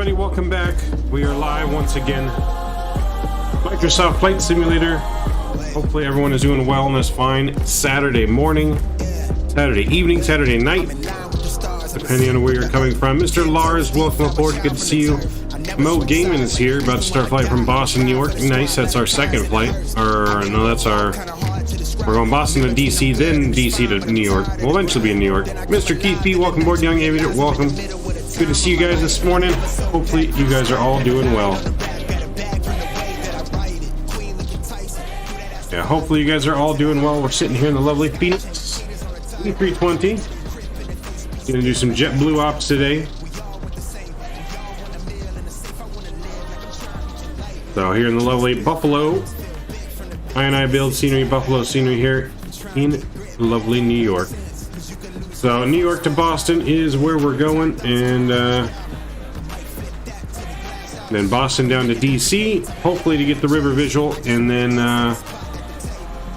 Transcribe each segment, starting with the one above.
everybody, welcome back. We are live once again. Microsoft Flight Simulator. Hopefully everyone is doing well on this fine Saturday morning, Saturday evening, Saturday night, depending on where you're coming from. Mr. Lars, welcome aboard. Good to see you. Mo Gaiman is here, about to start flight from Boston, New York. Nice, that's our second flight. Or, no, that's our... We're going Boston to D.C., then D.C. to New York. We'll eventually be in New York. Mr. Keith B., welcome aboard, Young Aviator. Welcome. Good to see you guys this morning. Hopefully you guys are all doing well. Yeah, hopefully you guys are all doing well. We're sitting here in the lovely Fenix A320. Gonna do some Jetblue ops today. So here in the lovely Buffalo, I build scenery, Buffalo scenery here in lovely New York. So New York to Boston is where we're going, and then Boston down to DC, hopefully to get the river visual, and then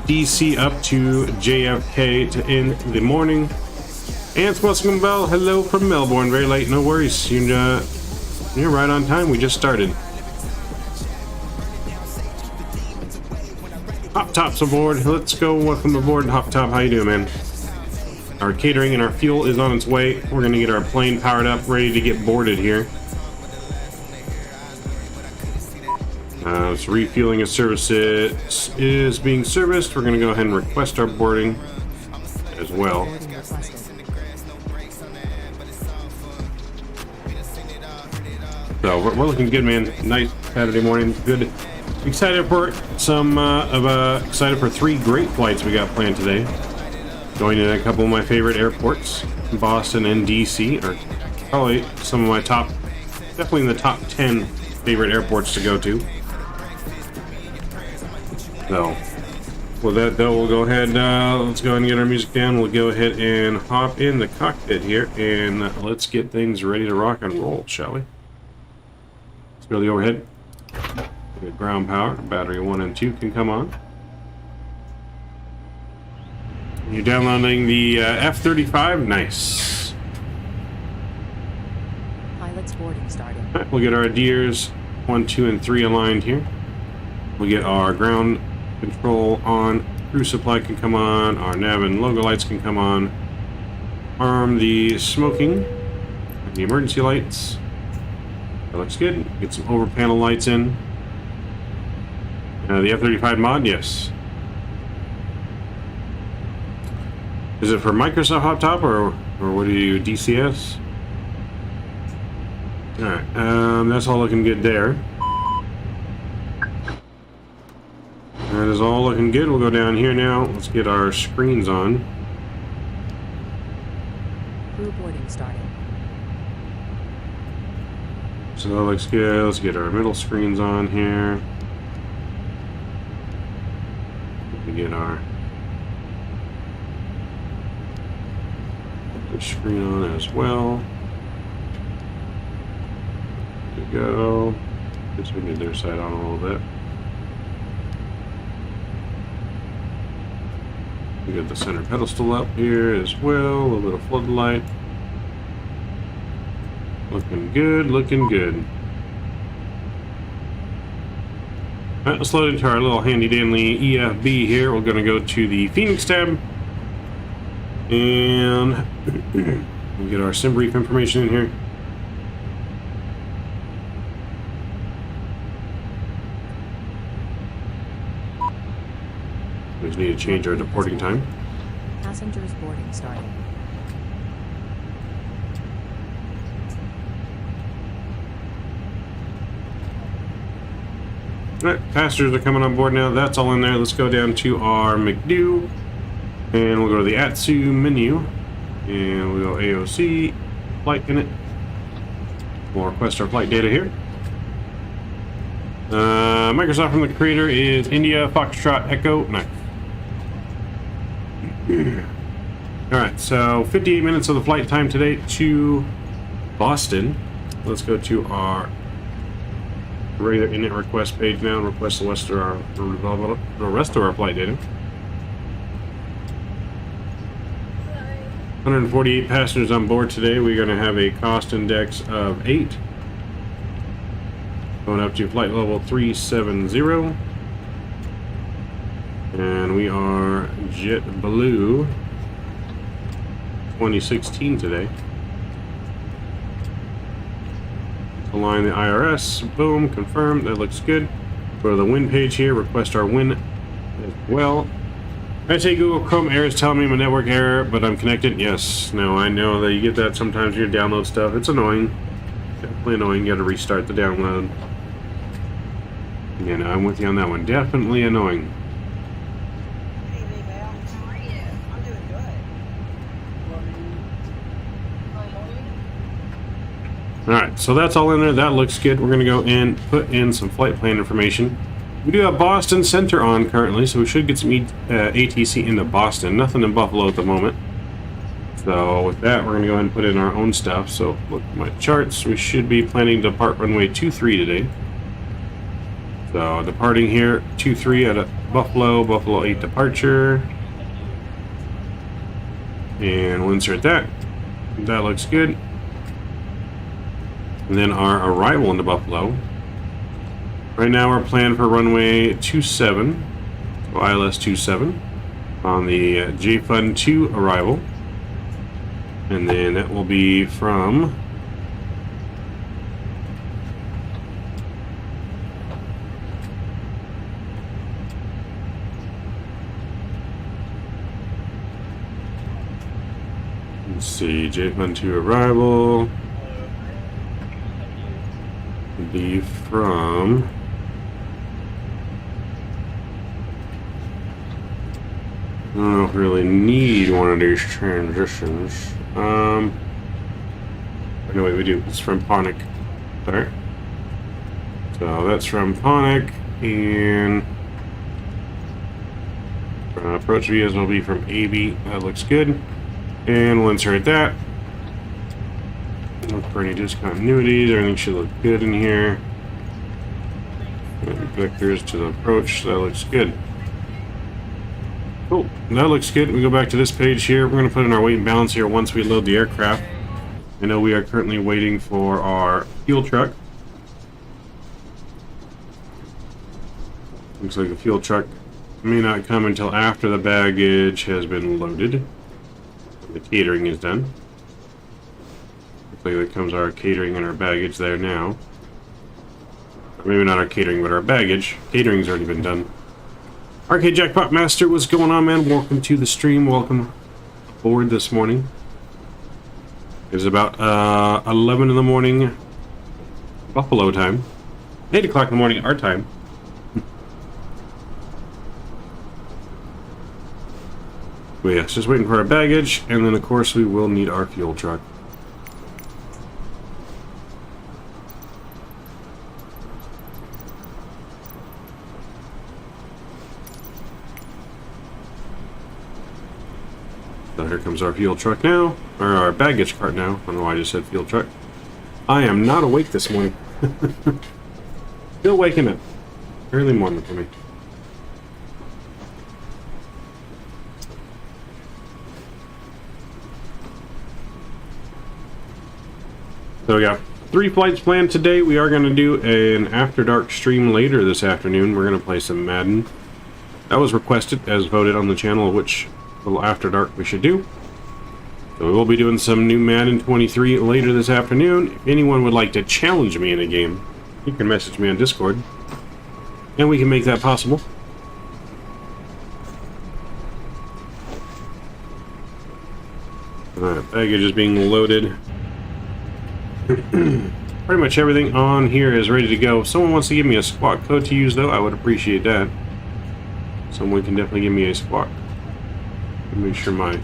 DC up to JFK to end the morning. And Welcome Bell, hello from Melbourne, very late, no worries. You're right on time, we just started. Hop Top's aboard. Let's go. Welcome aboard, Hop Top. How you doing, man? Our catering and our fuel is on its way. We're gonna get our plane powered up, ready to get boarded here. It's refueling and services is being serviced. We're gonna go ahead and request our boarding as well. So we're looking good, man. Nice Saturday morning. Good. Excited for excited for 3 great flights we got planned today. Going to a couple of my favorite airports, Boston and DC, are probably some of my definitely in the top 10 favorite airports to go to. So, with that though, we'll go ahead. Let's go ahead and get our music down. We'll go ahead and hop in the cockpit here, and let's get things ready to rock and roll, shall we? Let's go to the overhead. Good ground power, battery 1 and 2 can come on. You're downloading the F-35, nice. Pilot's boarding started. All right, we'll get our gears 1, 2, and 3 aligned here. We'll get our ground control on, crew supply can come on, our nav and logo lights can come on. Arm the smoking, and the emergency lights. That looks good. Get some over panel lights in. The F-35 mod, yes. Is it for Microsoft Hot Top or what do you DCS? Alright, that's all looking good there. That is all looking good. We'll go down here now. Let's get our screens on. Crew boarding started. So that looks good. Let's get our middle screens on here. Get our screen on as well. There we go. Guess we need their side on a little bit. We got the center pedestal up here as well. A little bit of floodlight. Looking good, looking good. Alright, let's load into our little handy dandy EFB here. We're going to go to the Fenix tab. And we'll get our sim brief information in here. We just need to change our departing time. Passengers boarding started. Alright, passengers are coming on board now. That's all in there. Let's go down to our McDo. And we'll go to the ATSU menu. And we'll go AOC, flight in it. We'll request our flight data here. Microsoft from the creator is India Foxtrot Echo. Nice. Alright, so 58 minutes of the flight time today to Boston. Let's go to our regular init request page now and request the rest of our flight data. 148 passengers on board today. We're going to have a cost index of 8. Going up to flight level 370. And we are Jetblue 2016 today. Align the IRS. Boom. Confirmed. That looks good. Go to the win page here. Request our win as well. I say Google Chrome error is telling me my network error, but I'm connected. Yes. No, I know that you get that sometimes when you download stuff. It's annoying. Definitely annoying. You got to restart the download. Yeah, no, I'm with you on that one. Definitely annoying. Hey, Val. How are you? I'm doing good. Alright, so that's all in there. That looks good. We're going to go and put in some flight plan information. We do have Boston Center on currently, so we should get some ATC into Boston. Nothing in Buffalo at the moment. So with that, we're going to go ahead and put in our own stuff. So look at my charts. We should be planning to depart runway 23 today. So departing here, 23 out of Buffalo, Buffalo 8 departure. And we'll insert that. That looks good. And then our arrival into Buffalo. Right now we're planned for runway 27, so ILS 27, on the JFund 2 arrival. And then that will be from let's see, JFund 2 arrival will be from I don't know if we really need one of these transitions. No, wait, we do. It's from Ponic. Alright. So that's from Ponic, and approach views will be from AB. That looks good. And we'll insert that. Look for any discontinuities. Everything should look good in here. And vectors to the approach. That looks good. Cool. That looks good. We go back to this page here. We're going to put in our weight and balance here once we load the aircraft. I know we are currently waiting for our fuel truck. Looks like the fuel truck may not come until after the baggage has been loaded. The catering is done. Looks like there comes our catering and our baggage there now. Or maybe not our catering, but our baggage. Catering's already been done. Arcade Jackpot Master, what's going on, man? Welcome to the stream. Welcome aboard this morning. It's about 11 in the morning, Buffalo time. 8 o'clock in the morning, our time. But yeah, just waiting for our baggage, and then of course we will need our fuel truck. So here comes our fuel truck now, or our baggage cart now. I don't know why I just said fuel truck. I am not awake this morning. Still waking up. Early morning for me. So we got 3 flights planned today. We are going to do an After Dark stream later this afternoon. We're going to play some Madden. That was requested as voted on the channel, which little After Dark we should do. So we will be doing some new Madden 23 later this afternoon. If anyone would like to challenge me in a game, you can message me on Discord, and we can make that possible. Alright, baggage is being loaded. Pretty much everything on here is ready to go. If someone wants to give me a squawk code to use, though, I would appreciate that. Someone can definitely give me a squawk. Make sure my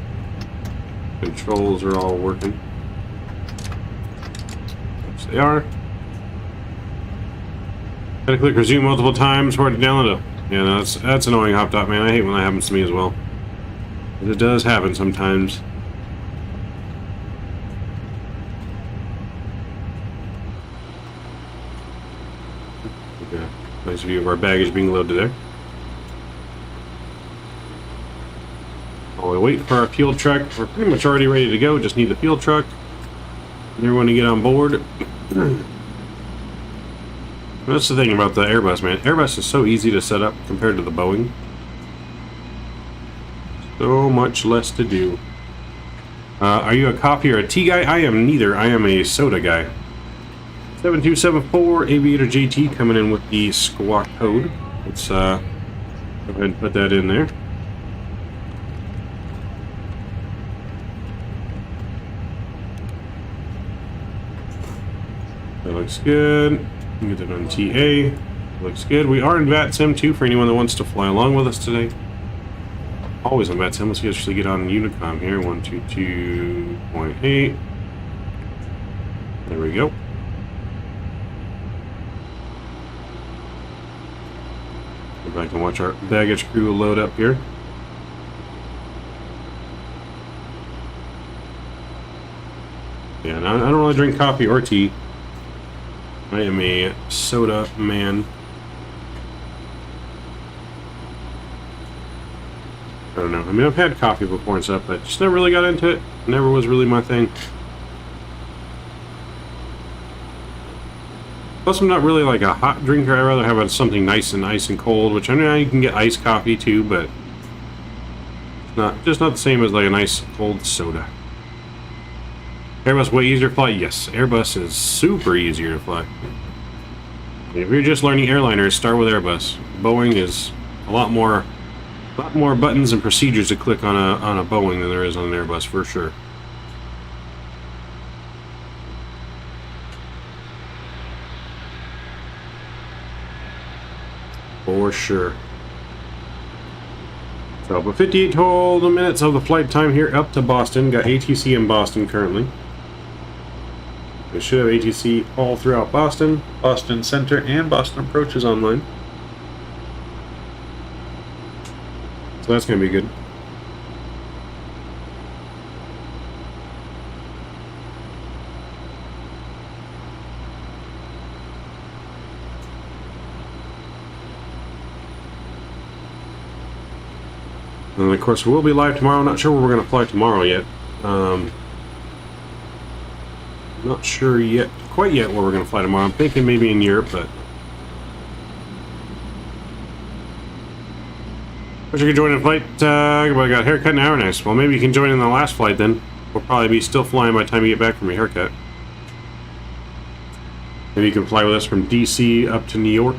controls are all working. Yes, they are. Gotta click resume multiple times for it to download it. Yeah, no, that's annoying, Hop Top, man. I hate when that happens to me as well. But it does happen sometimes. Okay. Nice view of our baggage being loaded there. While we wait for our fuel truck, we're pretty much already ready to go. Just need the fuel truck and everyone to get on board. That's the thing about the Airbus, man. Airbus is so easy to set up compared to the Boeing. So much less to do. Are you a coffee or a tea guy? I am neither. I am a soda guy. 7274 Aviator JT coming in with the squawk code. Let's go ahead and put that in there. That looks good. Get that on TA. Looks good. We are in Vatsim too for anyone that wants to fly along with us today. Always on Vatsim. Let's actually get on Unicom here. 122.8. There we go. Go back and watch our baggage crew load up here. Yeah, I don't really drink coffee or tea. I am a soda man. I don't know. I mean, I've had coffee before and stuff, but just never really got into it. Never was really my thing. Plus, I'm not really like a hot drinker. I'd rather have something nice and cold, which I know you can get iced coffee too, but it's just not the same as like a nice cold soda. Airbus way easier to fly? Yes, Airbus is super easier to fly. If you're just learning airliners, start with Airbus. Boeing is a lot more buttons and procedures to click on a Boeing than there is on an Airbus, for sure. For sure. So, but 58 total minutes of the flight time here up to Boston. Got ATC in Boston currently. We should have ATC all throughout Boston, Boston Center, and Boston Approach is online. So that's going to be good. And of course, we'll be live tomorrow. I'm not sure where we're going to fly tomorrow yet. Not sure yet, quite yet, where we're going to fly tomorrow. I'm thinking maybe in Europe, but wish you could join the flight. I got a haircut in an hour. Nice. Well, maybe you can join in the last flight then. We'll probably be still flying by the time you get back from your haircut. Maybe you can fly with us from D.C. up to New York.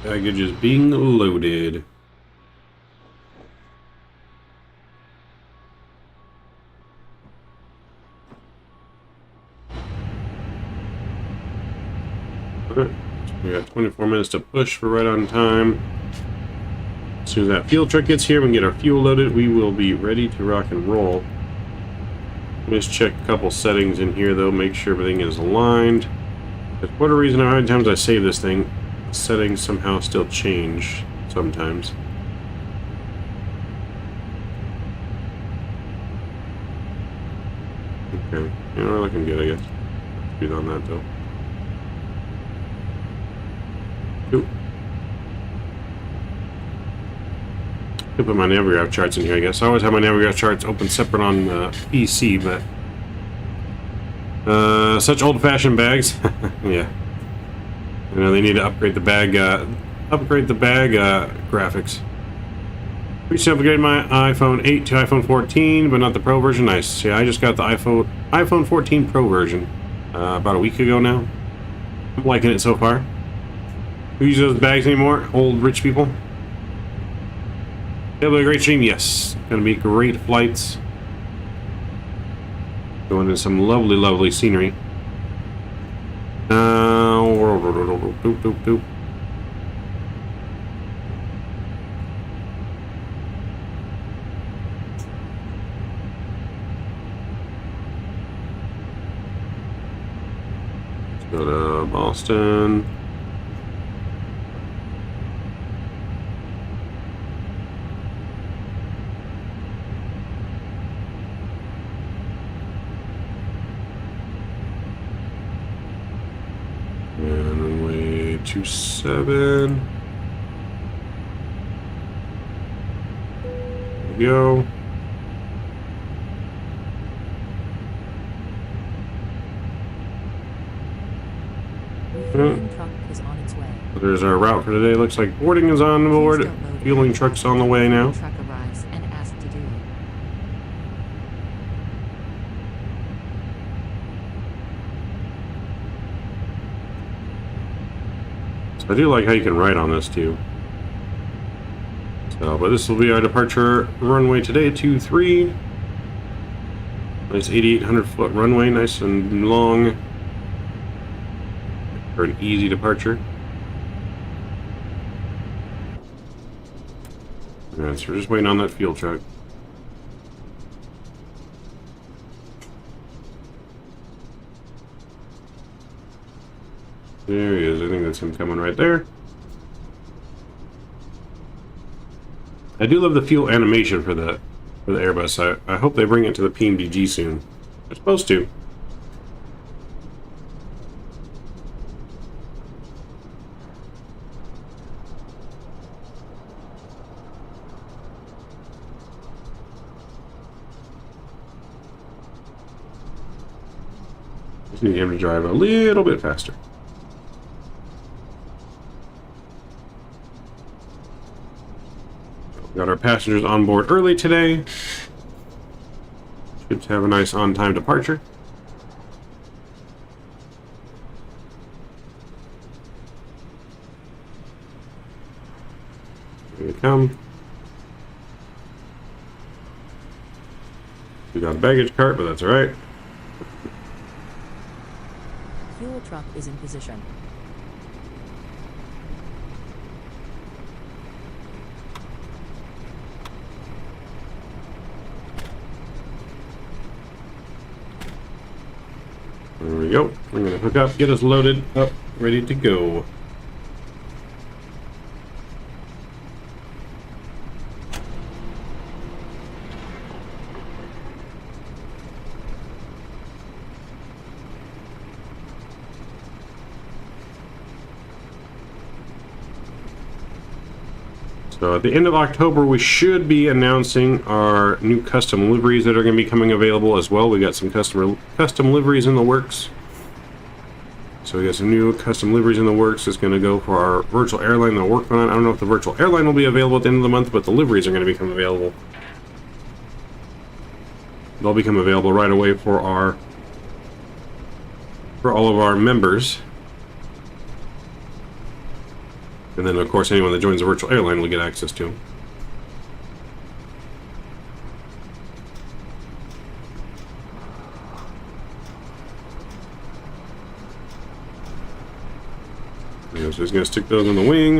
Baggage is being loaded. Alright, we got 24 minutes to push for right on time. As soon as that fuel truck gets here, we can get our fuel loaded. We will be ready to rock and roll. Let me just check a couple settings in here though, make sure everything is aligned. For whatever reason, how many times I save this thing, settings somehow still change sometimes. Okay, you know, we're looking good, I guess. Speed on that though. Cool. Could put my Navigraph charts in here, I guess. I always have my Navigraph charts open separate on PC, but such old-fashioned bags. Yeah. You know, they need to upgrade the bag graphics. Recently upgraded my iPhone 8 to iPhone 14, but not the Pro version. Nice. Yeah, I just got the iPhone 14 Pro version about a week ago now. I'm liking it so far. Who uses those bags anymore? Old rich people. It'll be a great stream. Yes, gonna be great flights. Going into some lovely, lovely scenery. Doop, doop, doop. Let's go to Boston. And runway 27. go. Refueling truck is on its way. There's our route for today. Looks like boarding is on board. Fueling truck's on the way now. Truck arrives and asks to do it. So I do like how you can write on this too. So, but this will be our departure runway today, 23. Nice 8,800 foot runway, nice and long for an easy departure. Alright, so we're just waiting on that fuel truck. There he is. I think that's him coming right there. I do love the fuel animation for the Airbus. I hope they bring it to the PMDG soon. They're supposed to. Just need him to drive a little bit faster. Got our passengers on board early today. Should have a nice on-time departure. Here they come. We got a baggage cart, but that's alright. Fuel truck is in position. There we go. We're going to hook up, get us loaded up, ready to go. So at the end of October, we should be announcing our new custom liveries that are going to be coming available as well. We got some custom liveries in the works. So we got some new custom liveries in the works. It's going to go for our virtual airline that we're working on. I don't know if the virtual airline will be available at the end of the month, but the liveries are going to become available. They'll become available right away for all of our members. And then, of course, anyone that joins the virtual airline will get access to them. So he's going to stick those on the wing.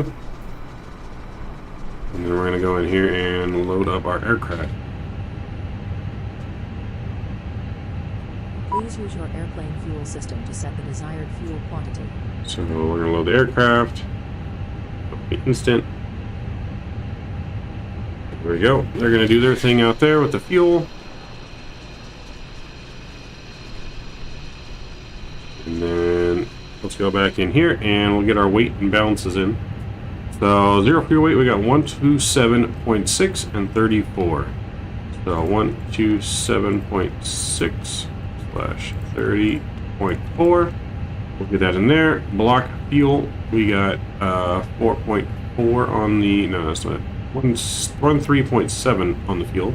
And then we're going to go in here and load up our aircraft. Please use your airplane fuel system to set the desired fuel quantity. So we're going to load the aircraft. Instant. There we go. They're going to do their thing out there with the fuel. And then let's go back in here and we'll get our weight and balances in. So zero fuel weight, we got 127.6 and 34. So 127.6 slash 30.4. We'll get that in there. Block fuel, we got 4.4 on the, no, that's not, 3.7 on the fuel.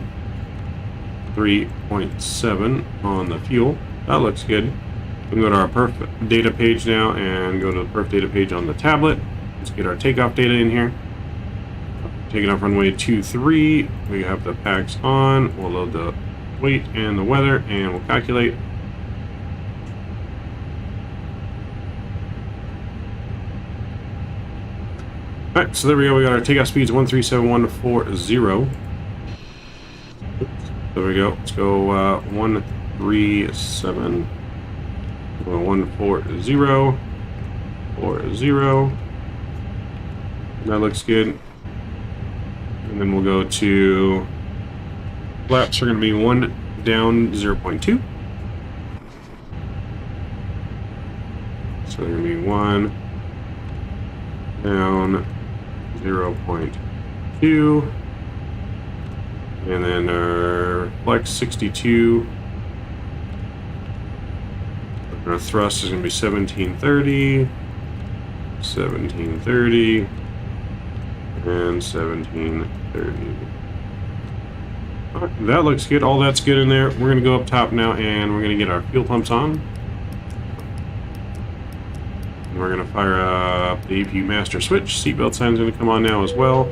3.7 on the fuel. That looks good. We can go to our perf data page now and go to the perf data page on the tablet. Let's get our takeoff data in here. Taking off runway 23. We have the packs on. We'll load the weight and the weather and we'll calculate. Alright, so there we go. We got our takeoff speeds 137.140. There we go. Let's go 137. 140. 40. That looks good. And then we'll go to flaps are going to be 1 down 0.2. So they're going to be 1 down 0.2. And then our flex 62. Our thrust is going to be 1730, 1730, and 1730. That looks good. All that's good in there. We're going to go up top now, and we're going to get our fuel pumps on. And we're going to fire up the APU master switch. Seatbelt sign's going to come on now as well.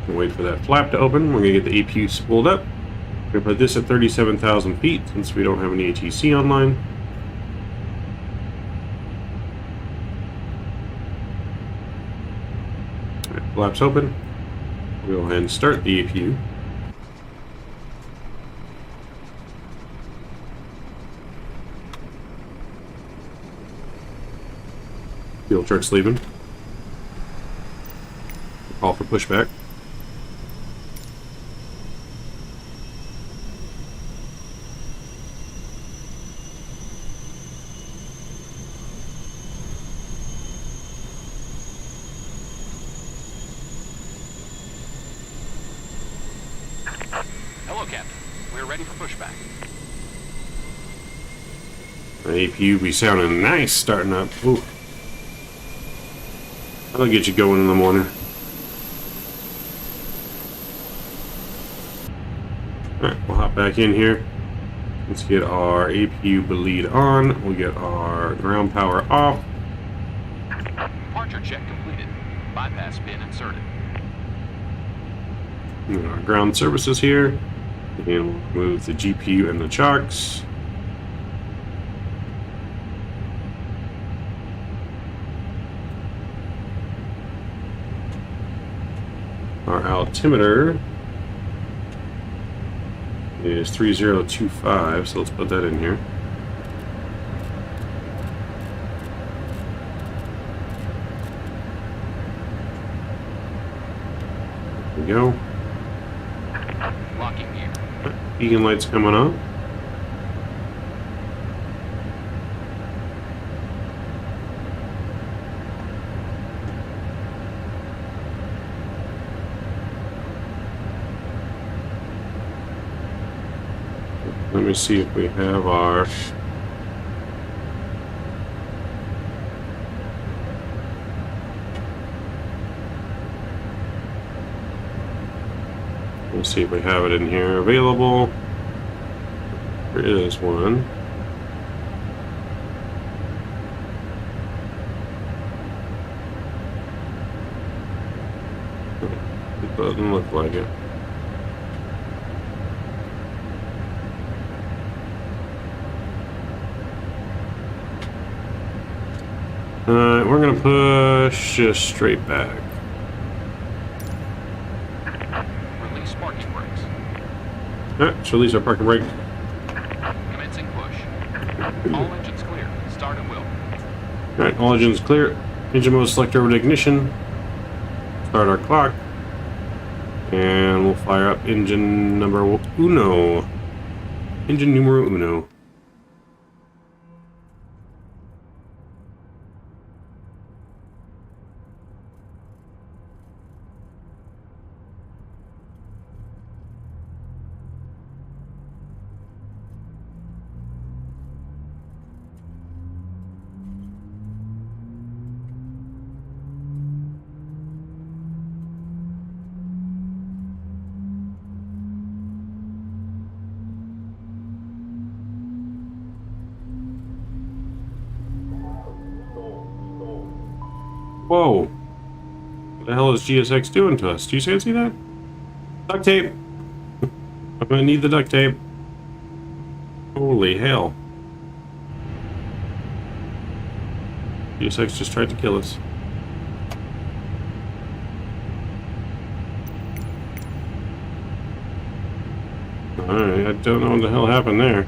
Wait for that flap to open. We're going to get the APU spooled up. We're going to put this at 37,000 feet since we don't have any ATC online. All right, flaps open. We'll go ahead and start the APU. Fuel truck's leaving. Call for pushback. Hello, Captain. We're ready for pushback. The APU be sounding nice starting up. Ooh. That'll get you going in the morning. Alright, we'll hop back in here. Let's get our APU bleed on. We'll get our ground power off. Departure check completed. Bypass pin inserted. And our ground services here. And we'll move the GPU and the chocks. Our altimeter is 3025, so let's put that in here. There we go. Locking gear. Beacon lights coming on. Let me see if we have our let's see if we have it in here available. There is one. It doesn't look like it. We're gonna push just straight back. Release parking brakes. Alright, let's release our parking brake. Commencing push. All engines clear. Start at will. Alright, all engines clear. Engine mode select over to ignition. Start our clock. And we'll fire up engine number uno. Engine numero uno. Whoa. What the hell is GSX doing to us? Do you guys see that? Duct tape! I'm gonna need the duct tape. Holy hell. GSX just tried to kill us. Alright, I don't know what the hell happened there.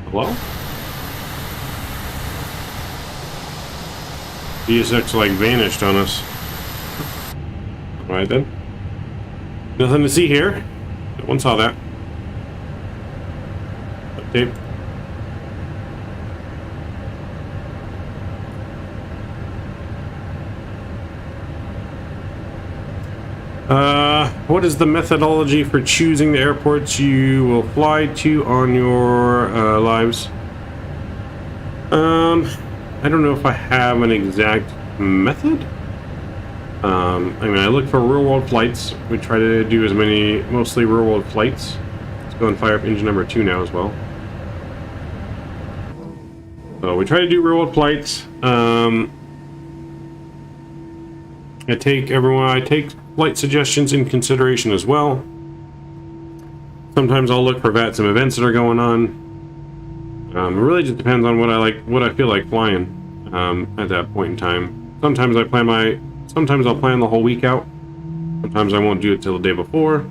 Hello? GSX like vanished on us. Alright then. Nothing to see here. No one saw that. Duct tape. What is the methodology for choosing the airports you will fly to on your lives? I don't know if I have an exact method. I mean, I look for real-world flights. We try to do as many, mostly real-world flights. Let's go and fire up engine number 2 now as well. So we try to do real-world flights. I take flight suggestions in consideration as well. Sometimes I'll look for Vatsim events that are going on. It really just depends on what I feel like flying at that point in time. Sometimes I'll plan the whole week out. Sometimes I won't do it till the day before.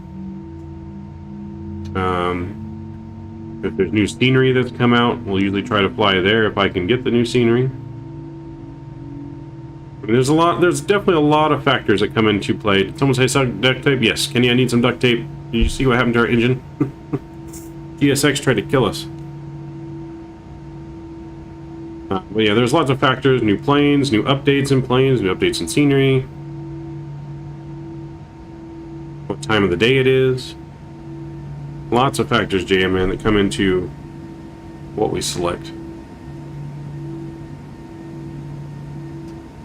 If there's new scenery that's come out, we'll usually try to fly there if I can get the new scenery. There's definitely a lot of factors that come into play. Did someone say some duct tape? Yes. Kenny, I need some duct tape. Did you see what happened to our engine? GSX tried to kill us. But yeah, there's lots of factors. New planes, new updates in planes, new updates in scenery. What time of the day it is. Lots of factors, JM, man, that come into what we select.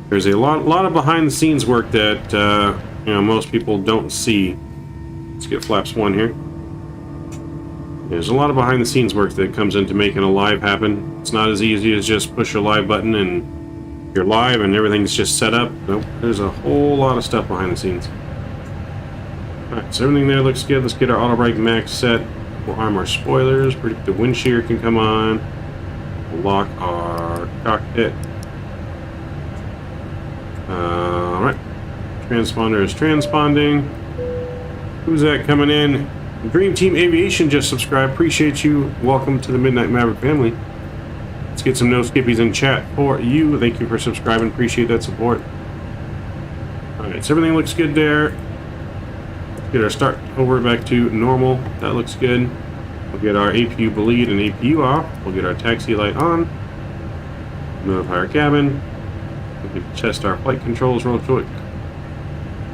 There's a lot of behind-the-scenes work that most people don't see. Let's get flaps 1 here. There's a lot of behind-the-scenes work that comes into making a live happen. It's not as easy as just push a live button and you're live and everything's just set up. Nope, there's a whole lot of stuff behind the scenes. Alright, so everything there looks good. Let's get our auto brake max set. We'll arm our spoilers. Predict the wind shear can come on. We'll lock our cockpit. Alright. Transponder is transponding. Who's that coming in? Dream Team Aviation just subscribed. Appreciate you. Welcome to the Midnight Maverick family. Let's get some no skippies in chat for you. Thank you for subscribing. Appreciate that support. Alright, so everything looks good there. Let's get our start over back to normal. That looks good. We'll get our APU bleed and APU off. We'll get our taxi light on. Notify our cabin. We can test our flight controls real quick.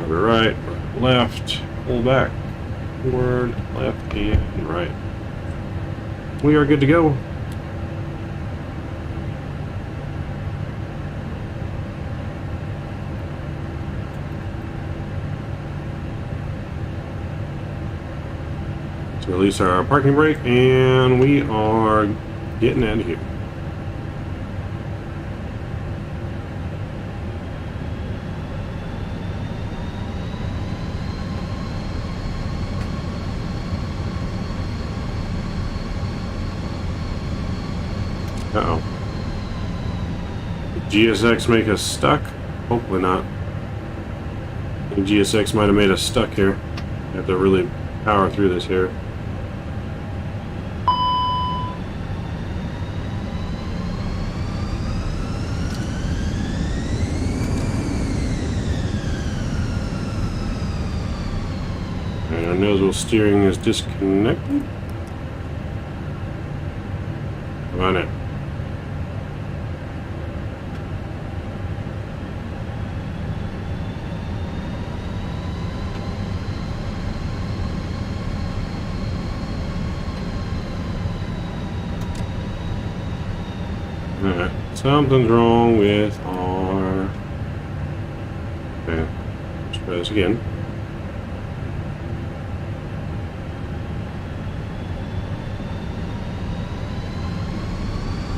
Over right, left, pull back, forward, left, and right. We are good to go. Let's release our parking brake, and we are getting out of here. Uh-oh. Did GSX make us stuck? Hopefully not. I think GSX might have made us stuck here. I have to really power through this here. And our nose steering is disconnected. Come on in. Alright, something's wrong with our... Okay, let's try this again.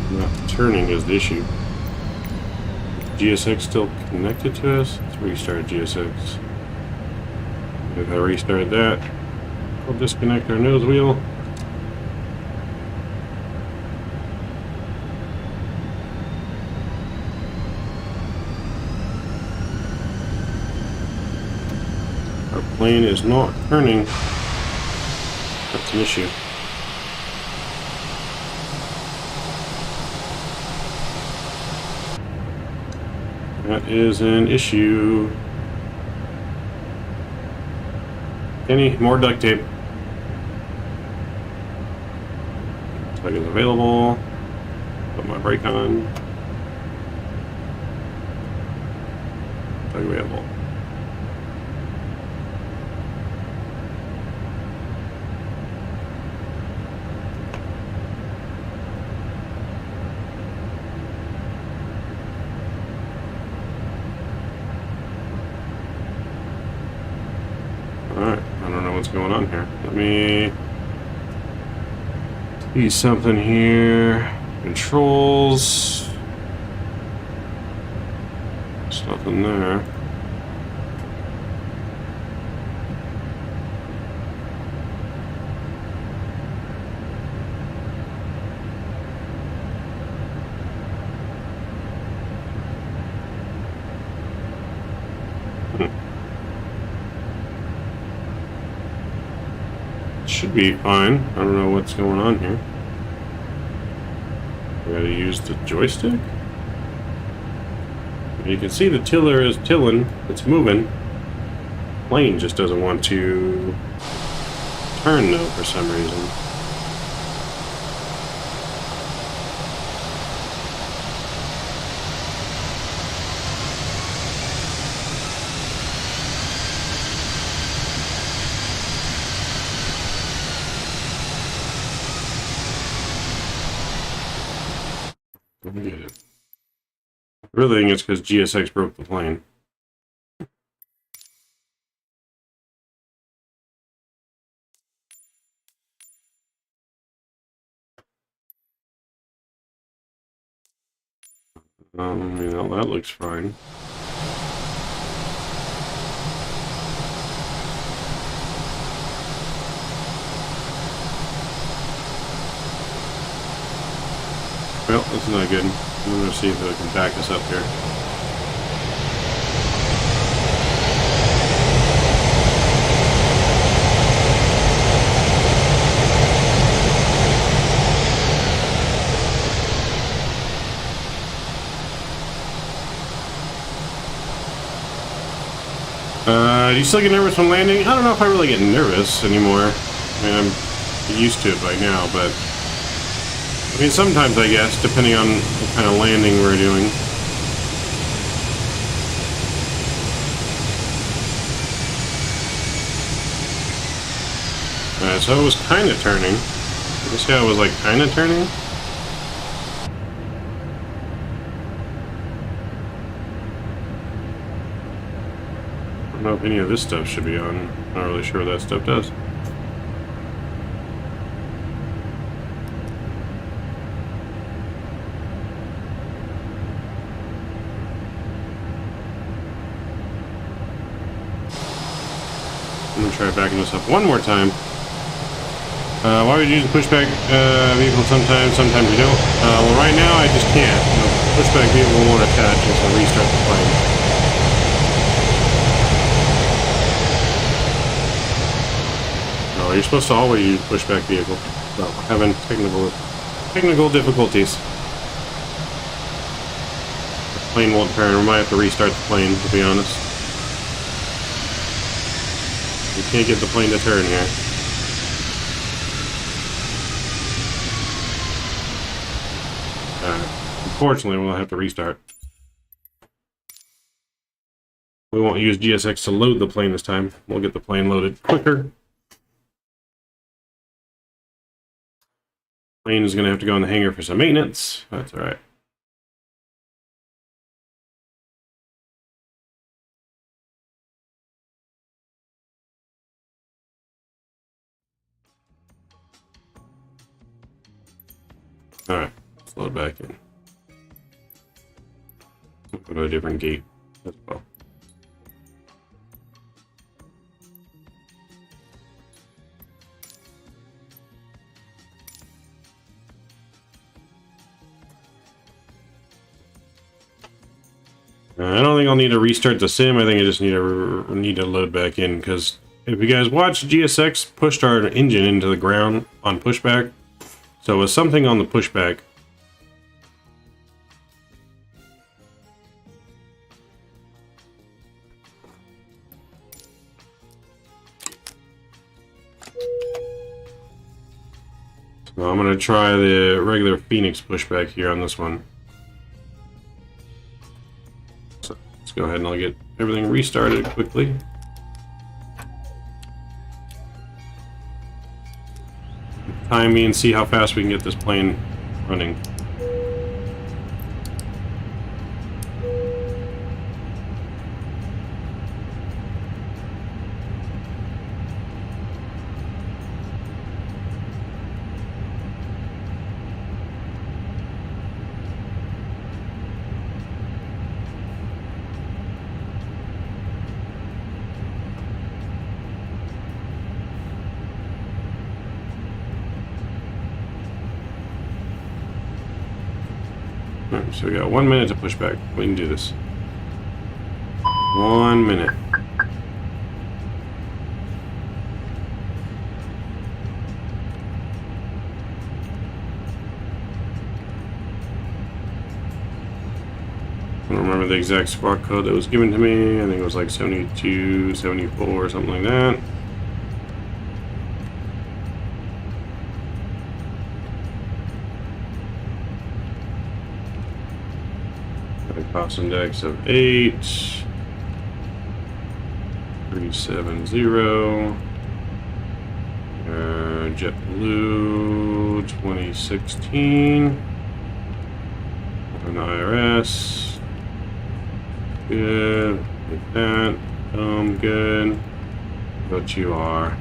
Not turning is the issue. GSX still connected to us? Let's restart GSX. If I restart that, we'll disconnect our nose wheel. Our plane is not turning. That's an issue. That is an issue. Any more duct tape? Plug is available. Put my brake on. Plug available. what's going on here. Let me see something here. Controls. There's nothing there. Should be fine. I don't know what's going on here. We gotta use the joystick. You can see the tiller is tilling. It's moving. Plane just doesn't want to turn though for some reason. I really think it's because GSX broke the plane. You know, that looks fine. Well, that's not good. I'm going to see if I can back us up here. Do you still get nervous when landing? I don't know if I really get nervous anymore. I mean, I'm used to it by now, but I mean, sometimes I guess, depending on what kind of landing we're doing. Alright, so it was kind of turning. You see how it was like kind of turning? I don't know if any of this stuff should be on. Not really sure what that stuff does. I'm going to try backing this up one more time. Why would you use a pushback vehicle sometimes? Sometimes you don't. Well, right now I just can't. The pushback vehicle won't attach until I restart the plane. No, you're supposed to always use pushback vehicle. No, having technical difficulties. The plane won't turn. We might have to restart the plane, to be honest. We can't get the plane to turn here. Unfortunately, we'll have to restart. We won't use GSX to load the plane this time. We'll get the plane loaded quicker. Plane is going to have to go in the hangar for some maintenance. That's alright. Alright, let's load back in. Go to a different gate as well. I don't think I'll need to restart the sim. I think I just need to load back in, because if you guys watch, GSX pushed our engine into the ground on pushback. So it was something on the pushback. So I'm going to try the regular Fenix pushback here on this one. So let's go ahead and I'll get everything restarted quickly. Time me and see how fast we can get this plane running. Alright, so we got 1 minute to push back. We can do this. 1 minute. I don't remember the exact squawk code that was given to me. I think it was like 72, 74 or something like that. Cost index of 8, 370, JetBlue 2016, an IRS, good, like that, good, but you are.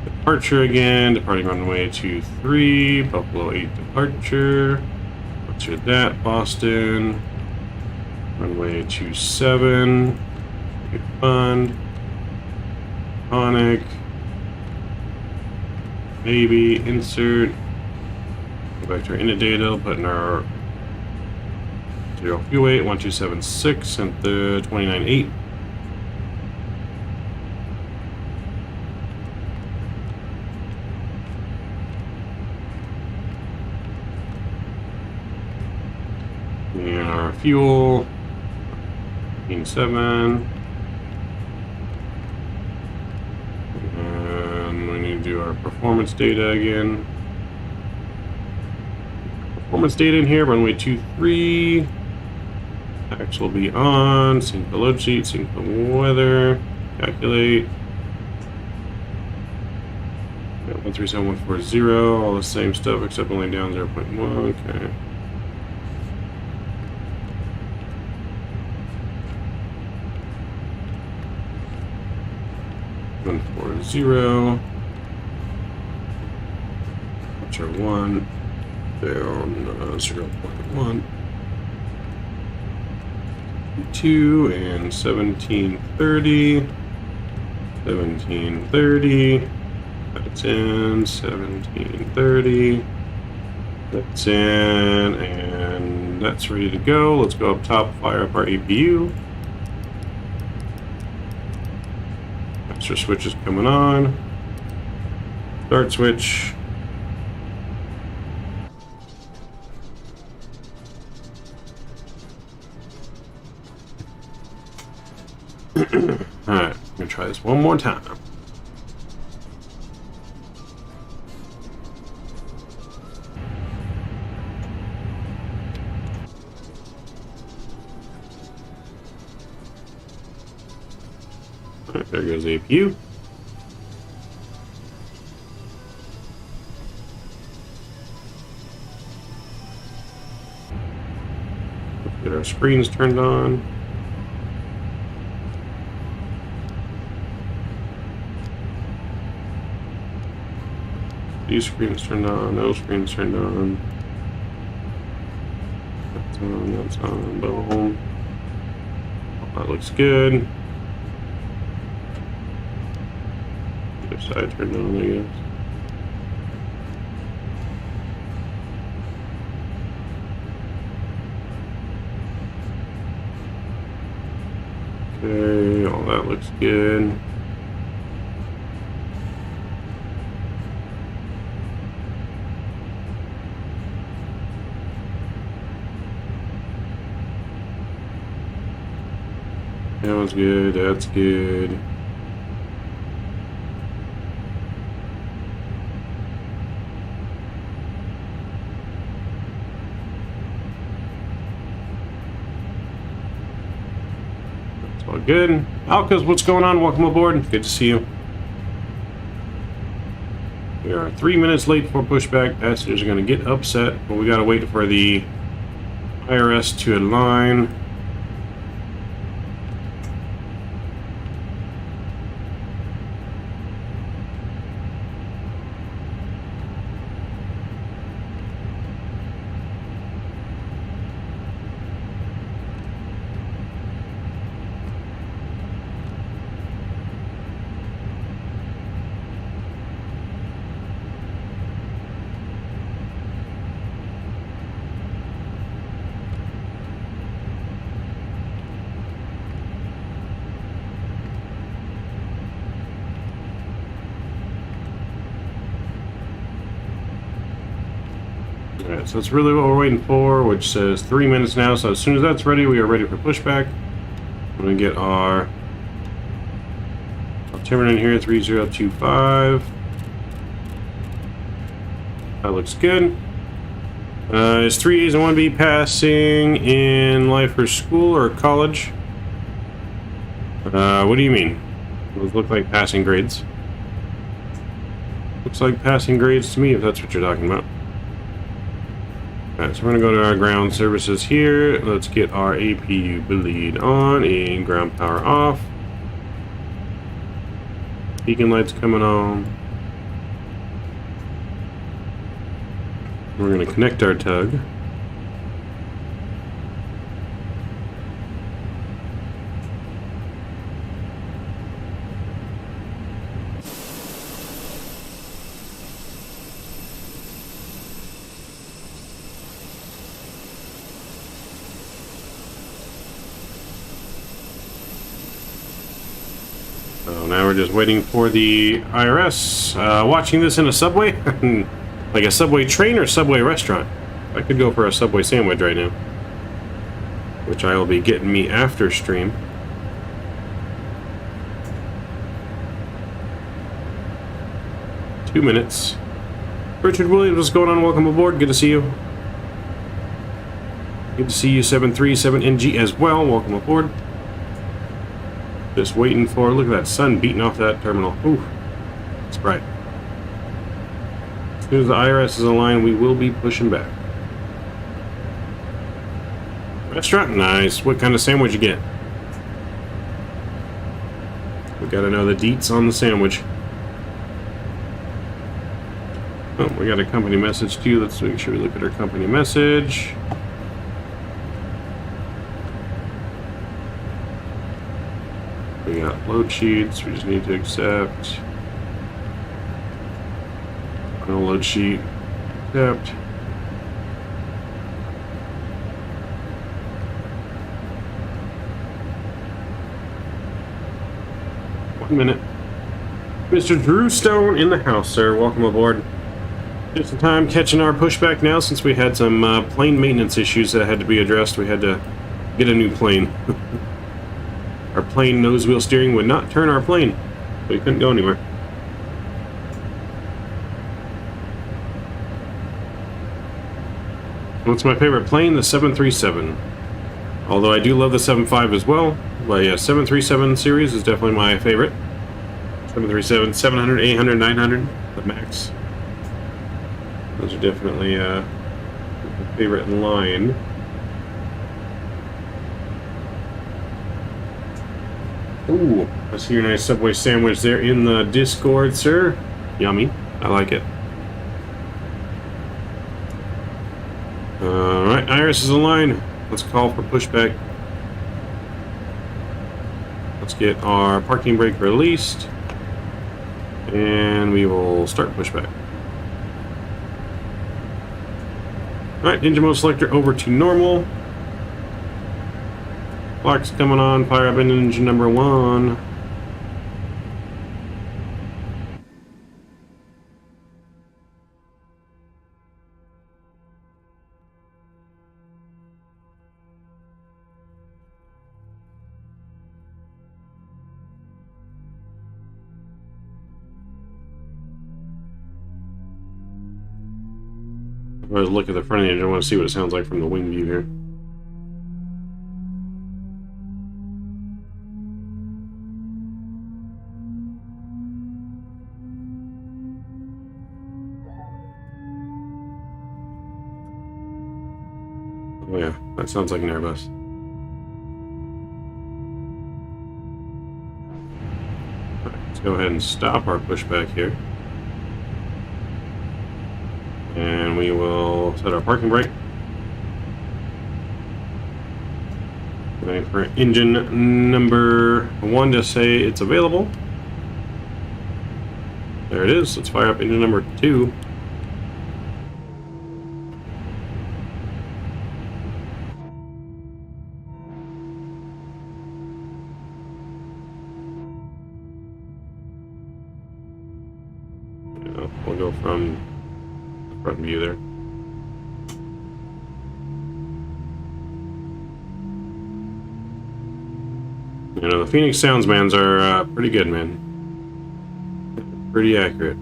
Departure again, departing runway 23, Buffalo 8 departure, what's your that, Boston. Runway 27, good fund, Tonic, maybe, insert, go back to our init data, put in our 0 fuel weight, 1276, and the 29.8. And our fuel, 7, and we need to do our performance data again. Performance data in here, runway 23. Tax will be on. Sync the load sheet, sync the weather, calculate. 137140, all the same stuff except only down 0.1. Okay. 140, Departure 1, down 0.1, 2, and 1730, 1730, that's in, 1730, that's in, and that's ready to go. Let's go up top, fire up our APU. Extra switch is coming on. Start switch. Alright, I'm gonna try this one more time. Alright, there goes the APU. Let's get our screens turned on. These screens turned on, no screens turned on. That's on, boom. That looks good. Other side turned on, I guess. Okay, all that looks good. That was good, that's good. That's all good. Alcas, what's going on? Welcome aboard. Good to see you. We are 3 minutes late for pushback. Passengers are going to get upset, but we got to wait for the IRS to align. Alright, so that's really what we're waiting for, which says 3 minutes now. So as soon as that's ready, we are ready for pushback. I'm going to get our altimeter in here, 3025. That looks good. Is 3 A's and 1 B passing in life or school or college? What do you mean? Those look like passing grades. Looks like passing grades to me, if that's what you're talking about. Alright, so we're going to go to our ground services here. Let's get our APU bleed on and ground power off. Beacon lights coming on. We're going to connect our tug. So now we're just waiting for the IRS. Watching this in a subway? Like a subway train or subway restaurant? I could go for a subway sandwich right now, which I will be getting me after stream. Two minutes. Richard Williams, what's going on? Welcome aboard. Good to see you. Good to see you, 737NG as well. Welcome aboard. Just waiting for, look at that sun beating off that terminal. Ooh, it's bright. As soon as the IRS is aligned, we will be pushing back. Restaurant? Nice. What kind of sandwich you get? We gotta know the deets on the sandwich. Oh, we got a company message too. Let's make sure we look at our company message. We got load sheets. We just need to accept. No load sheet. Accept. One minute. Mr. Drew Stone in the house, sir. Welcome aboard. Just in time catching our pushback now since we had some plane maintenance issues that had to be addressed. We had to get a new plane. Our plane nose wheel steering would not turn our plane, so we couldn't go anywhere. What's my favorite plane? The 737. Although I do love the 75 as well. But yeah, 737 series is definitely my favorite. 737, 700, 800, 900, the max. Those are definitely my favorite in line. Ooh, I see your nice Subway sandwich there in the Discord, sir. Yummy. I like it. Alright, Iris is in line. Let's call for pushback. Let's get our parking brake released. And we will start pushback. Alright, engine mode selector over to normal. Clock's coming on. Fire up engine number 1. I was looking at the front of the engine. I want to see what it sounds like from the wing view here. Oh yeah, that sounds like an Airbus. Right, let's go ahead and stop our pushback here. And we will set our parking brake. Waiting for engine number 1 to say it's available. There it is. Let's fire up engine number 2. We'll go from the front view there. You know, the Fenix soundsmans are pretty good, man. Pretty accurate.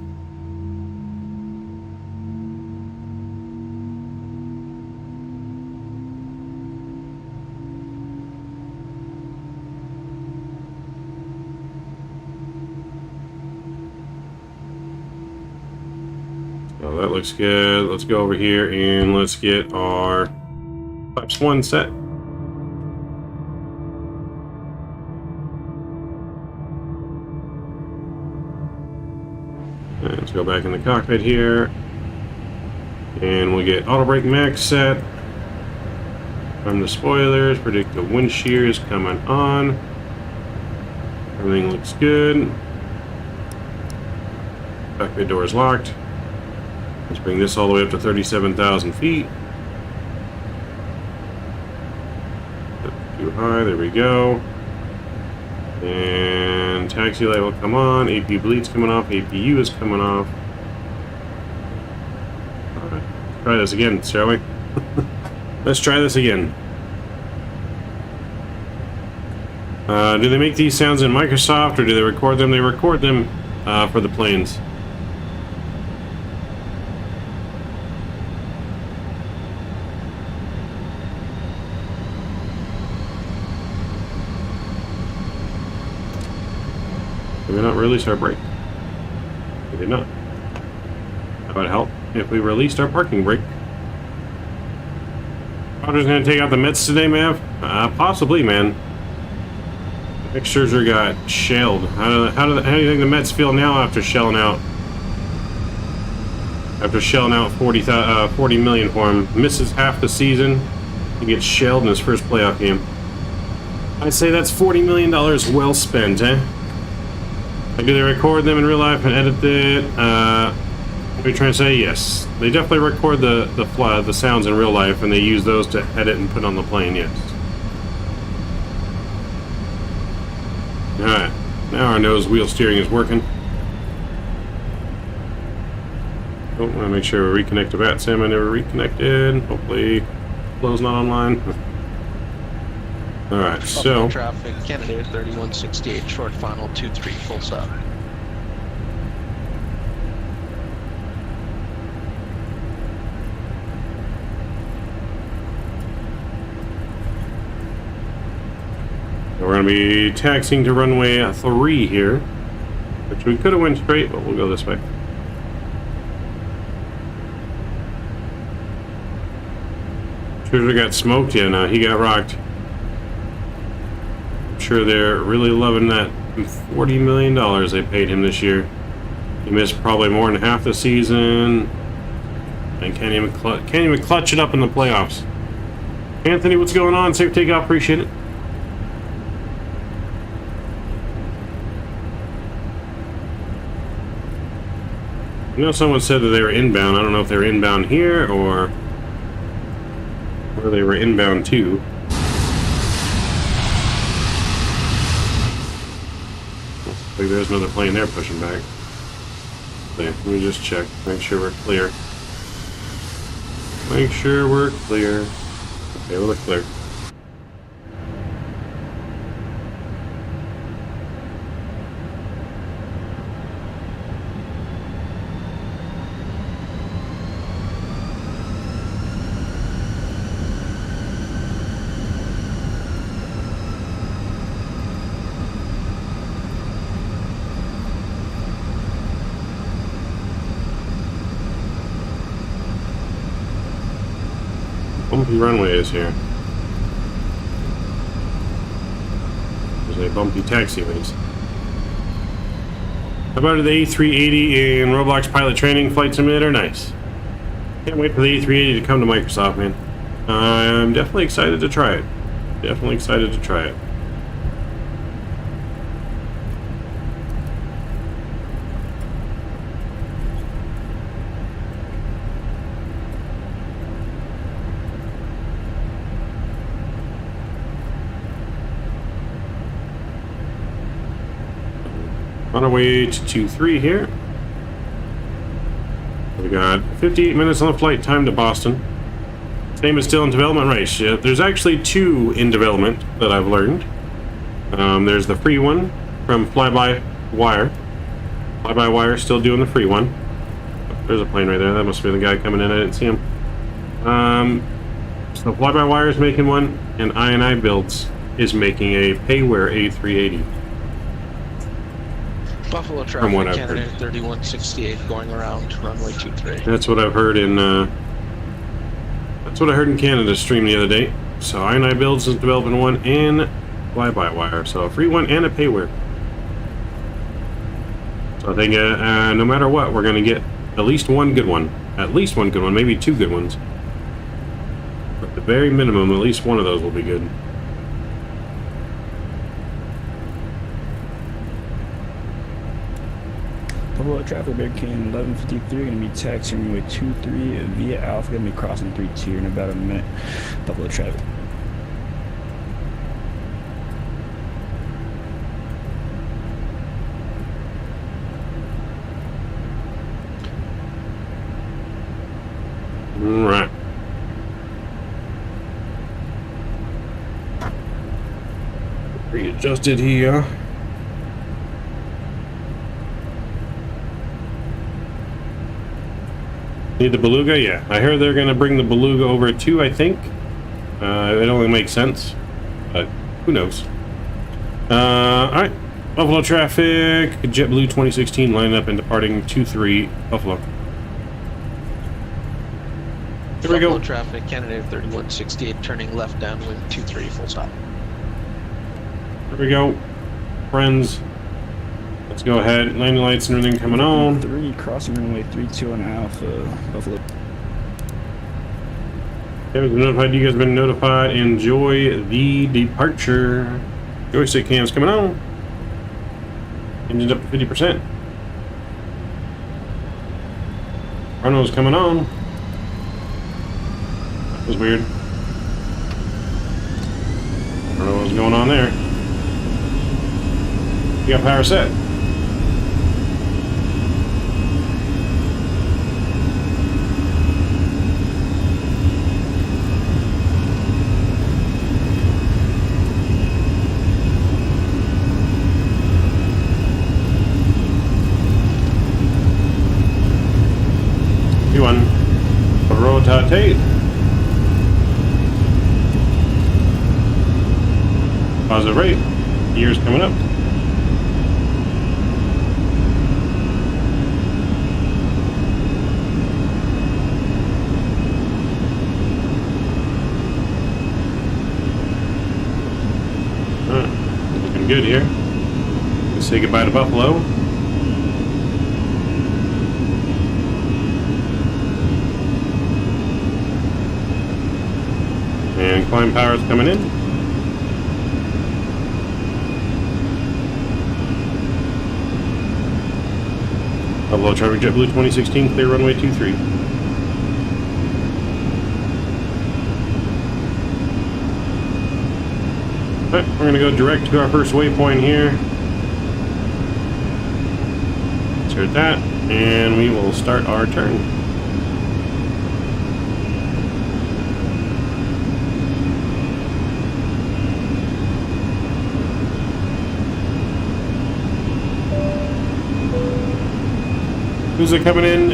Oh, that looks good. Let's go over here and let's get our Flaps 1 set. Let's go back in the cockpit here. And we'll get auto brake max set. From the spoilers, predict the wind shears coming on. Everything looks good. Cockpit door is locked. Let's bring this all the way up to 37,000 feet. Too high, there we go. And taxi light will come on. AP bleed's coming off. APU is coming off. Alright, try this again, shall we? Let's try this again. Do they make these sounds in Microsoft or do they record them? They record them for the planes. Did we not release our brake? We did not. That would help if we released our parking brake. Roger's gonna take out the Mets today, Mav? Possibly, man. The mixtures are got shelled. How do you think the Mets feel now after shelling out? After shelling out 40 million for him, misses half the season. He gets shelled in his first playoff game. I'd say that's $40 million well spent, eh? Do they record them in real life and edit it? What are you trying to say? Yes. They definitely record the sounds in real life and they use those to edit and put on the plane, yes. Alright. Now our nose wheel steering is working. Oh, I want to make sure we reconnect to Vatsim. I never reconnected. Hopefully, flow's not online. Alright, so... Traffic, Canada 3168, short final 23, full stop. We're going to be taxiing to runway 3 here, which we could have went straight, but we'll go this way. Shooter got smoked, yeah, no, he got rocked. Sure, they're really loving that $40 million they paid him this year. He missed probably more than half the season and can't even clutch it up in the playoffs. Anthony, what's going on? Safe takeoff, appreciate it. I know someone said that they were inbound. I don't know if they were inbound here or where they were inbound to. There's another plane there pushing back. Okay, let me just check. Make sure we're clear. Make sure we're clear. Okay, we look clear. Bumpy runway is here. There's a bumpy taxiways. How about the A380 in Roblox Pilot Training Flight Simulator? Nice. Can't wait for the A380 to come to Microsoft, man. I'm definitely excited to try it. Definitely excited to try it. On our way to 2-3 here. We got 58 minutes on the flight time to Boston. Same is still in development, right? Yeah, there's actually 2 in development that I've learned. There's the free one from Fly-by-Wire. Fly-by-Wire still doing the free one. There's a plane right there. That must be the guy coming in. I didn't see him. So Fly-by-Wire is making one, and I&I Builds is making a payware A380. Buffalo From what traffic, I've Canada heard. 3168 going around runway 23. That's what I've heard in. That's what I heard in Canada's stream the other day. So I&I Builds is developing one, and Fly-by-Wire. So a free one and a payware. So I think no matter what, we're going to get at least one good one. At least one good one, maybe two good ones. But at the very minimum, at least one of those will be good. Buffalo traffic, Bear King 1153, gonna be taxiing runway 23 via Alpha, gonna be crossing 32 in about a minute. Buffalo traffic. Alright. Readjusted here. Need the Beluga? Yeah. I heard they're going to bring the Beluga over too, I think. It only makes sense. But who knows? Alright. Buffalo traffic. JetBlue 2016 lining up and departing 23 Buffalo. Here we Buffalo go. traffic, Canada 3168 turning left downwind 23 full stop. Here we go. Friends. Let's go ahead. Landing lights and everything coming on. 3 crossing runway 32 on Alpha, Buffalo. Okay, we've been notified. You guys have been notified. Enjoy the departure. Joystick cam's coming on. Engine's up to 50%. Chrono's coming on. That was weird. I don't know what was going on there. You got power set. Rotate. Positive rate. Gears coming up. Looking good here. Let's say goodbye to Buffalo. And climb power's coming in. Buffalo traffic, JetBlue 2016, clear runway 23. Alright, we're going to go direct to our first waypoint here. Insert that, and we will start our turn. Who's it coming in?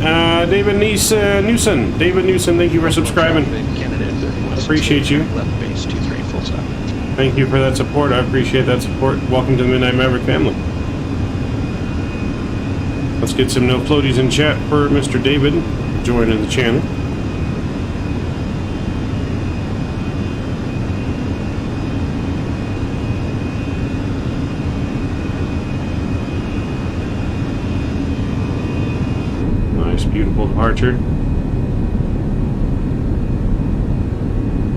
David Newson. David Newson, thank you for subscribing. Canada 3168, Appreciate you. left base 23 full stop. Thank you for that support. I appreciate that support. Welcome to the Midnight Maverick family. Let's get some no floaties in chat for Mr. David joining the channel. Beautiful departure.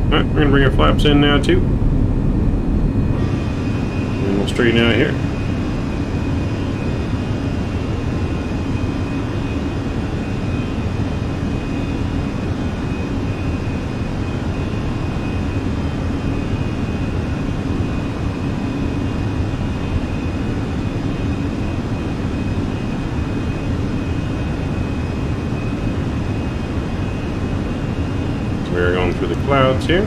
Alright, we're going to bring our flaps in now too. And we'll straighten out here. We're going through the clouds here.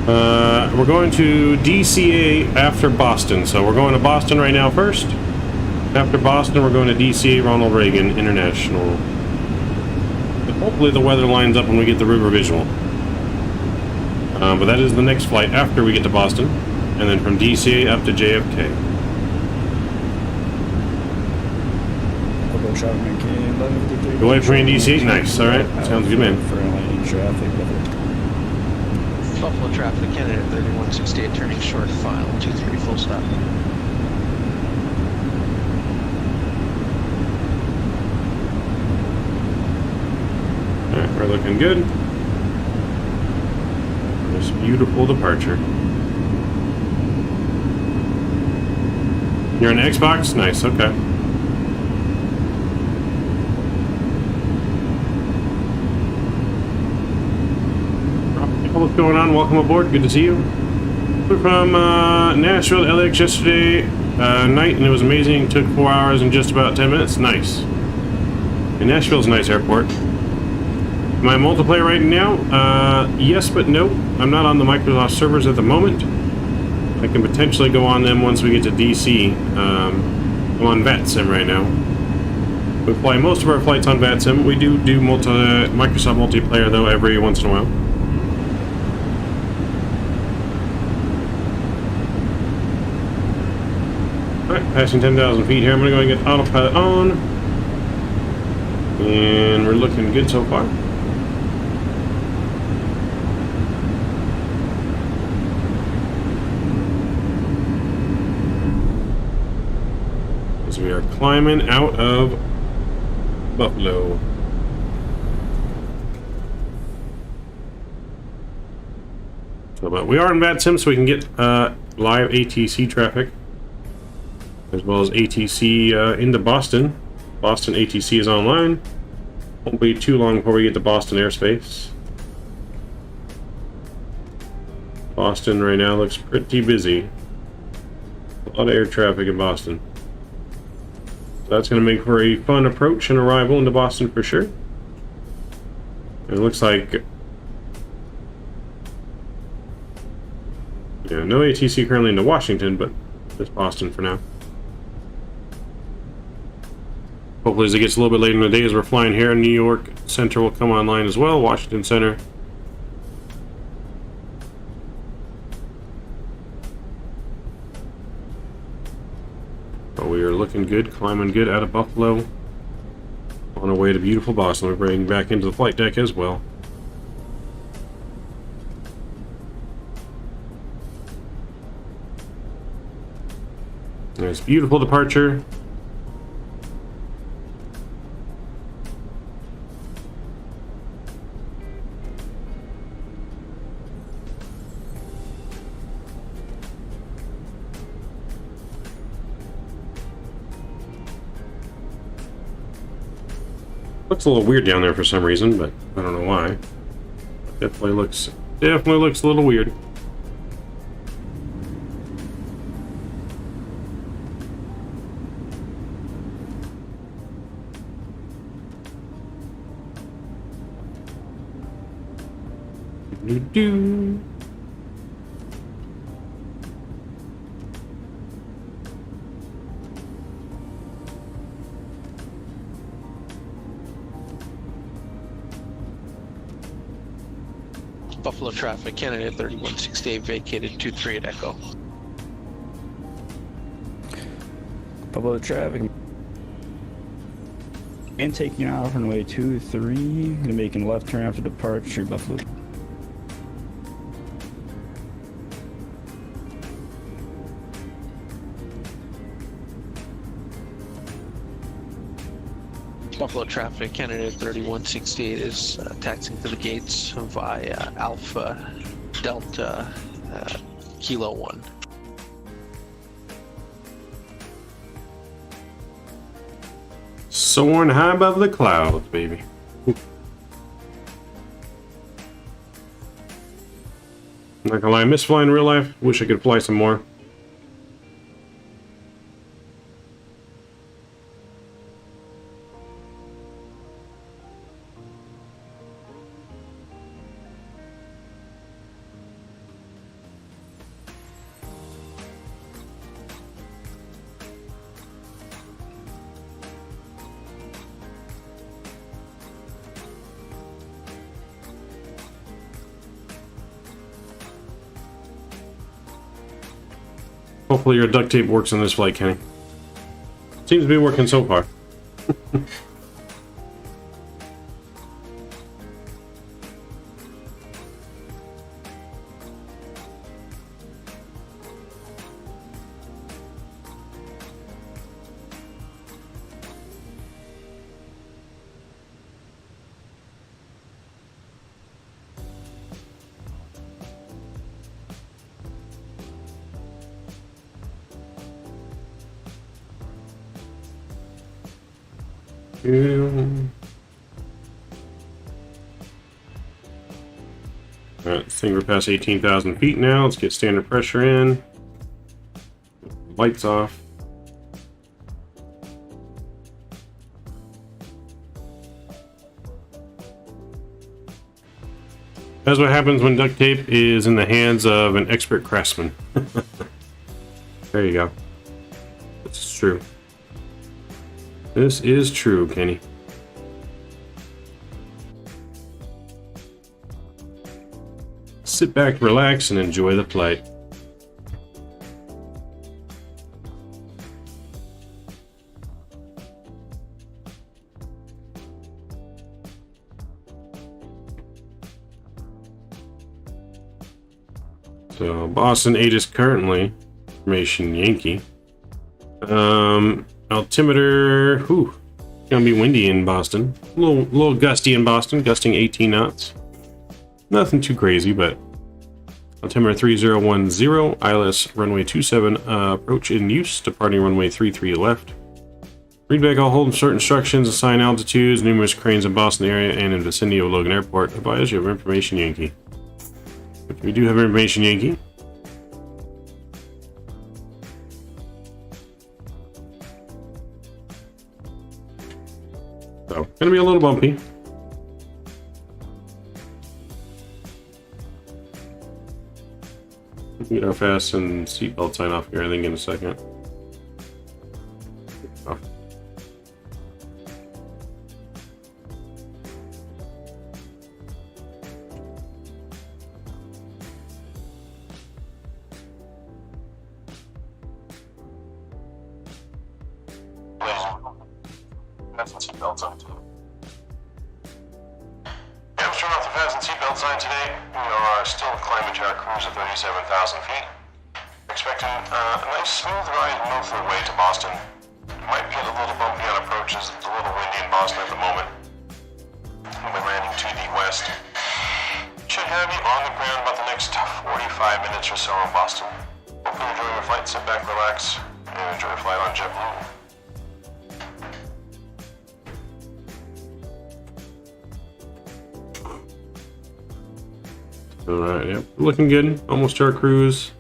We're going to DCA after Boston. So we're going to Boston right now first. After Boston, we're going to DCA Ronald Reagan International. But hopefully the weather lines up when we get the river visual. But that is the next flight after we get to Boston. And then from DCA up to JFK. Go away from DCA? Nice, alright. Sounds good, man. Buffalo traffic, candidate 3168, turning short, final 23, full stop. Alright, we're looking good. This beautiful departure. You're on Xbox? Nice, okay. What's going on? Welcome aboard. Good to see you. We're from Nashville to LAX yesterday night, and it was amazing. Took 4 hours and just about 10 minutes. Nice. And Nashville's a nice airport. Am I multiplayer right now? Yes, but no. I'm not on the Microsoft servers at the moment. I can potentially go on them once we get to DC. I'm on Vatsim right now. We fly most of our flights on Vatsim. We do Microsoft multiplayer, though, every once in a while. Alright, passing 10,000 feet here. I'm going to go and get autopilot on. And we're looking good so far. As we are climbing out of Buffalo. So, but we are in Vatsim, so we can get live ATC traffic. As well as ATC into Boston. Boston ATC is online. Won't be too long before we get to Boston airspace. Boston right now looks pretty busy. A lot of air traffic in Boston. So that's going to make for a fun approach and arrival into Boston for sure. And it looks like... yeah, no ATC currently into Washington, but just Boston for now. Hopefully as it gets a little bit later in the day as we're flying here, New York Center will come online as well, Washington Center. But we are looking good, climbing good out of Buffalo. On our way to beautiful Boston. We're bringing back into the flight deck as well. There's beautiful departure. Looks a little weird down there for some reason, but I don't know why. Definitely looks a little weird. Do-do. Buffalo traffic, candidate 3168, vacated 23 at Echo. Buffalo traffic. And taking off on way 23. Gonna make a left turn after departure, Buffalo. Buffalo traffic, candidate 3168 is taxiing to the gates via Alpha Delta Kilo 1. Soaring high above the clouds, baby. I'm not gonna lie, I miss flying in real life. Wish I could fly some more. Hopefully your duct tape works on this flight, Kenny. Seems to be working so far. Alright, this thing we're past 18,000 feet now. Let's get standard pressure in. Lights off. That's what happens when duct tape is in the hands of an expert craftsman. There you go. This is true. This is true, Kenny. Sit back, relax, and enjoy the flight. So, Boston 8 is currently information Yankee. Altimeter, gonna be windy in Boston. A little gusty in Boston, gusting 18 knots. Nothing too crazy, but altimeter 3010, ILS runway 27, approach in use, departing runway 33 left. Read back all hold certain instructions, assign altitudes, numerous cranes in Boston area and in vicinity of Logan Airport. Advise you have information Yankee. We do have information Yankee. So, gonna be a little bumpy. Get our fast and seatbelt sign off here, I think, in a second. Oh. Fasten seatbelt sign too. Yeah, I'm turning off the fasten seatbelt sign today. We are still climbing to our cruise of 37,000 feet. Expecting a nice smooth ride most of the way to Boston. Might get a little bumpy on approaches. It's a little windy in Boston at the moment. We'll be landing to the west. Should have you on the ground about the next 45 minutes or so in Boston. Hope you enjoy your flight. Sit back, relax, and enjoy your flight on JetBlue. Alright, yep, looking good. Almost to our cruise.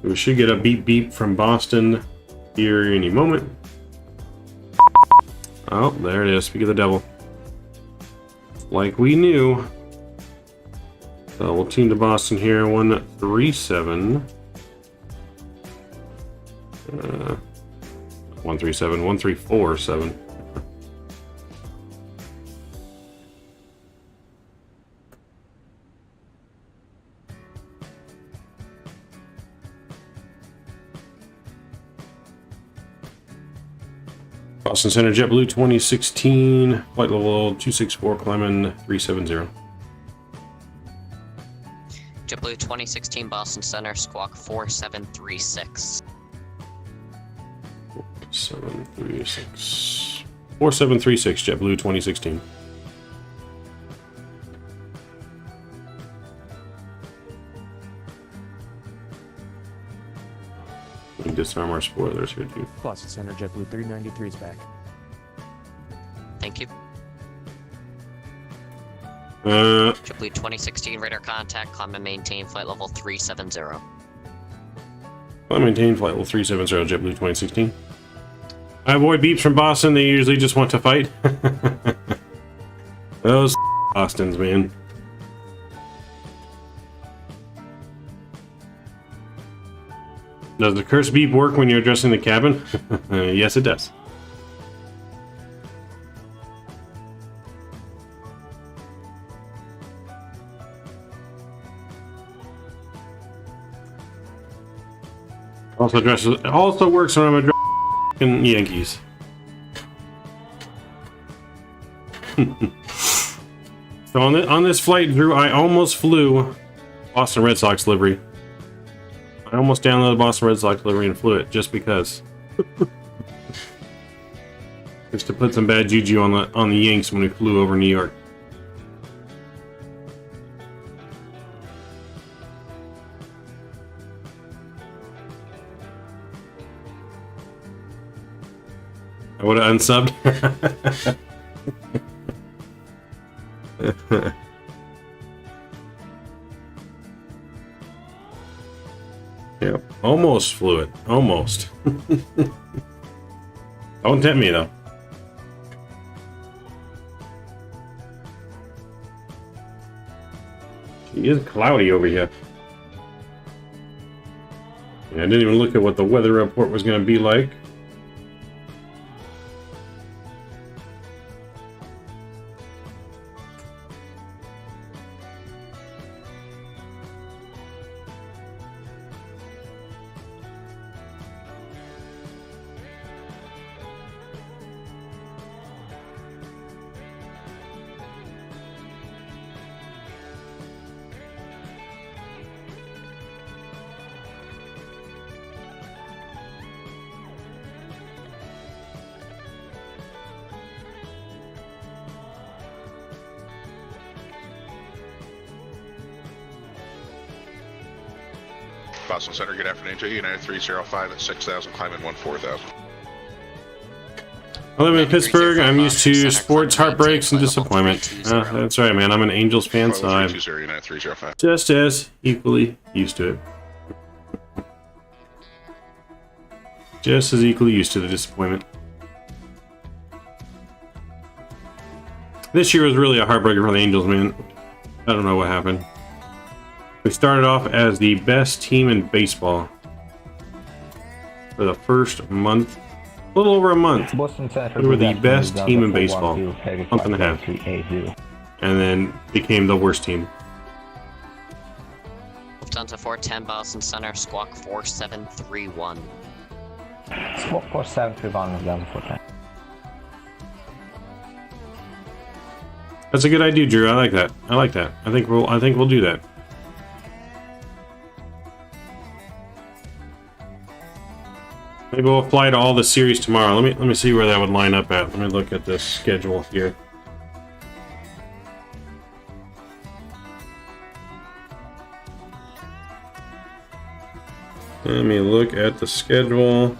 We should get a beep beep from Boston here any moment. Oh, there it is. Speak of the devil. Like we knew. So we'll tune to Boston here. 137. 137, 1347. Boston Center, JetBlue 2016, flight level 264, climbing 370. JetBlue 2016 Boston Center, squawk 4736. 736. 4736, JetBlue 2016. We can disarm our spoilers here too. Boston Center, JetBlue 393 is back. Thank you. Uh, JetBlue 2016 radar contact, climb and maintain flight level 370. I maintain flight level 370, JetBlue 2016. I avoid beeps from Boston, they usually just want to fight. Those Bostons, man. Does the curse beep work when you're addressing the cabin? Yes, it does. Also works when I'm addressing Yankees. So on this flight, Drew, I almost flew Boston Red Sox livery. I almost downloaded Boston Red Sox livery and flew it just because. Just to put some bad juju on the Yanks when we flew over New York. I would have unsubbed. Yeah, almost flew it. Almost. Don't tempt me though. It is cloudy over here. Yeah, I didn't even look at what the weather report was going to be like. Boston Center, good afternoon to you. United 305 at 6,000, climbing 14,000. I live in Pittsburgh. I'm used to sports, heartbreaks, and disappointment. That's right, man. I'm an Angels fan, so I'm just as equally used to it. Just as equally used to the disappointment. This year was really a heartbreaker for the Angels, man. I don't know what happened. We started off as the best team in baseball for the first month, a little over a month. We were the best team in baseball, month and a half, and then became the worst team. Lufthansa 410 Boston Center, squawk 4731. Squawk 4731, Lufthansa 410. That's a good idea, Drew. I like that. I like that. I think we'll do that. Maybe we'll fly to all the series tomorrow. Let me see where that would line up at. Let me look at this schedule here. Let me look at the schedule.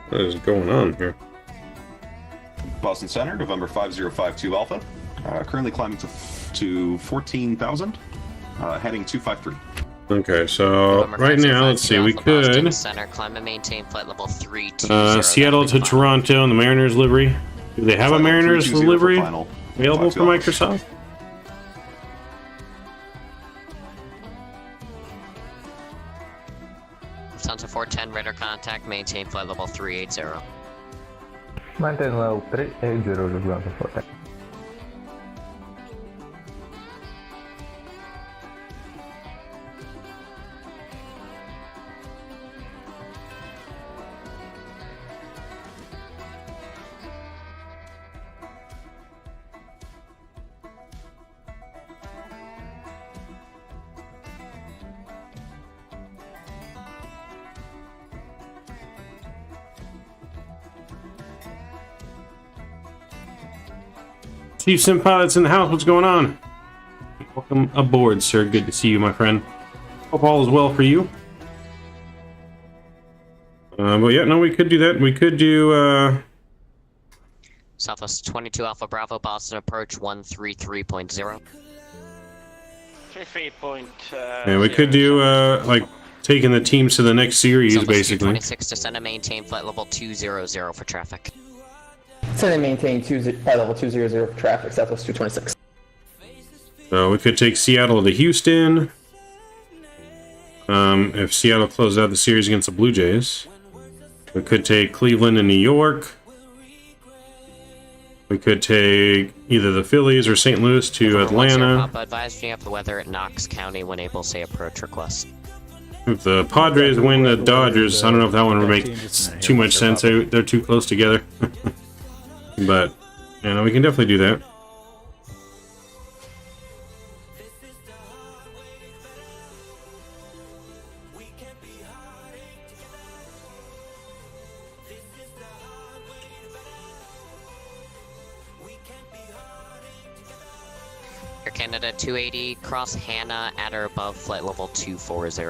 What is going on here? Boston Center, November 5052 Alpha. Currently climbing to 14,000, heading 253. Okay, so right now, let's see, we could Center, climb and maintain flight level 3 Seattle to Toronto in the Mariners livery. Do they have a Mariners livery available for Microsoft? Lufthansa 410 radar contact, maintain flight level 380. Maintain level 380, Lufthansa 410. Chief Sim Pilot's in the house. What's going on? Welcome aboard, sir. Good to see you, my friend. Hope all is well for you. But yeah, no, we could do that. We could do Southwest 22 Alpha Bravo, Boston approach 133.0. 33. Yeah, we could do like taking the teams to the next series, Southwest basically. 226, descend and maintain flight level 200 for traffic. Descend and maintain flight level 200 for traffic, Southwest 226. So we could take Seattle to Houston. If Seattle closes out the series against the Blue Jays. We could take Cleveland and New York. We could take either the Phillies or St. Louis to Atlanta. Papa advised me of the weather at Knox County when able say approach request. If the Padres win the Dodgers, I don't know if that one would make too much sense. They're too close together. But, you know, we can definitely do that. Air Canada 280, cross Hannah at or above flight level 240.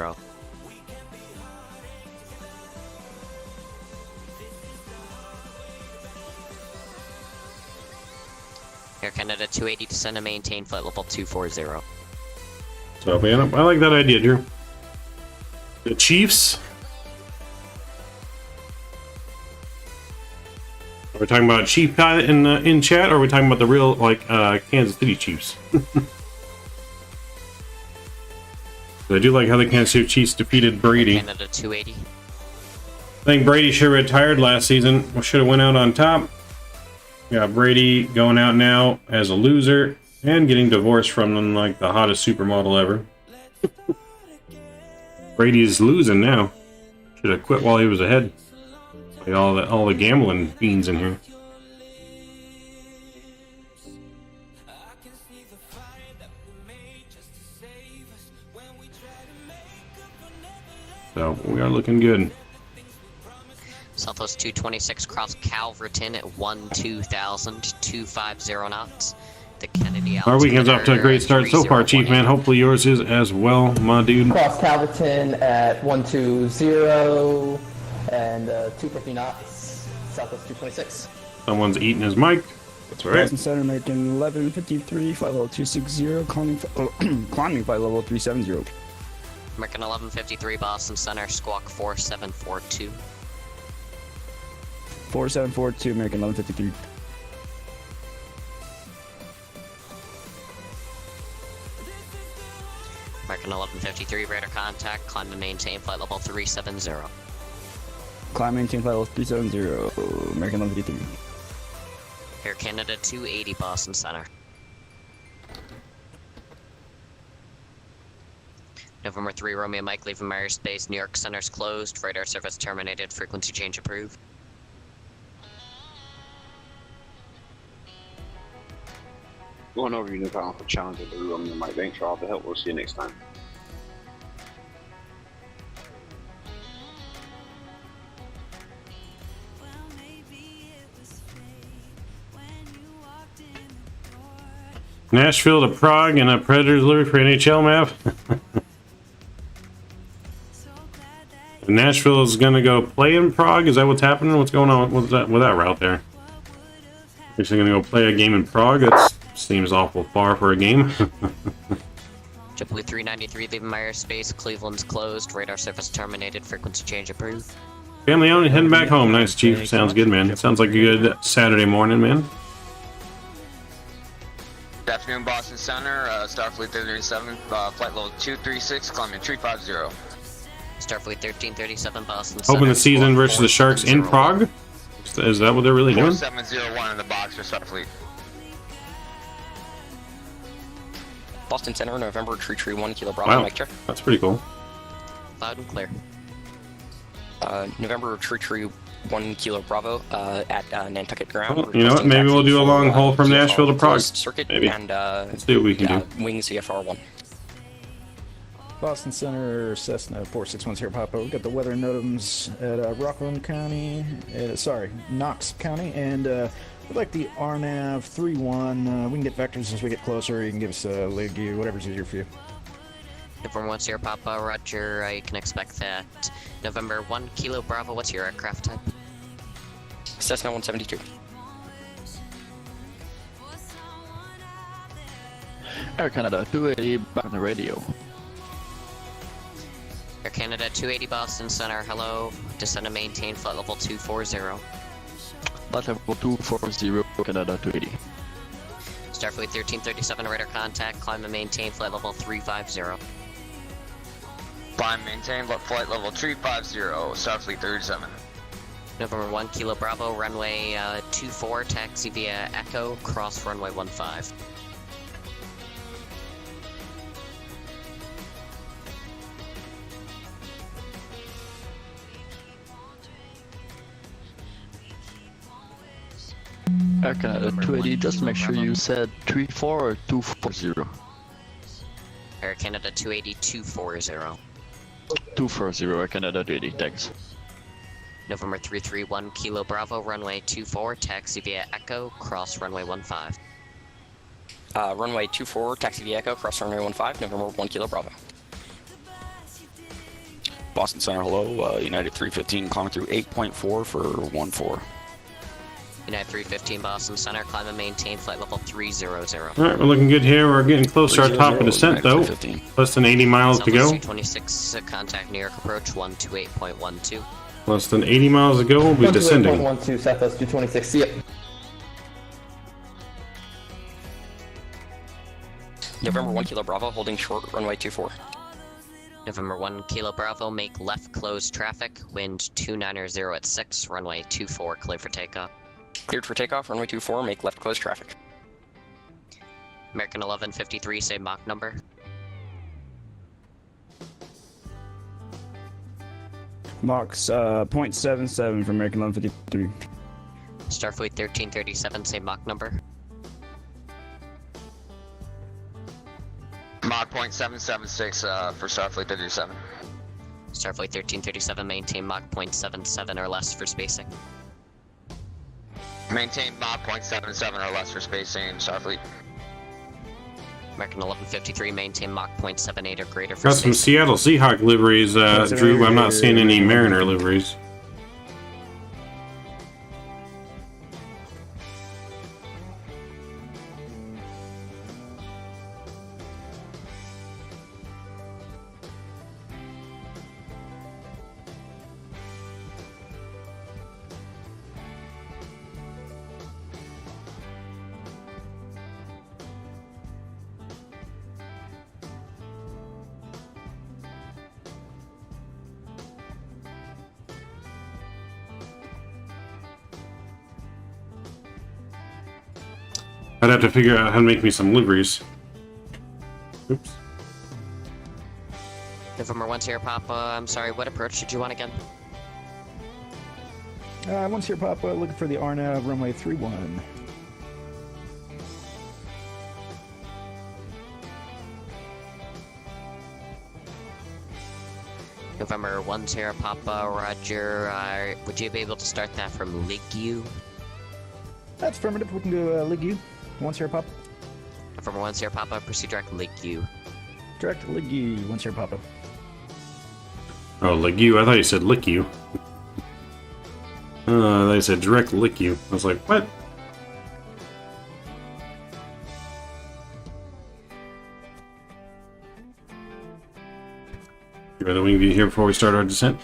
Air Canada 280, descend and maintain flight level 240. So, man, I like that idea, Drew. The Chiefs. Are we talking about Chief Pilot in chat, or are we talking about the real, like, Kansas City Chiefs? I do like how the Kansas City Chiefs defeated Brady. Canada 280. I think Brady should have retired last season. We should have went out on top. We got Brady going out now as a loser and getting divorced from them like the hottest supermodel ever. Brady's losing now. Should have quit while he was ahead. Like all the gambling fiends in here. So we are looking good. Southwest 226, cross Calverton at 12,250 knots. The Kennedy Our weekend's off to a great start so far, Chief Man. Hopefully yours is as well, my dude. Cross Calverton at 120 and 250 knots, Southwest 226. Someone's eating his mic. That's right. Boston Center, American 1153, flight level 260, climbing flight level 370. American 1153, Boston Center, squawk 4742. 4742, American 1153. American 1153, radar contact, climb and maintain flight level 370. Climb maintain flight level 370, American 1153. Air Canada 280, Boston Center. November 3, Romeo Mike, leaving Space, New York Center's closed, radar service terminated, frequency change approved. Going over your new panel for challenging the Romeo Mike. Thanks for all the help. We'll see you next time. Nashville to Prague and a Predator delivery for NHL map. Nashville is going to go play in Prague. Is that what's happening? What's going on with that route there? They're going to go play a game in Prague. That seems awful far for a game. Jetblue 393, leaving Space, Cleveland's closed, radar service terminated, frequency change approved. Family owned, heading back home. Nice, Chief. Sounds good, man. Sounds like a good Saturday morning, man. Good afternoon, Boston Center, Starfleet 337, flight level 236, climbing 350. Starfleet 1337, Boston Center. Open the season versus the Sharks in Prague? Is that what they're really doing? 4701 in the box for Starfleet. Boston Center, November, Tree 1, Kilo Bravo, Wow, mic check. that's pretty cool. Loud and clear. November, Tree 1, Kilo Bravo, at Nantucket Ground. Well, you know what? Maybe we'll do a long haul from Nashville to Prague. Circuit Maybe. And, let's see what we can do. Wings VFR 1. Boston Center, Cessna 4610 Papa. We got the weather NOTAMs at Rockland County, Knox County, and we'd like the RNAV 31. We can get vectors as we get closer. You can give us a leg gear, whatever's easier for you. November 10 Papa, Roger, you can expect that. November 1 Kilo Bravo, what's your aircraft type? Cessna 172. Air Canada 280 back on the radio. Air Canada 280 Boston Center, hello. Descend and maintain flight level 240. Flight level 240, Canada 280. Starfleet 1337 radar contact, climb and maintain flight level 350. Climb, maintain, flight level 350, Starfleet 37. November 1 Kilo Bravo, runway 24, taxi via Echo, cross runway 15. Air Canada 280, just make sure you said 34 or 240. Air Canada 280 240. 240, Air Canada 280, thanks. November 331 Kilo Bravo, runway 24, taxi via Echo, cross runway 15. Runway 24, taxi via Echo, cross runway 15, November 1 Kilo Bravo. Boston Center, hello. United 315 climbing through 8.4 for 14. United 315 Boston Center, climb and maintain flight level 300. Alright, we're looking good here. We're getting close to our top of descent though. Less than 80 miles to go. 226, contact New York approach 128.12. Less than 80 miles to go, we'll be descending. 128.12, Southwest 226, see ya. November 1 Kilo Bravo, holding short, runway 24. November 1 Kilo Bravo, make left closed traffic, wind 290 at 6, runway 24, clear for takeoff. Cleared for takeoff, runway 24, make left closed traffic. American 1153, say Mach number. Mach's 0.77 for American 1153. Starfleet 1337, say Mach number. Mach 0.776 for Starfleet 37. Starfleet 1337, maintain Mach 0.77 or less for spacing. Maintain Mach 0.77 or less for spacing, Starfleet. American 1153, maintain Mach 0.78 or greater for Got some Seattle Seahawk liveries, Drew, but I'm not seeing any Mariner liveries. I'd have to figure out how to make me some liveries. Oops. November 1 Sierra Papa, I'm sorry, what approach did you want again? Once here, Papa, looking for the RNAV, runway 31. November 1 Sierra Papa, Roger. Would you be able to start that from Ligu? That's affirmative. We can do Ligu. Once here, Papa. November 1 Sierra Papa, proceed direct Ligu. Direct Ligu. Once here, Papa. Oh, Ligu. I thought you said lick you. They said direct lick you. I was like, what? Give me the wing view here before we start our descent.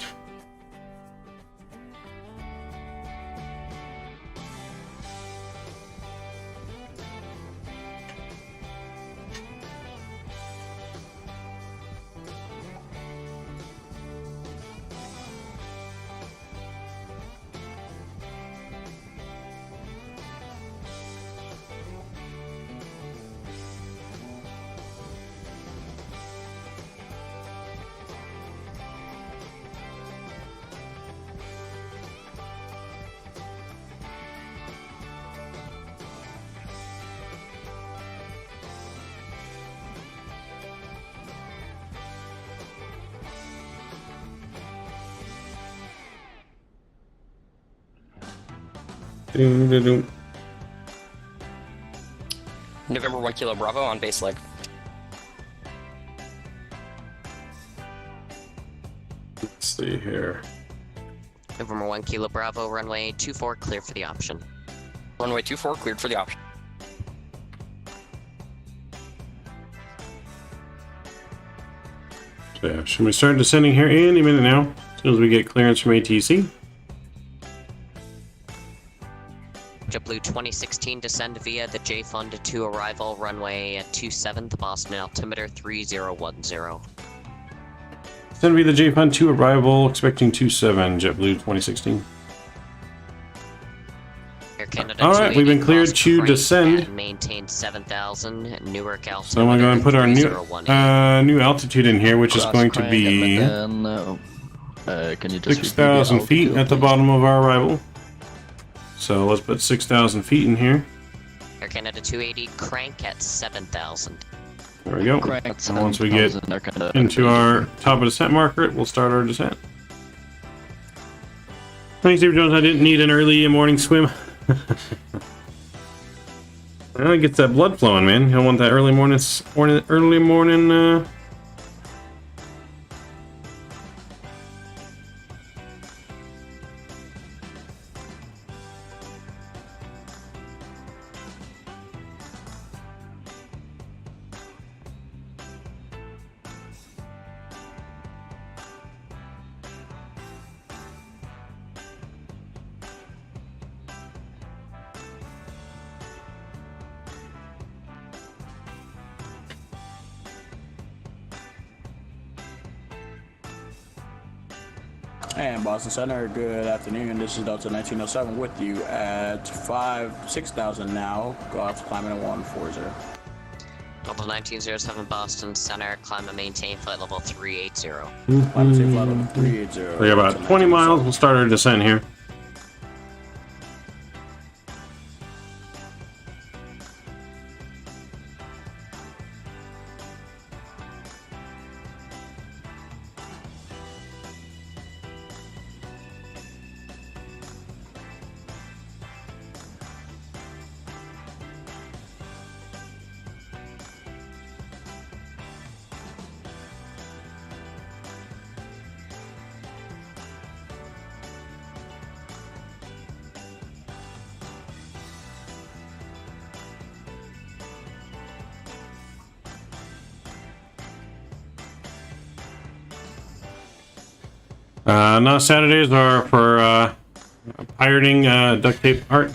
November 1 Kilo Bravo on base leg. Let's see here. November 1 Kilo Bravo, runway 24, clear for the option. Runway 24, cleared for the option. So yeah, should we start descending here any minute now? As soon as we get clearance from ATC. JetBlue 2016 descend via the J Fund to arrival runway at 27th Boston altimeter 3010. Descend via the J Fund to arrival, expecting 27 JetBlue 2016. Air Canada All right, we've been cleared to descend. Maintain 7,000 Newark altimeter. So I'm going to go and put our new altitude in here, which is going to be can you just 6,000 feet at the bottom of our arrival. So let's put 6,000 feet in here. Air Canada 280 crank at 7,000. There we go. And once we get into our top of descent marker, we'll start our descent. Thanks, Steve Jones. I didn't need an early morning swim. Well, it gets that blood flowing, man. You don't want that early morning. And Boston Center, good afternoon. This is Delta 1907 with you at 6,000 now. Go out to climbing at 140. Delta 1907 Boston Center, climb and maintain flight level 380. Climb and maintain flight level 380. We got about 20 miles. We'll start our descent here. No, Saturdays are for pirating duct tape art.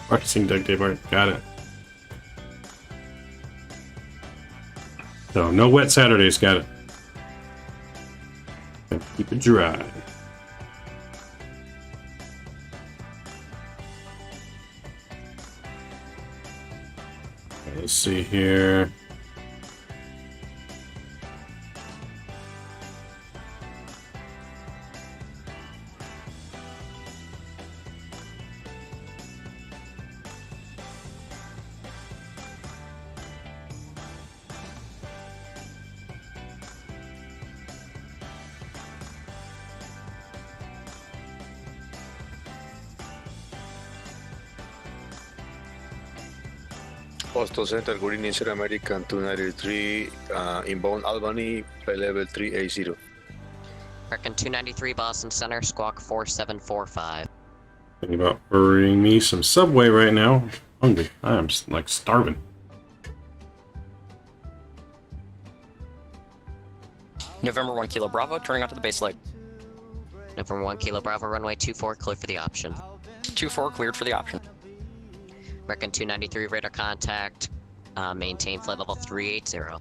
Practicing duct tape art. Got it. So, no wet Saturdays. Got it. Keep it dry. Okay, let's see here. Boston Center, good evening, Sir American 293, inbound Albany, flight level 380. American 293 Boston Center, squawk 4745. Thinking about ordering me some Subway right now. I'm hungry. I'm like starving. November 1 Kilo Bravo, turning onto the base leg. November 1 Kilo Bravo, runway 24, clear for the option. 24, cleared for the option. American 293 radar contact, maintain flight level 380.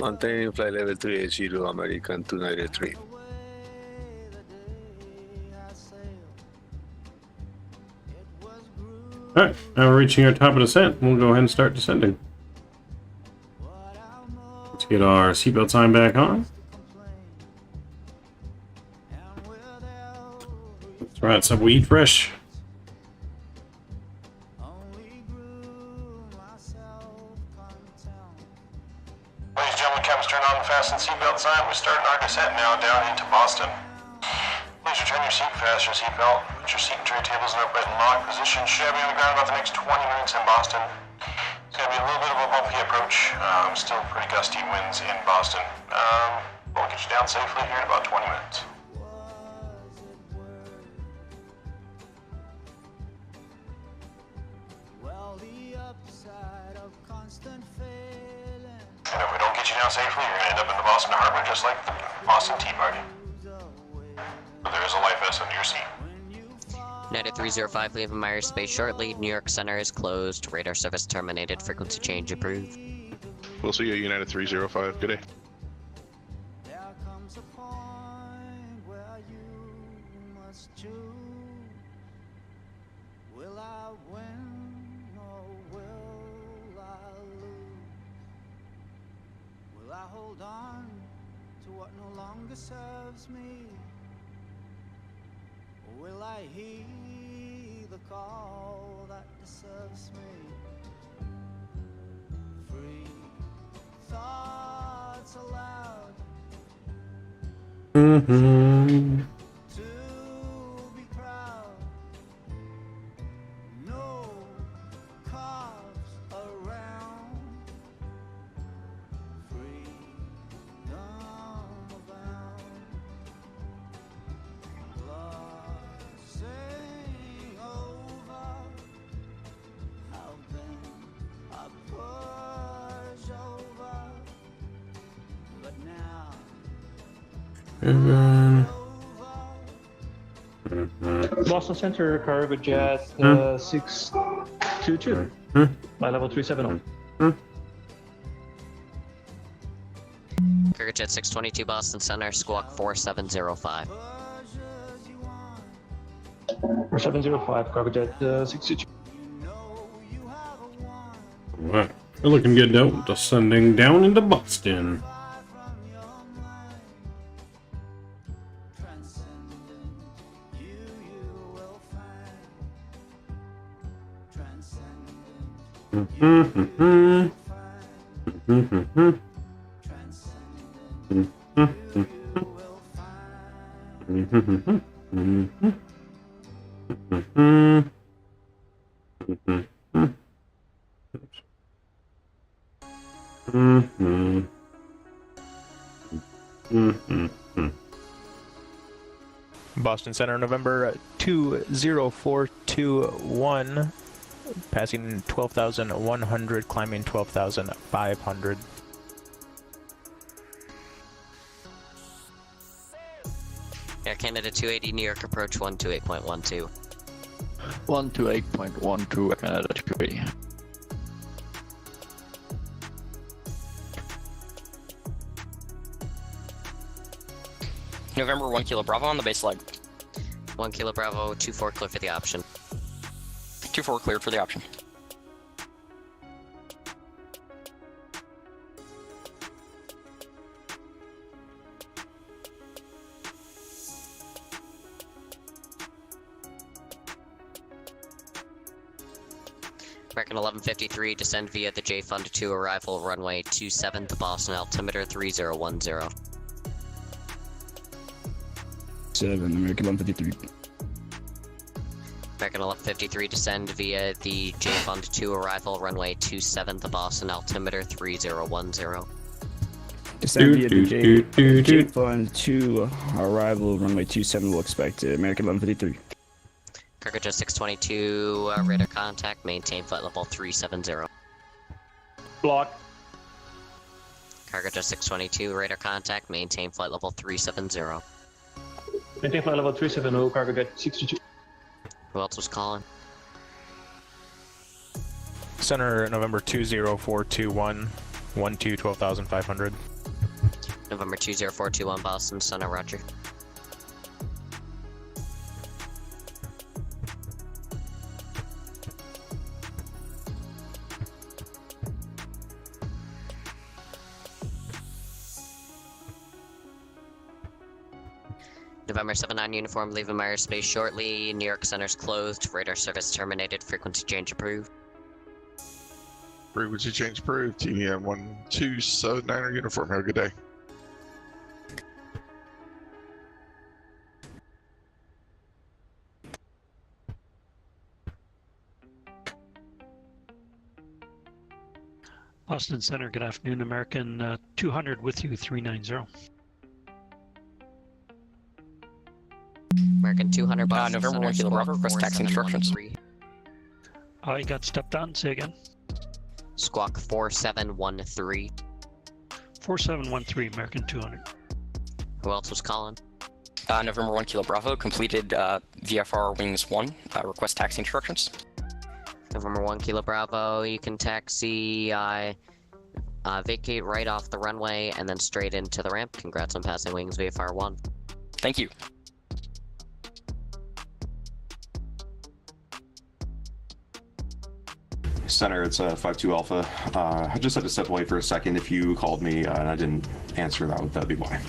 Maintaining flight level 380, American 293. Alright, now we're reaching our top of descent. We'll go ahead and start descending. Let's get our seatbelt sign back on. That's right, Subway Eat Fresh. Ladies and gentlemen, cabins turn on the fasten seatbelt sign. We're starting our descent now down into Boston. Please return your seat, fasten your seatbelt, put your seat and tray tables in upright and locked position. Should be on the ground about the next 20 minutes in Boston. It's going to be a little bit of a bumpy approach. Still pretty gusty winds in Boston. But we'll get you down safely here in about 20 minutes. And if we don't get you down safely, you're gonna end up in the Boston Harbor just like the Boston Tea Party. But there is a life vest under your seat. United 305 leaving Myers Space shortly. New York Center is closed. Radar service terminated. Frequency change approved. We'll see you at United 305. Good day. Will I win or will I lose? Will I hold on to what no longer serves me? Or will I heed the call that deserves me? Free thoughts aloud. Mm-hmm. Boston Center, cargo jet 622, by level 370. Cargo jet 622 Boston Center, squawk 4705. 4705, cargo jet 622. Alright, we're looking good now. Descending down into Boston. Boston Center, November 20421, passing 12,100, climbing 12,500. Air Canada 280, New York approach 128.12. 128.12, Canada 280. November 1 Kilo Bravo on the base leg. 1 Kilo Bravo, 24 clear for the option. 24 cleared for the option. American 1153, descend via the J Fund 2, arrival runway 27 to Boston, altimeter 3010. 7, American 153. American 1153, descend via the J Fund 2, arrival runway 27 to Boston, altimeter 3010. Descend via the J Fund 2, arrival runway 27, we'll expect American 1153. Cargo jet 622, radar contact, maintain flight level 370. Block. Cargo jet 622, radar contact, maintain flight level 370. Maintain flight level 370, cargo jet 622. Who else was calling? Center, November 20421, 12,500. November 20421, Boston Center, roger. November 79 uniform, leaving Myers Space shortly. New York Center's closed. Radar service terminated. Frequency change approved. Frequency change approved. TDM 1279er uniform. Have a good day. Boston Center, good afternoon. American 200 with you, 390. American 200 Boston November Center, 1 Kilo Bravo, request taxi instructions. I got stepped on, say again. Squawk 4713. 4713, American 200. Who else was calling? November 1 Kilo Bravo, completed VFR Wings 1, request taxi instructions. November 1 Kilo Bravo, you can taxi, vacate right off the runway and then straight into the ramp. Congrats on passing Wings VFR 1. Thank you. Center, it's 5-2 Alpha. I just had to step away for a second. If you called me and I didn't answer, that'd be why.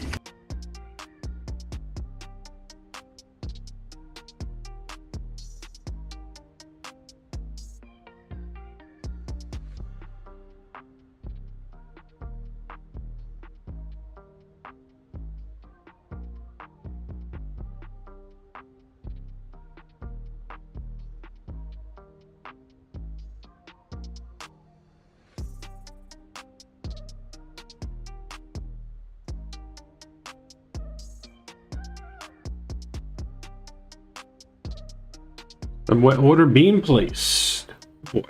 The wet order being placed. Boy.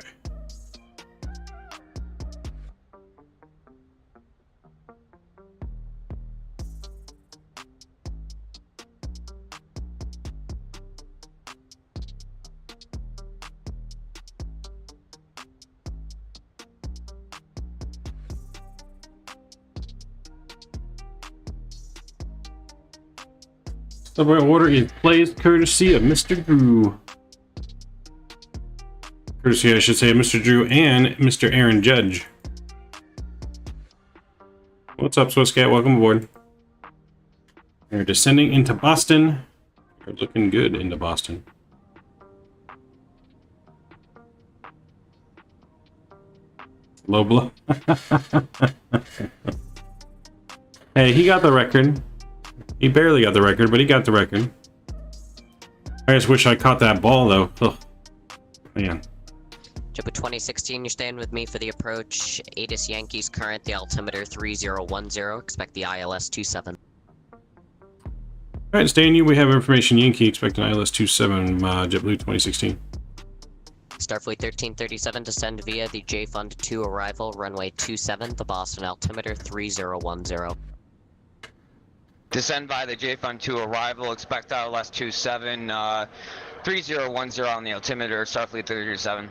The wet order is placed courtesy of Mr. Drew. Courtesy, I should say, Mr. Drew and Mr. Aaron Judge. What's up, Swisscat? Welcome aboard. We're descending into Boston. We're looking good into Boston. Low blow. Hey, he got the record. He barely got the record, but he got the record. I just wish I caught that ball, though. Ugh. Man. Jetblue 2016, you're staying with me for the approach. ATIS Yankees current, the altimeter 3010. Expect the ILS 27. Alright, staying you. We have information Yankee. Expect an ILS 27, JetBlue 2016. Starfleet 1337, descend via the J Fund 2 arrival, runway 27, the Boston altimeter 3010. Descend by the J Fund 2 arrival, expect ILS 27, 3010 on the altimeter, Starfleet 337.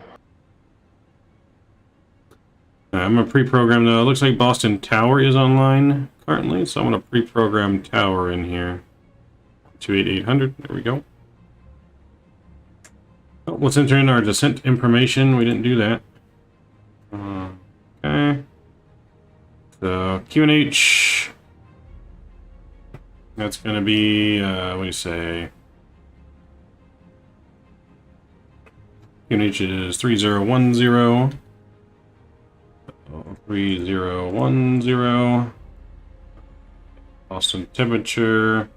I'm gonna pre-program the. Looks like Boston Tower is online currently, so I'm gonna pre-program Tower in here. 28800. There we go. Oh, let's enter in our descent information. We didn't do that. Okay. So QNH. That's gonna be. What do you say? QNH is 3010. 3010. Boston temperature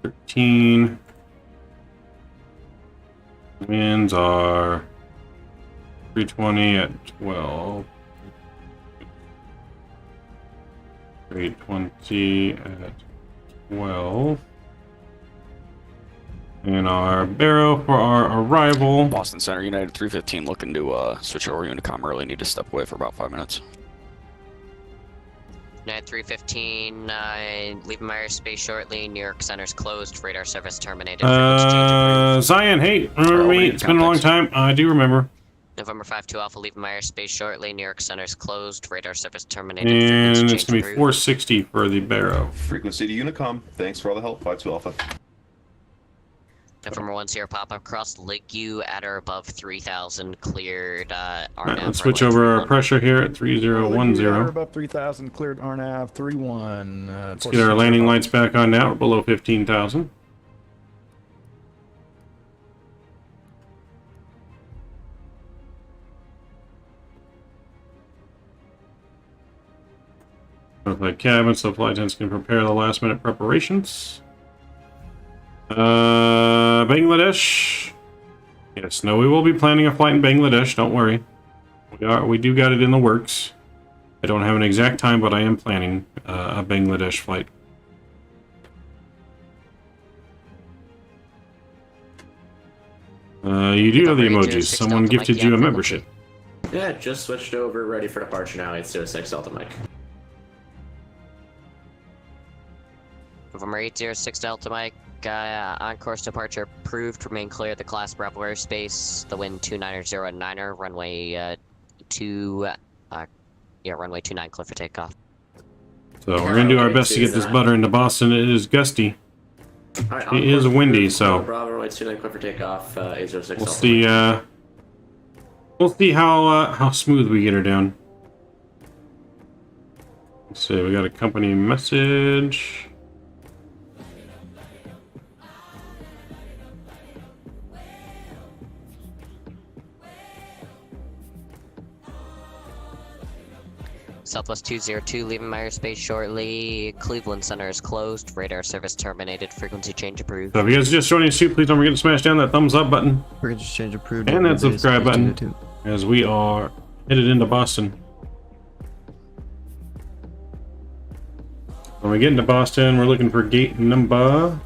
13. Winds are 320 at 12. 320 at 12. And our barrow for our arrival. Boston Center, United 315, looking to switch over Unicom early. Need to step away for about 5 minutes. United 315, leaving my airspace shortly. New York Center's closed. Radar service terminated. Zion, hey, remember me? It's been a long time. I do remember. November 5-2 Alpha, leaving my airspace shortly. New York Center's closed. Radar service terminated. And it's going to be 460 for the barrow. Frequency to Unicom. Thanks for all the help. 5-2 Alpha. November 1 Sierra Papa, cross Lake U at or above 3000, cleared RNAV. Right, let's switch over our pressure here at 3010. Above 3000, cleared RNAV 31. Let's get our landing lights back on now. We're below 15,000. Flight cabin, so flight attendants can prepare the last minute preparations. Bangladesh. Yes, no, we will be planning a flight in Bangladesh, don't worry. We do got it in the works. I don't have an exact time, but I am planning a Bangladesh flight. You do have the emojis. Someone gifted you a membership. Yeah, just switched over, ready for departure now. It's 06 Delta Mike. November 806 Delta Mike, on course departure approved, remain clear of the class Bravo airspace, the wind 290-er, runway runway 29 clear for takeoff. So we're gonna do our best to get this butter into Boston. It is gusty. Alright, It is windy, so Bravo, runway 29 clear for takeoff, 806 we'll see. We'll see how smooth we get her down. Let's see. We got a company message. Southwest 202 leaving my airspace shortly. Cleveland Center is closed. Radar service terminated. Frequency change approved. So if you guys are just joining us, please don't forget to smash down that thumbs up button. Frequency change approved. And that subscribe button. As we are headed into Boston. When we get into Boston, we're looking for gate number.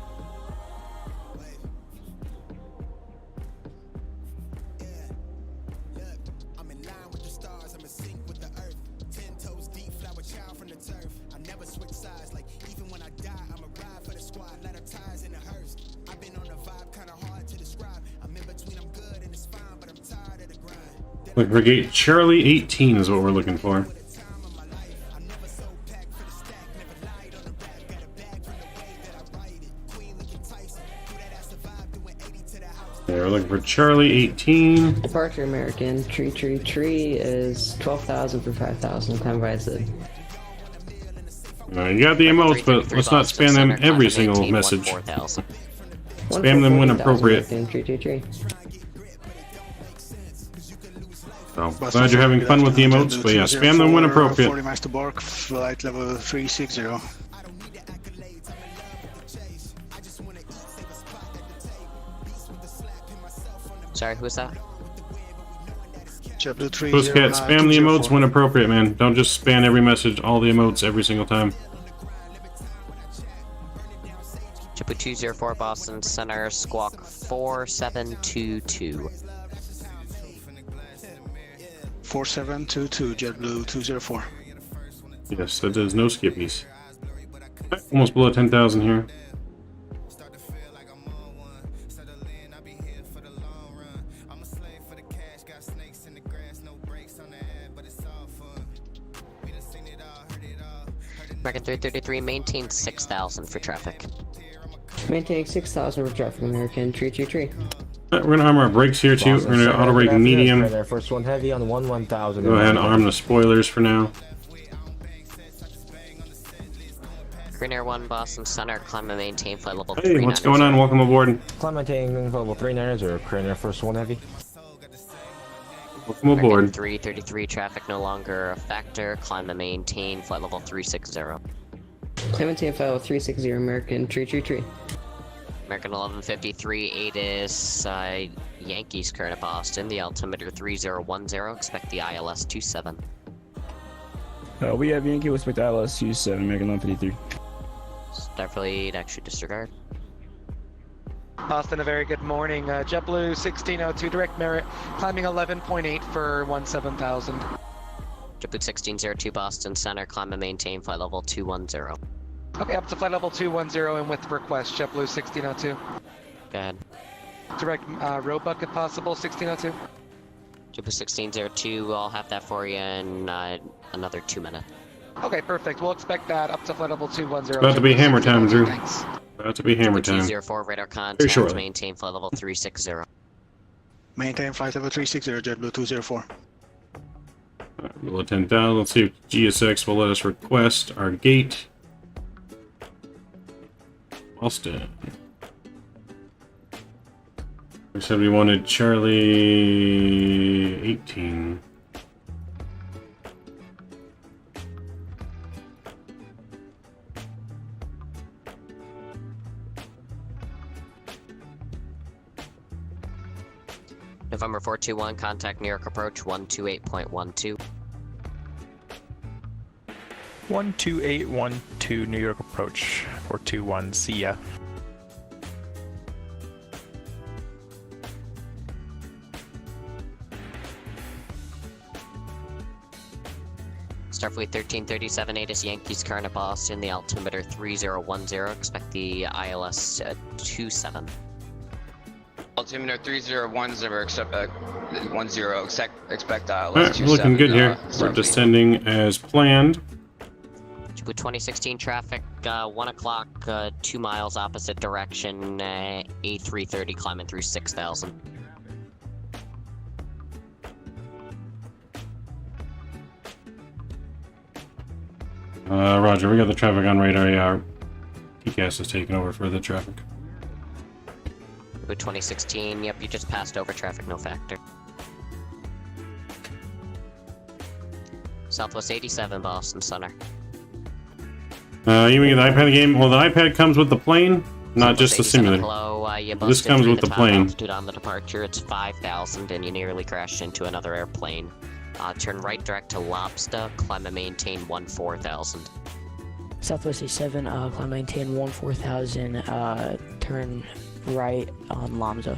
Looking for gate Charlie 18 is what we're looking for. Yeah, we're looking for Charlie 18. Departure American, tree is 12,000 for 5,000, climb by Z. You got the emotes, but let's not spam them every single message. Spam them when appropriate. So, glad you're having fun with the emotes, but yeah, spam them when appropriate. 40 miles to Borg, flight level 360. Sorry, who was that? Jetblue 3 Pusscat, spam the emotes when appropriate, man. Don't just spam every message, all the emotes every single time. Jetblue 204 Boston Center, squawk 4722. 4722, Jetblue 204. Yes, that does no skippies. Almost below 10,000 here. American 333, maintain 6,000 for traffic. Maintaining 6,000 for traffic, American, tree. We're gonna arm our brakes here too. We're gonna auto brake medium. First one heavy on 1,000. Go ahead and arm the spoilers for now. Green Air 1 Boston Center, climb and maintain flight level 3. Hey, what's going on? Welcome aboard. Climb and maintain level 39ers or Green Air first one heavy. Welcome aboard. 333 traffic no longer a factor. Climb and maintain flight level 360. Climb and maintain flight level 360, American, tree. American 1153 ATIS, Yankees current at Boston. The altimeter 3010. Expect the ILS 27. We have Yankee with ILS 27, American 1153. Starfleet, actually disregard. Boston, a very good morning. JetBlue 1602, direct merit, climbing 11.8 for 17,000. JetBlue 1602 Boston Center, climb and maintain flight level 210. Okay, up to flight level 210 and with request, JetBlue 1602. Go ahead. Direct roebuck if possible, 1602. JetBlue 1602, I'll have that for you in another 2 minutes. Okay, perfect. We'll expect that up to flight level 210. About to be hammer time, Drew. Thanks. About to be hammer time. 204 radar contact, maintain flight level 360. Maintain flight level 360, JetBlue 204. Below 10,000. Let's see if GSX will let us request our gate. Boston. We said we wanted Charlie 18. November 421, contact New York approach 128.12. 12812 New York approach 421, see ya. Starfleet 1337 is Yankees current at Boston, the altimeter 3010, expect the ILS 27. Altimeter 3010, expect ILS Alright, 27. looking good here. We're Starfleet. descending as planned. With 2016 traffic, 1 o'clock, 2 miles opposite direction, A330 climbing through 6,000. Roger, we got the traffic on radar. Yeah, our TCAS is taking over for the traffic. With 2016, yep, you just passed over traffic, no factor. Southwest 87, Boston Center. You mean the iPad game? Well, the iPad comes with the plane, not just the simulator. This comes with the plane. Altitude on the departure, it's 5,000, and you nearly crashed into another airplane. Turn right direct to Lobster, climb and maintain 14,000. Southwest 87, climb and maintain 14,000, turn right on Lambda.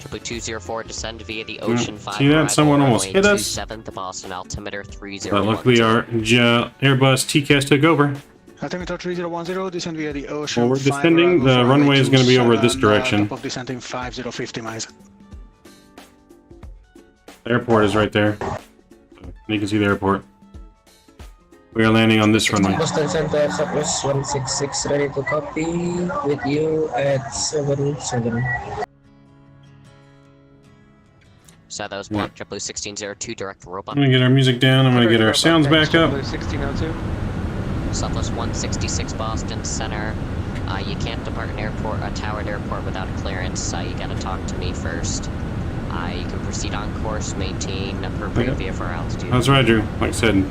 Jetblue 204, descend via the Ocean 5. See that? Someone almost hit us. 27, the Boston altimeter 3010. But luckily our Airbus TCAS took over. Altimeter 3010, descend via the Ocean. Well, we're descending. The runway is going to be over this direction. Top of descending 5050 miles. The airport is right there. You can see the airport. We are landing on this runway. Boston Center, Southwest 166, ready to copy with you at 77. So that was blocked. JetBlue 1602, direct robot. I'm going to get our music down. I'm going to get our sounds back up. 1602. Southwest 166, Boston Center. You can't depart an airport, a towered airport without a clearance. You gotta talk to me first. You can proceed on course, maintain appropriate VFR altitude. That's right, Drew. Like I said,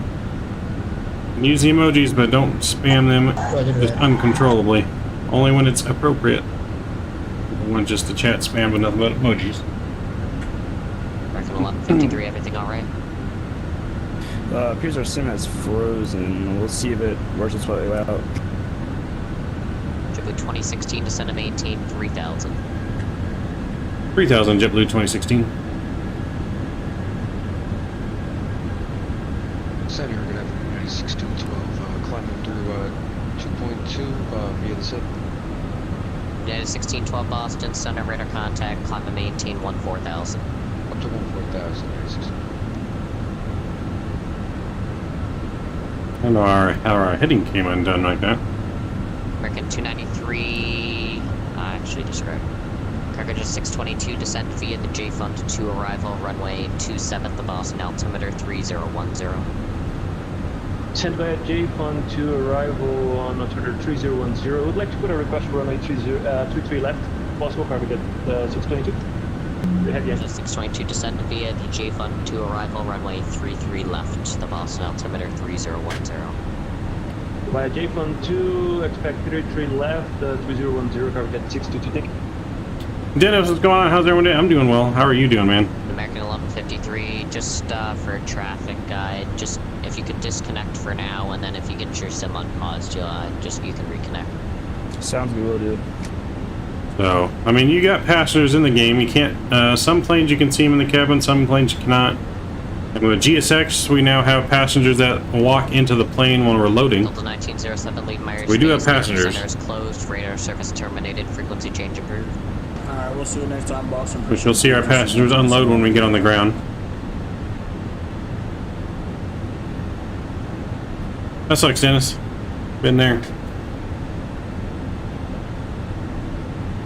use the emojis, but don't spam them just uncontrollably. Only when it's appropriate. I want just the chat spam with nothing but emojis. American 1153, everything alright? Appears our sim has frozen. We'll see if it works its way out. JetBlue 2016, descend and maintain 3,000. 3,000 JetBlue 2016. Center, you're gonna have United 6212 climbing through 2.2 via the SIP. United 1612 Boston Center, radar contact, climb and maintain 14,000. Up to 14,000, United 16. I don't know how our heading came undone like that. American 293, actually disregard. Cargo just 622, descend via the J Fund 2 arrival, runway 27, the Boston altimeter 3010. Send by J Fund 2 arrival on altimeter 3010. Would like to put a request for runway 23 left. Possible cargo get 622. Just 622, descend via the J Fund 2 arrival, runway 33 left, the Boston altimeter 3010. Via J Fund 2, expect 33 left, 3010, cargo get 622 ticket. Dennis, what's going on? How's everyone doing? I'm doing well. How are you doing, man? American 1153, just for a traffic guide, just if you could disconnect for now, and then if you get your sim unpaused, you can reconnect. Sounds good, will do. So, I mean, you got passengers in the game. You can't, some planes you can see them in the cabin, some planes you cannot. And with GSX, we now have passengers that walk into the plane when we're loading. Delta 1907, lead Myers. We do have passengers. Center is closed, radar service terminated, frequency change approved. Alright, we'll see you next time, Boston. Which you'll see our passengers unload when we get on the ground. That sucks, Dennis. Been there.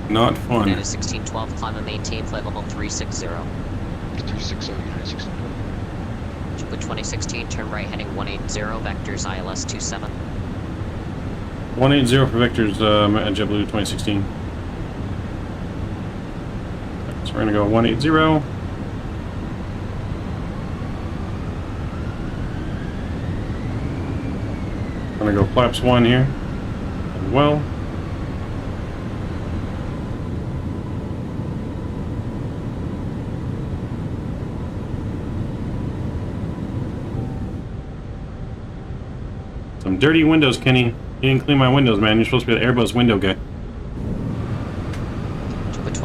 Not fun. United 1612, climb and maintain, flight level 360. 360, United 1612. With 2016, turn right heading 180, vectors ILS 27. 180 for vectors at JetBlue 2016. So we're gonna go 180. I'm gonna go flaps 1 here as well. Some dirty windows, Kenny. You didn't clean my windows, man. You're supposed to be the Airbus window guy. With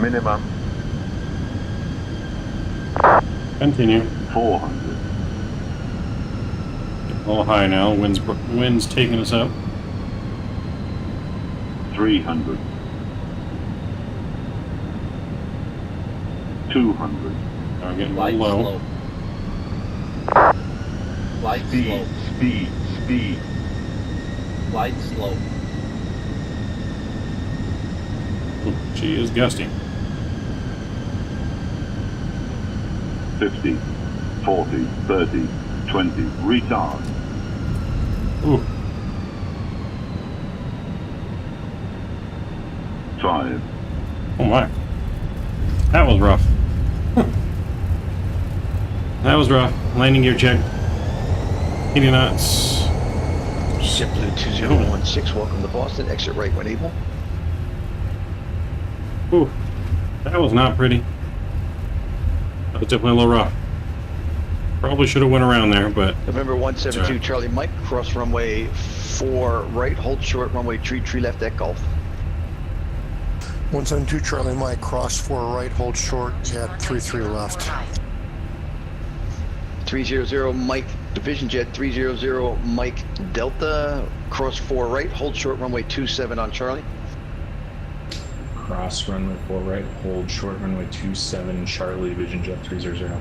Minimum. Continue. 400. A little high now. Wind's taking us up. 300. 200. Now we're getting a little low. Light slow. Speed. Light slow. She is gusty. 50, 40, 30, 20. Retard. Ooh. 5. Oh my. That was rough. That was rough. Landing gear check. Hitting knots. Jetblue 2016, welcome to Boston. Exit right when able. Ooh. That was not pretty. That was definitely a little rough. Probably should have went around there, but... November 172, right. Charlie Mike, cross runway 4 right, hold short, runway tree left at Gulf. 172 Charlie Mike, cross 4 right, hold short at 33 left. 300 Mike, Division Jet 300 Mike Delta, cross 4 right, hold short, runway 27 on Charlie. Cross runway 4 right, hold short runway 27, Charlie, Vision Jet 300.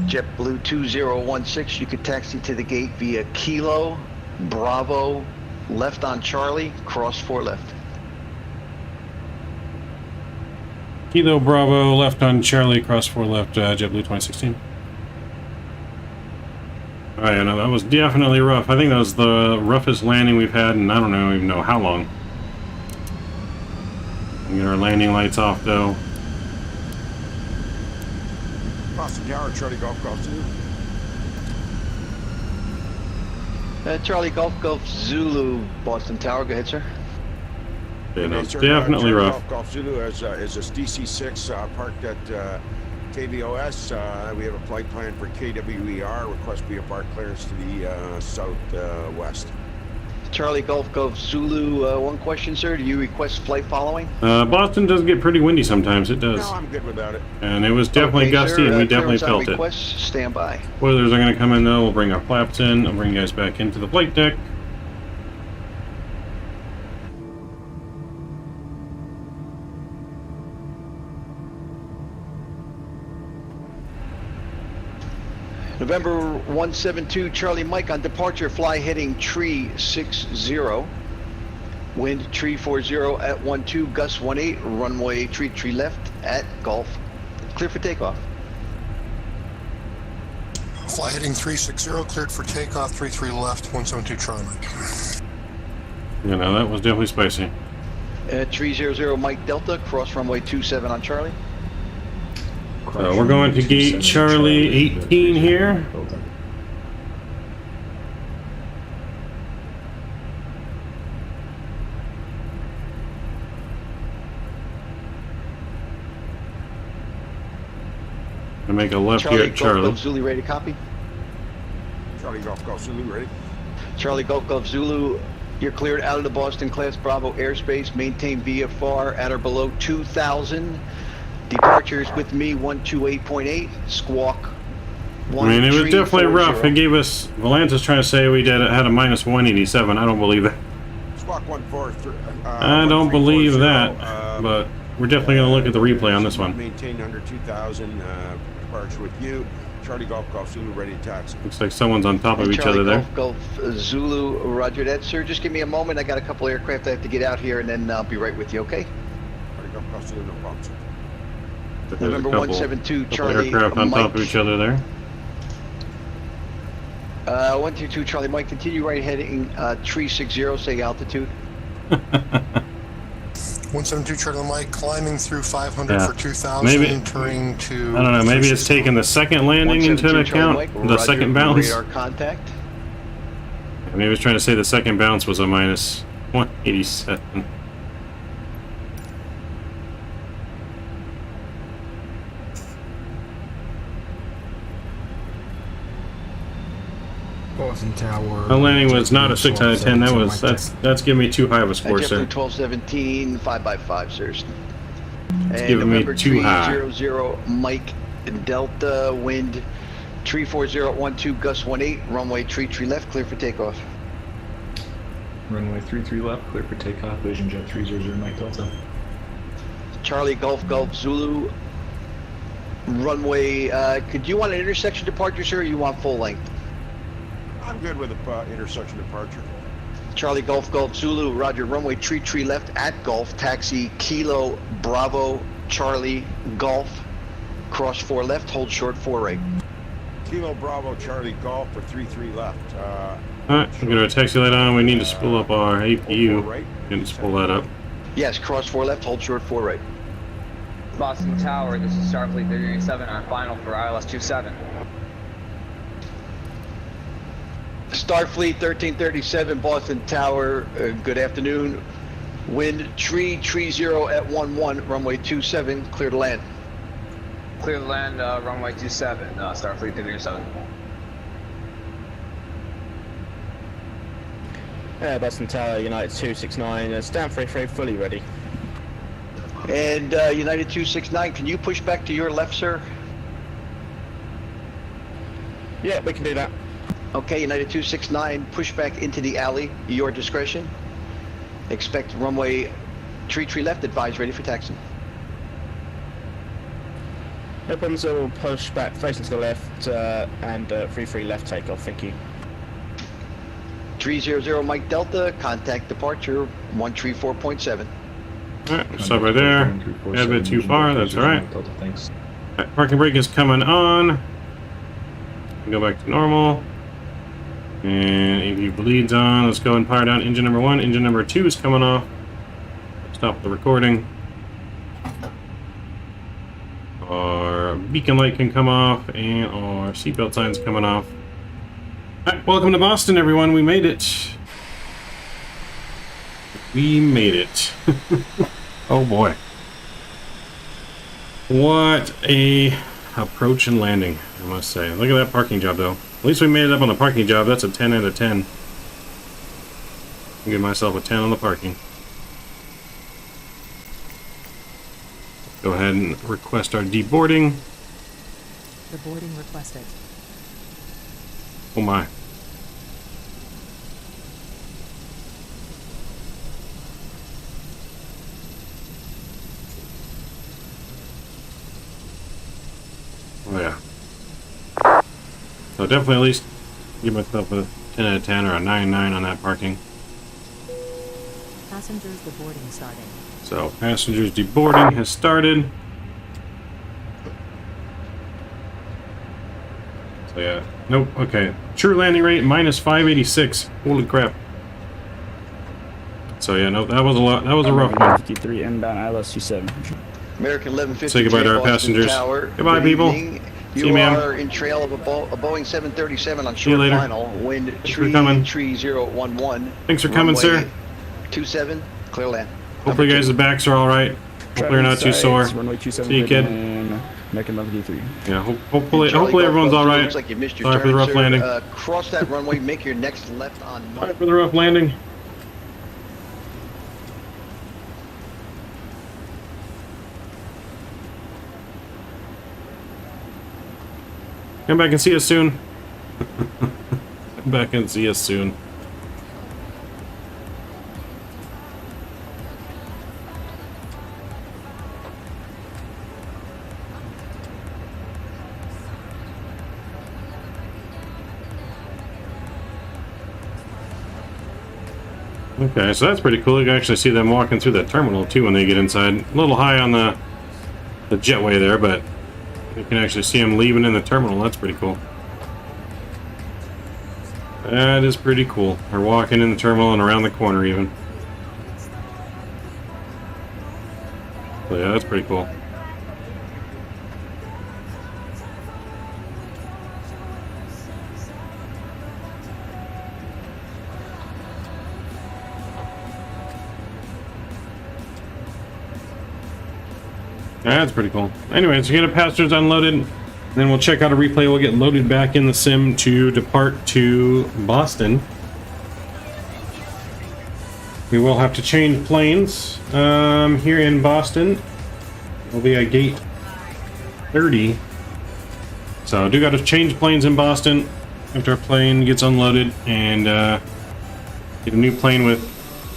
JetBlue 2016, you can taxi to the gate via Kilo, Bravo, left on Charlie, cross 4 left. Kilo Bravo, left on Charlie, cross 4 left, JetBlue 2016. Alright, I know that was definitely rough. I think that was the roughest landing we've had in I don't even know how long. Get our landing lights off though. Boston Tower, Charlie Golf Zulu. Charlie Golf Zulu, Boston Tower, go ahead, sir. Yeah, no, definitely rough. Golf Zulu is a DC-6 parked at KVOS. We have a flight plan for KWER. Request VFR clearance to the southwest. Charlie Golf Zulu, one question, sir. Do you request flight following? Boston does get pretty windy sometimes. It does. No, I'm good without it. And it was definitely gusty, sir, and we definitely felt request, it. Stand by. Spoilers are going to come in though. We'll bring our flaps in. I'll bring you guys back into the flight deck. November 172, Charlie Mike on departure, fly heading tree 60. Wind tree 40 at 12, gust 18, runway tree left at Gulf. Clear for takeoff. Fly heading 360, cleared for takeoff, 33 left, 172 Charlie Mike. You know, that was definitely spicy. 300 Mike Delta, cross runway 27 on Charlie. We're going to gate Charlie 18 here. To make a left here at Charlie. Golf Zulu ready to copy. Charlie Golf Zulu ready. Charlie Golf Zulu, you're cleared out of the Boston Class Bravo airspace. Maintain VFR at or below 2,000. Departures with me 128.8. Squawk. I mean, it was definitely rough. It gave us. Volantis trying to say we had a minus 187. I don't believe that. Squawk 143. I don't believe that. But we're definitely going to look at the replay on this one. Maintain under 2,000. Departure with you. Charlie Golf Zulu ready to taxi. Looks like someone's on top of each other there. Golf Zulu, roger that, sir. Just give me a moment. I got a couple aircraft I have to get out here, and then I'll be right with you, okay? Charlie Golf Zulu, no problem, sir. November 172, Charlie aircraft on Mike. top of each other there. 122, Charlie Mike. Continue right heading tree 60. Say altitude. 172 Charlie Mike, climbing through 500 for 2,000, maybe, entering to... I don't know, maybe it's taking the second landing into account, the second bounce. Radar contact. Maybe it's trying to say the second bounce was a minus 187. Boston Tower. The landing was not a 6 out of 10. That's giving me too high of a score, sir. JetBlue 1217, 5x5, sirs. And giving me November too high. 300 Mike Delta, wind 34012, gust 18, runway 33 left, clear for takeoff. Runway 33 left, clear for takeoff, Vision Jet 300 Mike Delta. Charlie Golf Golf Zulu, runway, could you want an intersection departure, sir, or you want full length? I'm good with the intersection departure. Charlie Golf Golf Zulu, roger, runway 33 left at Golf, taxi Kilo Bravo Charlie Golf, cross 4 left, hold short 4 right. Kilo Bravo Charlie Golf for 33 left. Alright, we're gonna taxi light on. We need to spool up our APU. Didn't spool that up. Yes, cross 4 left, hold short 4 right. Boston Tower, this is Starfleet 387 on final for ILS 27. Starfleet 1337, Boston Tower, good afternoon. Wind 330 at 11, runway 27, clear to land. Clear to land, runway 27, Starfleet 387. Boston Tower, United 269, stand 33, fully ready. And United 269, can you push back to your left, sir? Yeah, we can do that. Okay, United 269, push back into the alley, your discretion. Expect runway 33 left, advise ready for taxi. No problems, so we'll push back facing to the left and 33 left takeoff, thank you. 300 Mike Delta, contact departure 134.7. Alright, stop right there. Got a bit too far, that's alright. Thanks. Alright, parking brake is coming on. Go back to normal. And AV bleeds on. Let's go and power down engine number 1. Engine number 2 is coming off. Stop the recording. Our beacon light can come off, and our seatbelt sign's coming off. Alright, welcome to Boston, everyone. We made it. We made it. Oh boy. What a approach and landing, I must say. Look at that parking job, though. At least we made it up on the parking job. That's a 10 out of 10. I'll give myself a 10 on the parking. Go ahead and request our deboarding. The boarding requested. Oh my. Oh yeah. So definitely at least give myself a 10 out of 10 or a 9/9 on that parking. Passengers deboarding starting. So passengers deboarding has started. So yeah. Nope, okay. True landing rate minus 586. Holy crap. So yeah, no, that was a lot. That was a rough one. 53 inbound ILS 27. American 1153. Say goodbye to our passengers. Tower. Goodbye, Good people. evening. See You you, ma'am. are in trail of a Boeing 737 on See you short later. final. Wind Thanks for coming. 33011. Thanks for coming, sir. 27, clear land. Hopefully, you guys' backs are all right. Hopefully, you're not too sore. Runway 27. See you, kid. American 1153. Yeah, hopefully everyone's all right. Looks like you missed your Sorry for the rough sir. landing. Cross that runway, make your next left on. Sorry for the rough landing. Come back and see us soon. Come back and see us soon. Okay, so that's pretty cool. You can actually see them walking through the terminal too when they get inside. A little high on the jetway there, but you can actually see them leaving in the terminal. That's pretty cool. That is pretty cool. They're walking in the terminal and around the corner even. So yeah, that's pretty cool. That's pretty cool. Anyway, so get our passengers unloaded, then we'll check out a replay. We'll get loaded back in the sim to depart to Boston. We will have to change planes here in Boston. We'll be at gate 30. So I do got to change planes in Boston after our plane gets unloaded and get a new plane with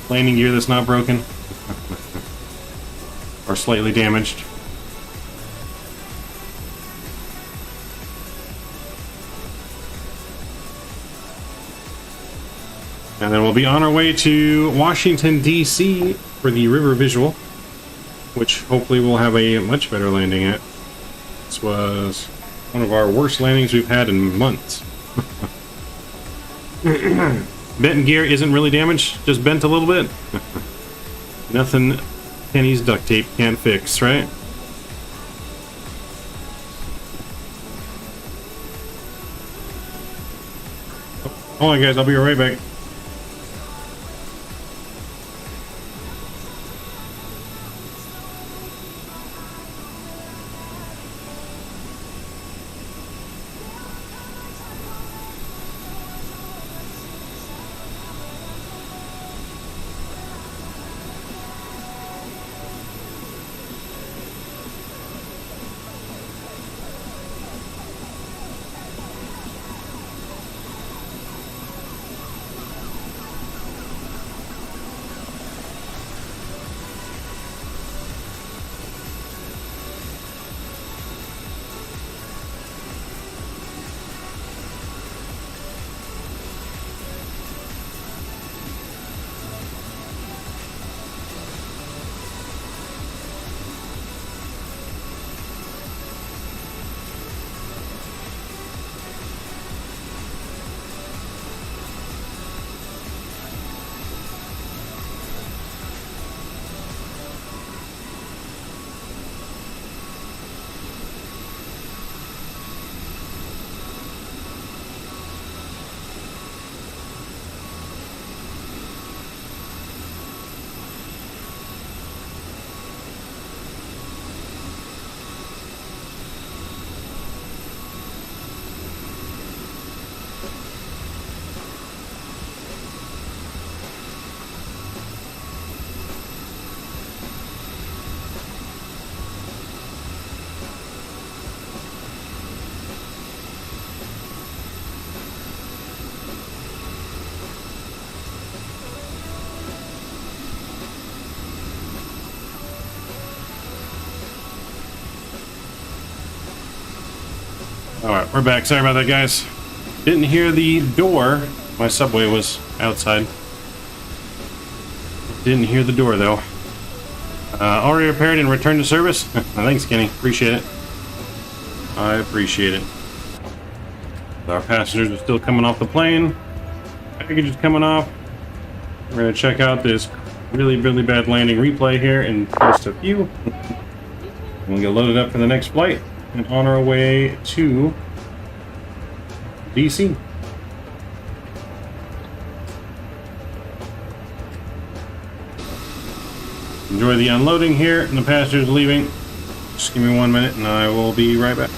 landing gear that's not broken or slightly damaged. And then we'll be on our way to Washington, D.C. for the river visual, which hopefully we'll have a much better landing at. This was one of our worst landings we've had in months. Bent gear isn't really damaged, just bent a little bit. Nothing Kenny's duct tape can't fix, right? Hold on guys, I'll be right back. Alright, we're back. Sorry about that, guys. Didn't hear the door. My subway was outside. Didn't hear the door, though. Already repaired and returned to service. Thanks, Kenny. Appreciate it. I appreciate it. Our passengers are still coming off the plane. Package is coming off. We're going to check out this really, really bad landing replay here in just a few. We'll get loaded up for the next flight and on our way to DC. Enjoy the unloading here and the passengers leaving. Just give me 1 minute and I will be right back.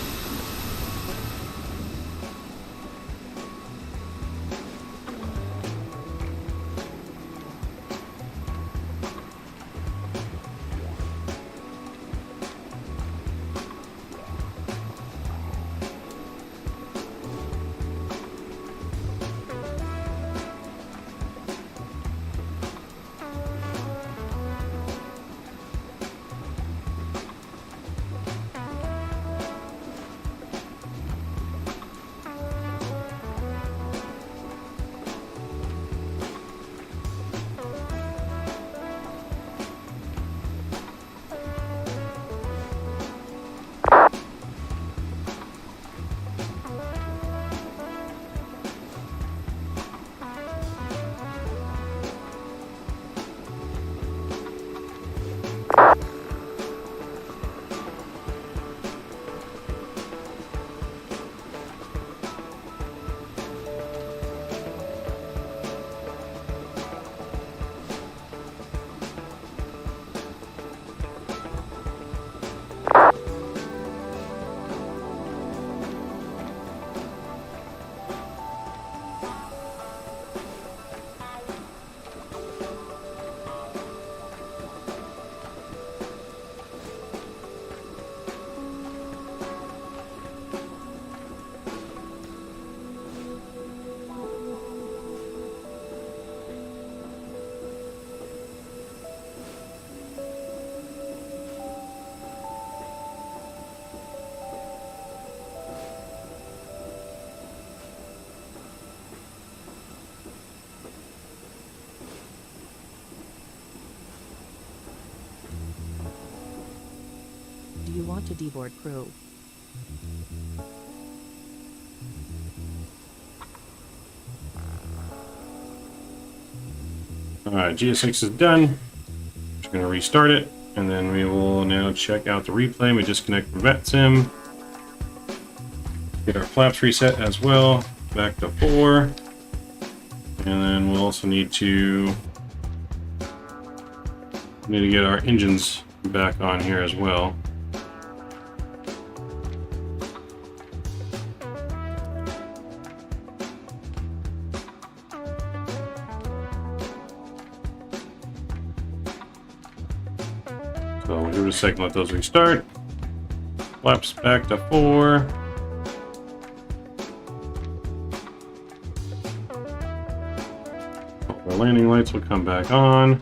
Do you want to deboard crew? Alright, GS6 is done. Just going to restart it, and then we will now check out the replay. We disconnect from Vatsim. Get our flaps reset as well, back to 4. And then we'll also need to get our engines back on here as well. So we'll give it a second, let those restart. Flaps back to 4. Our landing lights will come back on.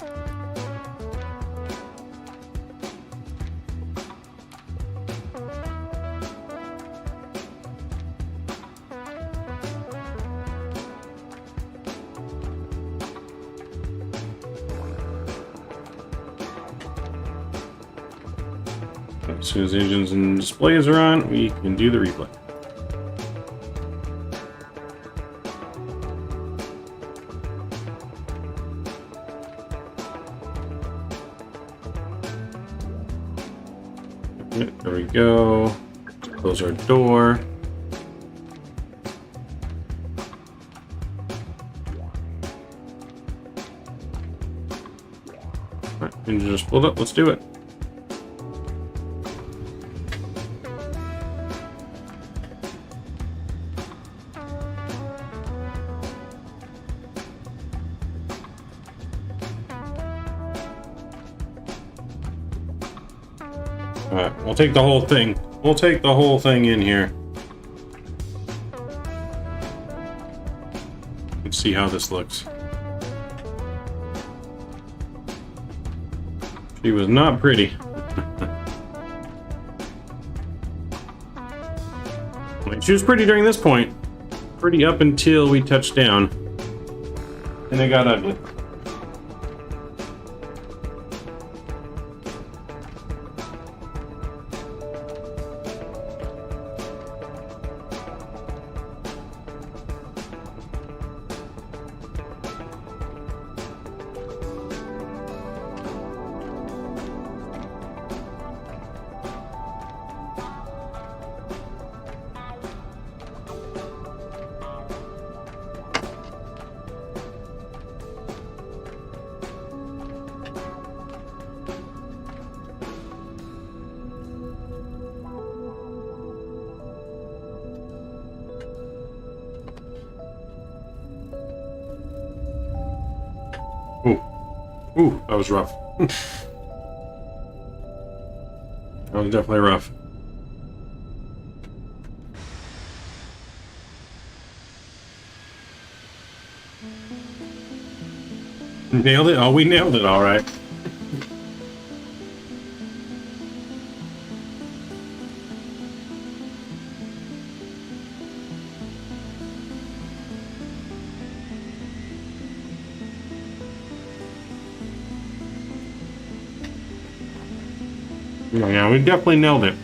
As soon as the engines and displays are on, we can do the replay. There we go. Close our door. Alright, engine just pulled up. Let's do it. Alright, we'll take the whole thing. We'll take the whole thing in here. Let's see how this looks. She was not pretty. Like, she was pretty during this point. Pretty up until we touched down. And it got ugly. Ooh, that was rough. That was definitely rough. Nailed it? Oh, we nailed it, all right. Yeah, we definitely nailed it.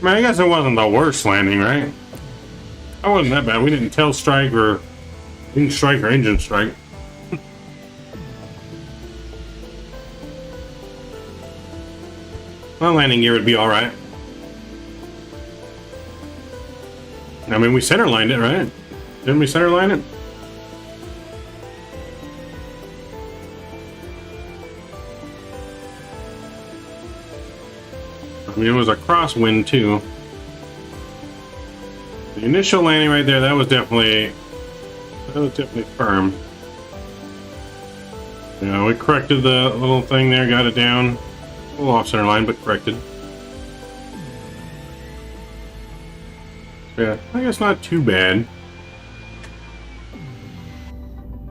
Man, I guess it wasn't the worst landing, right? That wasn't that bad. We didn't tail strike or didn't strike or engine strike. Well, landing gear would be alright. I mean, we center lined it, right? Didn't we center line it? I mean, it was a crosswind too. The initial landing right there, that was definitely firm. You know, we corrected the little thing there, got it down. A little off center line, but corrected. Yeah, I guess not too bad.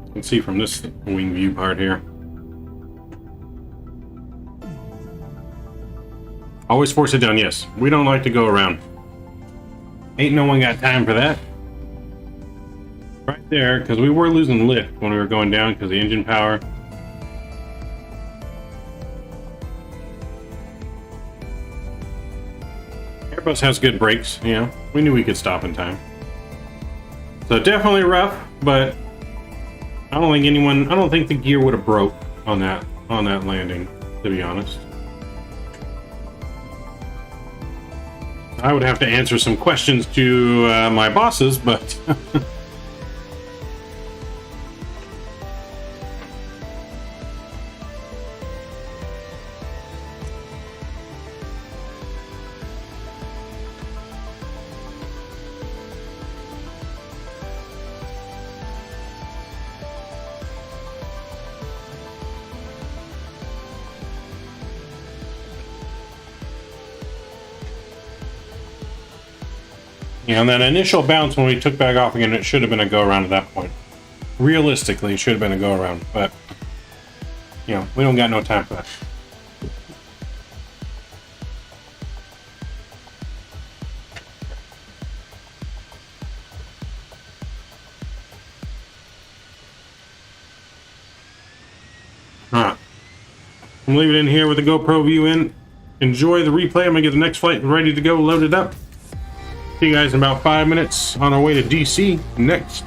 You can see from this wing view part here. Always force it down, yes. We don't like to go around. Ain't no one got time for that. Right there, because we were losing lift when we were going down because of the engine power. Airbus has good brakes, you know. We knew we could stop in time. So definitely rough, but I don't think the gear would have broke on that landing, to be honest. I would have to answer some questions to my bosses, but yeah, on that initial bounce when we took back off again, it should have been a go-around at that point. Realistically, it should have been a go-around, but, you know, we don't got no time for that. Alright. I'm leaving it in here with the GoPro view in. Enjoy the replay. I'm going to get the next flight ready to go, loaded up. See you guys in about 5 minutes on our way to DC next.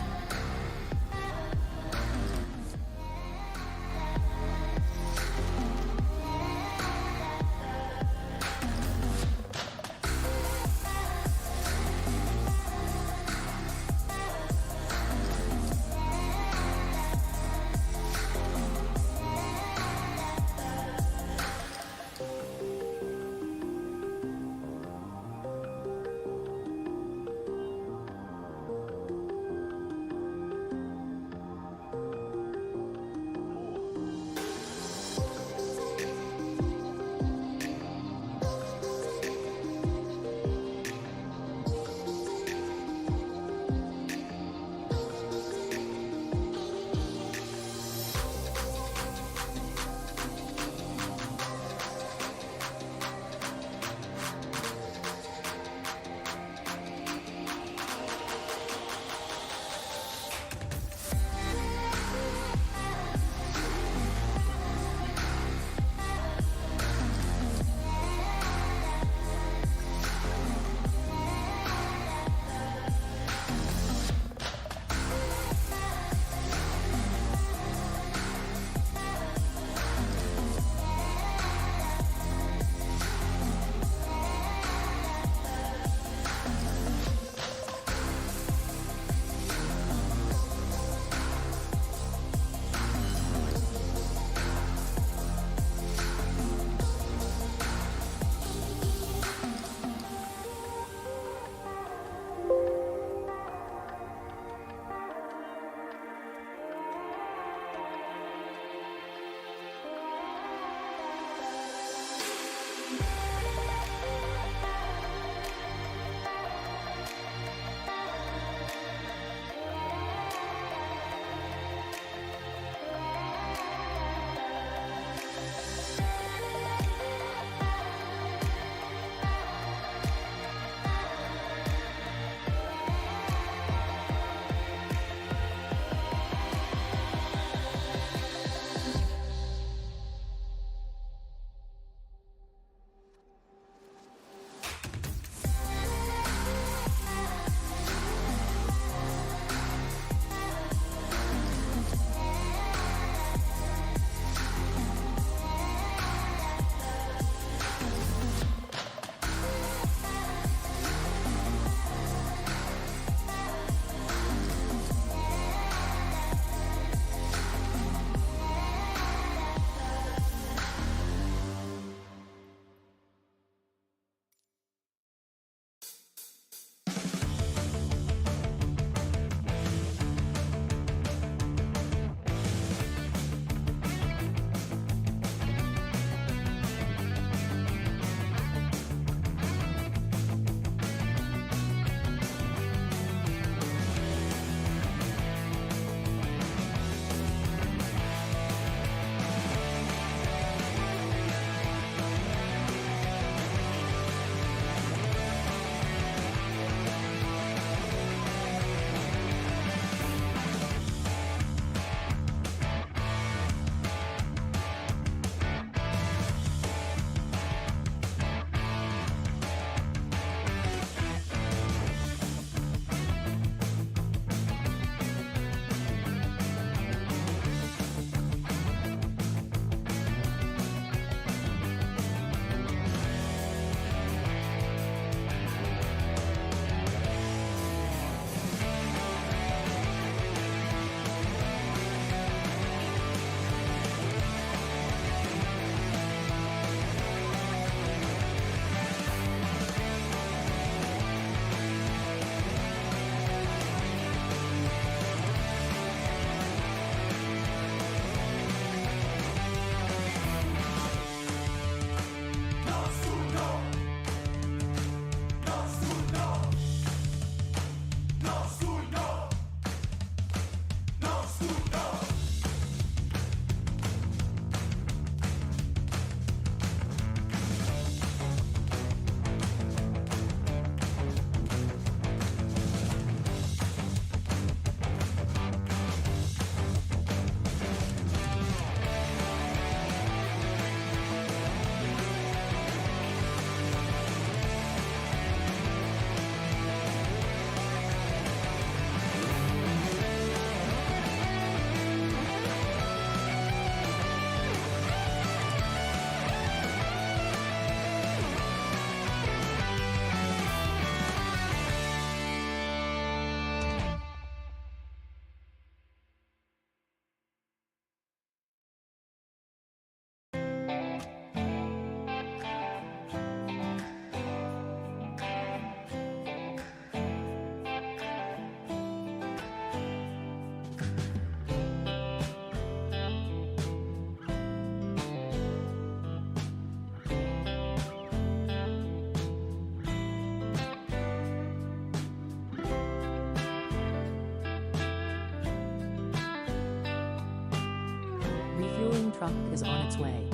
truck is on its way.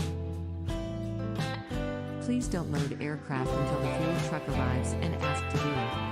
Please don't load aircraft until the fuel truck arrives and ask to do it.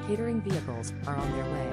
Catering vehicles are on their way.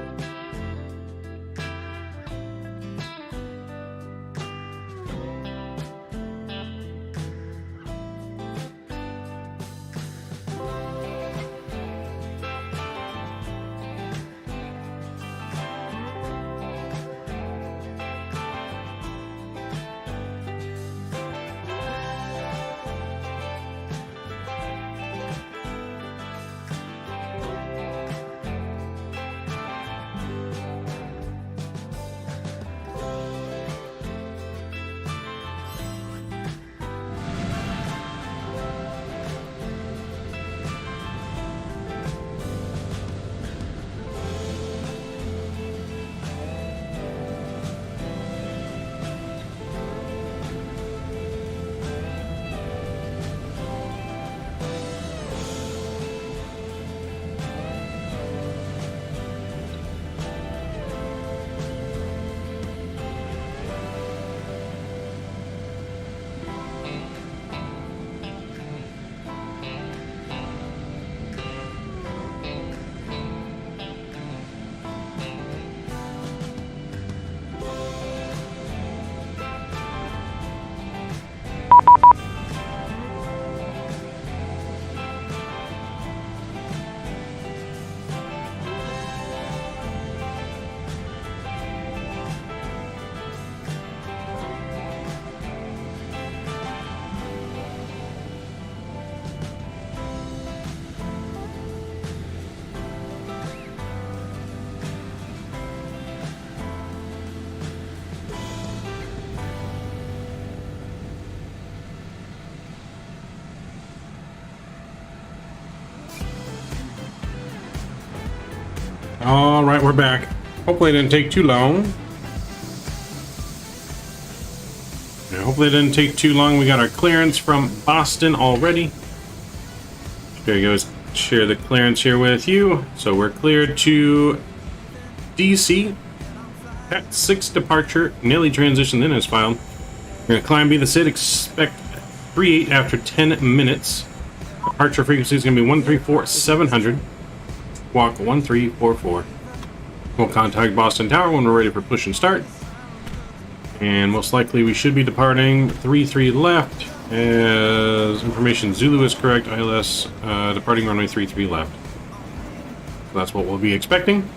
All right, we're back. Hopefully it didn't take too long. Yeah, hopefully it didn't take too long. We got our clearance from Boston already. There you go. Share the clearance here with you. So we're cleared to DC. At 6 departure, nearly transitioned in as filed. We're going to climb, be the SID, expect 38 after 10 minutes. Departure frequency is going to be 134,700. Walk 1344. We'll contact Boston Tower when we're ready for push and start. And most likely we should be departing 33 left. As information Zulu is correct, ILS departing runway 33 left. So that's what we'll be expecting.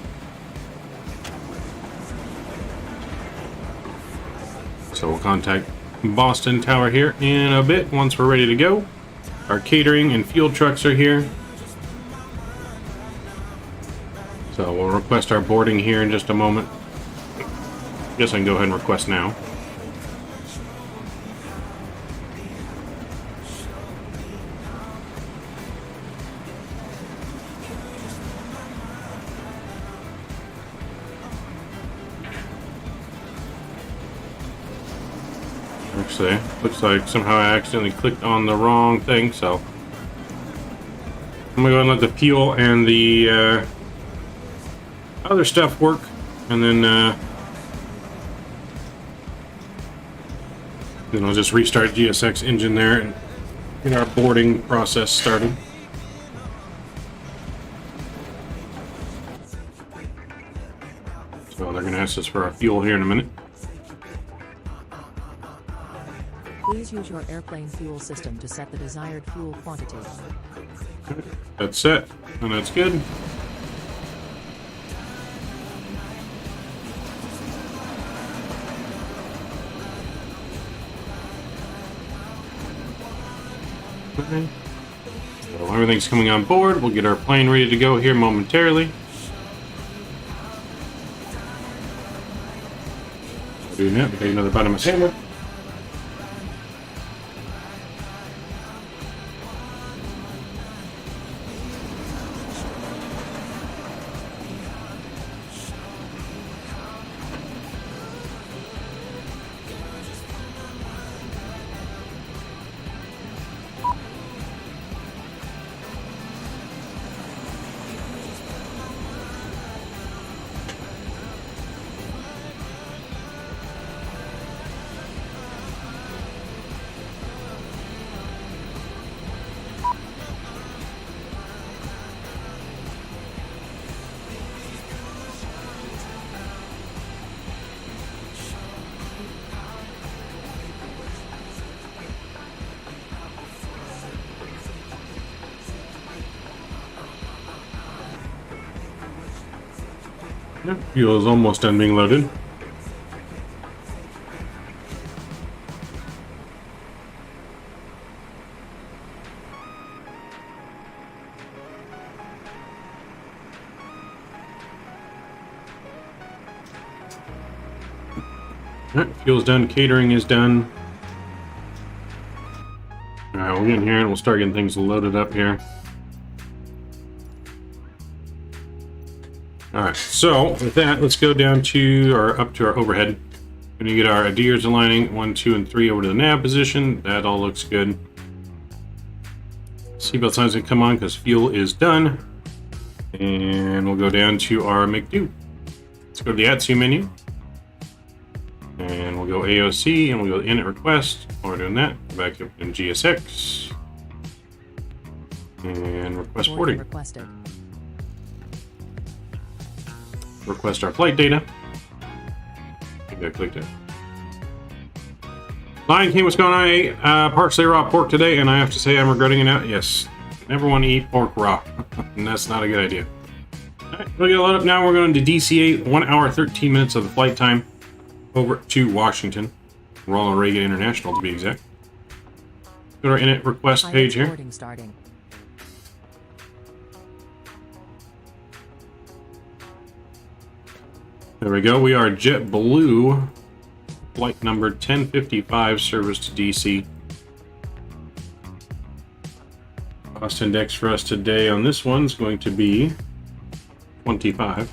So we'll contact Boston Tower here in a bit once we're ready to go. Our catering and fuel trucks are here. So we'll request our boarding here in just a moment. Guess I can go ahead and request now. Actually, looks like somehow I accidentally clicked on the wrong thing, so I'm gonna go and let the fuel and the other stuff work, and then I'll just restart GSX engine there and get our boarding process started. So they're going to ask us for our fuel here in a minute. Please use your airplane fuel system to set the desired fuel quantity. That's set, and that's good. Okay. So everything's coming on board. We'll get our plane ready to go here momentarily. doing that, take another bite of my sandwich. Fuel is almost done being loaded. Alright, fuel's done, catering is done. Alright, we'll get in here and we'll start getting things loaded up here. Alright, so with that, let's go down to up to our overhead. We're going to get our adheres aligning 1, 2, and 3 over to the nav position. That all looks good. Seatbelt signs can come on because fuel is done. And we'll go down to our make do. Let's go to the ATSU menu. And we'll go AOC and we'll go init request. While we're doing that, go back up in GSX. And request boarding. Requested. Request our flight data. I think I clicked it. Lion King, what's going on? I ate partially raw pork today, and I have to say I'm regretting it now. Yes, never want to eat pork raw, and that's not a good idea. Alright, we'll get a load up now. We're going to DCA, 1 hour, 13 minutes of the flight time over to Washington. Ronald Reagan International, to be exact. Go to our init request page here. Starting. There we go. We are JetBlue, flight number 1055, service to DC. Cost index for us today on this one's going to be 25.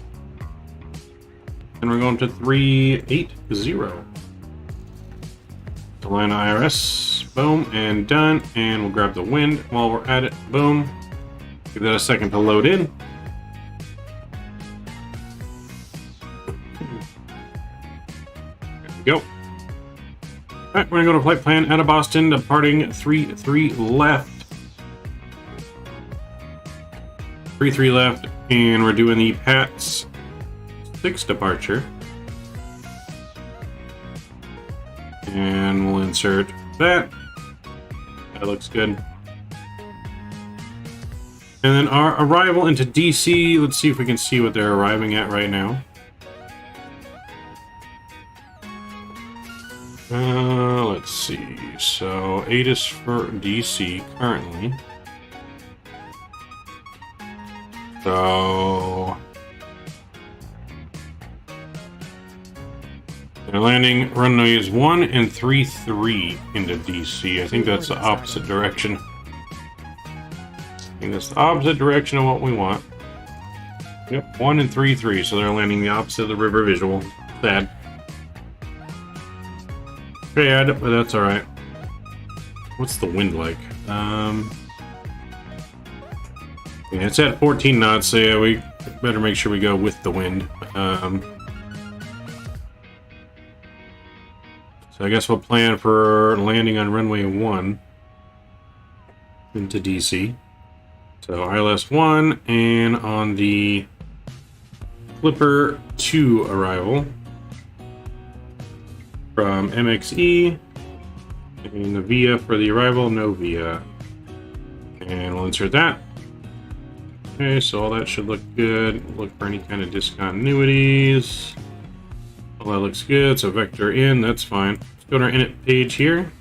And we're going to 380. Atlanta IRS, boom, and done. And we'll grab the wind while we're at it, boom. Give that a second to load in. Go. Alright, we're gonna go to flight plan out of Boston, departing 33 left. 33 left, and we're doing the PATS 6 departure. And we'll insert that. That looks good. And then our arrival into DC, let's see if we can see what they're arriving at right now. Let's see. So 8 is for DC currently. So they're landing runways 1 and 3 into DC. I think that's the opposite direction. I think that's the opposite direction of what we want. Yep, 1 and 3. So they're landing the opposite of the river visual. Sad. Bad, but that's alright. What's the wind like? Yeah, it's at 14 knots, so yeah, we better make sure we go with the wind. So I guess we'll plan for landing on runway 1 into DC. So ILS 1, and on the Clipper 2 arrival from MXE, and the VIA for the arrival, no VIA. And we'll insert that. Okay, so all that should look good. Look for any kind of discontinuities. All that looks good, so vector in, that's fine. Let's go to our init page here.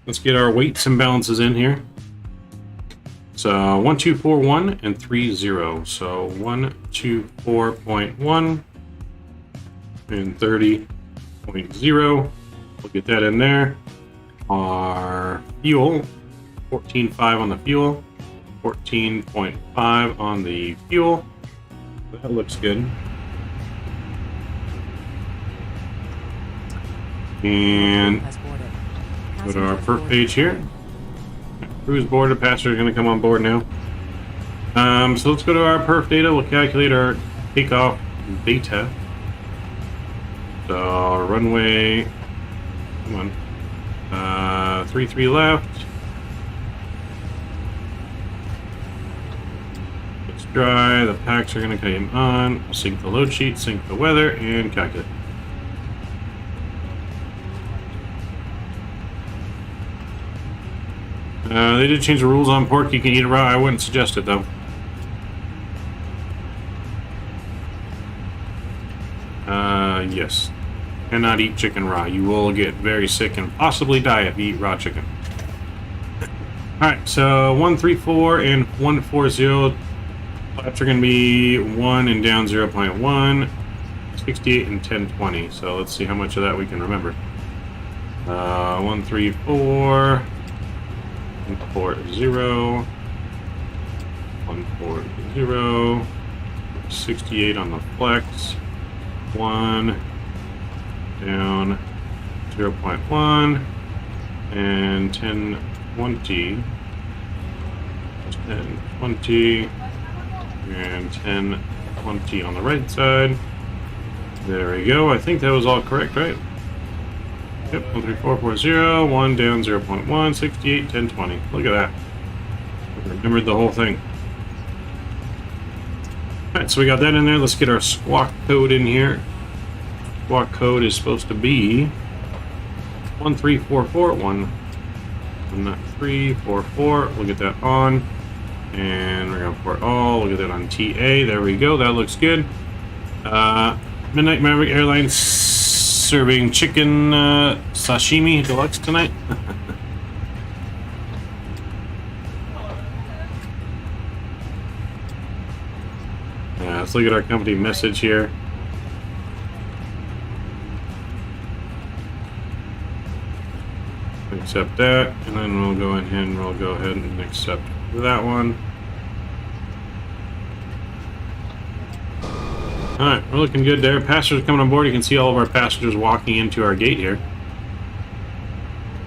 Let's get our weights and balances in here. So 1241 and 30. So 124.1 and 30.1. 14.0. We'll get that in there. Our fuel, 14.5 on the fuel, 14.5 on the fuel. That looks good. And go to our perf page here. Cruise boarded, passenger is going to come on board now. So let's go to our perf data. We'll calculate our takeoff data. So runway, come on, 33 left. It's dry. The packs are going to come on. We'll sync the load sheet, sync the weather, and calculate. They did change the rules on pork. You can eat it raw. I wouldn't suggest it though. Yes. Cannot eat chicken raw. You will get very sick and possibly die if you eat raw chicken. Alright, so 134 and 140. Flaps are going to be 1 and down 0.1. 68 and 1020. So let's see how much of that we can remember. 134. 140. 140. 68 on the flex. 1 down 0.1 and 1020 1020 and 1020 on the right side. There we go. I think that was all correct, right? Yep, 13440, 1 down 0.1, 68, 1020. Look at that. I remembered the whole thing. Alright, so we got that in there. Let's get our squawk code in here. Squawk code is supposed to be 1344, 1344. We'll get that on. And we're going to port all. We'll get that on TA. There we go. That looks good. Midnight Maverick Airlines serving chicken sashimi deluxe tonight. Let's look at our company message here. Accept that, and then we'll go ahead and accept that one. Alright, we're looking good there. Passengers coming on board. You can see all of our passengers walking into our gate here.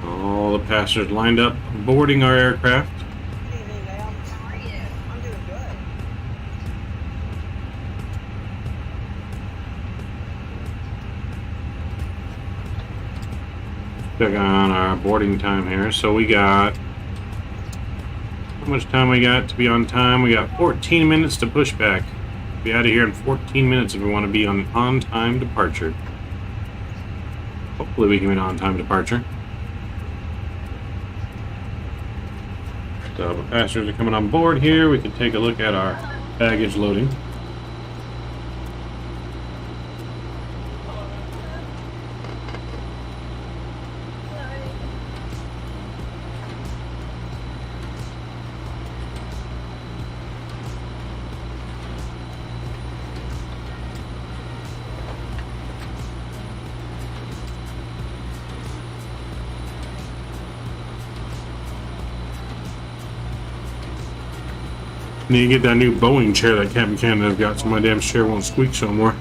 All the passengers lined up boarding our aircraft. Check on our boarding time here. So we got, how much time we got to be on time? We got 14 minutes to push back. Be out of here in 14 minutes if we want to be on on-time departure. Hopefully we can be on on-time departure. So the passengers are coming on board here. We can take a look at our baggage loading. Need to get that new Boeing chair that Captain Canada's got so my damn chair won't squeak so more.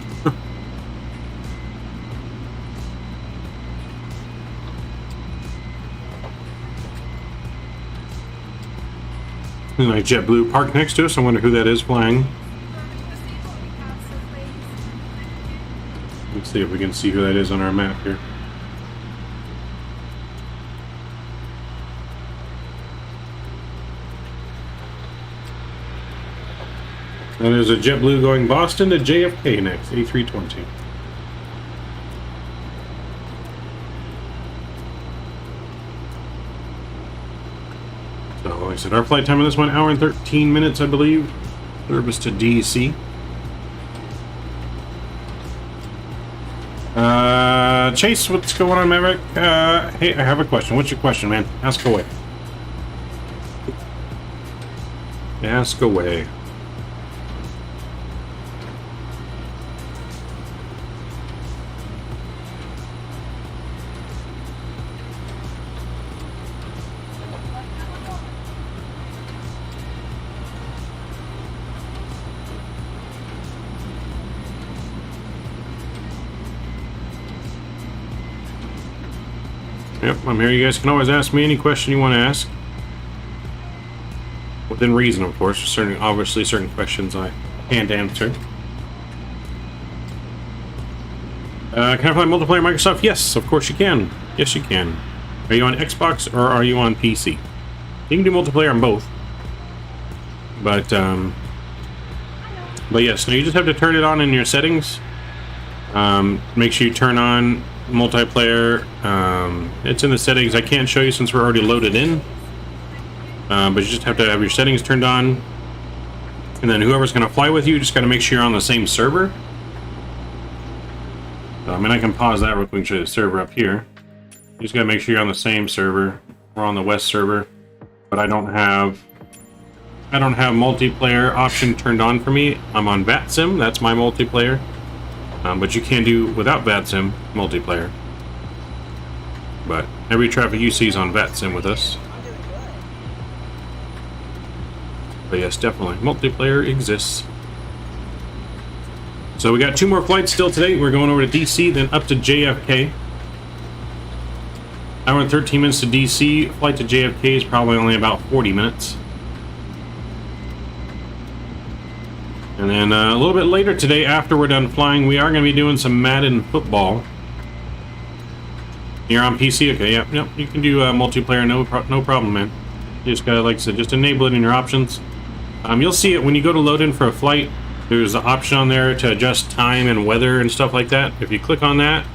Like JetBlue parked next to us. I wonder who that is flying. Let's see if we can see who that is on our map here. And there's a JetBlue going Boston to JFK next, A320. So, like I said, our flight time on this one, hour and 13 minutes, I believe. Service to D.C. Chase, what's going on, Maverick? Hey, I have a question. What's your question, man? Ask away. Ask away. Yep, I'm here. You guys can always ask me any question you want to ask. Within reason, of course. Obviously, certain questions I can't answer. Can I play multiplayer Microsoft? Yes, of course you can. Yes, you can. Are you on Xbox or are you on PC? You can do multiplayer on both. But yes, no, you just have to turn it on in your settings. Make sure you turn on multiplayer. It's in the settings. I can't show you since we're already loaded in. But you just have to have your settings turned on. And then whoever's going to fly with you, just got to make sure you're on the same server. I mean, I can pause that real quick and show you the server up here. You just got to make sure you're on the same server. We're on the West server. But I don't have multiplayer option turned on for me. I'm on Vatsim. That's my multiplayer. But you can do without Vatsim multiplayer. But every traffic you see is on Vatsim with us. But yes, definitely. Multiplayer exists. So we got 2 more flights still today. We're going over to DC, then up to JFK. Hour and 13 minutes to DC. Flight to JFK is probably only about 40 minutes. And then a little bit later today, after we're done flying, we are going to be doing some Madden football. You're on PC? Okay, yep. You can do multiplayer, no problem, man. You just gotta, like I said, just enable it in your options. You'll see it when you go to load in for a flight. There's an option on there to adjust time and weather and stuff like that. If you click on that,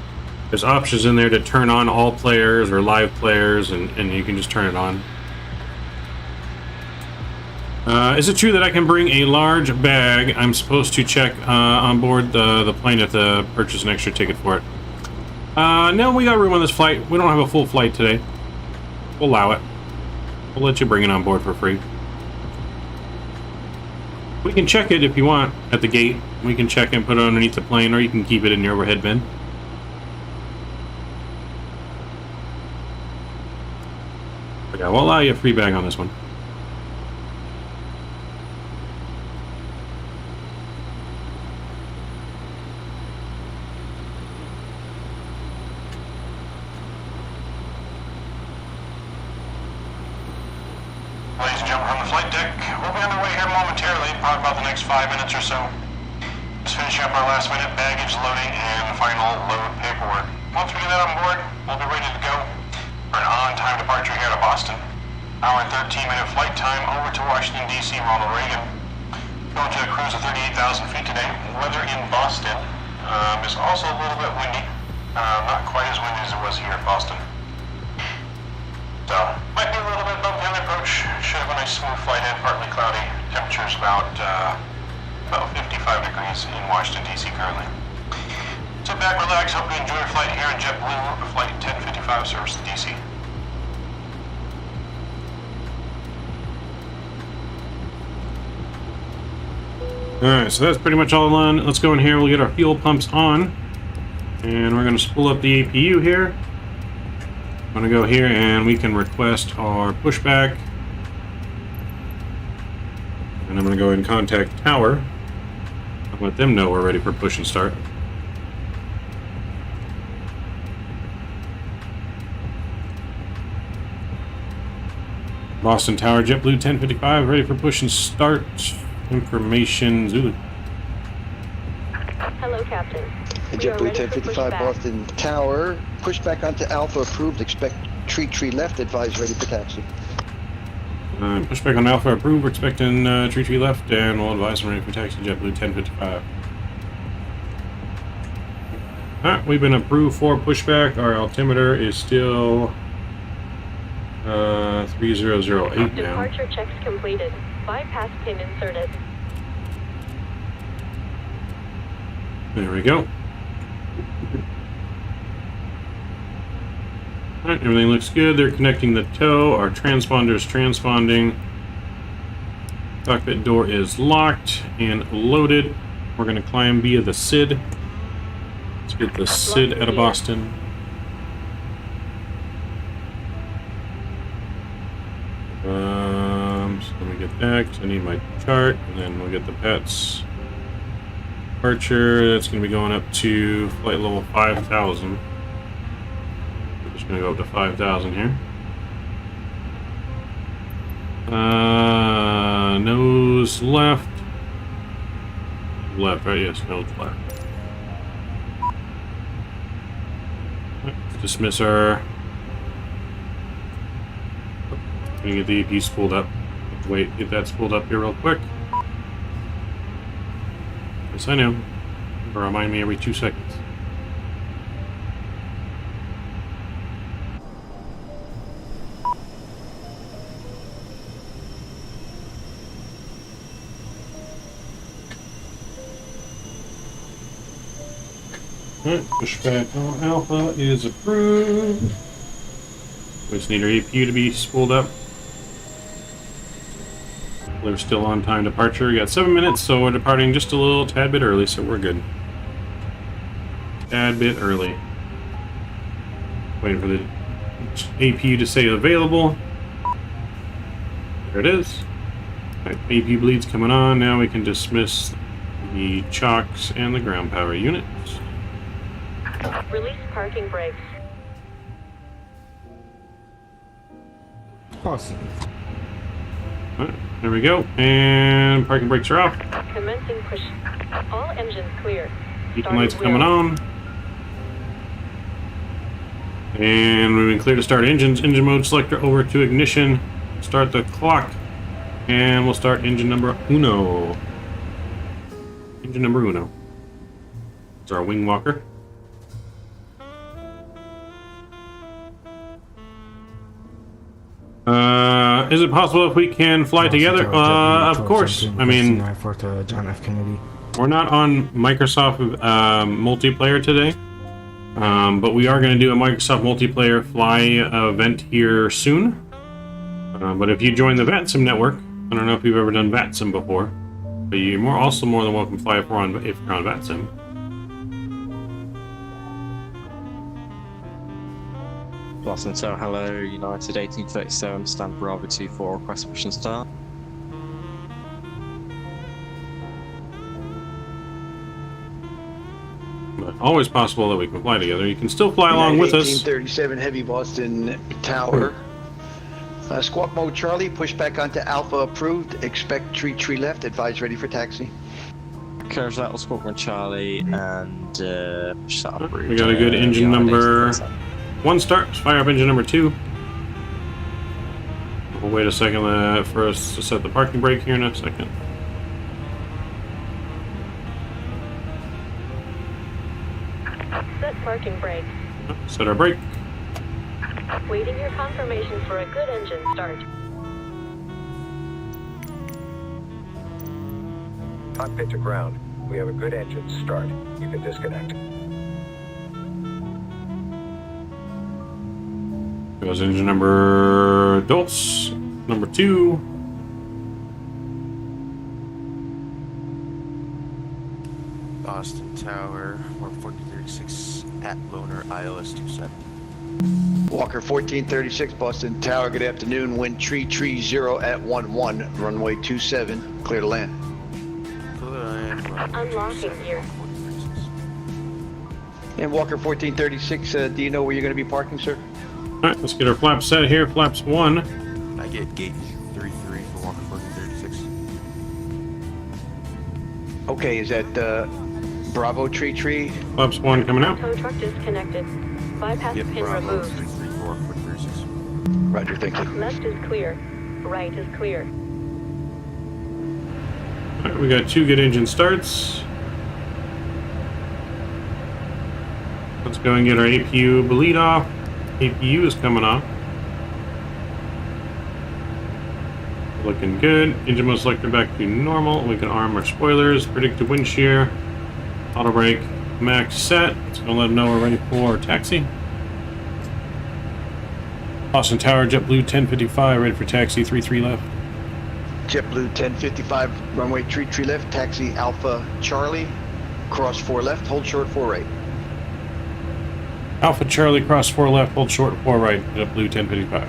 there's options in there to turn on all players or live players, and you can just turn it on. Is it true that I can bring a large bag? I'm supposed to check on board the plane if to purchase an extra ticket for it. No, we got room on this flight. We don't have a full flight today. We'll allow it. We'll let you bring it on board for free. We can check it if you want at the gate. We can check and put it underneath the plane, or you can keep it in your overhead bin. But yeah, we'll allow you a free bag on this one. Ladies and gentlemen, from the flight deck, we'll be underway here momentarily, probably about the next 5 minutes or so. Just finishing up our last minute baggage loading and final load paperwork. Once we get that on board, we'll be ready to go for an on-time departure here to Boston. Hour and 13-minute flight time over to Washington D.C. Ronald Reagan. Going to a cruise of 38,000 feet today. Weather in Boston is also a little bit windy. Not quite as windy as it was here in Boston. So, might be a little bit bumpy on the approach. Should have a nice smooth flight in, partly cloudy. Temperature's about 55 degrees in Washington, D.C. currently. Sit back, relax, hope you enjoy your flight here in JetBlue, flight 1055, service to D.C. Alright, so that's pretty much all done. Let's go in here, we'll get our fuel pumps on. And we're going to spool up the APU here. I'm going to go here and we can request our pushback. And I'm going to go and contact Tower. I'll let them know we're ready for push and start. Boston Tower, JetBlue 1055, ready for push and start. Information Zulu. Hello, Captain. JetBlue 1055 Boston Tower. Pushback onto Alpha approved. Expect tree left. Advise ready for taxi. Pushback on Alpha approved. We're expecting tree left, and we'll advise ready for taxi. JetBlue 1055. Alright, we've been approved for pushback. Our altimeter is still 3008 now. Departure checks completed. Bypass pin inserted. There we go. Alright, everything looks good. They're connecting the tow. Our transponder is transponding. Cockpit door is locked and loaded. We're going to climb via the SID. Let's get the SID out of Boston. So let me get that, 'cause I need my chart, and then we'll get the pets. Departure, that's going to be going up to flight level 5000. Just gonna go up to 5,000 here. Nose left. Left, right? Yes, nose left. Dismiss our. Gonna get the AP spooled up. Wait, get that spooled up here real quick. Yes, I know. Remind me every 2 seconds. Alright, pushback on Alpha is approved. We just need our APU to be spooled up. We're still on time departure. We got 7 minutes, so we're departing just a little tad bit early, so we're good. Tad bit early. Waiting for the APU to say available. There it is. Right, APU bleed's coming on. Now we can dismiss the chocks and the ground power units. Release parking brakes. Awesome. Right, there we go. And parking brakes are off. Commencing push. All engines clear. Beacon lights coming on. And we've been clear to start engines. Engine mode selector over to ignition. Start the clock. And we'll start engine number uno. Engine number uno. It's our wing walker. Is it possible if we can fly together? Of course. I mean, we're not on Microsoft multiplayer today, but we are going to do a Microsoft multiplayer fly event here soon. But if you join the Vatsim network, I don't know if you've ever done Vatsim before, but you're also more than welcome to fly if you're on Vatsim. Boston Tower, hello, United 1837, stand Bravo 24, request mission start. But always possible that we can fly together. You can still fly along with us. 1837 Heavy Boston Tower. Squawk mode Charlie, push back onto Alpha approved, expect tree left, advise ready for taxi. Curves that, Squawk mode Charlie, and push that approved. We got a good engine number 1 start. Let's fire up engine number 2. We'll wait a second for us to set the parking brake here in a second. Set parking brake. Set our brake. Waiting your confirmation for a good engine start. Cockpit to ground. We have a good engine start. You can disconnect. Goes engine number Dulce, number 2. Boston Tower, 1436 at Loner, ILS 27. Walker 1436 Boston Tower, good afternoon. Wind 330 at 11, runway 27, clear to land. Clear to land. Unlocking gear. And Walker 1436, do you know where you're going to be parking, sir? Alright, let's get our flaps set here. Flaps 1. I get gate 33 for Walker 1436. Okay, is that Bravo Tree? Flaps 1 coming out. Tow truck disconnected. Bypass pin Bravo, removed. 334, 1436. Roger, thank you. Left is clear. Right is clear. Alright, we got 2 good engine starts. Let's go and get our APU bleed off. APU is coming off. Looking good. Engine mode selector back to normal. We can arm our spoilers. Predicted wind shear. Auto brake max set. It's going to let them know we're ready for taxi. Boston Tower, JetBlue 1055, ready for taxi, 33 left. JetBlue 1055, runway 33 left, taxi Alpha Charlie, cross 4 left, hold short 4 right. Alpha Charlie, cross 4 left, hold short 4 right, JetBlue 1055.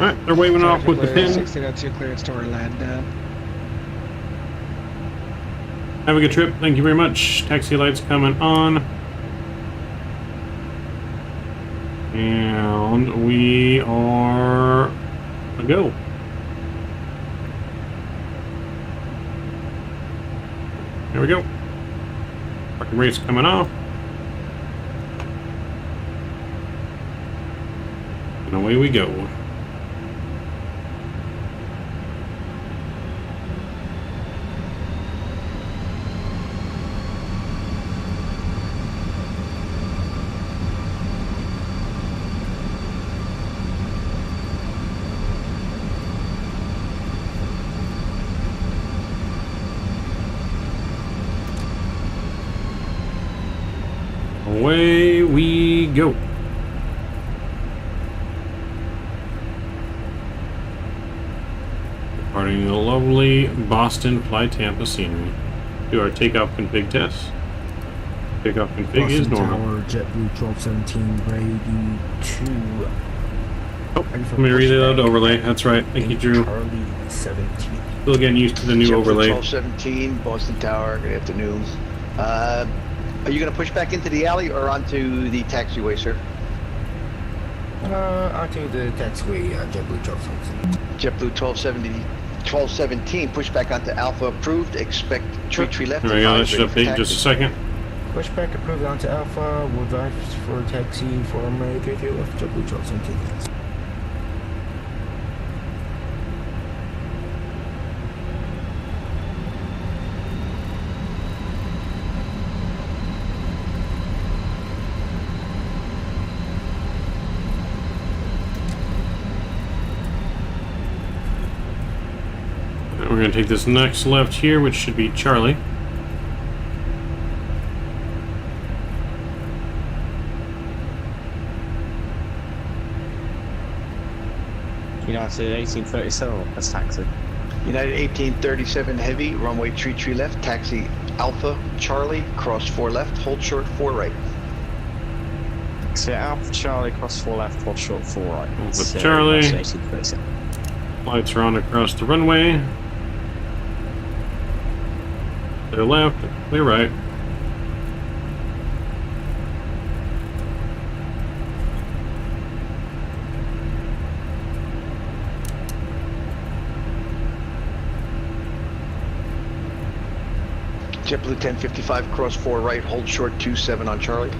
Alright, they're waving off with the pin. 1602 clearance to our land. Have a good trip, thank you very much. Taxi lights coming on. And we are a go. There we go. Parking rate's coming off. And away we go. Away we go. Departing the lovely Boston Fly Tampa scenery. Do our takeoff config test. Takeoff config is normal. Tower, JetBlue 1217, Brady 2. Oh, let me reload overlay. That's right. Thank you, Drew. Charlie 17. Still getting used to the new overlay. 1217, Boston Tower, good afternoon. Are you going to push back into the alley or onto the taxiway, sir? Onto the taxiway, JetBlue 1217. JetBlue 1217, push back onto Alpha approved, expect tree left. There we go, that should update in just a second. Pushback approved onto Alpha, will drive for taxi for runway 33 left, JetBlue 1217. We're going to take this next left here, which should be Charlie. United 1837, that's taxi. United 1837 heavy, runway tree left, taxi Alpha Charlie, cross 4 left, hold short 4 right. So Alpha Charlie, cross 4 left, hold short 4 right. Alpha Charlie. 1837. Lights are on across the runway. Clear left, clear right. JetBlue 1055, cross 4 right, hold short 27 on Charlie.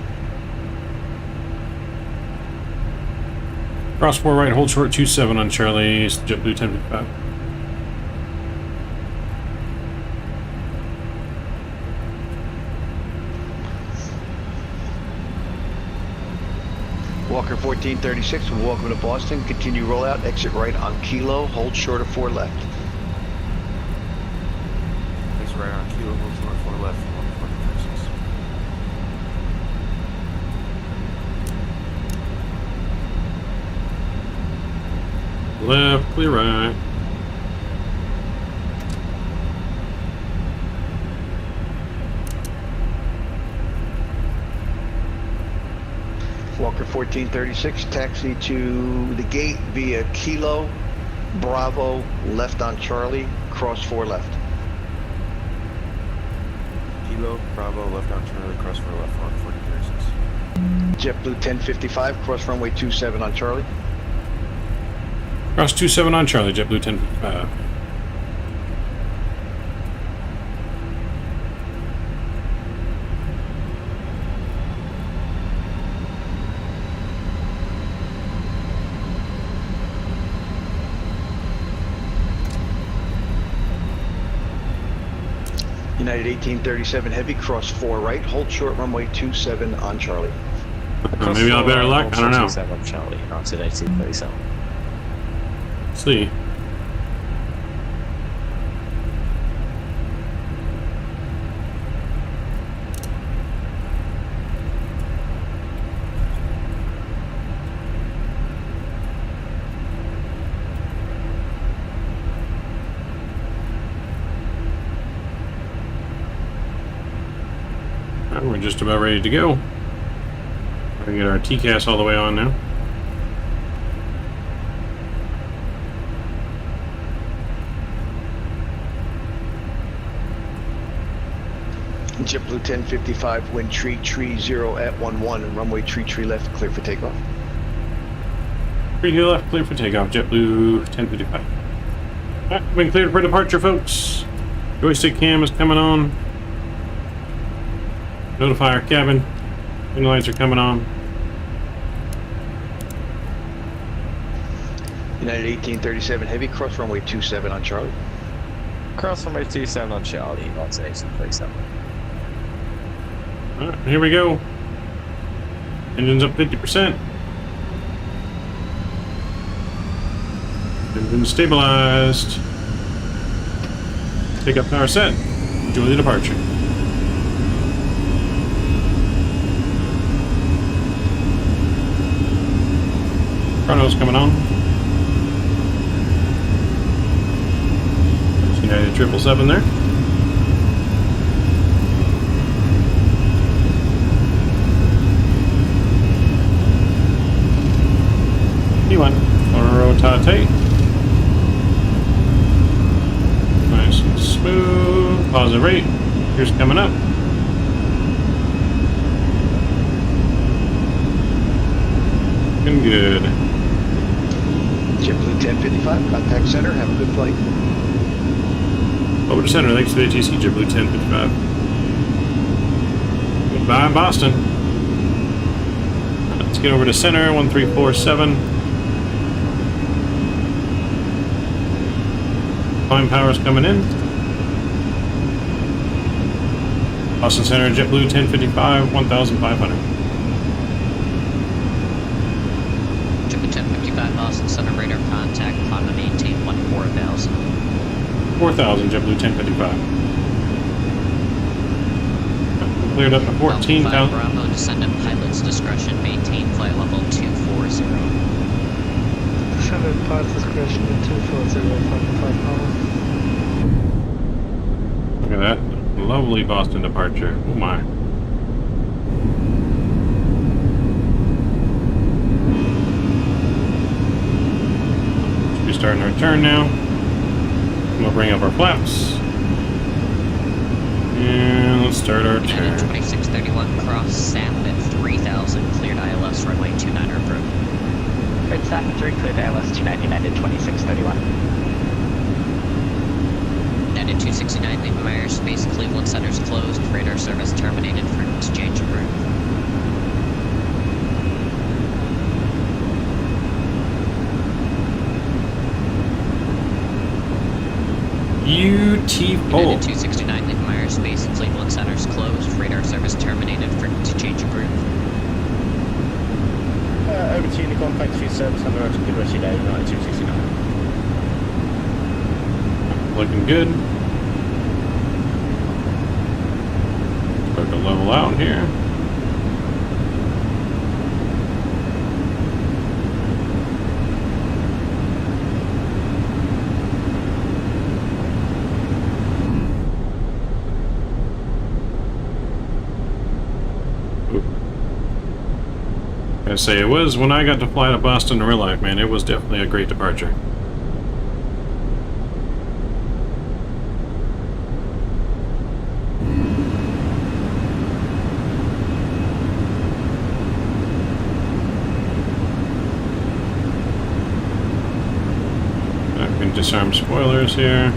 Cross 4 right, hold short 27 on Charlie, JetBlue 1055. Walker 1436, welcome to Boston. Continue rollout, exit right on Kilo, hold short of 4 left. Exit right on Kilo, hold short of 4 left, Walker 1436. Left, clear right. Walker 1436, taxi to the gate via Kilo, Bravo, left on Charlie, cross 4 left. Kilo, Bravo, left on Charlie, cross 4 left, Walker 1436. JetBlue 1055, cross runway 27 on Charlie. Cross 27 on Charlie, JetBlue 1055. United 1837 heavy, cross 4 right, hold short runway 27 on Charlie. Maybe I'll have better luck, I don't know. 27 on Charlie, United 1837. Let's see. We're just about ready to go. We're gonna get our TCAS all the way on now. JetBlue 1055, wind tree 0 at 11, and runway tree left, clear for takeoff. 3 left, clear for takeoff. JetBlue 1055. Alright, been cleared for departure, folks. Joystick cam is coming on. Notify our cabin. Green lights are coming on. United 1837 Heavy, cross runway 27 on Charlie. Cross runway 27 on Charlie, United 1837. Alright, here we go. Engine's up 50%. Engine stabilized. Take up power set. Enjoy the departure. Chrono's coming on. There's United 777 there. P1. Rotate. Nice and smooth. Positive rate. Here's coming up. Looking good. JetBlue 1055, contact center, have a good flight. Over to center, thanks for the ATC, JetBlue 1055. Goodbye, Boston. Let's get over to center, 1347. Climb power's coming in. Boston Center, JetBlue 1055, 1500. JetBlue 1055, Boston Center, radar contact, climb and maintain 14,000. 4,000, JetBlue 1055. Cleared up to 14,000. Bravo, descend at pilot's discretion, maintain flight level 240. Descend at pilot's discretion, 240, 5 power. Look at that. Lovely Boston departure. Oh my. Should be starting our turn now. We'll bring up our flaps. And let's start our turn. 2631, cross sound at 3000, cleared ILS runway 29 approved. Red Satin 3, cleared ILS 29 United 2631. United 269, leaving my airspace, Cleveland Center's closed, radar service terminated, frequency change approved. Beautiful. United 269, leaving my airspace, Cleveland Center's closed, radar service terminated, frequency change approved. Over to Unicorn, thanks for your service, under good rest of your day, United 269. Looking good. Start to level out here. I say it was when I got to fly to Boston in real life, man. It was definitely a great departure. I can disarm spoilers here.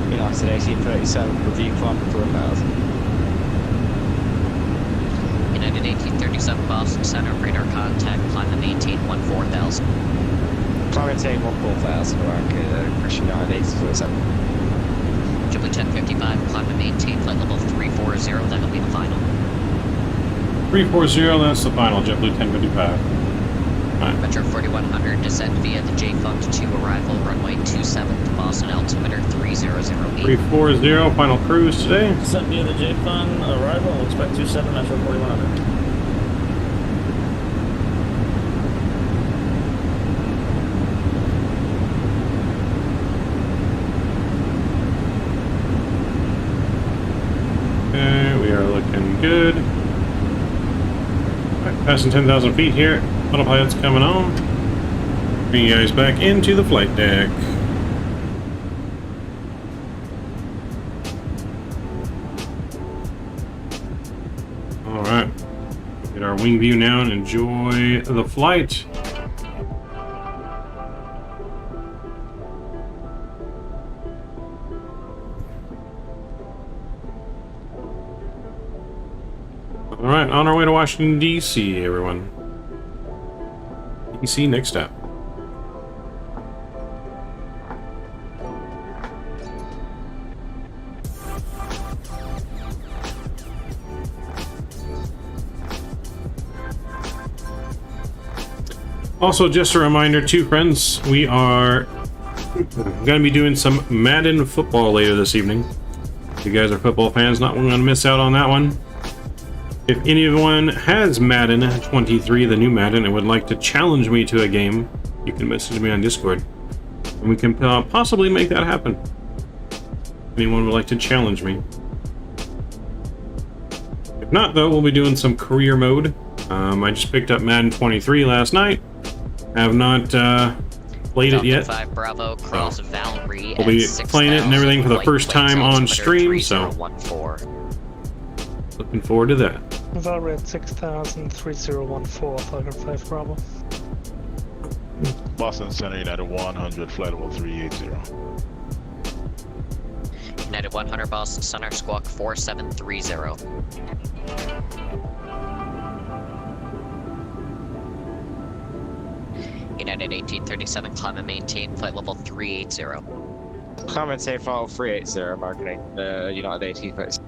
United 1837, review climb for 1,000. United 1837, Boston Center, radar contact, climb and maintain 14,000. Climb and maintain 14,000, Christian United 1837. JetBlue 1055, climb and maintain flight level 340, that'll be the final. 340, that's the final, JetBlue 1055. Right. Metro 4100, descend via the J-Fund to arrival, runway 27, Boston altimeter 3008. 340, final cruise today. Descend via the J-Fund, arrival, expect 27, Metro 4100. Okay, we are looking good. Right, passing 10,000 feet here. Autopilot's coming on. Bring you guys back into the flight deck. Alright. Get our wing view now and enjoy the flight. All right, on our way to Washington, D.C., everyone. D.C. next step. Also, just a reminder, too, friends, we are going to be doing some Madden football later this evening. If you guys are football fans, not going to miss out on that one. If anyone has Madden 23, the new Madden, and would like to challenge me to a game, you can message me on Discord. And we can possibly make that happen. Anyone would like to challenge me. If not, though, we'll be doing some career mode. I just picked up Madden 23 last night. Have not played it yet. 5 Bravo, Cross Valerie, we'll be playing it and everything for the first time on stream, so looking forward to that. Valerie at 6000-3014, Falcon 5 Bravo. Boston Center, United 100, flight level 380. United 100, Boston Center, squawk 4730. United 1837, climb and maintain, flight level 380. Climb and maintain, flight level 380, marketing, United 1837.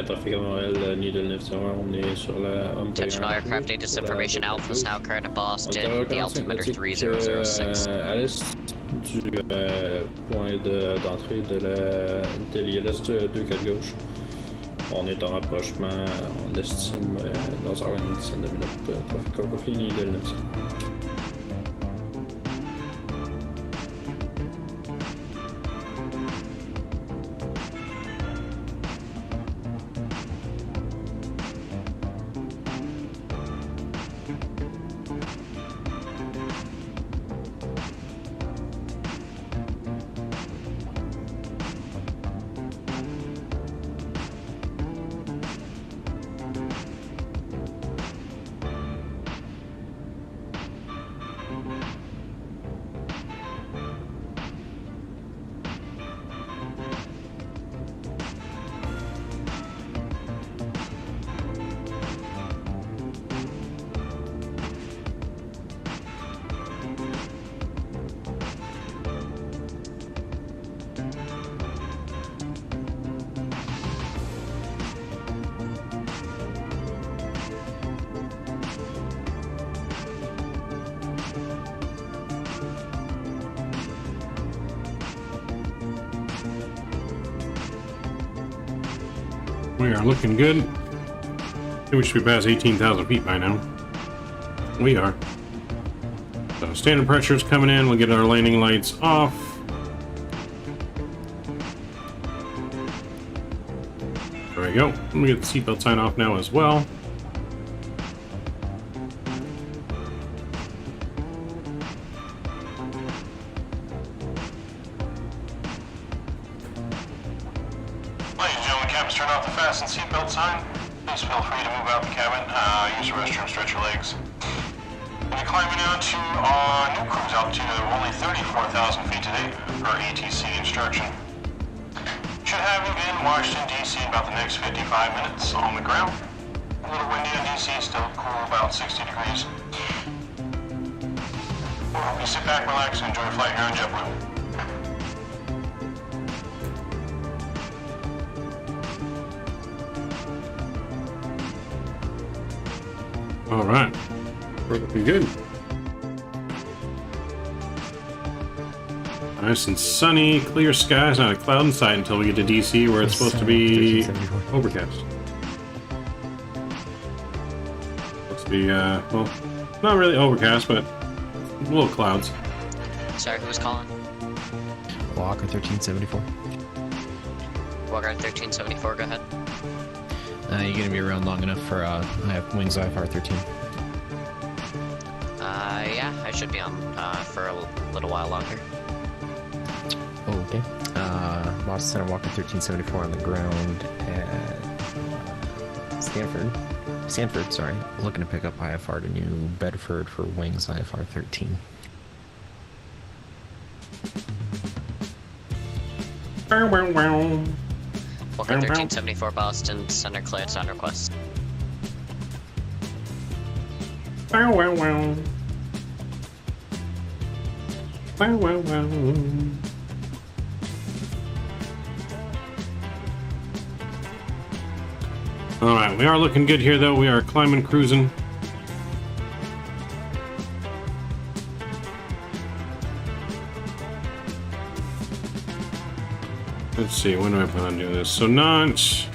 Trafic Montréal, Needle 901, on est sur la Attention aircraft data information Alpha is now current at Boston, the altimeter 3006. À l'est du point d'entrée de l'ILS 24 gauche. On est en rapprochement, on estime dans une dizaine de minutes. Trafic Cockpit, Needle 900. We are looking good. I think we should be past 18,000 feet by now. We are. So standard pressure is coming in. We'll get our landing lights off. There we go. Let me get the seatbelt sign off now as well. Turn off the fasten seatbelt sign. Please feel free to move out the cabin. Use the restroom, stretch your legs. We're climbing out to our new cruise altitude of only 34,000 feet today per ATC instruction. Should have you in Washington D.C. about the next 55 minutes on the ground. A little windy in D.C., still cool, about 60 degrees. Well, hope you sit back, relax, and enjoy your flight here on JetBlue. All right, we're looking good. Nice and sunny, clear skies, not a cloud in sight until we get to DC, where it's supposed to be overcast. Supposed to be, well, not really overcast, but little clouds. Sorry, who was calling? Walker 1374. Walker 1374, go ahead. You're gonna be around long enough for I have wings IFR 13. Yeah, I should be on for a little while longer. Okay. Boston Center Walker 1374 on the ground at Stanford, sorry. Looking to pick up IFR to New Bedford for wings IFR 13. Walker 1374 Boston Center cleared on request. Wow, wow, wow. Wow, wow, wow. All right, we are looking good here, though. We are climbing, cruising. Let's see, when do I plan on doing this? So not...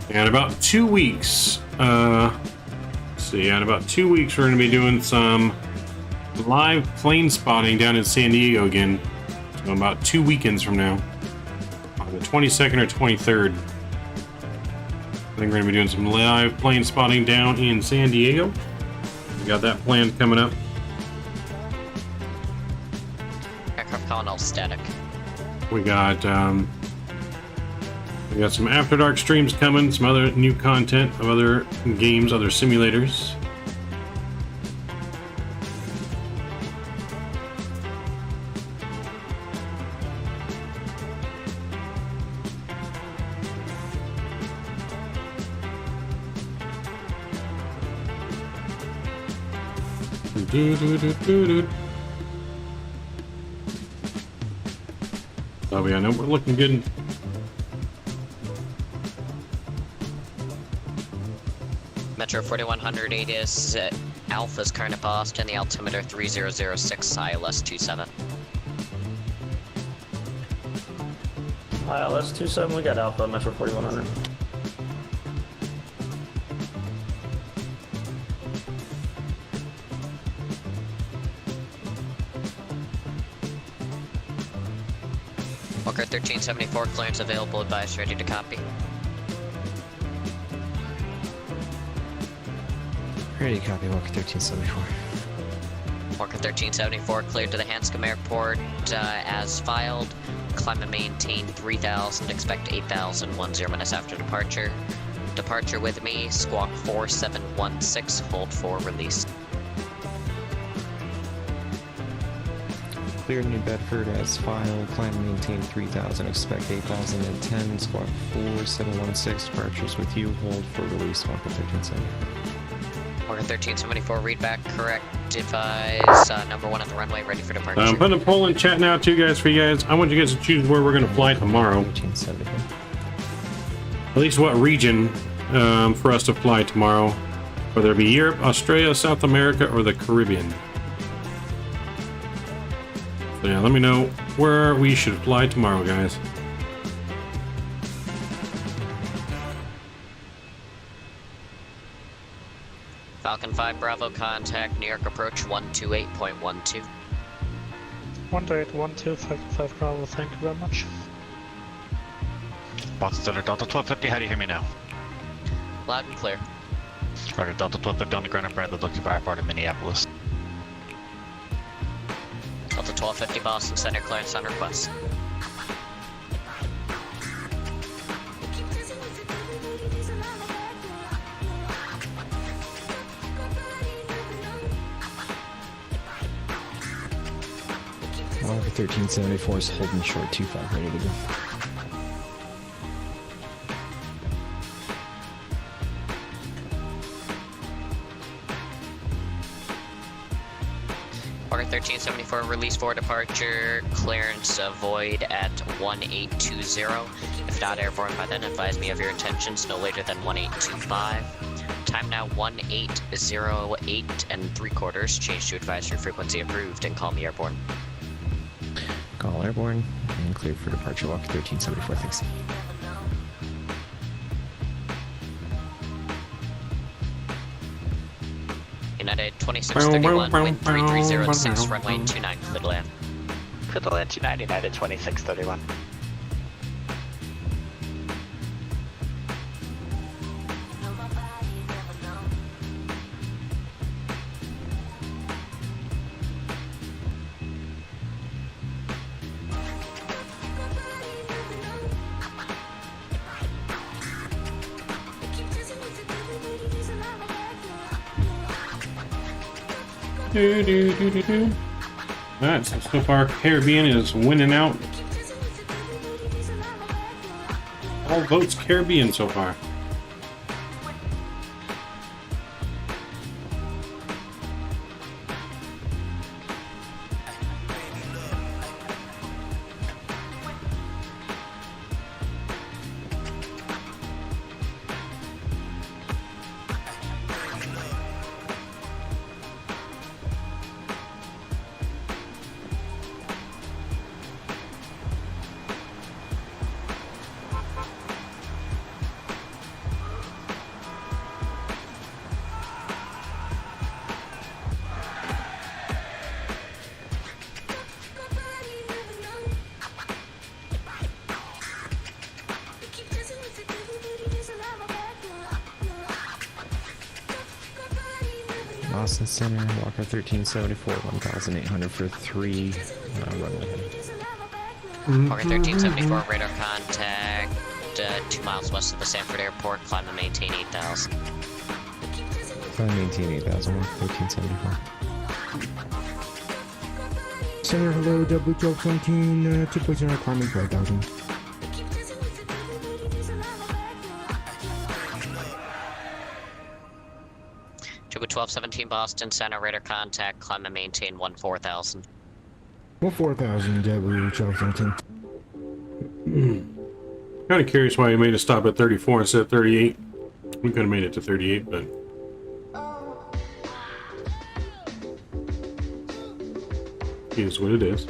In about 2 weeks, let's see, in about 2 weeks, we're going to be doing some live plane spotting down in San Diego again. So about 2 weekends from now, on the 22nd or 23rd. I think we're going to be doing some live plane spotting down in San Diego. We got that planned coming up. Aircraft calling all static. We got some After Dark streams coming, some other new content of other games, other simulators. Oh yeah, no, we're looking good. Metro 4180 is Alpha's current at Boston, the altimeter 3006 ILS 27. ILS 27, we got Alpha, Metro 4100. Walker 1374, clearance available, advice ready to copy. Ready to copy, Walker 1374. Walker 1374, cleared to the Hanscom Airport as filed. Climb and maintain 3000, expect 8000, 10 minutes after departure. Departure with me, squawk 4716, hold for release. Clear New Bedford as filed, climb and maintain 3000, expect 8010, squawk 4716, departures with you, hold for release, Walker 1374. Walker 1374, read back, correct, advise, number 1 at the runway, ready for departure. I'm putting a poll in chat now too, guys, for you guys. I want you guys to choose where we're going to fly tomorrow. 1374. At least what region for us to fly tomorrow. Whether it be Europe, Australia, South America, or the Caribbean. So yeah, let me know where we should fly tomorrow, guys. Falcon 5 Bravo, contact New York approach 128.12. 128.12, Falcon 5 Bravo, thank you very much. Boston Center, Delta 1250, how do you hear me now? Loud and clear. Roger, Delta 1250 on the ground and Brandon looking for airport in Minneapolis. Delta 1250 Boston Center, clearance on request. Walker 1374 is holding short 25, ready to go. Walker 1374, release for departure, clearance void at 1820. If not airborne by then, advise me of your intentions no later than 1825. Time now 1808 and 3/4. Change to advisory frequency approved and call me airborne. Call airborne and cleared for departure. Walker 1374, thanks. United 2631, wind 3306, runway 29, clear to land. Clear to land 29, United 2631. Alright, so far Caribbean is winning out. All votes Caribbean so far. Boston Center, Walker 1374, 1800 for 3 runway. Walker 1374, radar contact 2 miles west of the Sanford Airport, climb and maintain 8000. Climb and maintain 8000, Walker 1374. Center, hello, W1217, 2.0, climbing 12,000. Juba 1217 Boston Center, radar contact, climb and maintain 14,000. 14,000, W1217. Kind of curious why you made us stop at 34 instead of 38. We could have made it to 38, but it is what it is.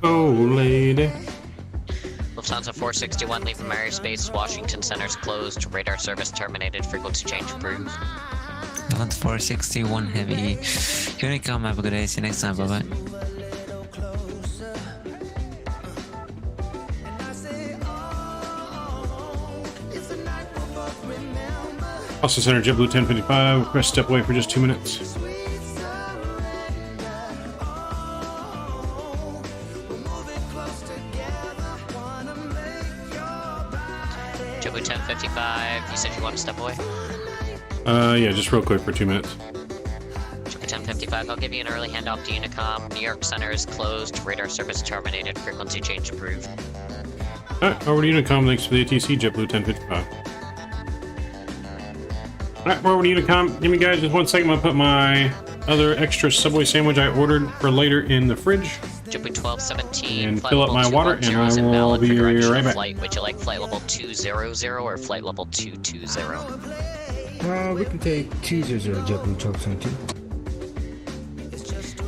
Oh, lady. Lufthansa 461, leaving from airspace. Washington Center's closed. Radar service terminated. Frequency change approved. Lufthansa 461 heavy. Honeycomb, have a good day. See you next time. Bye bye. Boston Center, Jetblue 1055. Request step away for just 2 minutes. Jetblue 1055, you said you want to step away? Yeah, just real quick for 2 minutes. Jetblue 1055, I'll give you an early handoff to Unicom. New York Center is closed. Radar service terminated. Frequency change approved. Alright, over to Unicom. Thanks for the ATC, Jetblue 1055. Alright, we're over to Unicom. Give me guys just 1 second. I'm going to put my other extra Subway sandwich I ordered for later in the fridge. Jetblue 1217, and fill up my water, and I will be right back. Flight. Would you like flight level 200 or flight level 220? We can take 200, Jetblue 1217.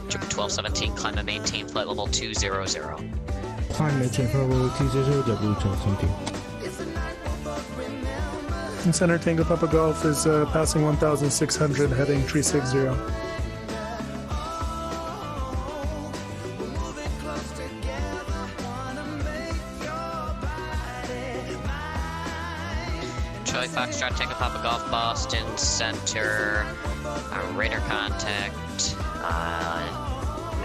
Jetblue 1217, climb and maintain flight level 200. Climb and maintain flight level 200, Jetblue 1217. Center Tango Papa Golf is passing 1,600, heading 360. Charlie Foxtrot Tango Papa Golf, Boston Center, radar contact,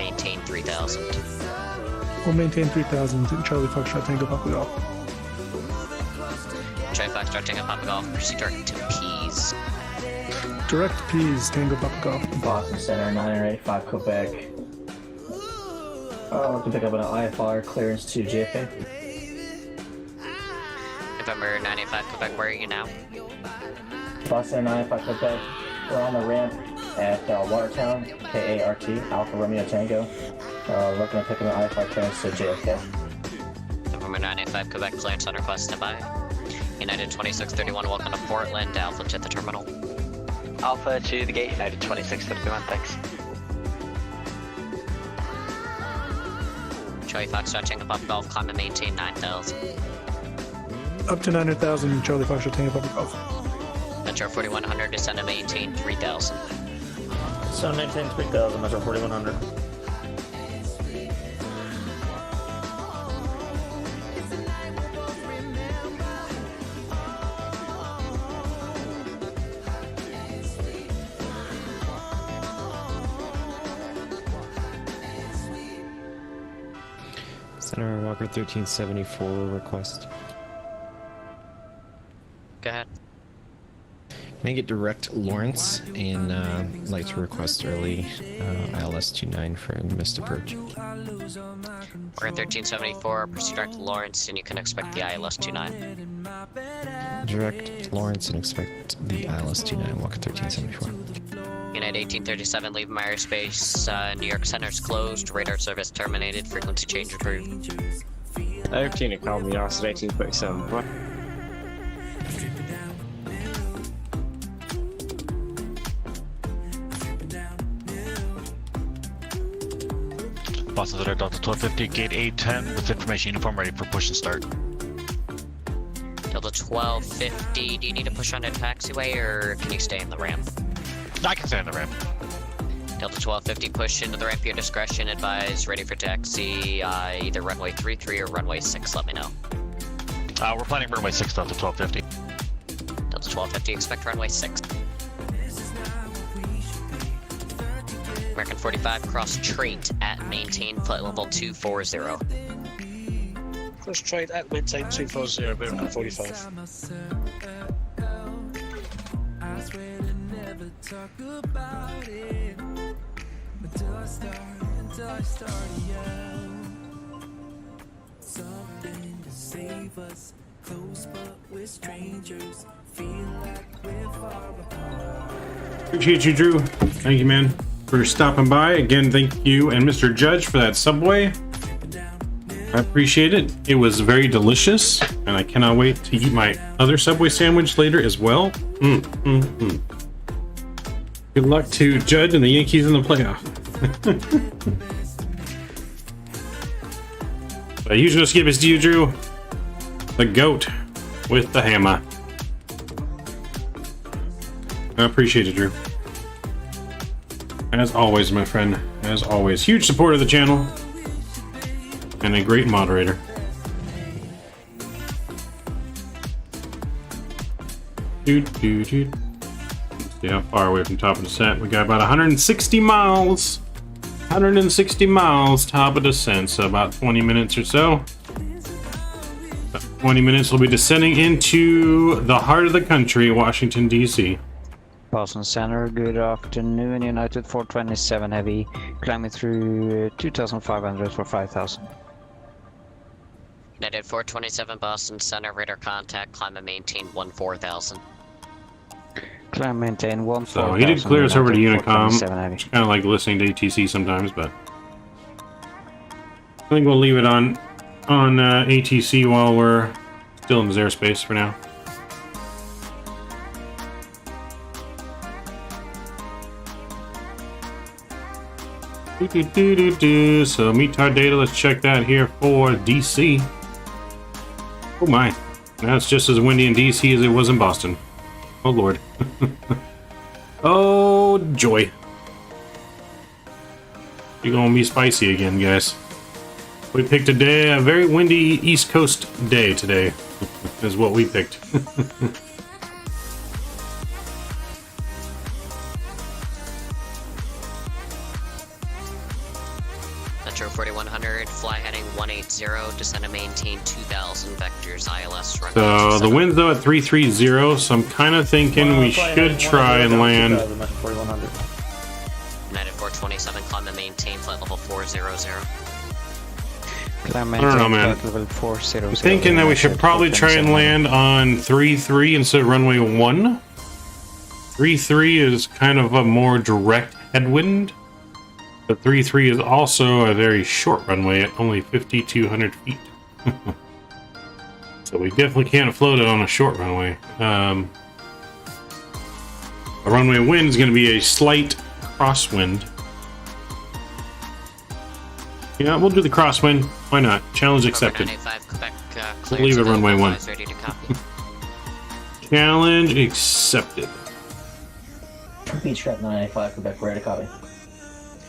maintain 3000. We'll maintain 3000 in Charlie Foxtrot Tango Papa Golf. Charlie Foxtrot Tango Papa Golf, proceed direct to P's. Direct P's, Tango Papa Golf. Boston Center, 985 Quebec. To pick up an IFR clearance to JFK. November 95 Quebec, where are you now? Boston 985 Quebec. We're on the ramp at Watertown, KART, Alpha Romeo Tango. Looking to pick up an IFR clearance to JFK. November 985 Quebec, clearance on request, standby. United 2631, welcome to Portland, Alpha to the terminal. Alpha to the gate, United 2631, thanks. Charlie Foxtrot Tango Papa Golf, climb and maintain 9000. Up to 900,000 Charlie Foxtrot Tango Papa Golf. Metro 4100, descend and maintain 3000. So maintain 3000, Metro 4100. Center Walker 1374 request. Go ahead. Can I get direct Lawrence and like to request early ILS 29 for missed approach? We're in 1374, proceed direct to Lawrence, and you can expect the ILS 29. Direct Lawrence and expect the ILS 29, Walker 1374. United 1837, leave my airspace. New York Center's closed, radar service terminated, frequency change approved. 13 Economy, United 1837. What? Boston Center, Delta 1250, gate 810 with information uniform ready for push and start. Delta 1250, do you need to push onto taxiway or can you stay in the ramp? I can stay in the ramp. Delta 1250, push into the ramp, your discretion, advise, ready for taxi, either runway 33 or runway 6, let me know. We're planning runway 6, Delta 1250. Delta 1250, expect runway 6. American 45, cross trait at maintain flight level 240. Cross trade at maintain 240, American 45. Appreciate you, Drew. Thank you, man, for stopping by. Again, thank you and Mr. Judge for that Subway. I appreciate it. It was very delicious, and I cannot wait to eat my other Subway sandwich later as well. Good luck to Judge and the Yankees in the playoff. But usual skip is to you, Drew. The GOAT with the hammer. I appreciate it, Drew. As always, my friend. As always. Huge supporter of the channel. And a great moderator. Let's see how far away from top of descent. We got about 160 miles. 160 miles top of descent. So about 20 minutes or so. About 20 minutes we'll be descending into the heart of the country, Washington, D.C. Boston Center, good afternoon. United 427 Heavy, climbing through 2,500 for 5,000. United 427 Boston Center, radar contact, climb and maintain 14,000. Climb maintain 14,000. So he did clear us over to Unicom. Kind of like listening to ATC sometimes, but I think we'll leave it on ATC while we're still in his airspace for now. So METAR data, let's check that here for DC. Oh my, now it's just as windy in DC as it was in Boston. Oh lord. Oh joy. You're gonna be spicy again, guys. We picked a day, a very windy East Coast day today, is what we picked. Metro 4100, fly heading 180, descend and maintain 2000 vectors, ILS runway. So the wind's though at 330, so I'm kind of thinking we should try and land. United 427, climb and maintain flight level 400. Climb I don't know, man. level 400. I'm thinking that we should probably try and land on 33 instead of runway 1. 33 is kind of a more direct headwind. But 33 is also a very short runway at only 5,200 feet. So we definitely can't float it on a short runway. A runway wind is going to be a slight crosswind. Yeah, we'll do the crosswind. Why not? Challenge accepted. We'll leave it runway 1. Challenge accepted. Beach Trap 985, Quebec, ready to copy.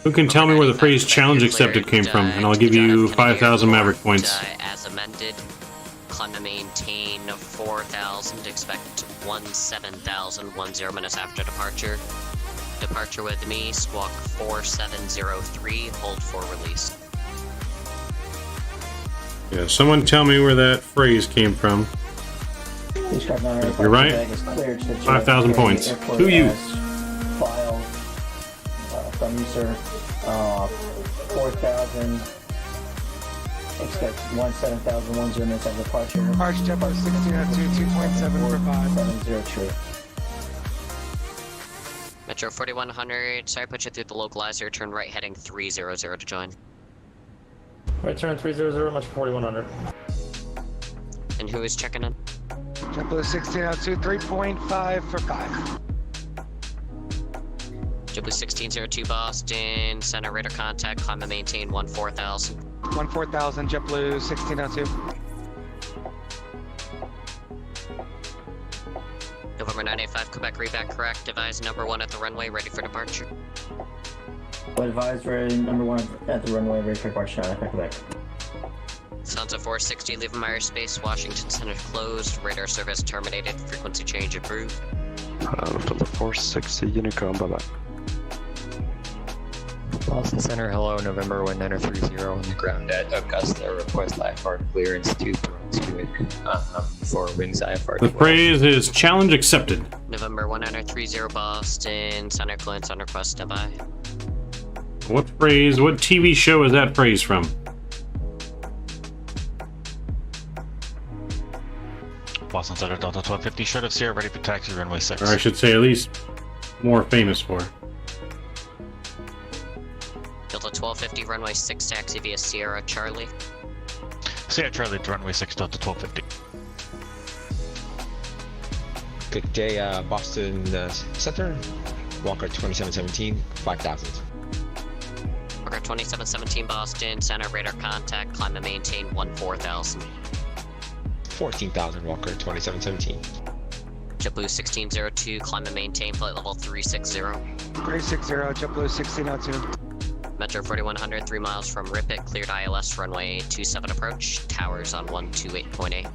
Who can tell me where the phrase challenge accepted came from? And I'll give you 5,000 Maverick points. As amended, climb to maintain 4,000, expect 17,000, 10 minutes after departure. Departure with me, squawk 4703, hold for release. Yeah, someone tell me where that phrase came from. You're right. 5,000 points. Who you? File from you, sir. 4,000. Expect 17,000, 10 minutes after departure. March Jetblue 1602, 2.7 for 5. 70 true. Metro 4100, sorry, put you through the localizer, turn right heading 300 to join. Right turn 300, Metro 4100. And who is checking in? Jetblue 1602, 3.5 for 5. Jetblue 1602 Boston, center radar contact, climb and maintain 14,000. 14,000, Jetblue 1602. November 985, Quebec, reback correct. Advise number 1 at the runway, ready for departure. Advise number 1 at the runway, ready for departure, Quebec. Sounds of 460, leaving my airspace. Washington Center closed. Radar service terminated. Frequency change approved. For the 460 Honeycomb, bye-bye. Boston Center, hello, November 1930 on the ground at Augusta. Request IFR clearance to it for winds IFR. The phrase is challenge accepted. November 1930 Boston, center clearance on request, standby. What phrase, what TV show is that phrase from? Boston Center, Delta 1250, short of Sierra, ready for taxi, runway 6. Or I should say at least more famous for. Delta 1250, runway 6, taxi via Sierra Charlie. Sierra Charlie to runway 6, Delta 1250. Good day, Boston Center, Walker 2717, 5,000. Walker 2717 Boston, center radar contact, climb and maintain 14,000. 14,000, Walker 2717. Jetblue 1602, climb and maintain flight level 360. 360, Jetblue 1602. Metro 4100, 3 miles from Ripit, cleared ILS runway 27 approach, towers on 128.8.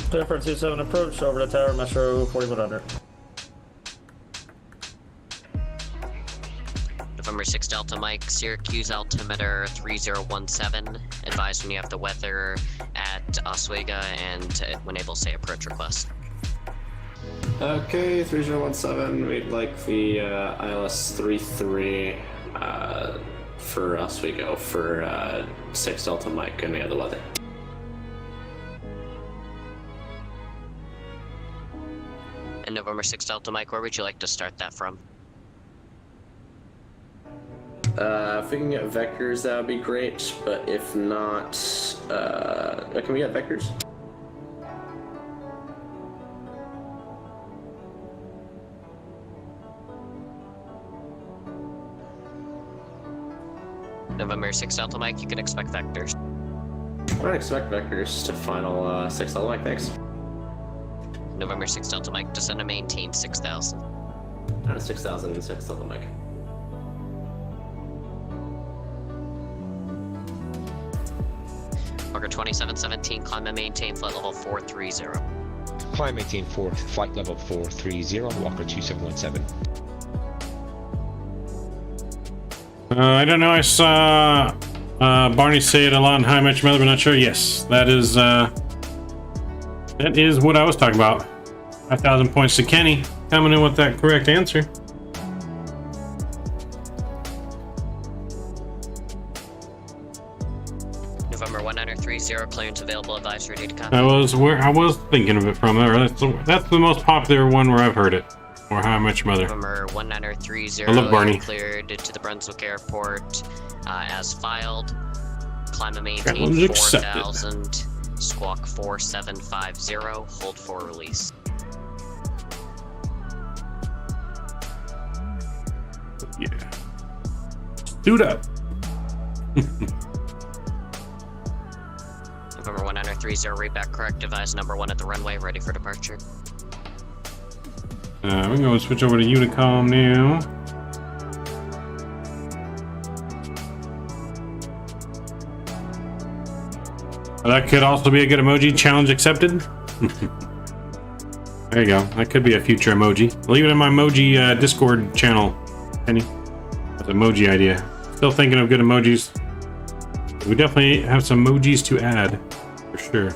Clear for 27 approach, over the tower, Metro 4100. November 6 Delta Mike, Syracuse altimeter 3017. Advise when you have the weather at Oswego and when able to say approach request. Okay, 3017, we'd like the ILS 33 for Oswego for 6 Delta Mike and the other weather. And November 6 Delta Mike, where would you like to start that from? If we can get vectors, that would be great, but if not, can we get vectors? November 6 Delta Mike, you can expect vectors. I don't expect vectors to final 6 Delta Mike, thanks. November 6 Delta Mike, descend and maintain 6,000. 6,000 and 6 Delta Mike. Walker 2717, climb and maintain flight level 430. Climb maintain flight level 430, Walker 2717. I don't know, I saw Barney said a lot in High Match Mother, but not sure. Yes, that is what I was talking about. 5,000 points to Kenny, coming in with that correct answer. November 1930, clearance available, advisory data copy. That was where I was thinking of it from. That's the most popular one where I've heard it. Or How Much Mother. November 1930, I love Barney. cleared to the Brunswick Airport as filed. Climb and That maintain one's accepted. 4,000. Squawk 4750. Hold for release. Yeah. Dude up. November 1930, read back correct. Devise number 1 at the runway, ready for departure. We're going to switch over to Unicom now. That could also be a good emoji. Challenge accepted. There you go. That could be a future emoji. Leave it in my emoji Discord channel, Penny. That's an emoji idea. Still thinking of good emojis. We definitely have some emojis to add, for sure.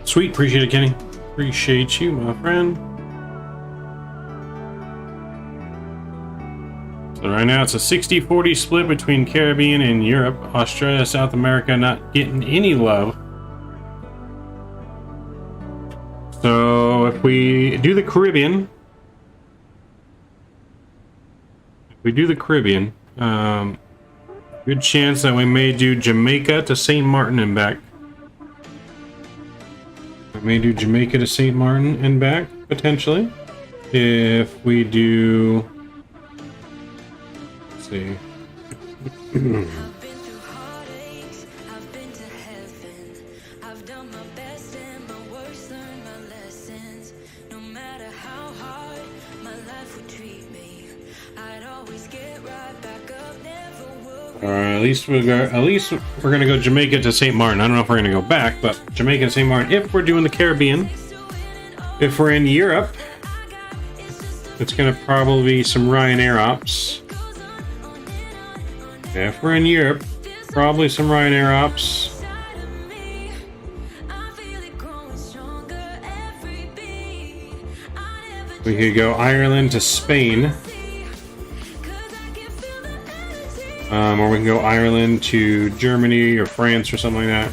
Sweet, appreciate it, Kenny. Appreciate you, my friend. So right now it's a 60-40 split between Caribbean and Europe. Australia, South America not getting any love. So if we do the Caribbean, good chance that we may do Jamaica to St. Martin and back. We may do Jamaica to St. Martin and back, potentially. If we do... Let's see. At least we're gonna go Jamaica to St. Martin. I don't know if we're gonna go back, but Jamaica to St. Martin. If we're doing the Caribbean, if we're in Europe, it's gonna probably be some Ryanair ops. Yeah, if we're in Europe, probably some Ryanair ops. We could go Ireland to Spain. Or we can go Ireland to Germany or France or something like that.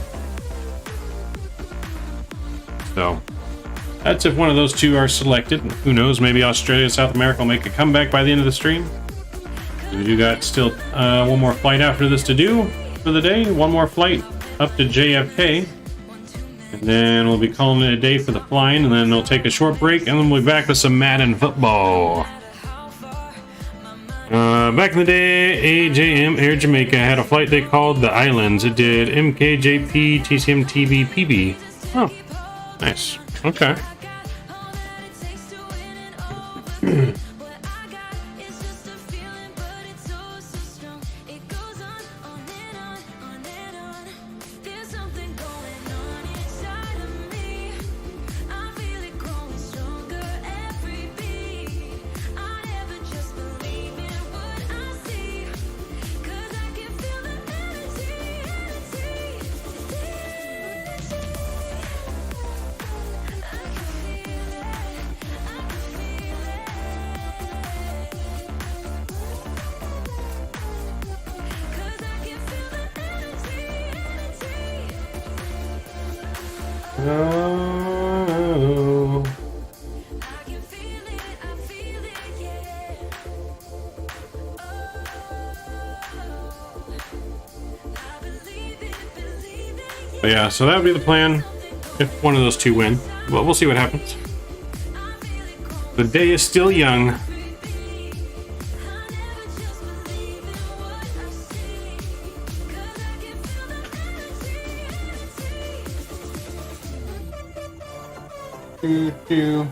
So, that's if one of those two are selected. Who knows, maybe Australia, South America will make a comeback by the end of the stream. We do got still one more flight after this to do for the day. One more flight up to JFK. And then we'll be calling it a day for the flying, and then we'll take a short break, and then we'll be back with some Madden football. Back in the day, AJM Air Jamaica had a flight they called the Islands. It did MKJP, TCM, TB, PB. Oh, nice. Okay. Oh. But yeah, so that would be the plan if one of those two win. Well, we'll see what happens. The day is still young. Do. Do.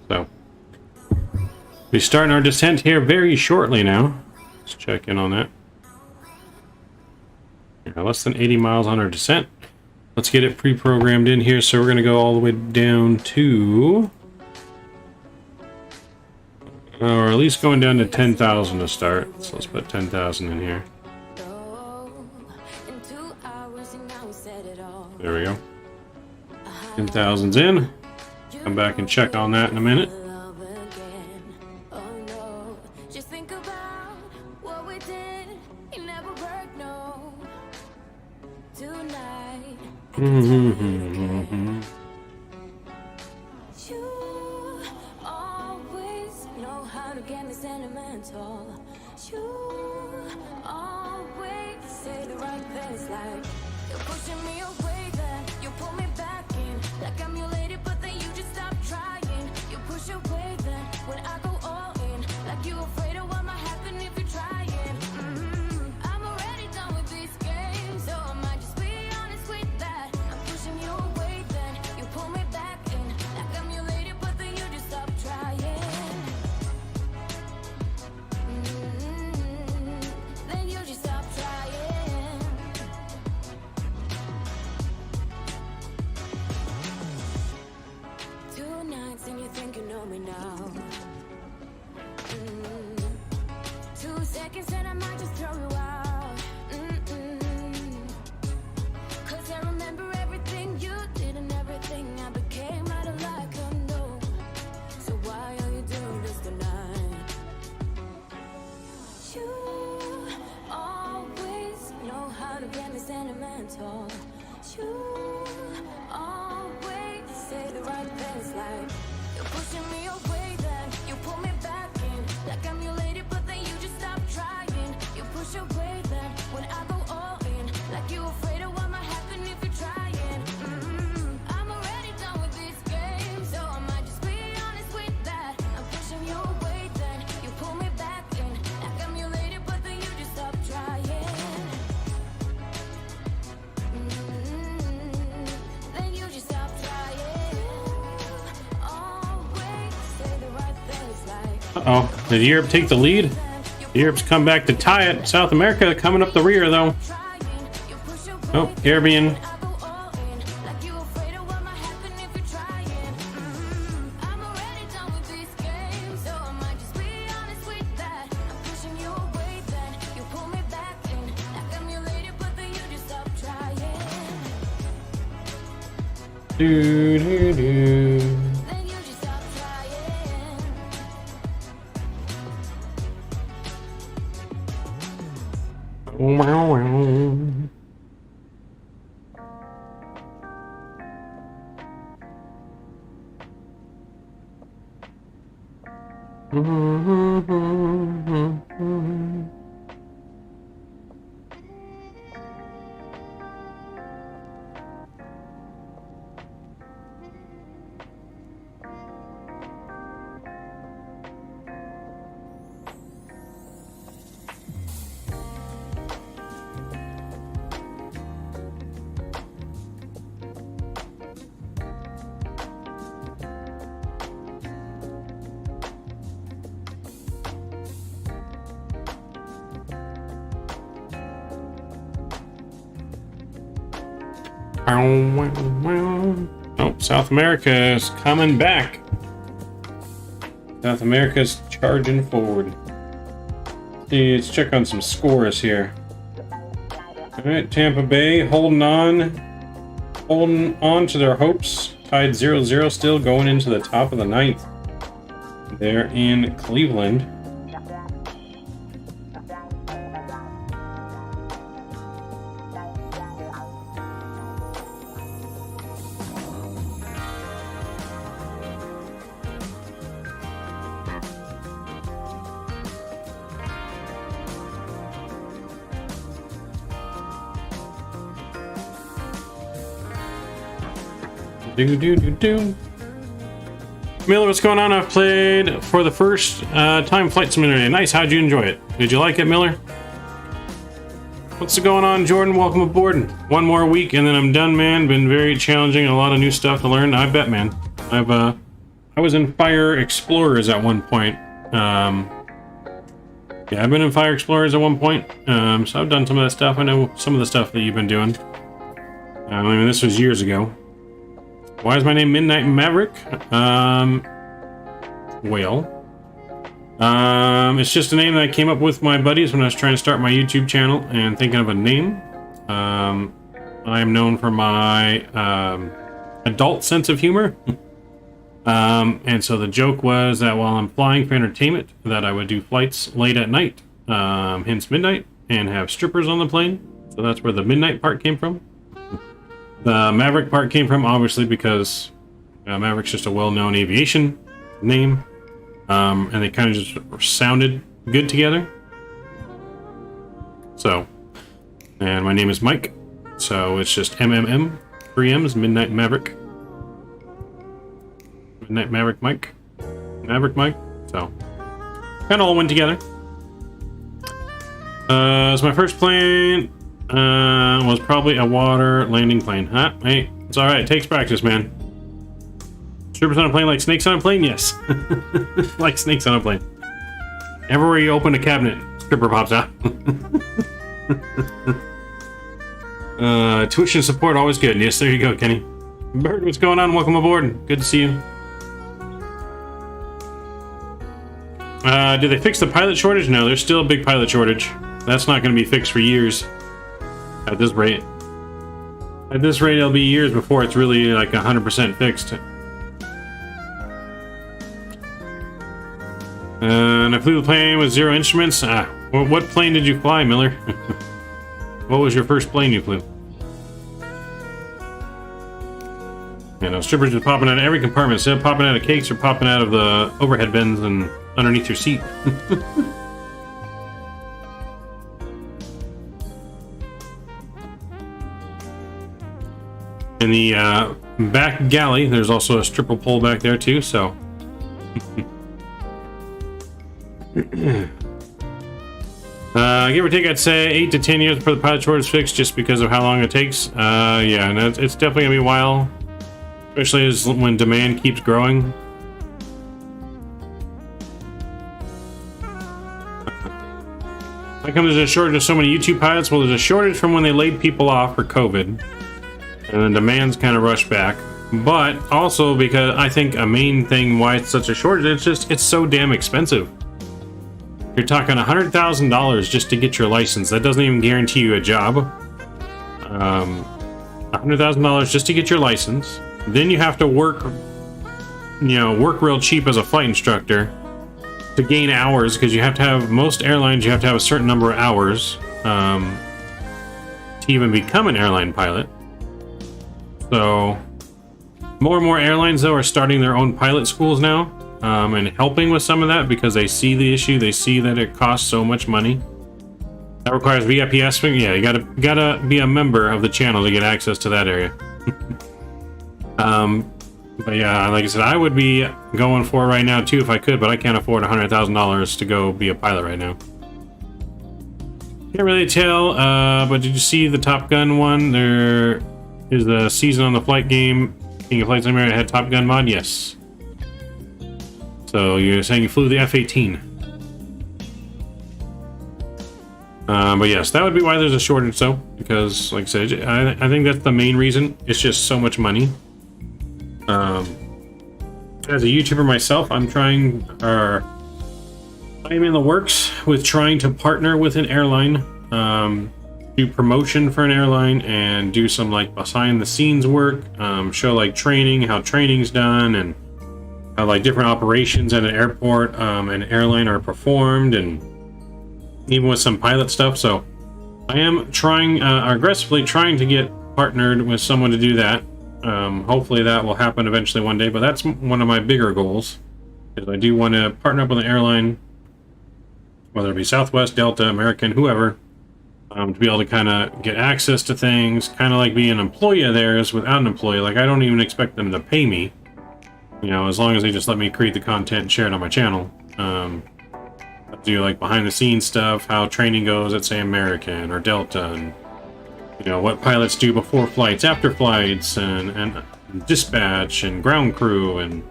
So, we're starting our descent here very shortly now. Let's check in on that. Yeah, less than 80 miles on our descent. Let's get it pre-programmed in here. So we're going to go all the way down to, or at least going down to 10,000 to start. So let's put 10,000 in here. There we go. 10,000's in. Come back and check on that in a minute. Uh-oh. Did Europe take the lead? Europe's come back to tie it. South America coming up the rear, though. Oh, Caribbean. Do, do, do. Wow, wow. Oh, South America is coming back. South America's charging forward. Let's check on some scores here. Alright, Tampa Bay holding on to their hopes. Tied 0-0 still going into the top of the 9th. They're in Cleveland. Miller, what's going on? I've played for the first time Flight Simulator. Nice, how'd you enjoy it? Did you like it, Miller? What's going on, Jordan? Welcome aboard. One more week and then I'm done, man. Been very challenging, a lot of new stuff to learn. I bet, man. I was in Fire Explorers at one point. Yeah, I've been in Fire Explorers at one point. So I've done some of that stuff. I know some of the stuff that you've been doing. I mean, this was years ago. Why is my name Midnight Maverick? It's just a name that I came up with my buddies when I was trying to start my YouTube channel and thinking of a name. I am known for my adult sense of humor. And so the joke was that while I'm flying for entertainment, that I would do flights late at night, hence midnight, and have strippers on the plane. So that's where the midnight part came from. The Maverick part came from, obviously, because Maverick's just a well-known aviation name, and they kind of just sounded good together. So, and my name is Mike, so it's just MMM, 3 M's, Midnight Maverick. Midnight Maverick Mike. Maverick Mike, so kind of all went together. It's my first plane. Was probably a water landing plane. Huh? Hey, it's alright. It takes practice, man. Strippers on a plane like snakes on a plane? Yes. Like snakes on a plane. Everywhere you open a cabinet, stripper pops out. Tuition support, always good. Yes, there you go, Kenny. Bird, what's going on? Welcome aboard. Good to see you. Did they fix the pilot shortage? No, there's still a big pilot shortage. That's not going to be fixed for years. At this rate. At this rate, it'll be years before it's really like 100% fixed. And I flew the plane with 0 instruments. What plane did you fly, Miller? What was your first plane you flew? You know, strippers are popping out of every compartment. Instead of popping out of cakes, they're popping out of the overhead bins and underneath your seat. In the back galley, there's also a stripper pole back there too, so... give or take, I'd say 8 to 10 years before the pilot shortage fixed, just because of how long it takes. Yeah, and it's definitely gonna be a while, especially when demand keeps growing. How come there's a shortage of so many YouTube pilots? Well, there's a shortage from when they laid people off for COVID, and then demand's kind of rushed back. But also because I think a main thing why it's such a shortage, it's so damn expensive. You're talking $100,000 just to get your license. That doesn't even guarantee you a job. $100,000 just to get your license. Then you have to work, work real cheap as a flight instructor to gain hours, because you have to have, most airlines, you have to have a certain number of hours to even become an airline pilot. So more and more airlines, though, are starting their own pilot schools now, and helping with some of that because they see the issue. They see that it costs so much money. That requires VIPS. Yeah, you gotta be a member of the channel to get access to that area. But yeah, like I said, I would be going for it right now too if I could, but I can't afford $100,000 to go be a pilot right now. Can't really tell, but did you see the Top Gun one? There is the season on the flight game. King of Flight Simulator had Top Gun mod? Yes. So you're saying you flew the F-18. But yes, that would be why there's a shortage, though, because, like I said, I think that's the main reason. It's just so much money. As a YouTuber myself, I'm in the works with trying to partner with an airline, do promotion for an airline, and do some like behind the scenes work, show like training, how training's done, and how like different operations at an airport and airline are performed, and even with some pilot stuff. So I am trying, aggressively trying to get partnered with someone to do that. Hopefully that will happen eventually one day, but that's one of my bigger goals, is I do want to partner up with an airline, whether it be Southwest, Delta, American, whoever, to be able to kind of get access to things, kind of like be an employee of theirs without an employee. Like, I don't even expect them to pay me, as long as they just let me create the content and share it on my channel. I do like behind the scenes stuff, how training goes at, say, American or Delta, and what pilots do before flights, after flights, and dispatch and ground crew, and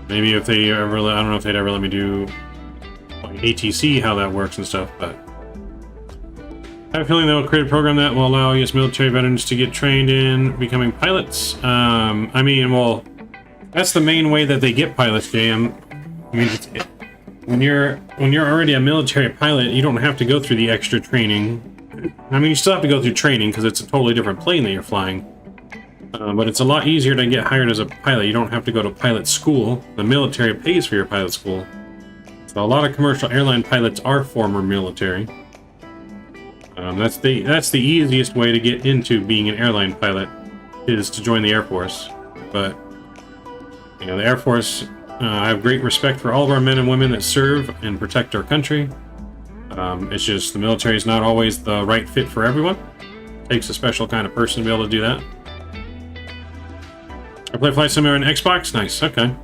maybe if they ever, I don't know if they'd ever let me do like ATC, how that works and stuff. But I have a feeling they'll create a program that will allow U.S. military veterans to get trained in becoming pilots. I mean, well, that's the main way that they get pilots, JM. I mean, when you're already a military pilot, you don't have to go through the extra training. I mean, you still have to go through training because it's a totally different plane that you're flying. But it's a lot easier to get hired as a pilot. You don't have to go to pilot school. The military pays for your pilot school. So a lot of commercial airline pilots are former military. That's the easiest way to get into being an airline pilot, is to join the Air Force. But the Air Force, I have great respect for all of our men and women that serve and protect our country. It's just the military is not always the right fit for everyone. It takes a special kind of person to be able to do that. I play Flight Simulator on Xbox. Nice. Okay.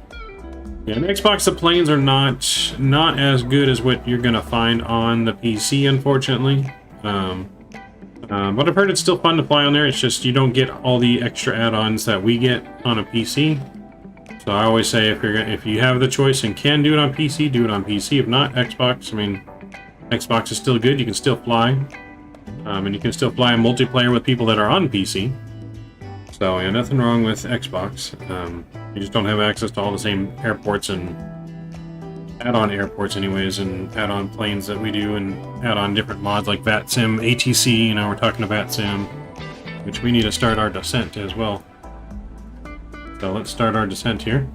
Yeah, on Xbox the planes are not as good as what you're gonna find on the PC, unfortunately. But I've heard it's still fun to fly on there. It's just you don't get all the extra add-ons that we get on a PC. So I always say if you have the choice and can do it on PC, do it on PC. If not, Xbox. I mean, Xbox is still good. You can still fly, and you can still fly in multiplayer with people that are on PC. So yeah, nothing wrong with Xbox. You just don't have access to all the same airports and add-on airports, anyways, and add-on planes that we do, and add-on different mods like Vatsim, ATC. We're talking to Vatsim, which we need to start our descent as well. So let's start our descent here.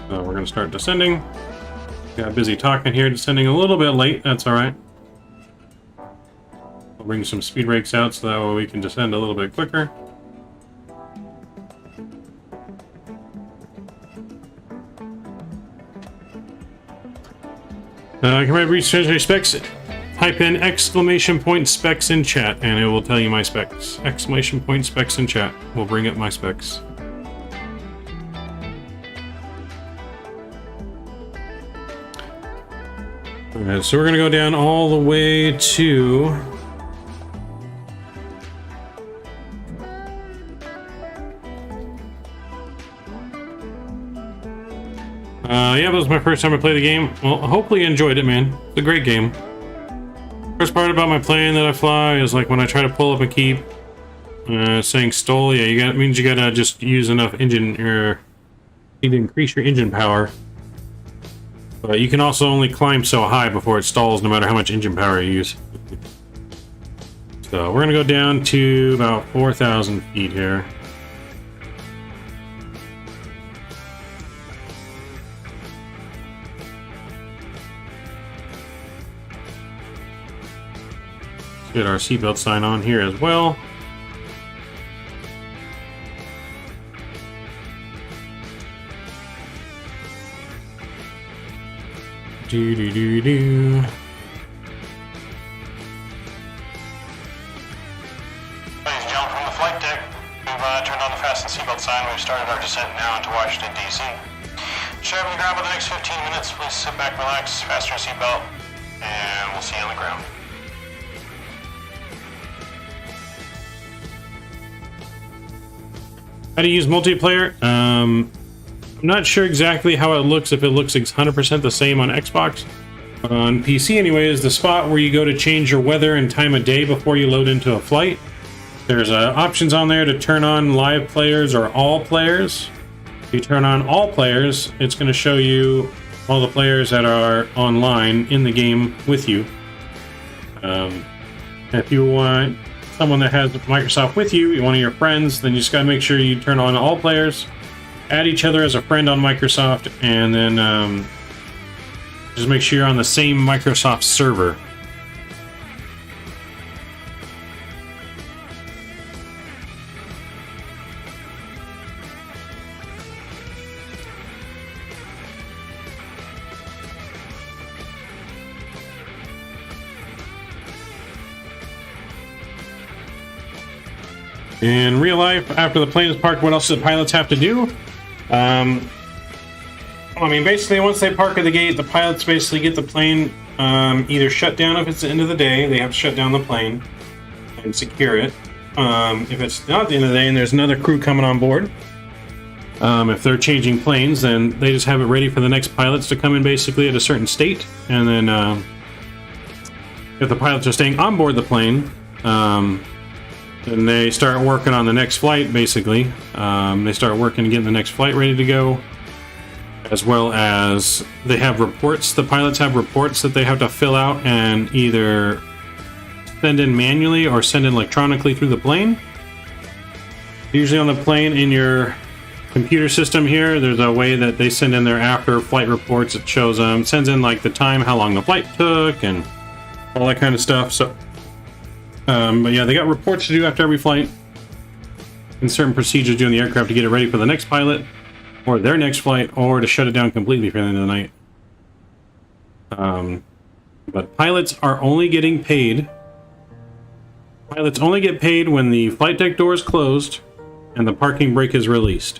So we're going to start descending. Got busy talking here, descending a little bit late. That's all right. I'll bring some speed brakes out so that way we can descend a little bit quicker. Can I reach specs? Type in !specs in chat and it will tell you my specs. !specs in chat will bring up my specs. Alright, so we're gonna go down all the way to yeah, that was my first time I played the game. Well, hopefully you enjoyed it, man. It's a great game. First part about my plane that I fly is like when I try to pull up and keep saying stall, yeah, means you gotta just use enough engine, or you need to increase your engine power. But you can also only climb so high before it stalls, no matter how much engine power you use. So we're gonna go down to about 4,000 feet here. Get our seatbelt sign on here as well. Do do do do. Ladies and gentlemen, from the flight deck, we've turned on the fasten seatbelt sign. We've started our descent now into Washington D.C. Sharing the ground for the next 15 minutes. Please sit back, relax, fasten your seatbelt, and we'll see you on the ground. How to use multiplayer? I'm not sure exactly how it looks, if it looks 100% the same on Xbox. On PC anyway, is the spot where you go to change your weather and time of day before you load into a flight. There's options on there to turn on live players or all players. If you turn on all players, it's going to show you all the players that are online in the game with you. If you want someone that has Microsoft with you, one of your friends, then you just gotta make sure you turn on all players, add each other as a friend on Microsoft, and then just make sure you're on the same Microsoft server. In real life, after the plane is parked, what else do the pilots have to do? I mean, basically, once they park at the gate, the pilots basically get the plane either shut down if it's the end of the day. They have to shut down the plane and secure it. If it's not the end of the day and there's another crew coming on board, if they're changing planes, then they just have it ready for the next pilots to come in basically at a certain state. And then if the pilots are staying on board the plane, then they start working on the next flight, basically. They start working to get the next flight ready to go, as well as they have reports. The pilots have reports that they have to fill out and either send in manually or send in electronically through the plane. Usually on the plane, in your computer system here, there's a way that they send in their after flight reports. It shows them, sends in like the time, how long the flight took, and all that kind of stuff. So but yeah, they got reports to do after every flight and certain procedures doing the aircraft to get it ready for the next pilot or their next flight, or to shut it down completely for the end of the night. But pilots are only getting paid. Pilots only get paid when the flight deck door is closed and the parking brake is released.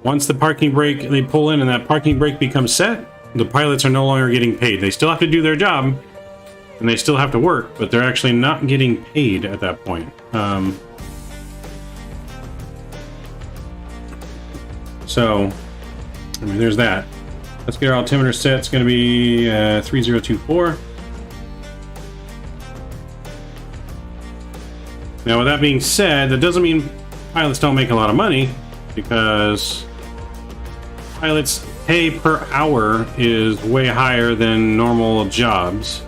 Once the parking brake, they pull in and that parking brake becomes set, the pilots are no longer getting paid. They still have to do their job, and they still have to work, but they're actually not getting paid at that point. So, I mean, there's that. Let's get our altimeter set. It's going to be 3024. Now, with that being said, that doesn't mean pilots don't make a lot of money, because pilots' pay per hour is way higher than normal jobs.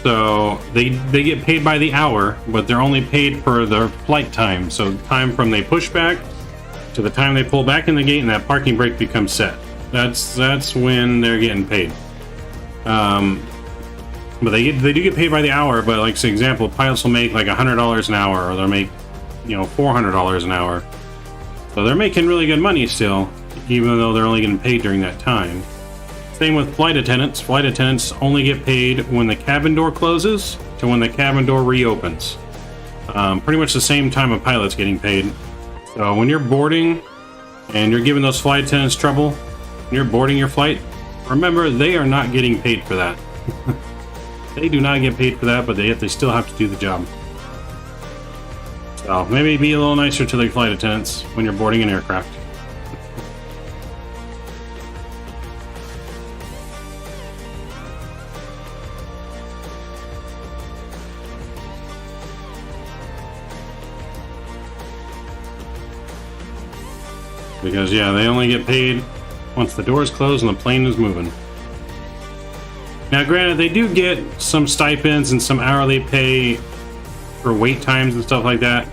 So they get paid by the hour, but they're only paid for their flight time. So time from they push back to the time they pull back in the gate and that parking brake becomes set. That's when they're getting paid. But they do get paid by the hour. But like, for example, pilots will make like $100 an hour, or they'll make, you know, $400 an hour. So they're making really good money still, even though they're only getting paid during that time. Same with flight attendants. Flight attendants only get paid when the cabin door closes to when the cabin door reopens. Pretty much the same time a pilot's getting paid. So when you're boarding and you're giving those flight attendants trouble, when you're boarding your flight, remember they are not getting paid for that. They do not get paid for that, but they still have to do the job. So maybe be a little nicer to the flight attendants when you're boarding an aircraft. Because, yeah, they only get paid once the doors close and the plane is moving. Now, granted, they do get some stipends and some hourly pay for wait times and stuff like that,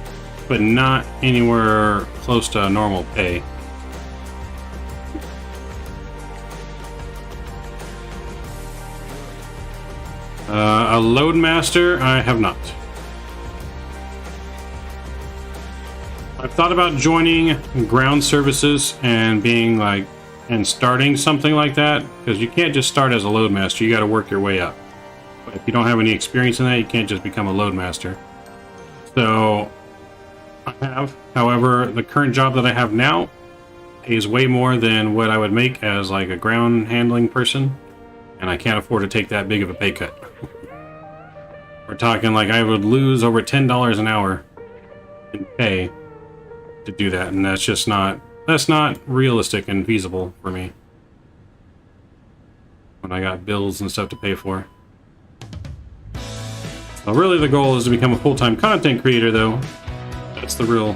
but not anywhere close to normal pay. A Loadmaster, I have not. I've thought about joining ground services and being like, and starting something like that, because you can't just start as a Loadmaster, you got to work your way up. But if you don't have any experience in that, you can't just become a Loadmaster. So, I have. However, the current job that I have now pays way more than what I would make as like a ground handling person, and I can't afford to take that big of a pay cut. We're talking like I would lose over $10 an hour in pay to do that, and that's not realistic and feasible for me when I got bills and stuff to pay for. Well, really the goal is to become a full-time content creator, though. That's the real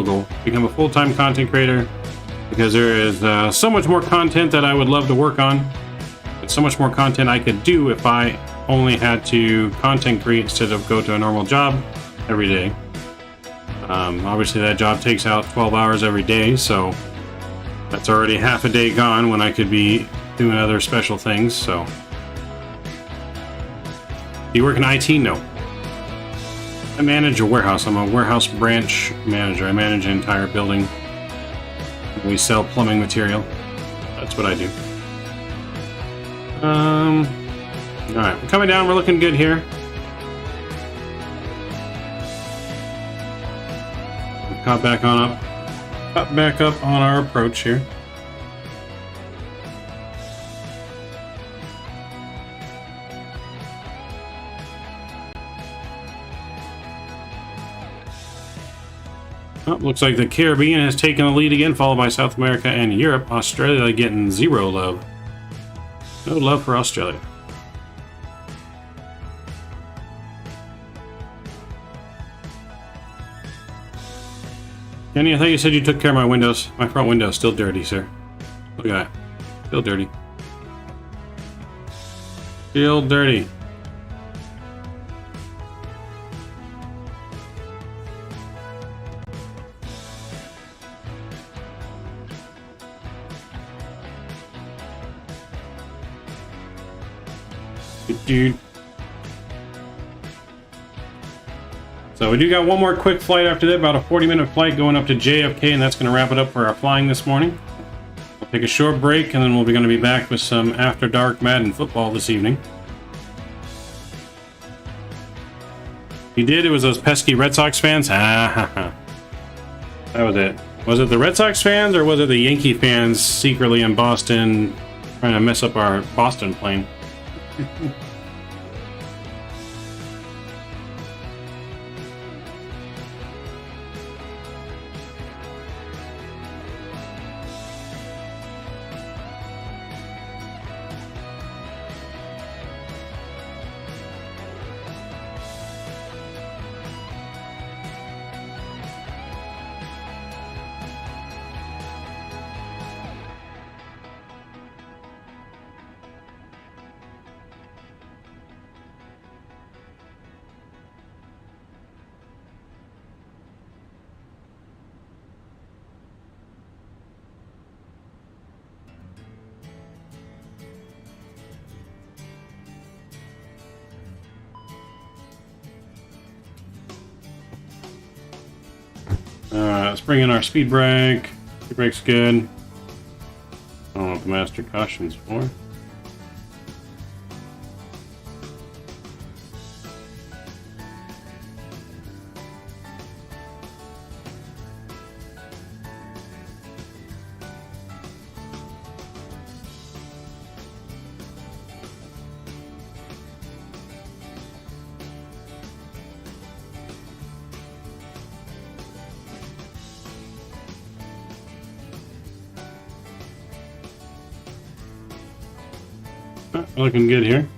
goal. Become a full-time content creator, because there is so much more content that I would love to work on, but so much more content I could do if I only had to content create instead of go to a normal job every day. Obviously that job takes out 12 hours every day, so that's already half a day gone when I could be doing other special things. So, do you work in IT? No. I manage a warehouse. I'm a warehouse branch manager. I manage an entire building. We sell plumbing material. That's what I do. Alright, we're coming down. We're looking good here. Caught back up on our approach here. Oh, looks like the Caribbean has taken the lead again, followed by South America and Europe. Australia getting zero love. No love for Australia. Kenny, I thought you said you took care of my windows. My front window is still dirty, sir. Look at that. Still dirty. Still dirty. Dude. So we do got one more quick flight after that, about a 40-minute flight going up to JFK, and that's going to wrap it up for our flying this morning. We'll take a short break, and then we'll be going to be back with some After Dark Madden football this evening. He did, it was those pesky Red Sox fans. That was it. Was it the Red Sox fans, or was it the Yankee fans secretly in Boston trying to mess up our Boston plane? Let's bring in our speed brake. Speed brake's good. I don't know what the master caution's for. Looking good here.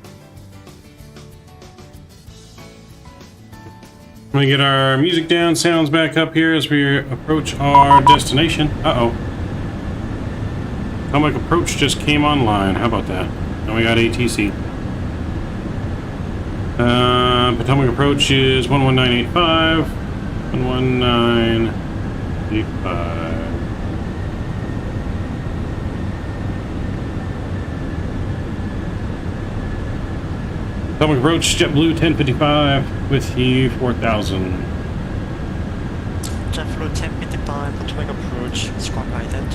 I'm gonna get our music down, sounds back up here as we approach our destination. Uh-oh. Potomac Approach just came online. How about that? Now we got ATC. Potomac Approach is 11985. 11985. Potomac Approach, JetBlue 1055 with you 4000. JetBlue 1055, Potomac Approach, squawk ident.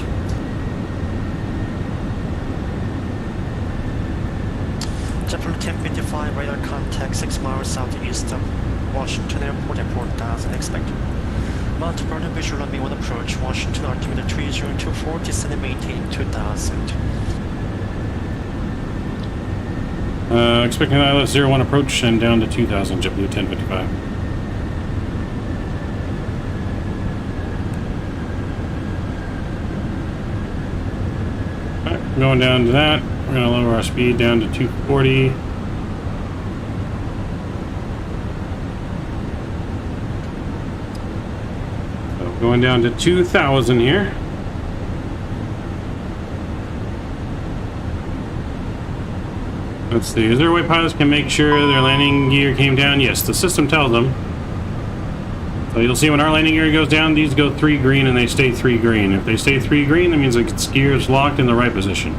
JetBlue 1055, radar contact 6 miles southeast of Washington Airport at 4000, expect. Mount Vernon visual on me on approach, Washington altimeter 30240, descend and maintain 2000. Expecting ILS 01 approach and down to 2000, JetBlue 1055. Alright, going down to that. We're going to lower our speed down to 240. So going down to 2000 here. Let's see, is there a way pilots can make sure their landing gear came down? Yes, the system tells them. So you'll see when our landing gear goes down, these go 3 green and they stay 3 green. If they stay 3 green, that means the gear is locked in the right position.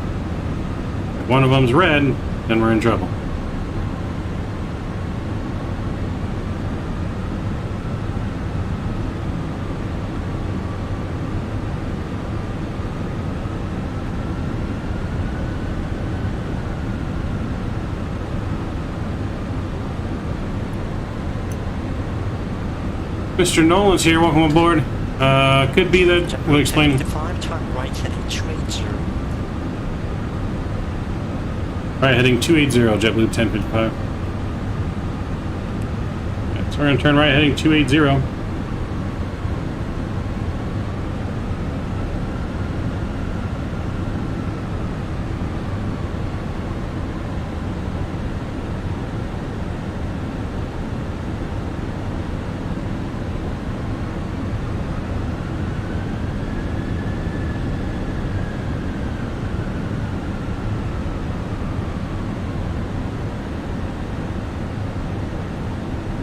If one of them's red, then we're in trouble. Mr. Nolan's here, welcome aboard. Could be that, we'll explain. 5, turn right, heading 280. Right, heading 280, JetBlue 1055. Okay, so we're going to turn right, heading 280.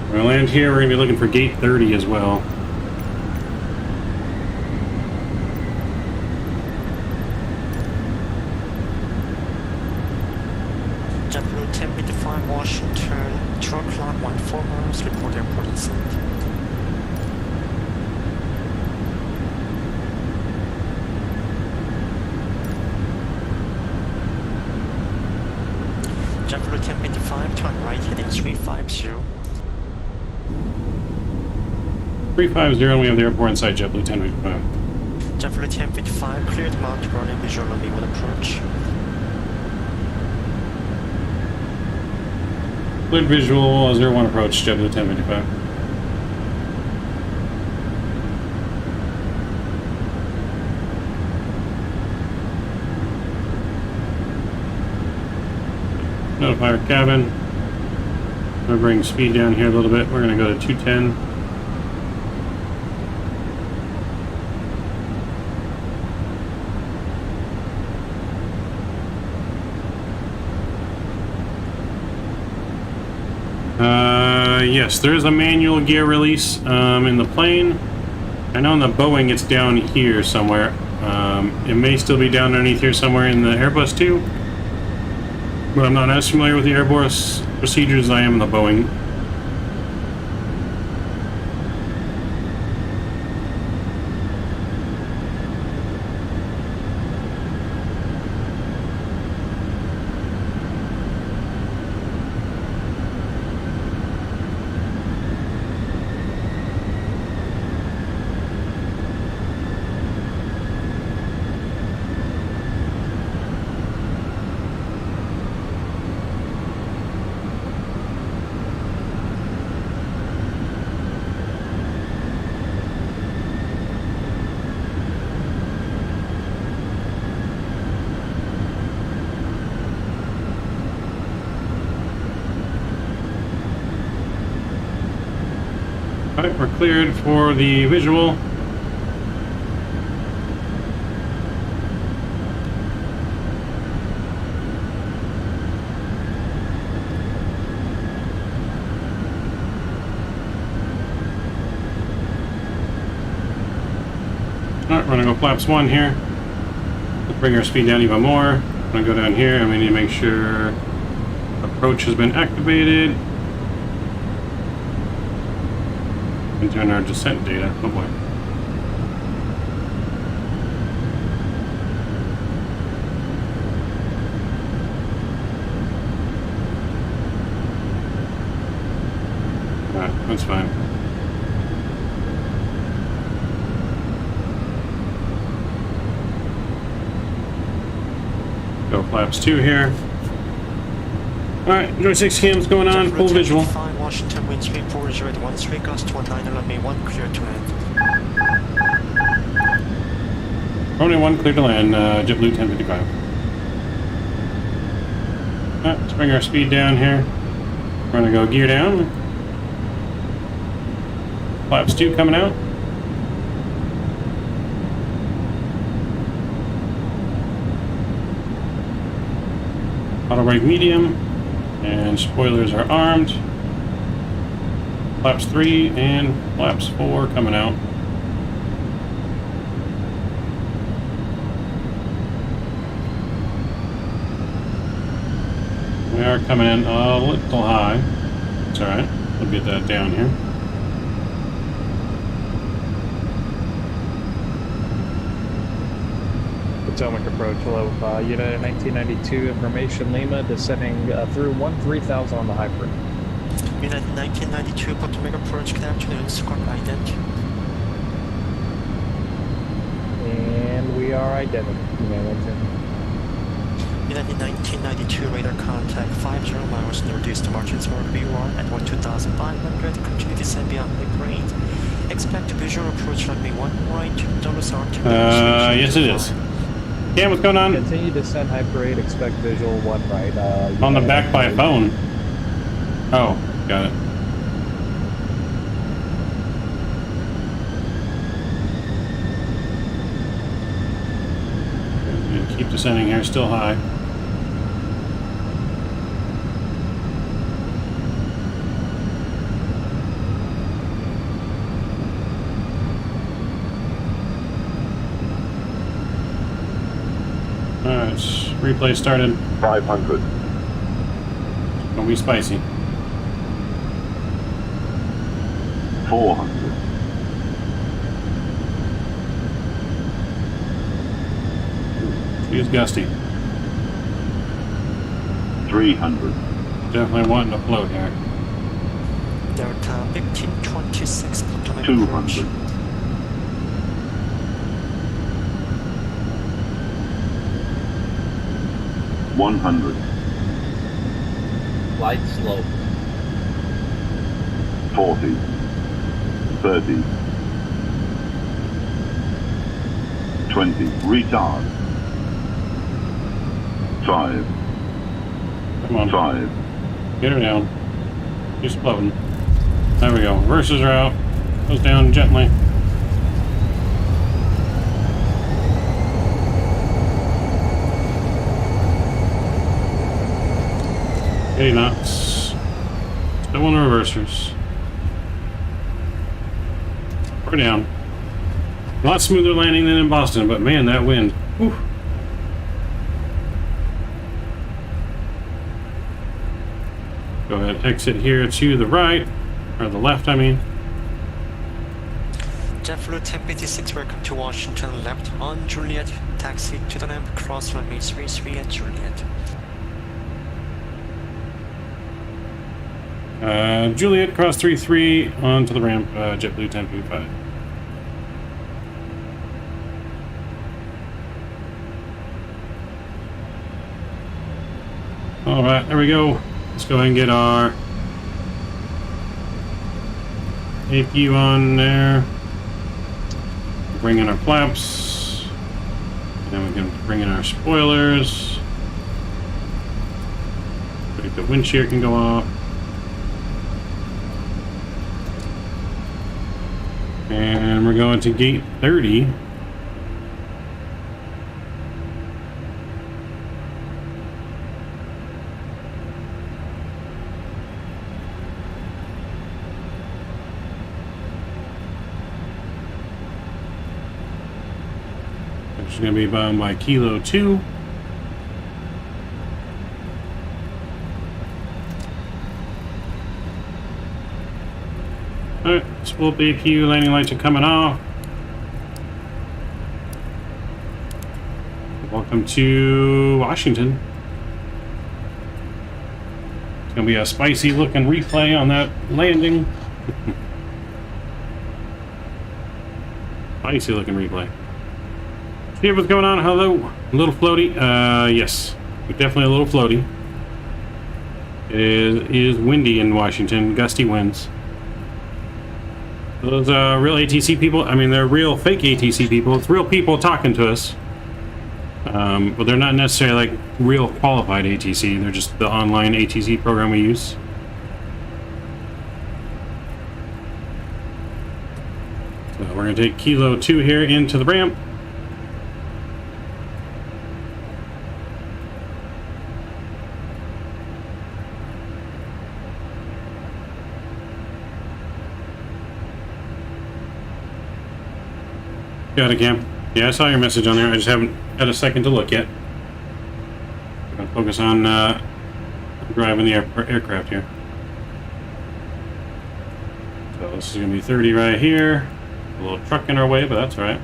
We're going to land here, we're going to be looking for gate 30 as well. JetBlue 1055 Washington, 2 o'clock, 14 miles, report airport inside. JetBlue 1055, turn right, heading 350. 350, and we have the airport inside JetBlue 1055. JetBlue 1055, cleared Mount Vernon, visual on me on approach. Cleared visual, 01 approach, JetBlue 1055. Notify our cabin. I'm going to bring speed down here a little bit. We're going to go to 210. Yes, there is a manual gear release in the plane. I know in the Boeing it's down here somewhere. It may still be down underneath here somewhere in the Airbus too. But I'm not as familiar with the Airbus procedures as I am in the Boeing. Alright, we're cleared for the visual. Alright, we're gonna go flaps 1 here. Let's bring our speed down even more. I'm gonna go down here and we need to make sure approach has been activated. And turn our descent data. Oh boy. Alright, that's fine. Go flaps 2 here. Alright, enjoy 6 cams going on, full visual. Washington wind speed 4013, gust 19, runway 1, clear to land. Runway 1, clear to land, JetBlue 1055. Alright, let's bring our speed down here. We're gonna go gear down. Flaps 2 coming out. Auto brake medium. And spoilers are armed. Flaps 3 and flaps 4 coming out. We are coming in a little high. It's alright. We'll get that down here. Potomac approach, hello. United 1992, information Lima, descending through 13,000 on the hyper. United 1992, Potomac approach, good afternoon, squad ident. And we are identical. United 1992, radar contact 50 miles northeast margins for B1 at 12,500, continue descend beyond the grade. Expect visual approach runway 1 right, $RT. Yes it is. Yeah, what's going on? Continue descend hyper 8, expect visual 1 right. On the back by phone. Oh, got it. Keep descending here, still high. Alright, replay started. 500. Don't be spicy. 400. 'He's gusty. 300. Definitely wanting to float here. Delta 1526 Potomac 200. 100. Light slope. 40. 30. 20. Retard. 5. Come on. 5. Get her down. She's floating. There we go. Reverses are out. Goes down gently. Okay, knots. Still on the reversers. We're down. A lot smoother landing than in Boston, but man, that wind. Whew. Go ahead, exit here to the right, or the left, I mean. JetBlue 1056, welcome to Washington, left on Juliet, taxi to the ramp, cross runway 33 at Juliet. Juliet, cross 33 onto the ramp, JetBlue 1055. Alright, there we go. Let's go ahead and get our APU on there. Bring in our flaps. And then we can bring in our spoilers. The wind shear can go off. And we're going to gate 30. Which is going to be bound by Kilo 2. Alright, split APU landing lights are coming off. Welcome to Washington. It's going to be a spicy looking replay on that landing. Spicy looking replay. See what's going on? Hello. A little floaty. Yes. Definitely a little floaty. It is windy in Washington. Gusty winds. Those real ATC people, I mean, they're real fake ATC people. It's real people talking to us. But they're not necessarily like real qualified ATC. They're just the online ATC program we use. So we're going to take Kilo 2 here into the ramp. Got it, Cam. Yeah, I saw your message on there. I just haven't had a second to look yet. I'm going to focus on driving the aircraft here. So this is going to be 30 right here. A little truck in our way, but that's all right.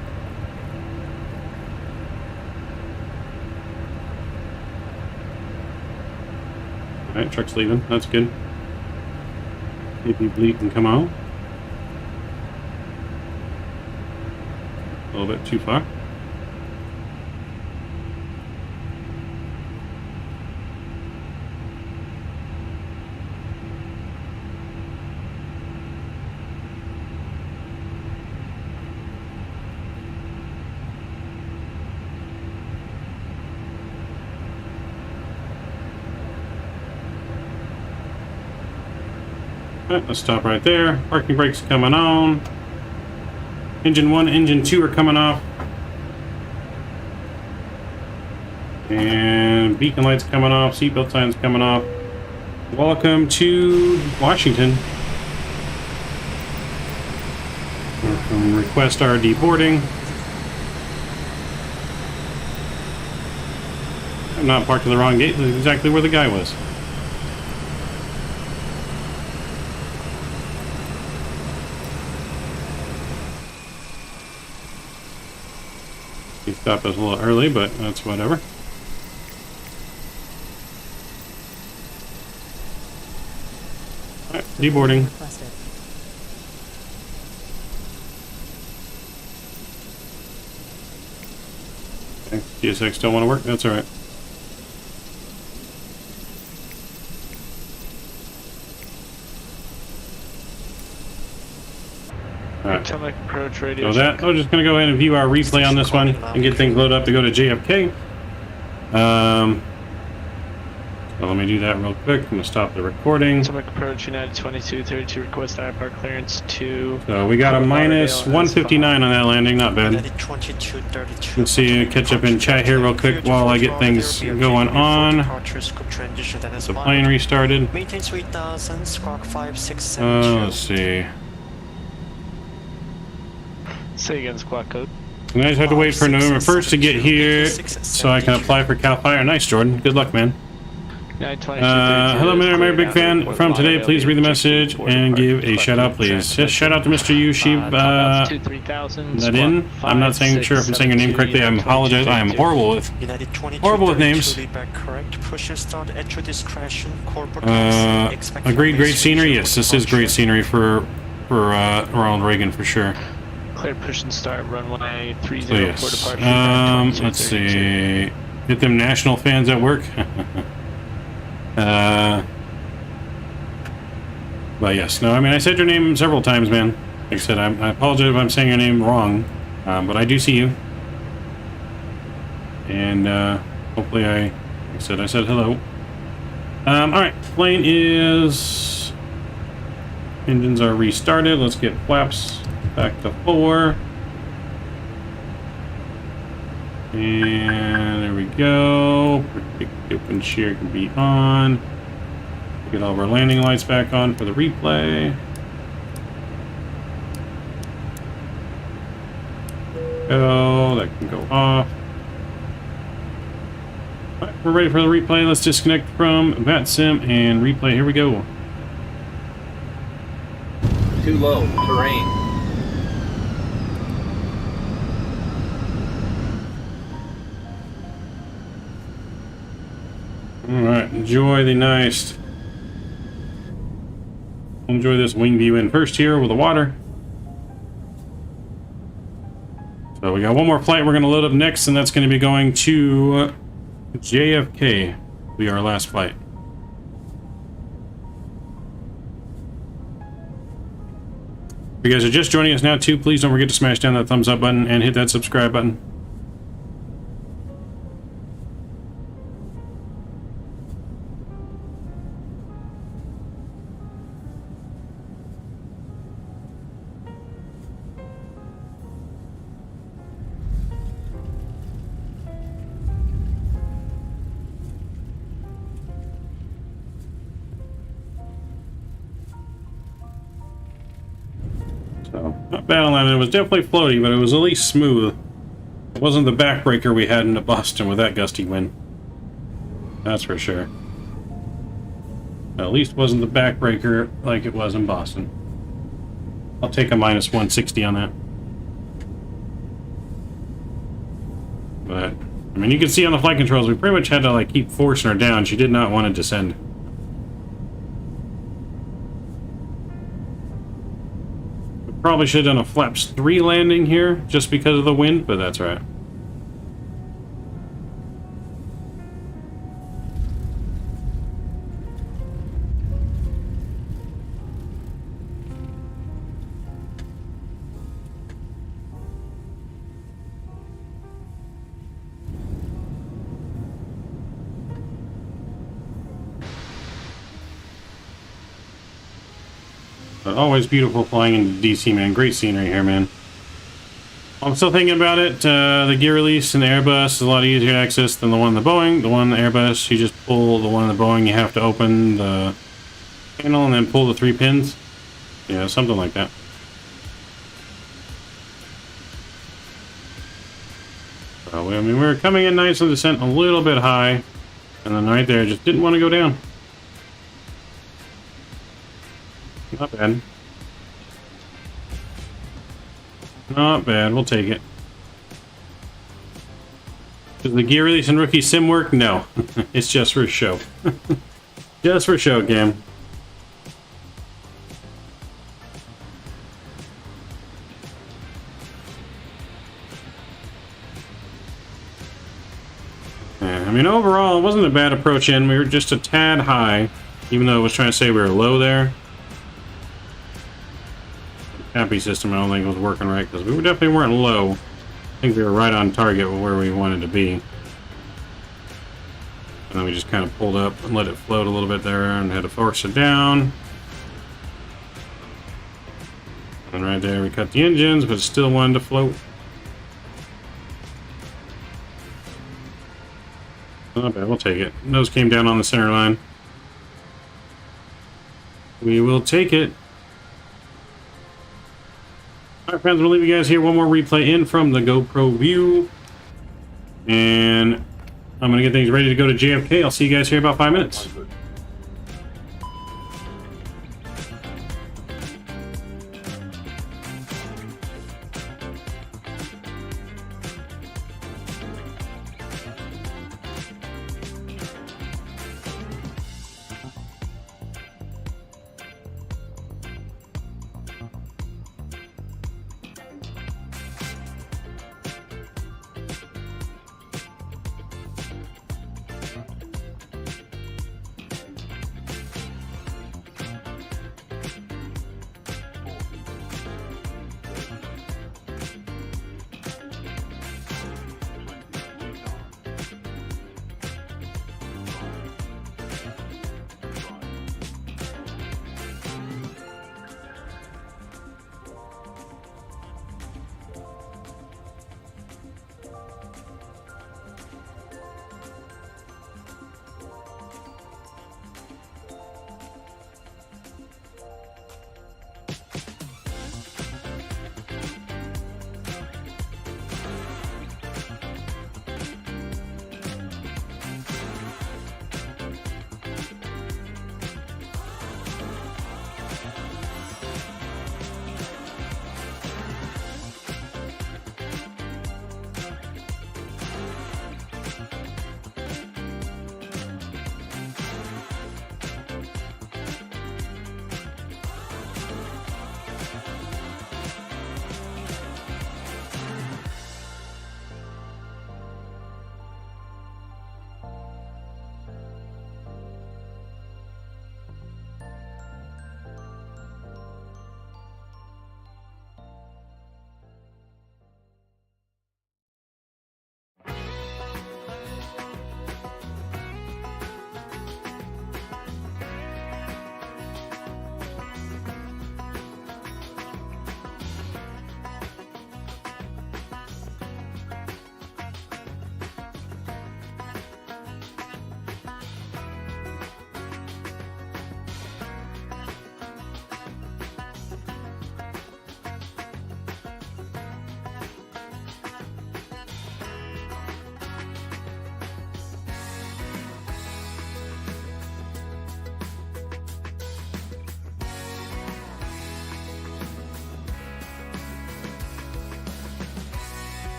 All right, truck's leaving. That's good. Maybe bleed can come out. A little bit too far. Alright, let's stop right there. Parking brakes coming on. Engine 1, Engine 2 are coming off. And beacon lights coming off, seatbelt signs coming off. Welcome to Washington. From request our deboarding. I'm not parked in the wrong gate, that's exactly where the guy was. He stopped us a little early, but that's whatever. Alright, deboarding. Okay, GSX don't want to work, that's alright. Alright. Approach radio. So that, I'm just going to go ahead and view our replay on this one and get things loaded up to go to JFK. So let me do that real quick. I'm going to stop the recording. Atomic approach United 2232 request IPAR clearance 2. So we got a minus 159 on that landing, not bad. United 2232. You can see catch up in chat here real quick while I get things going on. The plane restarted. Maintain 3000, squawk 5672. Let's see. Say again, squawk code. And I just have to wait for November 1st to get here so I can apply for Cal Fire. Nice, Jordan. Good luck, man. Hello, man. I'm a big fan from today. Please read the message and give a shout out, please. Just shout out to Mr. Yushiv Nadin. I'm not sure if I'm saying your name correctly. I apologize. I am horrible with names. Agreed, great scenery. Yes, this is great scenery for Ronald Reagan for sure. Clear push and start runway 30 so yes. for departure. Let's see. Get them national fans at work. But yes, no, I mean, I said your name several times, man. Like I said, I apologize if I'm saying your name wrong, but I do see you. And hopefully I said hello. Alright, plane is... Engines are restarted. Let's get flaps Back to 4. And there we go. Predict open shear can be on. Get all of our landing lights back on for the replay. Go, that can go off. All right, we're ready for the replay. Let's disconnect from Vatsim and replay. Here we go. Too low, terrain. Alright, enjoy the nice... Enjoy this wing view in first here with the water. So we got one more flight we're going to load up next, and that's going to be going to JFK. Will be our last flight. If you guys are just joining us now too, please don't forget to smash down that thumbs up button and hit that subscribe button. So, not bad on that. It was definitely floaty, but it was at least smooth. It wasn't the backbreaker we had into Boston with that gusty wind. That's for sure. At least wasn't the backbreaker like it was in Boston. I'll take a minus 160 on that. But, I mean, you can see on the flight controls, we pretty much had to, like, keep forcing her down. She did not want to descend. Probably should have done a flaps 3 landing here, just because of the wind, but that's right. But always beautiful flying into DC, man. Great scenery here, man. I'm still thinking about it. The gear release in the Airbus is a lot easier to access than the one in the Boeing. The one in the Airbus, you just pull the one in the Boeing, you have to open the panel and then pull the 3 pins. Yeah, something like that. So, I mean, we were coming in nice on descent, a little bit high. And then right there, just didn't want to go down. Not bad. Not bad, we'll take it. Does the gear release and rookie sim work? No. It's just for show. Just for show, Cam. Yeah, I mean, overall, it wasn't a bad approach in. We were just a tad high, even though I was trying to say we were low there. Happy system, I don't think it was working right, because we definitely weren't low. I think we were right on target with where we wanted to be. And then we just kind of pulled up and let it float a little bit there and had to force it down. And right there we cut the engines, but it still wanted to float. Not bad, we'll take it. Nose came down on the center line. We will take it. Alright, friends, we'll leave you guys here. One more replay in from the GoPro view. And I'm going to get things ready to go to JFK. I'll see you guys here in about 5 minutes.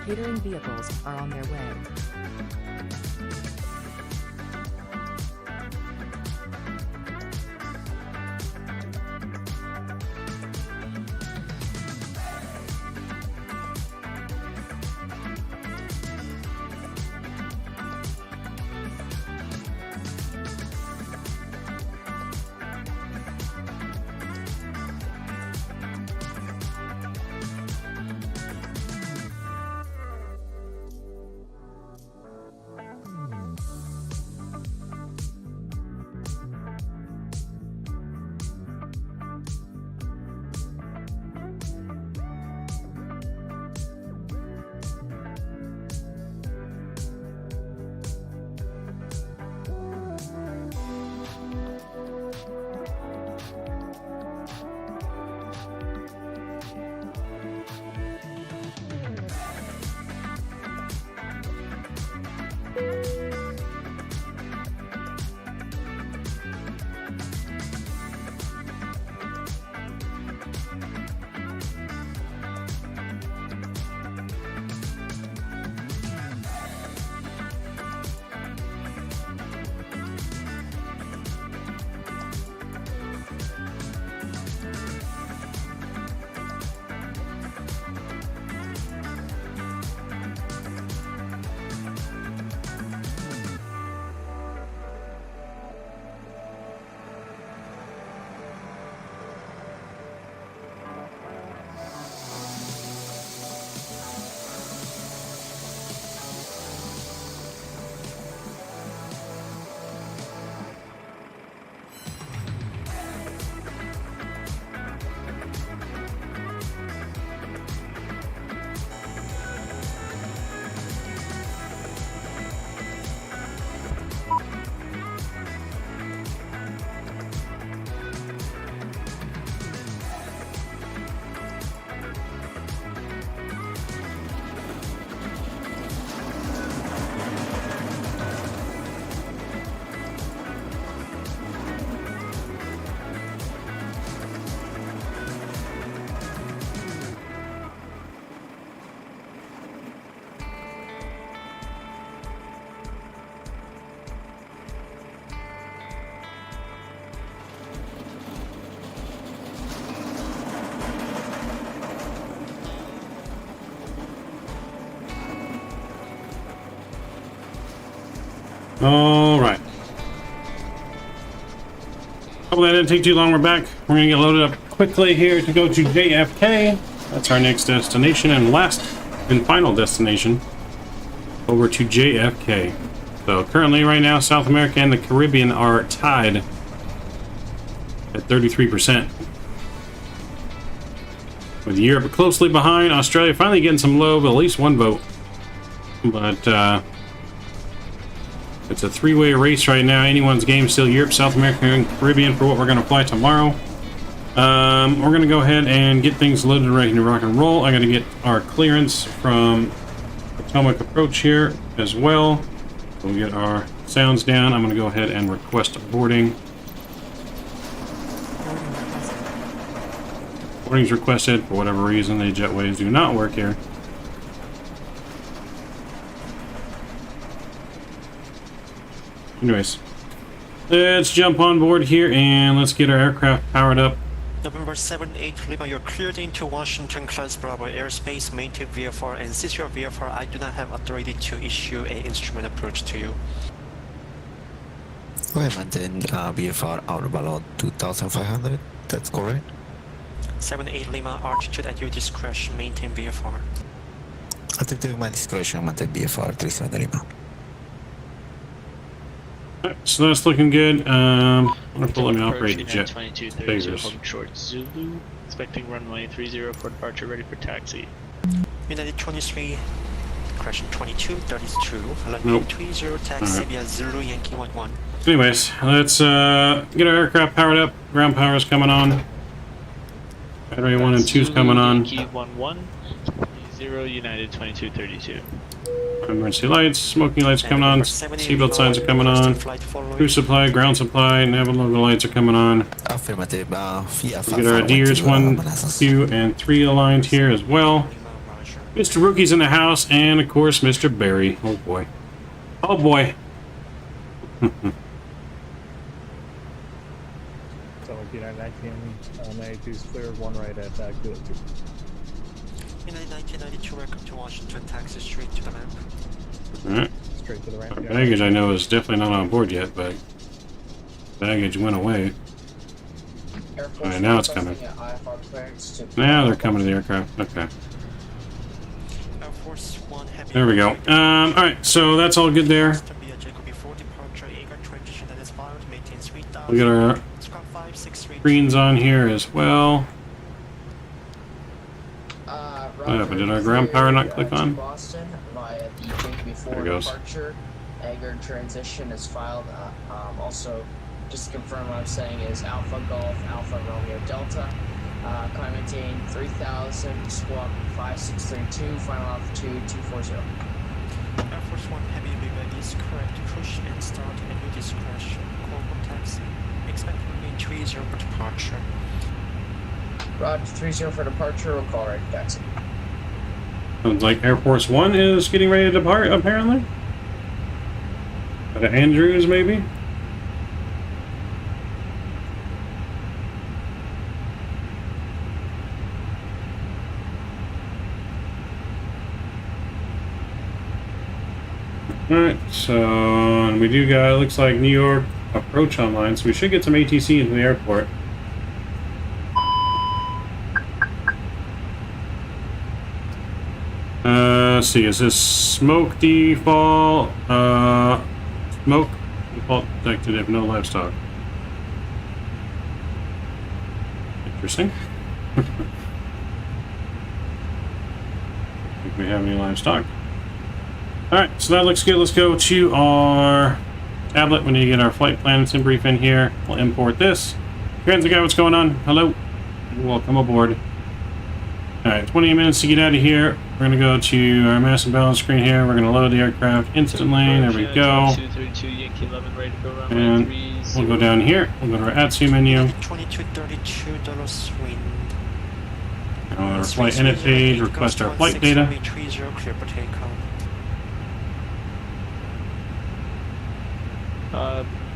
catering vehicles are on their way. All right. Hope that didn't take too long. We're back. We're going to get loaded up quickly here to go to JFK. That's our next destination and last and final destination. Over to JFK. So currently right now, South America and the Caribbean are tied at 33%. With Europe closely behind, Australia finally getting some low, but at least one vote. But it's a three-way race right now. Anyone's game still. Europe, South America, and Caribbean for what we're going to fly tomorrow. We're going to go ahead and get things loaded right into rock and roll. I got to get our clearance from Potomac Approach here as well. We'll get our sounds down. I'm going to go ahead and request boarding. Boarding's requested. For whatever reason, the jetways do not work here. Anyways, let's jump on board here and let's get our aircraft powered up. November 7-8 Lima, you're cleared into Washington Class Bravo airspace, maintain VFR and since you're VFR, I do not have authority to issue a instrument approach to you. We maintain VFR out about 2,500, that's correct? 7-8 Lima, altitude at your discretion, maintain VFR. Altitude at my discretion, maintain VFR 37 Lima. Alright, so that's looking good. I'm going to let me operate the jet. 2230 holding short Zulu, expecting runway 30 for departure, ready for taxi. United 23, correction 2232, runway Nope. 30, taxi Alright. via Zulu Yankee 11. Anyways, let's get our aircraft powered up. Ground power is coming on. Battery 1 and 2 is coming on. Yankee 11, 0 United 2232. Emergency lights, smoking lights coming on, seatbelt signs are coming on, crew supply, ground supply, nav and logo lights are coming on. Affirmative. We get our adheres 1, 2, and 3 aligned here as well. Mr. Rookie's in the house, and of course, Mr. Barry. Oh boy. Oh boy. So like United 1992 is clear, one right at Kilo 2. United 1992, welcome to Washington, taxi straight to the ramp. Alright. Straight to the ramp. Baggage I know is definitely not on board yet, but baggage went away. Alright, now it's coming. Now they're coming to the aircraft. Okay. Air Force 1 heavy. There we go. Alright, so that's all good there. We got our screens on here as well. What happened? Did our ground power not click on? Boston via the Jake before There it goes. departure. Egger transition is filed. Also, just to confirm what I'm saying is Alpha Golf, Alpha Romeo Delta. Climb maintain 3000, squawk 5632, final altitude 240. Air Force 1 heavy ready is correct. Push and start at your discretion. Call for taxi. Expect to remain 30 for departure. Roger 30 for departure. We'll call right taxi. Sounds like Air Force One is getting ready to depart, apparently. Out of Andrews, maybe? Alright, so we do got, it looks like New York approach online, so we should get some ATC into the airport. Let's see, is this smoke default? Smoke default detected if no livestock. Interesting. I think we have any livestock. Alright, so that looks good. Let's go to our tablet. We need to get our flight plan and debrief in here. We'll import this. Transit guy, what's going on? Hello. Welcome aboard. Alright, 20 minutes to get out of here. We're going to go to our mass and balance screen here. We're going to load the aircraft instantly. There we go. 232 Yankee 11 ready to go runway And 30. we'll go down here. We'll go to our ATC menu. $2232 wind. On our flight edit page, request our flight data. Clear for takeoff.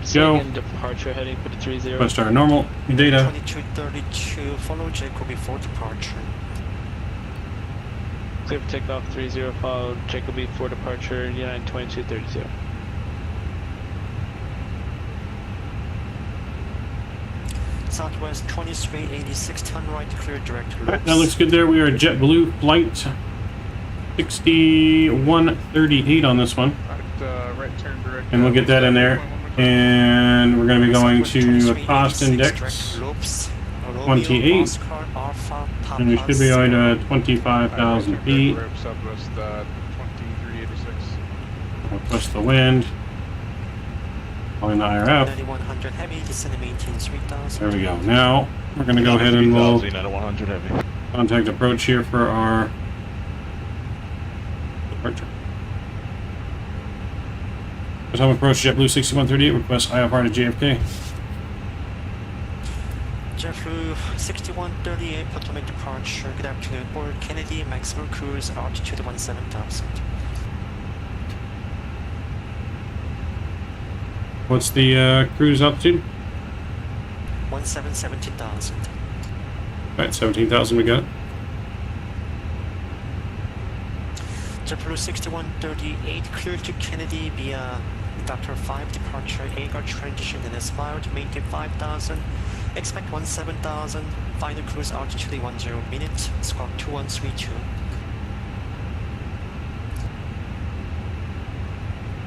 Second departure heading for the 30. Request our normal data. 2232, follow Jacob before departure. Clear for takeoff 30, follow Jacob before departure, United 2232. Southwest 2386, turn right, clear direct loops. Alright, that looks good there. We are Jetblue flight 6138 on this one. Right turn direct. And we'll get that in there. And we're going to be going to a cost index 28. And we should be going to 25,000 feet. Southwest 2386. Plus the wind. Calling the IRF. 9100 heavy, descend and maintain 3000. There we go. Now we're going to go ahead and we'll 100 heavy. contact approach here for our departure. Time approach JetBlue 6138, request IFR to JFK. JetBlue 6138, Potomac departure. Good afternoon, board Kennedy, maximum cruise altitude 17,000. What's the cruise altitude? 17,000. Alright, 17,000 we got it. JetBlue 6138, clear to Kennedy via Dr. 5 departure, AGAR transition and aspire to maintain 5,000. Expect 17,000. Final cruise altitude 10 minutes. Squawk 2132.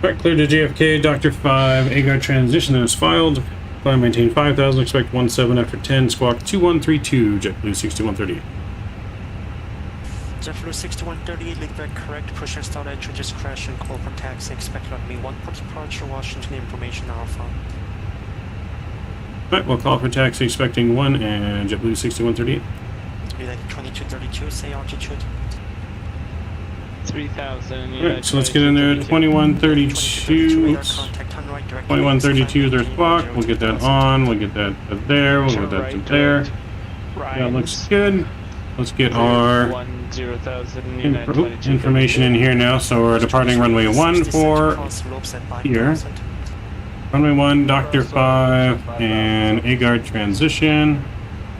Alright, clear to JFK, Dr. 5, AGAR transition is filed. Climb maintain 5,000, expect 17 after 10, squawk 2132, JetBlue 6138. JetBlue 6138, lead back correct, push and start at your discretion, call for taxi, expect runway 1 for departure, Washington information Alpha. Alright, we'll call for taxi, expecting 1, and JetBlue 6138. United 2232, say altitude. 3,000. Alright, so let's get in there, 2132. 2132 is our squawk, we'll get that on, we'll get that to there, we'll get that to there. That looks good. let's get our 10,000 United 22. information in here now. So we're departing runway 1 for here. Runway 1, Doctor 5, and A-guard transition.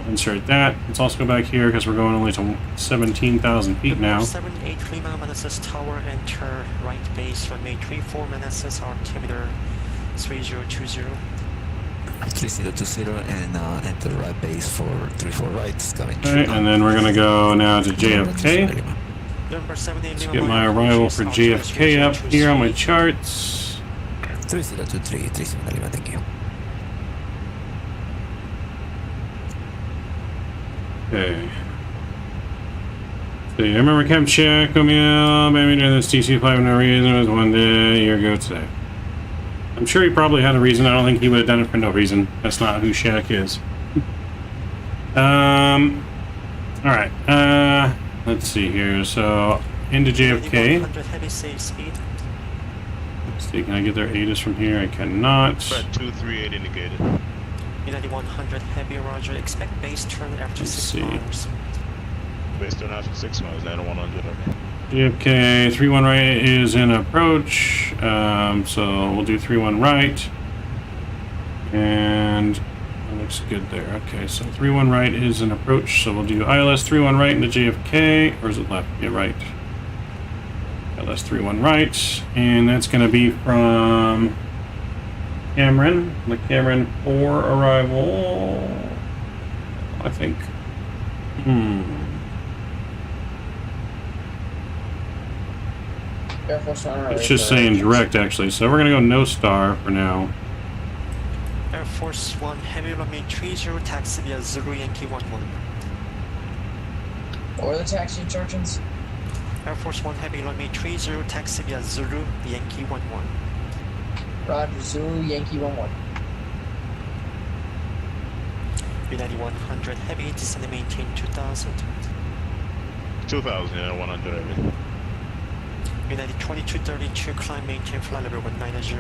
Insert that. Let's also go back here because we're going only to 17,000 feet now. 78 Lima Manassas Tower, enter right base, runway 34 Manassas, altimeter 3020. 3020 and enter right base for 34 rights coming. Alright, and then we're gonna go now to JFK. Let's get my arrival for JFK up here on my charts. 3023, 37 thank you. Okay. So I remember Camp check, Romeo, maybe during this TC flight for no reason. It was one day, a year ago today. I'm sure he probably had a reason. I don't think he would have done it for no reason. That's not who Shaq is. Alright. Let's see here. So, into JFK. Let's see, can I get their ATIS from here? I cannot. Fred 238 indicated. United 100 heavy, roger. Expect base turn after 6 miles. Base turn after 6 miles, United 100. JFK 31 right is in approach. So we'll do 31 right. And that looks good there. Okay, so 31 right is in approach. So we'll do ILS 31 right into JFK. Or is it left? Yeah, right. ILS 31 right. And that's going to be from Cameron, the Cameron 4 arrival, I think. Air Force One. It's just saying direct, actually, so we're gonna go no star for now. Air Force 1 heavy, runway 30, taxi via Zulu Yankee 11. What are the taxi instructions? Air Force 1 heavy, runway 30, taxi via Zulu Yankee 11. Roger, Zulu Yankee 11. United 100 heavy, descend and maintain 2000. 2,000, United 100 heavy. United 2232, climb, maintain flight level 190.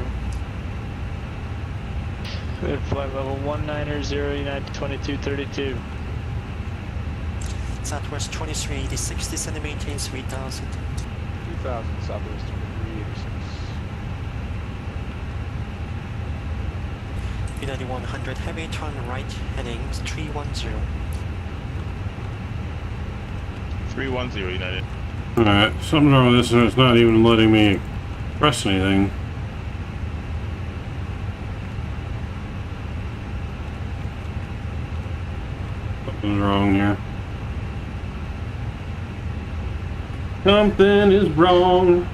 Cleared flight level 190, United 2232. Southwest 2386, descend and maintain 3000. 2000, Southwest 2386. United 100 heavy, turn right, heading 310. 310, United. Alright, something's wrong with this and it's not even letting me press anything. Something's wrong here. Something is wrong.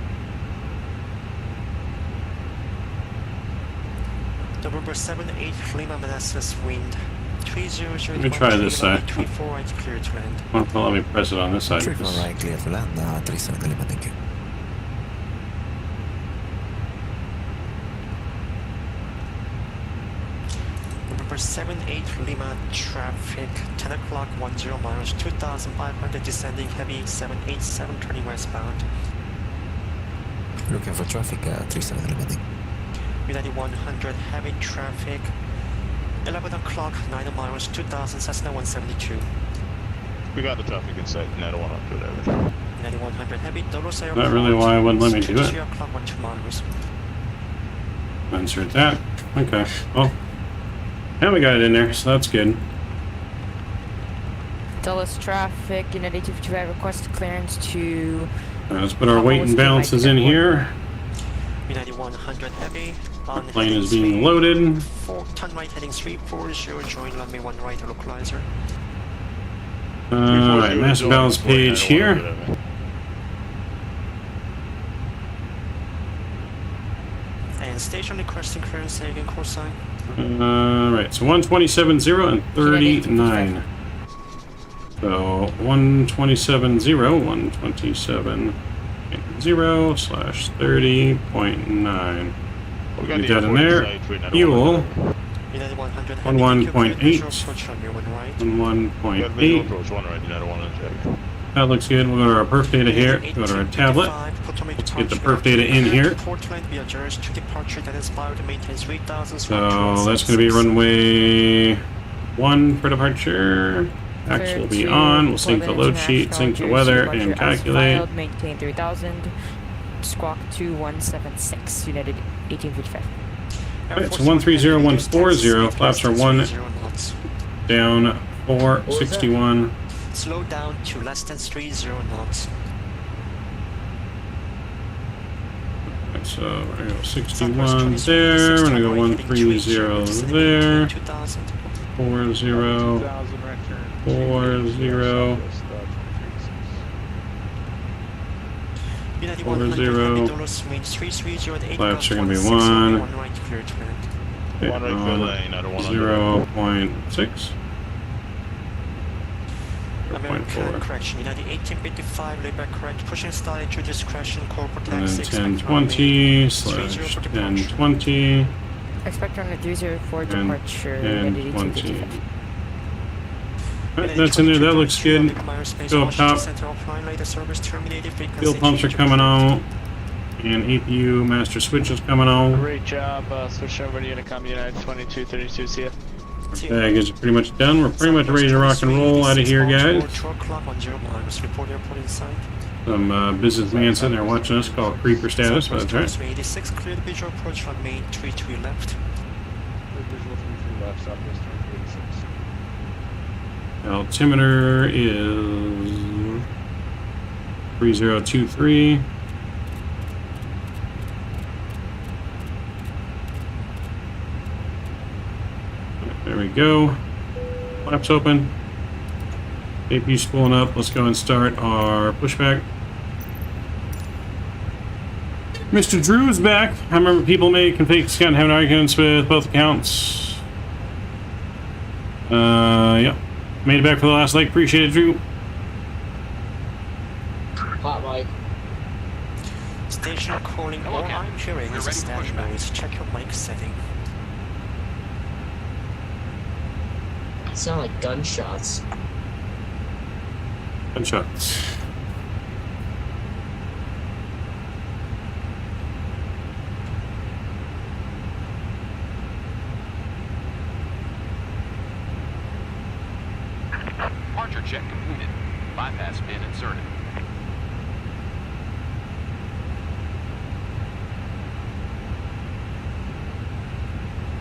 November 78 Lima Manassas wind 30. Let me try this side. 34 right, clear to land. Well, let me press it on this side. 34 right, clear to land, 37 Lima, thank you. November 78 Lima traffic 10 o'clock 10 miles 2500 descending heavy 787 turning westbound. Looking for traffic, 37 Lima, thank you. United 100 heavy traffic 11 o'clock 9 miles 2000 Cessna 172. We got the traffic in sight, United 100 heavy. United 100 heavy, Dolos Airport. Not really why it wouldn't let me do it. 3 o'clock 12 miles. Insert that. Okay. Well, now we got it in there, so that's good. Dulles traffic, United 255 request clearance to... Let's put our weight and balances in here. United 100 heavy. On The plane is being loaded. 4 ton right heading 340, join runway 1 right localizer. Alright, master balance page here. And station requesting clearance, saving course sign. Alright, so 127.0 and 39. So 127.0, 127.0 slash 30.9. We Get that in there. Fuel. 11.8. 11.8. That looks good. We'll go to our perf data here. Go to our tablet. Let's get the perf data in here. So that's going to be runway 1 for departure. Axe will be on. We'll sync the load sheet, sync the weather, and calculate. Maintain 3000. Squawk 2176. United 1855. Alright, so 130140. Flaps are 1 down 461. Slow down to less than 30 knots. So we're gonna go 61 there, we're gonna go 130 there, 40, 40, 40. Flaps are gonna be 1. 0.6. American correction, United 1855, layback correct, pushing style to discretion, corporate And tax, then 1020 slash 1020. Expect on the 304 And departure. 1020. Alright, that's in there, that looks good. Go up top. Fuel pumps are coming out. And APU master switch is coming on. Great job. Switch over to Unicom United 2232 CF. Baggage is pretty much done. We're pretty much ready to rock and roll out of here, guys. Some businessman sitting there watching us call it creeper status, but that's right. 86 cleared visual approach from main 33 left. Altimeter is 3023. There we go. Flaps open. APU spooling up. Let's go and start our pushback. Mr. Drew is back. I remember people may config account and having arguments with both accounts. Yeah. Made it back for the last leg. Appreciate it, Drew. Hot mic. Station calling. All I'm hearing is a static noise. Check your mic setting. Sound like gunshots. Gunshots. Departure check completed. Bypass pin inserted.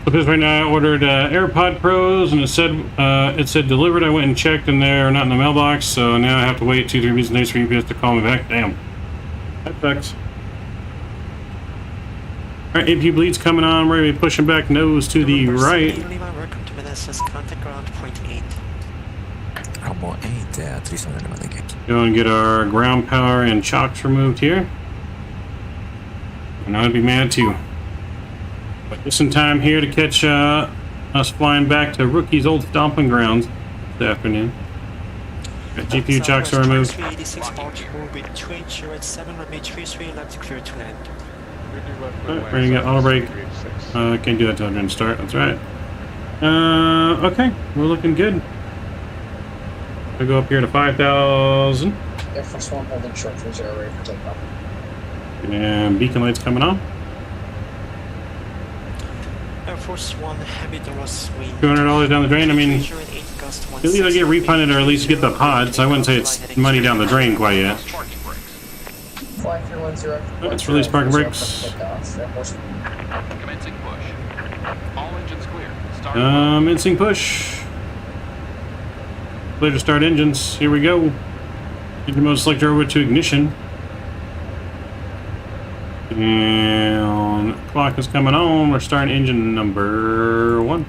Because right now I ordered AirPod Pros and it said delivered. I went and checked and they're not in the mailbox, so now I have to wait 2-3 business days for UPS to call me back. Damn. That sucks. Alright, APU bleed's coming on. We're going to be pushing back nose to the right. Welcome to Menace's contact ground point 8. Como 8, 390. Go and get our ground power and chocks removed here. And I'd be mad too. But just in time here to catch us flying back to Rookie's old stomping grounds this afternoon. Got GPU chocks are removed. 386 Baltimore with 2807 runway 33 left clear to land. Alright, we're gonna get auto brake. Can't do that till I'm gonna start, that's right. Okay, we're looking good. We'll go up here to 5,000. Air Force One holding short for 0 ready for takeoff. And beacon lights coming on. Air Force One heavy thrust wind. $200 down the drain. I mean, you'll either get refunded or at least get the pods. I wouldn't say it's money down the drain quite yet. Fly 310. Let's release parking brakes. Commencing push. All engines clear. Instinct push. Clear to start engines. Here we go. Engine mode selector over to ignition. And clock is coming on. We're starting engine number 1.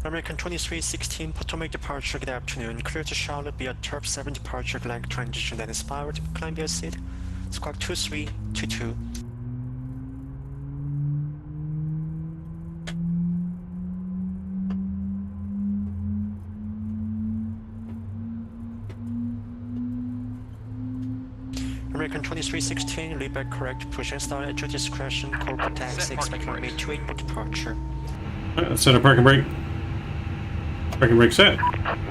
American 2316 Potomac departure, good afternoon. Clear to Charlotte via Turp 7 departure, leg transition that is powered. Climb via seat. Squawk 2322. American 2316, lead back correct, push and start at your discretion, corporate taxi, expect runway 28 for departure. Let's set a parking brake. Parking brake set.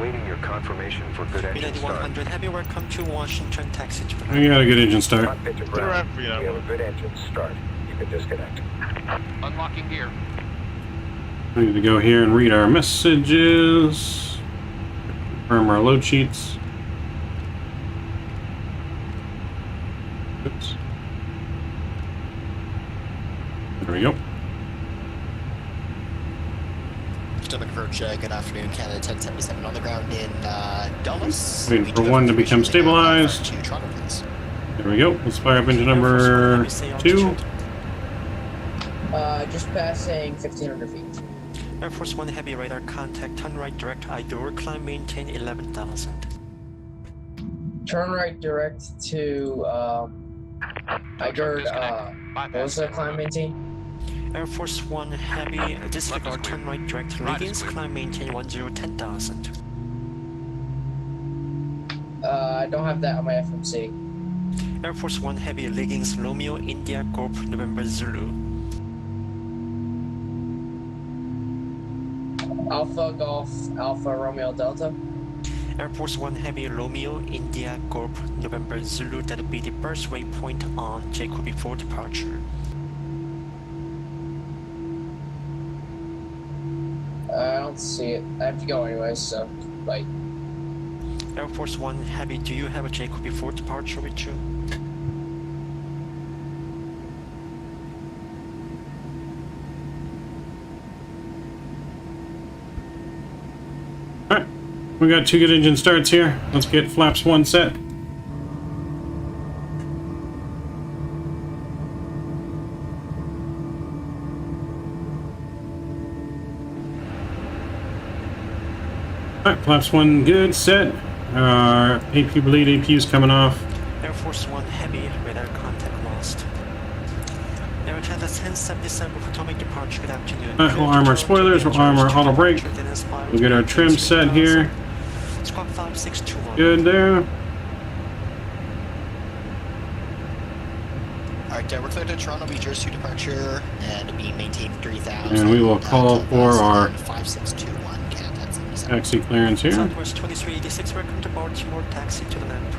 Waiting your confirmation for good engine United start. 100, heavy welcome to Washington, taxi to We got a good engine start. Cockpit to ground. We have a good engine start. You can disconnect. Unlocking gear. We need to go here and read our messages. Confirm our load sheets. Oops. There we go. Stomach approach, good afternoon, Canada 1077 on the ground in Dulles. Waiting for one to become stabilized. To Toronto, please. There we go. Let's fire up engine number 2. Just passing 1,500 feet. Air Force 1 heavy radar contact, turn right direct IDOR, climb maintain 11,000. Turn right direct to, IDOR, what was the climb maintain? Air Force 1 heavy, disregard, turn right direct, Liggins, climb maintain 10,000. I don't have that on my FMC. Air Force 1 heavy, Liggins, Romeo, India, Corp, November, Zulu. Alpha Golf, Alpha Romeo Delta. Air Force 1 heavy, Romeo, India, Corp, November, Zulu, that'll be the first waypoint on Jacob before departure. I don't see it. I have to go anyways, so, bye. Air Force 1 heavy, do you have a Jacob before departure with you? Alright, we got 2 good engine starts here. Let's get flaps 1 set. Alright, flaps 1 good, set. Our AP bleed APU's coming off. Air Force 1 heavy, radar contact lost. Air Canada 1077 for atomic departure, good afternoon. Alright, we'll arm our spoilers, we'll arm our auto brake. We'll get our trim set here. Squawk 5621. Good there. Alright, we're clear to Toronto, be Jersey to departure, and be maintained 3,000. And we will call for our 5621, Canada 1077. taxi clearance here. Southwest 2386, welcome to Baltimore, taxi to the left.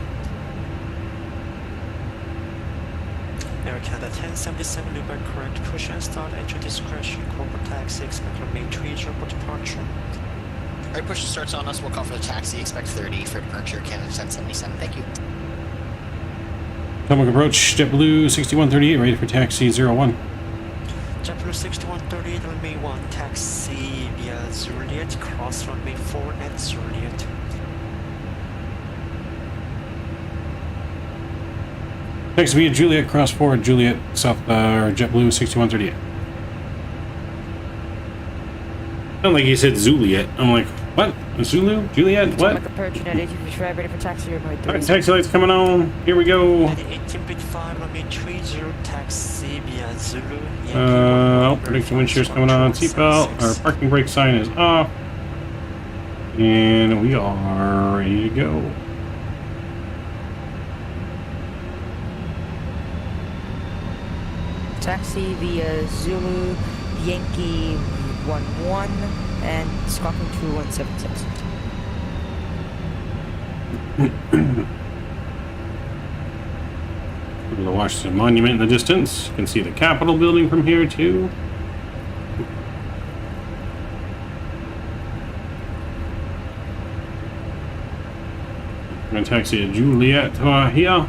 Air Canada 1077, loop back correct, push and start, entry discretion, corporate taxi, expect runway 3 for departure. Alright, push starts on us, we'll call for the taxi, expect 30 for departure, Canada 1077, thank you. Atomic approach, Jetblue 6138, ready for taxi 01. Jetblue 6138, runway 1, taxi via Juliet, cross runway 4 at Juliet. Taxi via Juliet, cross forward Juliet, South, or Jetblue 6138. Sound like he said Zuliet. I'm like, what? Zulu? Juliet? What? Approach United 855, ready for taxi runway 3. Alright, taxi lights coming on. Here we go. 18.5, runway 30, taxi via Zulu. Prediction wind shear's coming on. Seatbelt. Our parking brake sign is off. And we are ready to go. Taxi via Zulu, Yankee 11, and Scotland 2176. Look at the Washington Monument in the distance. You can see the Capitol building from here too. We're going to taxi to Juliet here.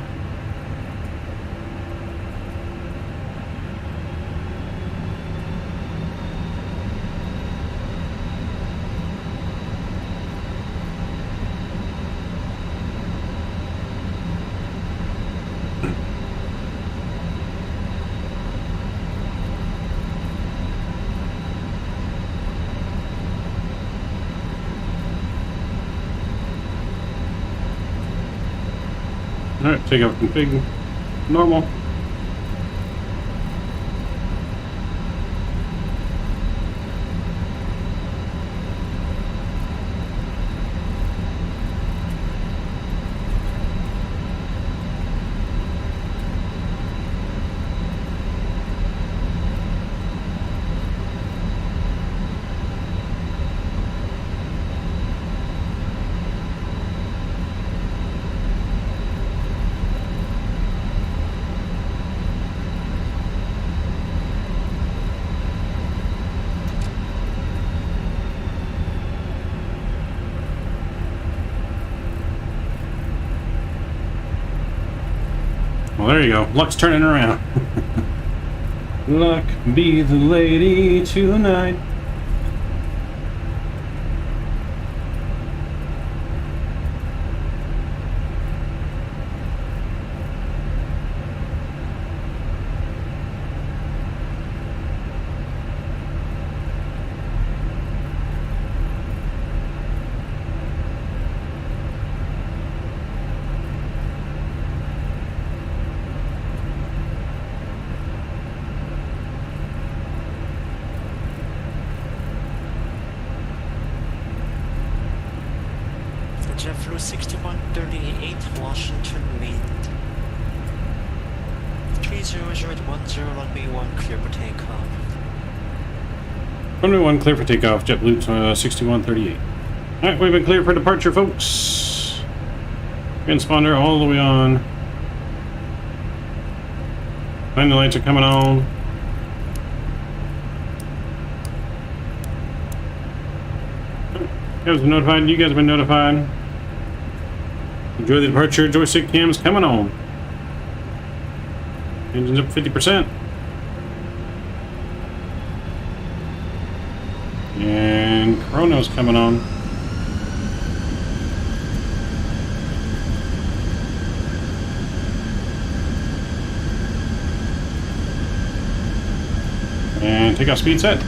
Alright, take out config normal. Well, there you go. Luck's turning around. Luck be the lady tonight. Jetblue 6138, Washington Meet. 30010, runway 1, clear for takeoff. Runway 1, clear for takeoff, JetBlue 6138. Alright, we've been cleared for departure, folks. Transponder all the way on. Landing lights are coming on. You guys have been notified. You guys have been notified. Enjoy the departure. Joystick cams coming on. Engine's up 50%. And chrono's coming on. And takeoff speed set.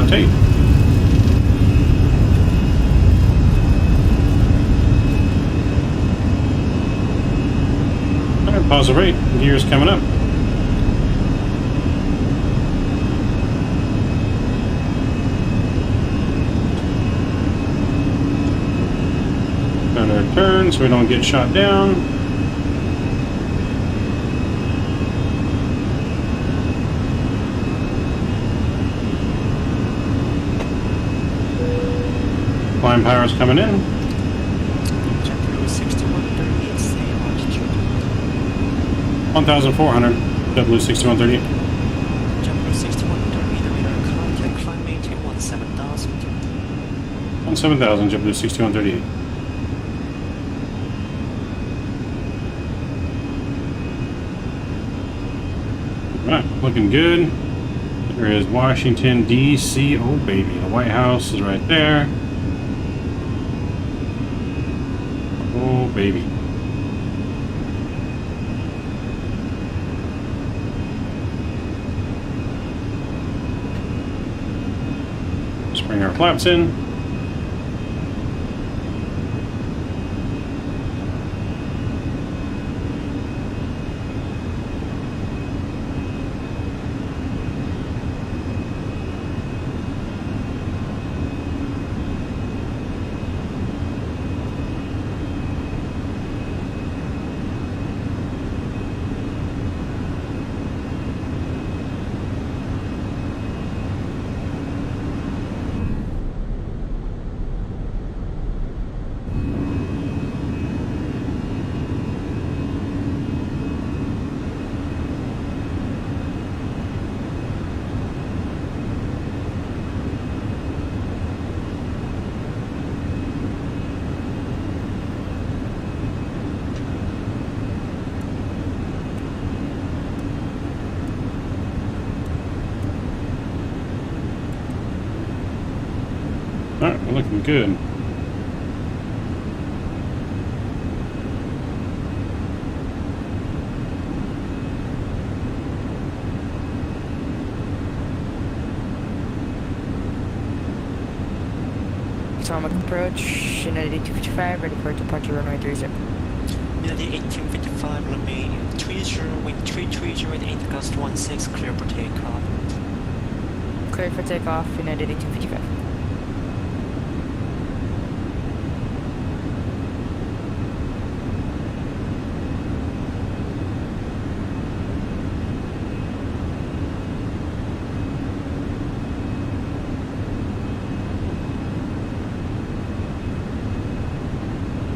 Tape. Alright, pause the rate. Gears coming up. Turn our turn so we don't get shot down. Climb power's coming in. Jetblue 6138, say altitude. 1,400. JetBlue 6138. Jetblue 6138, radar contact, climb maintain 17,000. 17,000, JetBlue 6138. Alright, looking good. There is Washington, D.C. Oh, baby. The White House is right there. Oh, baby. Let's bring our flaps in. Alright, we're looking good. Atomic approach, Unity 255, ready for departure runway 30. Unity 1855, runway 30, wind 330 at 8 gust 16, clear for takeoff. Clear for takeoff, Unity 255.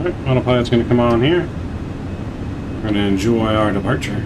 Alright, autopilot's going to come on here. We're going to enjoy our departure.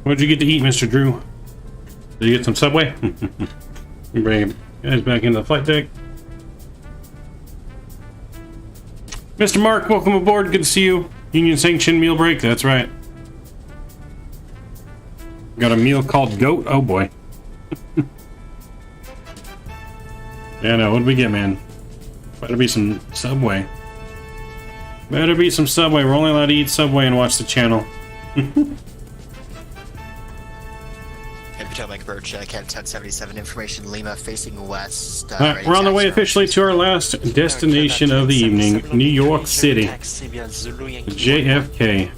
What'd you get to eat, Mr. Drew? Did you get some Subway? Bring you guys back into the flight deck. Mr. Mark, welcome aboard. Good to see you. Union Sanction meal break. That's right. Got a meal called Goat. Oh boy. Yeah, no. What did we get, man? Better be some Subway. Better be some Subway. We're only allowed to eat Subway and watch the channel. Potomac approach, Cat 1077, information Lima facing west. Alright, we're on the way officially to our last destination of the evening, New York City. JFK.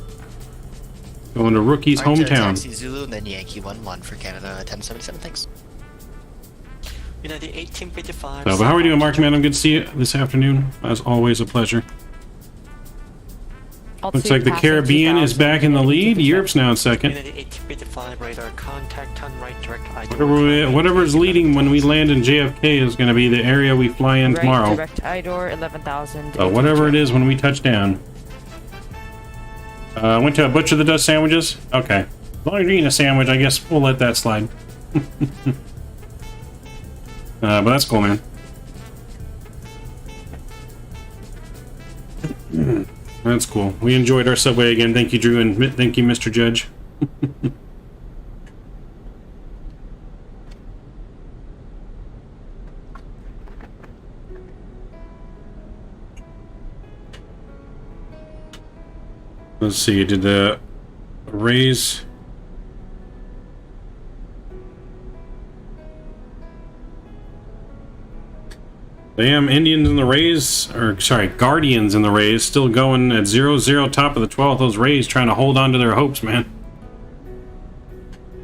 Going to Rookie's hometown. Taxi Zulu and then Yankee 11 for Canada 1077, thanks. United 1855. So, but how are we doing, Mark, man? I'm good to see you this afternoon. As always, a pleasure. Looks like the Caribbean is back in the lead. Europe's now in second. Whatever's leading when we land in JFK is going to be the area we fly in tomorrow. Direct IDOR 11,000. So whatever it is when we touch down. Went to a Butcher that does sandwiches? Okay. As long as you're eating a sandwich, I guess we'll let that slide. But that's cool, man. That's cool. We enjoyed our Subway again. Thank you, Drew, and thank you, Mr. Judge. Let's see, did the raise... Damn, Indians in the Rays, or sorry, Guardians in the Rays, still going at 0-0 top of the 12th. Those Rays trying to hold on to their hopes, man.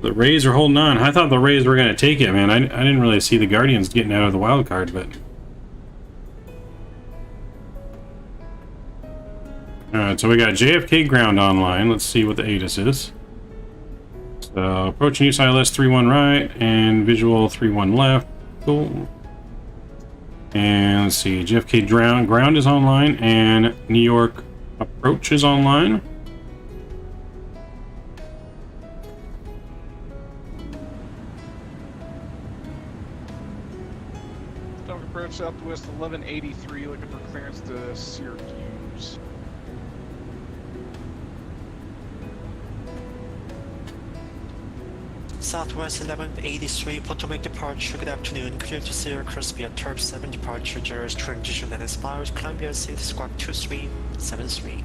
The Rays are holding on. I thought the Rays were going to take it, man. I didn't really see the Guardians getting out of the wild card, but... Alright, so we got JFK ground online. Let's see what the ATIS is. So, approaching use ILS 31 right, and visual 31 left. Cool. And let's see, JFK ground is online, and New York approach is online. Stock approach southwest 1183, looking for clearance to Syracuse. Southwest 1183, Potomac departure, good afternoon, clear to Syracuse via Turp 7 departure, Jersey transition that inspires Columbia City Squawk 2373.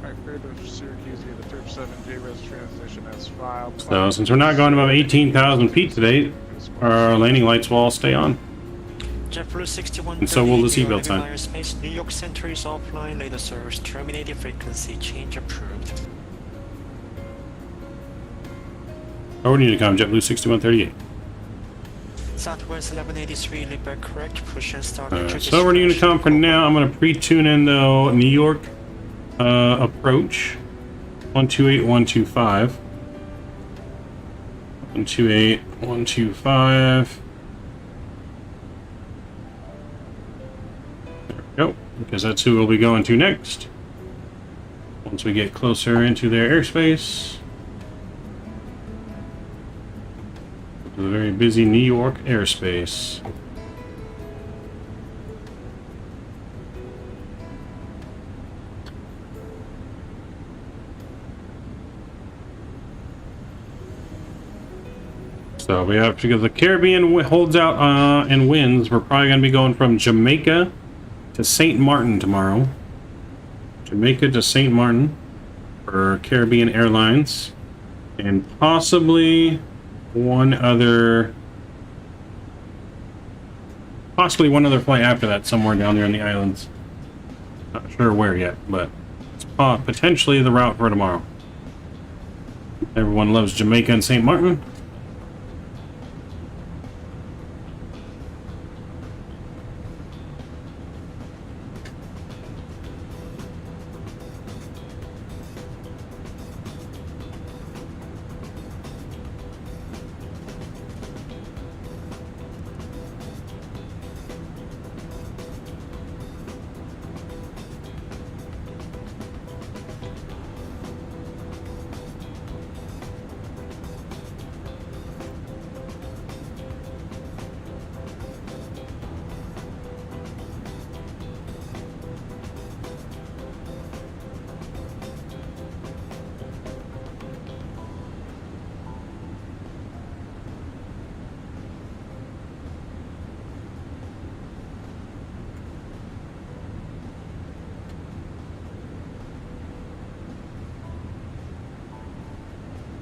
Alright, clear to Syracuse via the Turp 7 JRES transition as filed. So, since we're not going above 18,000 feet today, our landing lights will all stay on. Jetblue 61, and so will the seatbelt sign. Space, New York Center is offline, later service terminated, frequency change approved. Over Unicom, JetBlue 6138. Southwest 1183, lead back correct, push and start. So over to Unicom for now. I'm going to pre-tune in though New York approach 128125. 128125. There we go, because that's who we'll be going to next. Once we get closer into their airspace. The very busy New York airspace. So we have to go. The Caribbean holds out and wins. We're probably going to be going from Jamaica to St. Martin tomorrow. Jamaica to St. Martin for Caribbean Airlines. And possibly one other flight after that, somewhere down there in the islands. Not sure where yet, but it's potentially the route for tomorrow. Everyone loves Jamaica and St. Martin.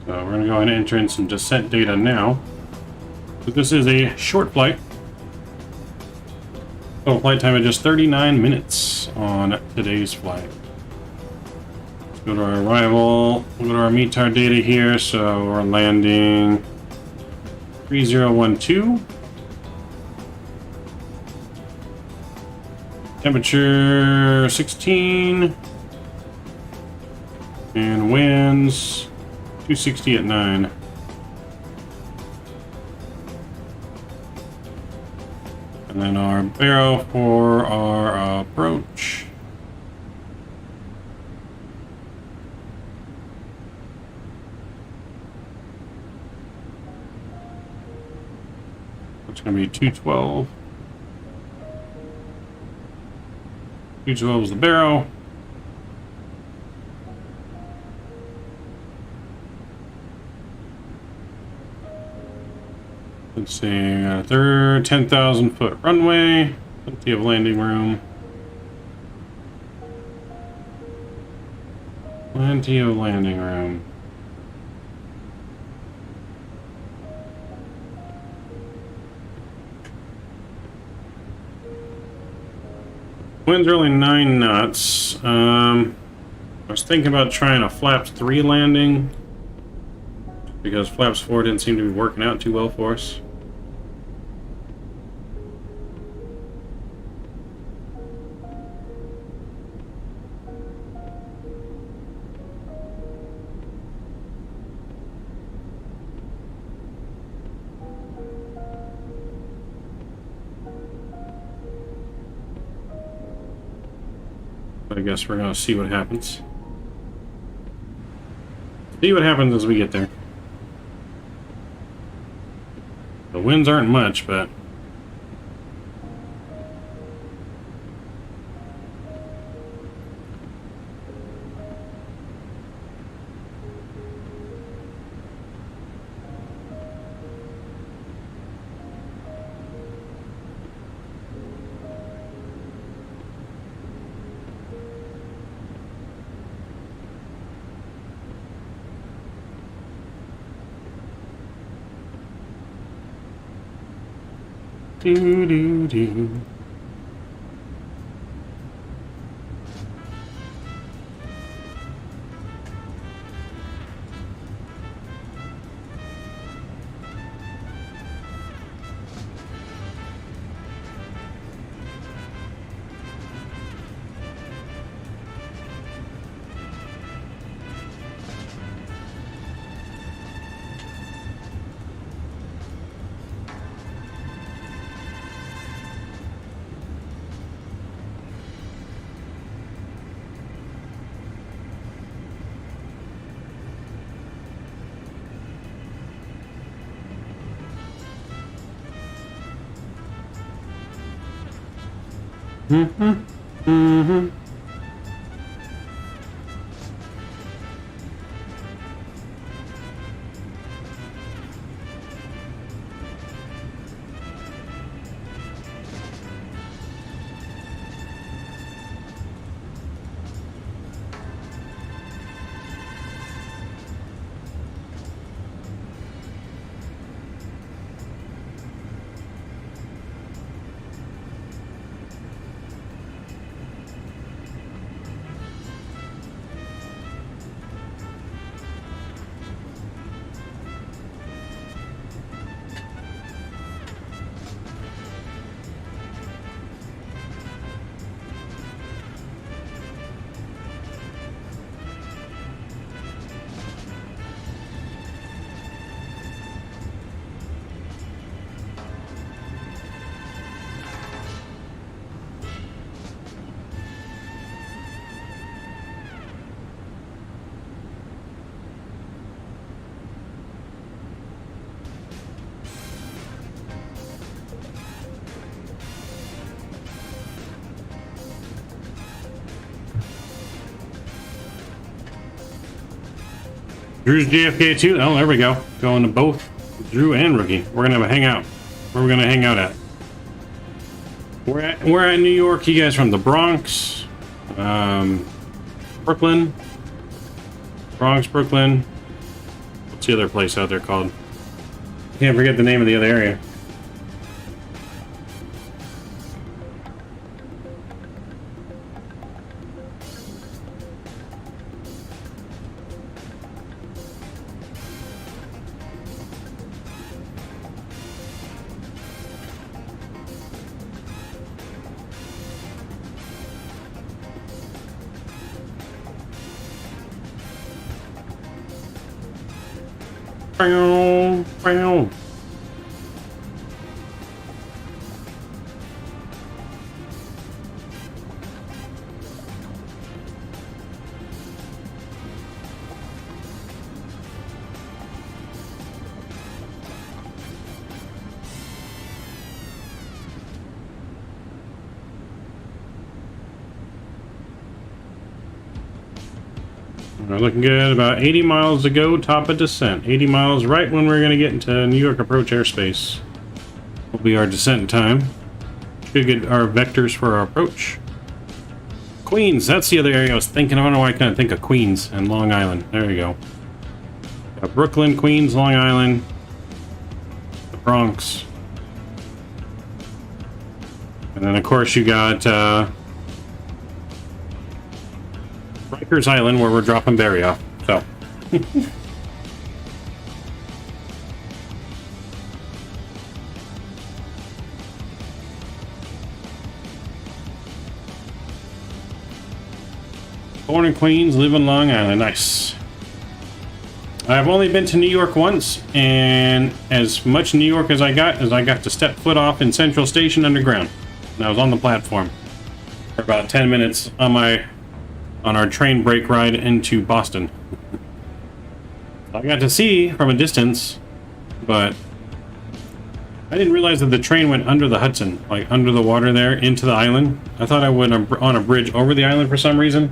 So we're going to go ahead and enter in some descent data now. But this is a short flight. Total flight time of just 39 minutes on today's flight. Let's go to our arrival. We'll go to our METAR data here. So we're landing 3012. Temperature 16. And winds 260 at 9. And then our barrel for our approach. It's going to be 212. 212 is the barrel. Let's see, 10,000 foot runway, plenty of landing room. Plenty of landing room. Wind's really 9 knots. I was thinking about trying a flaps 3 landing because flaps 4 didn't seem to be working out too well for us. I guess we're gonna see what happens. See what happens as we get there. The winds aren't much, but do. Drew's JFK too. Oh, there we go. Going to both Drew and Rookie. We're gonna have a hangout. Where are we gonna hang out at? We're at New York. You guys from the Bronx, Brooklyn, Brooklyn. What's the other place out there called? Can't forget the name of the other area. Bow. We're looking good. About 80 miles to go, top of descent. 80 miles right when we're going to get into New York approach airspace. Will be our descent time. Should get our vectors for our approach. Queens, that's the other area I was thinking. I don't know why I couldn't think of Queens and Long Island. There you go. Got Brooklyn, Queens, Long Island, the Bronx. And then of course you got Rikers Island, where we're dropping Barry off. So. Born in Queens, live in Long Island. Nice. I've only been to New York once, and as much New York as I got to step foot off in Central Station underground. And I was on the platform for about 10 minutes on our train break ride into Boston. I got to see from a distance, but I didn't realize that the train went under the Hudson, like under the water there into the island. I thought I went on a bridge over the island for some reason.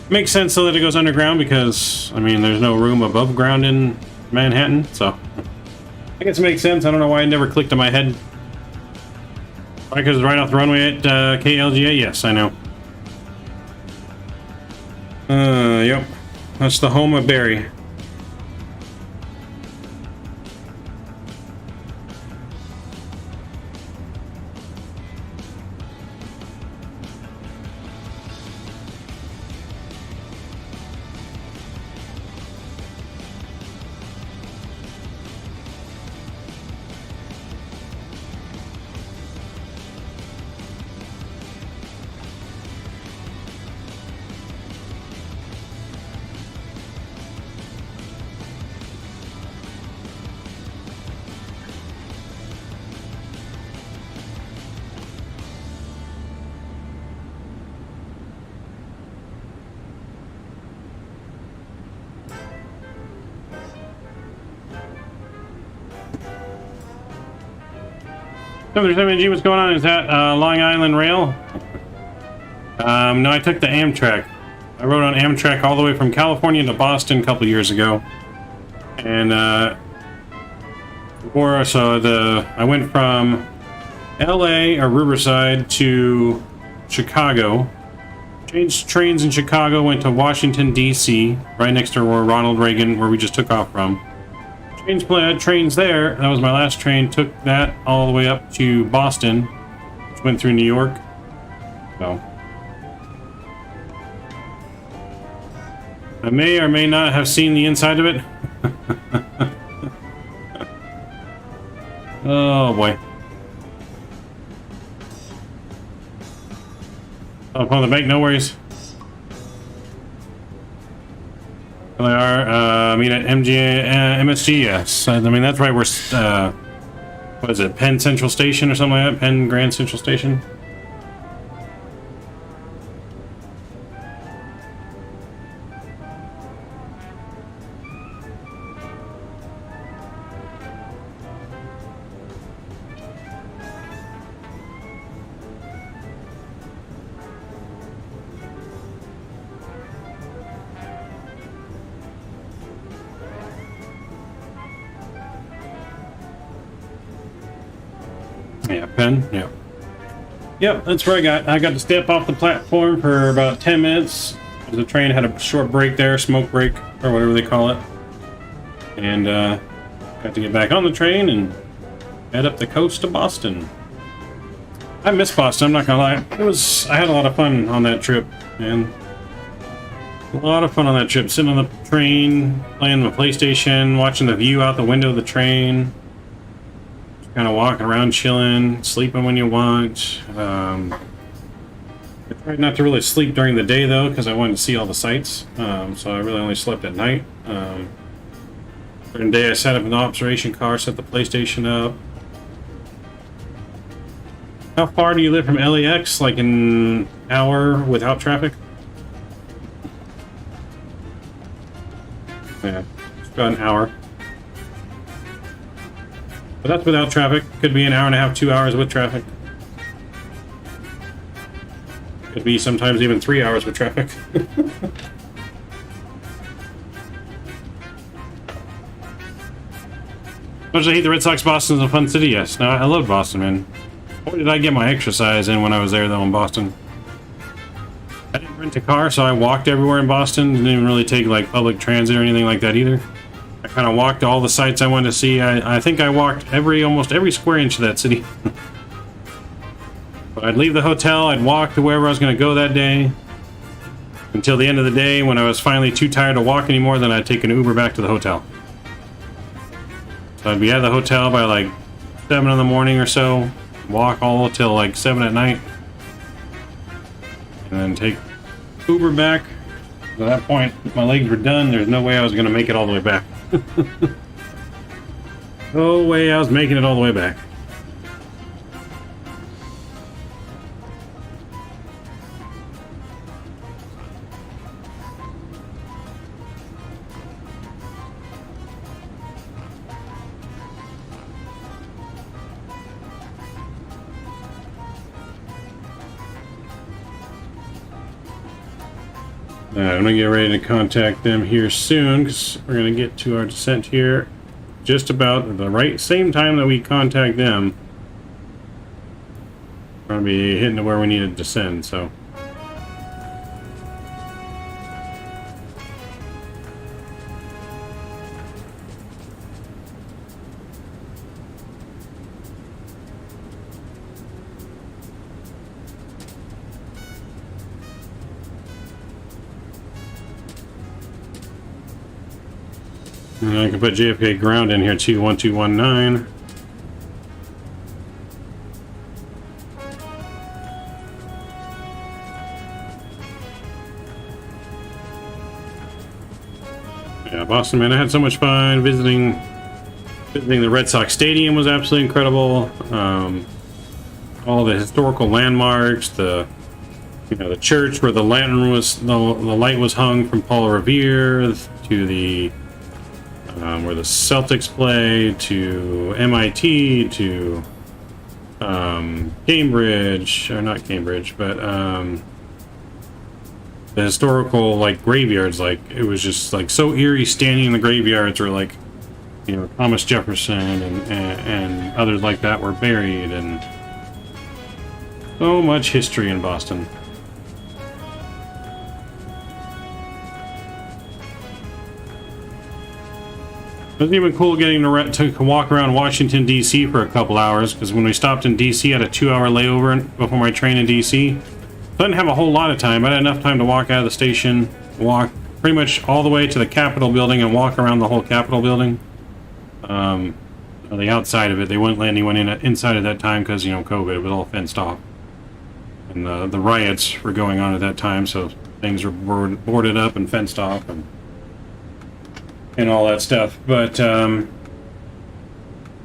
Makes sense so that it goes underground because, I mean, there's no room above ground in Manhattan, so I guess it makes sense. I don't know why it never clicked in my head. Why, because it's right off the runway at KLGA? Yes, I know. Yep. That's the home of Barry. What's going on? Is that Long Island Rail? No, I took the Amtrak. I rode on Amtrak all the way from California to Boston a couple years ago. And I went from LA or Riverside to Chicago. Changed trains in Chicago, went to Washington D.C, right next to where Ronald Reagan, where we just took off from. Trains there. That was my last train. Took that all the way up to Boston, which went through New York. So I may or may not have seen the inside of it. Oh boy. Up on the bank, no worries. They are, I mean, at MSG, yes. I mean, that's right, we're, what is it, Penn Central Station or something like that? Penn Grand Central Station? Yeah, Penn. Yeah. Yep, that's where I got to step off the platform for about 10 minutes. The train had a short break there, smoke break, or whatever they call it. And got to get back on the train and head up the coast to Boston. I miss Boston, I'm not gonna lie. I had a lot of fun on that trip, man. A lot of fun on that trip. Sitting on the train, playing my PlayStation, watching the view out the window of the train. Just kind of walking around, chilling, sleeping when you want. I tried not to really sleep during the day though, because I wanted to see all the sights. So I really only slept at night. During the day I sat up in the observation car, set the PlayStation up. How far do you live from LAX? Like an hour without traffic? Yeah, it's about an hour. But that's without traffic. Could be an hour and a half, 2 hours with traffic. Could be sometimes even 3 hours with traffic. Much as I hate the Red Sox, Boston's a fun city, yes. No, I love Boston, man. Boy, did I get my exercise in when I was there, though, in Boston. I didn't rent a car, so I walked everywhere in Boston. Didn't even really take, like, public transit or anything like that, either. I kind of walked all the sites I wanted to see. I think I walked almost every square inch of that city. But I'd leave the hotel, I'd walk to wherever I was going to go that day. Until the end of the day, when I was finally too tired to walk anymore, then I'd take an Uber back to the hotel. So I'd be at the hotel by, like, 7 in the morning or so. Walk all till like 7 at night, and then take Uber back. At that point, my legs were done. There's no way I was going to make it all the way back. No way I was making it all the way back. I'm going to get ready to contact them here soon, because we're going to get to our descent here just about the same time that we contact them. We're going to be hitting to where we need to descend, so. And I can put JFK ground in here too, 1219. Yeah, Boston, man, I had so much fun visiting the Red Sox Stadium. Was absolutely incredible. All the historical landmarks, the church where the lantern was, the light was hung from Paul Revere, to the where the Celtics play, to MIT, to Cambridge, or not Cambridge, but the historical, like, graveyards. Like, it was just like so eerie standing in the graveyards where, like, Thomas Jefferson and others like that were buried, and so much history in Boston. It was even cool getting to walk around Washington D.C. for a couple hours, because when we stopped in D.C. I had a 2-hour layover before my train in D.C. I didn't have a whole lot of time. I had enough time to walk out of the station, walk pretty much all the way to the Capitol building, and walk around the whole Capitol building. The outside of it, they wouldn't let anyone in inside at that time because, COVID, it was all fenced off. And the riots were going on at that time, so things were boarded up and fenced off and all that stuff. But so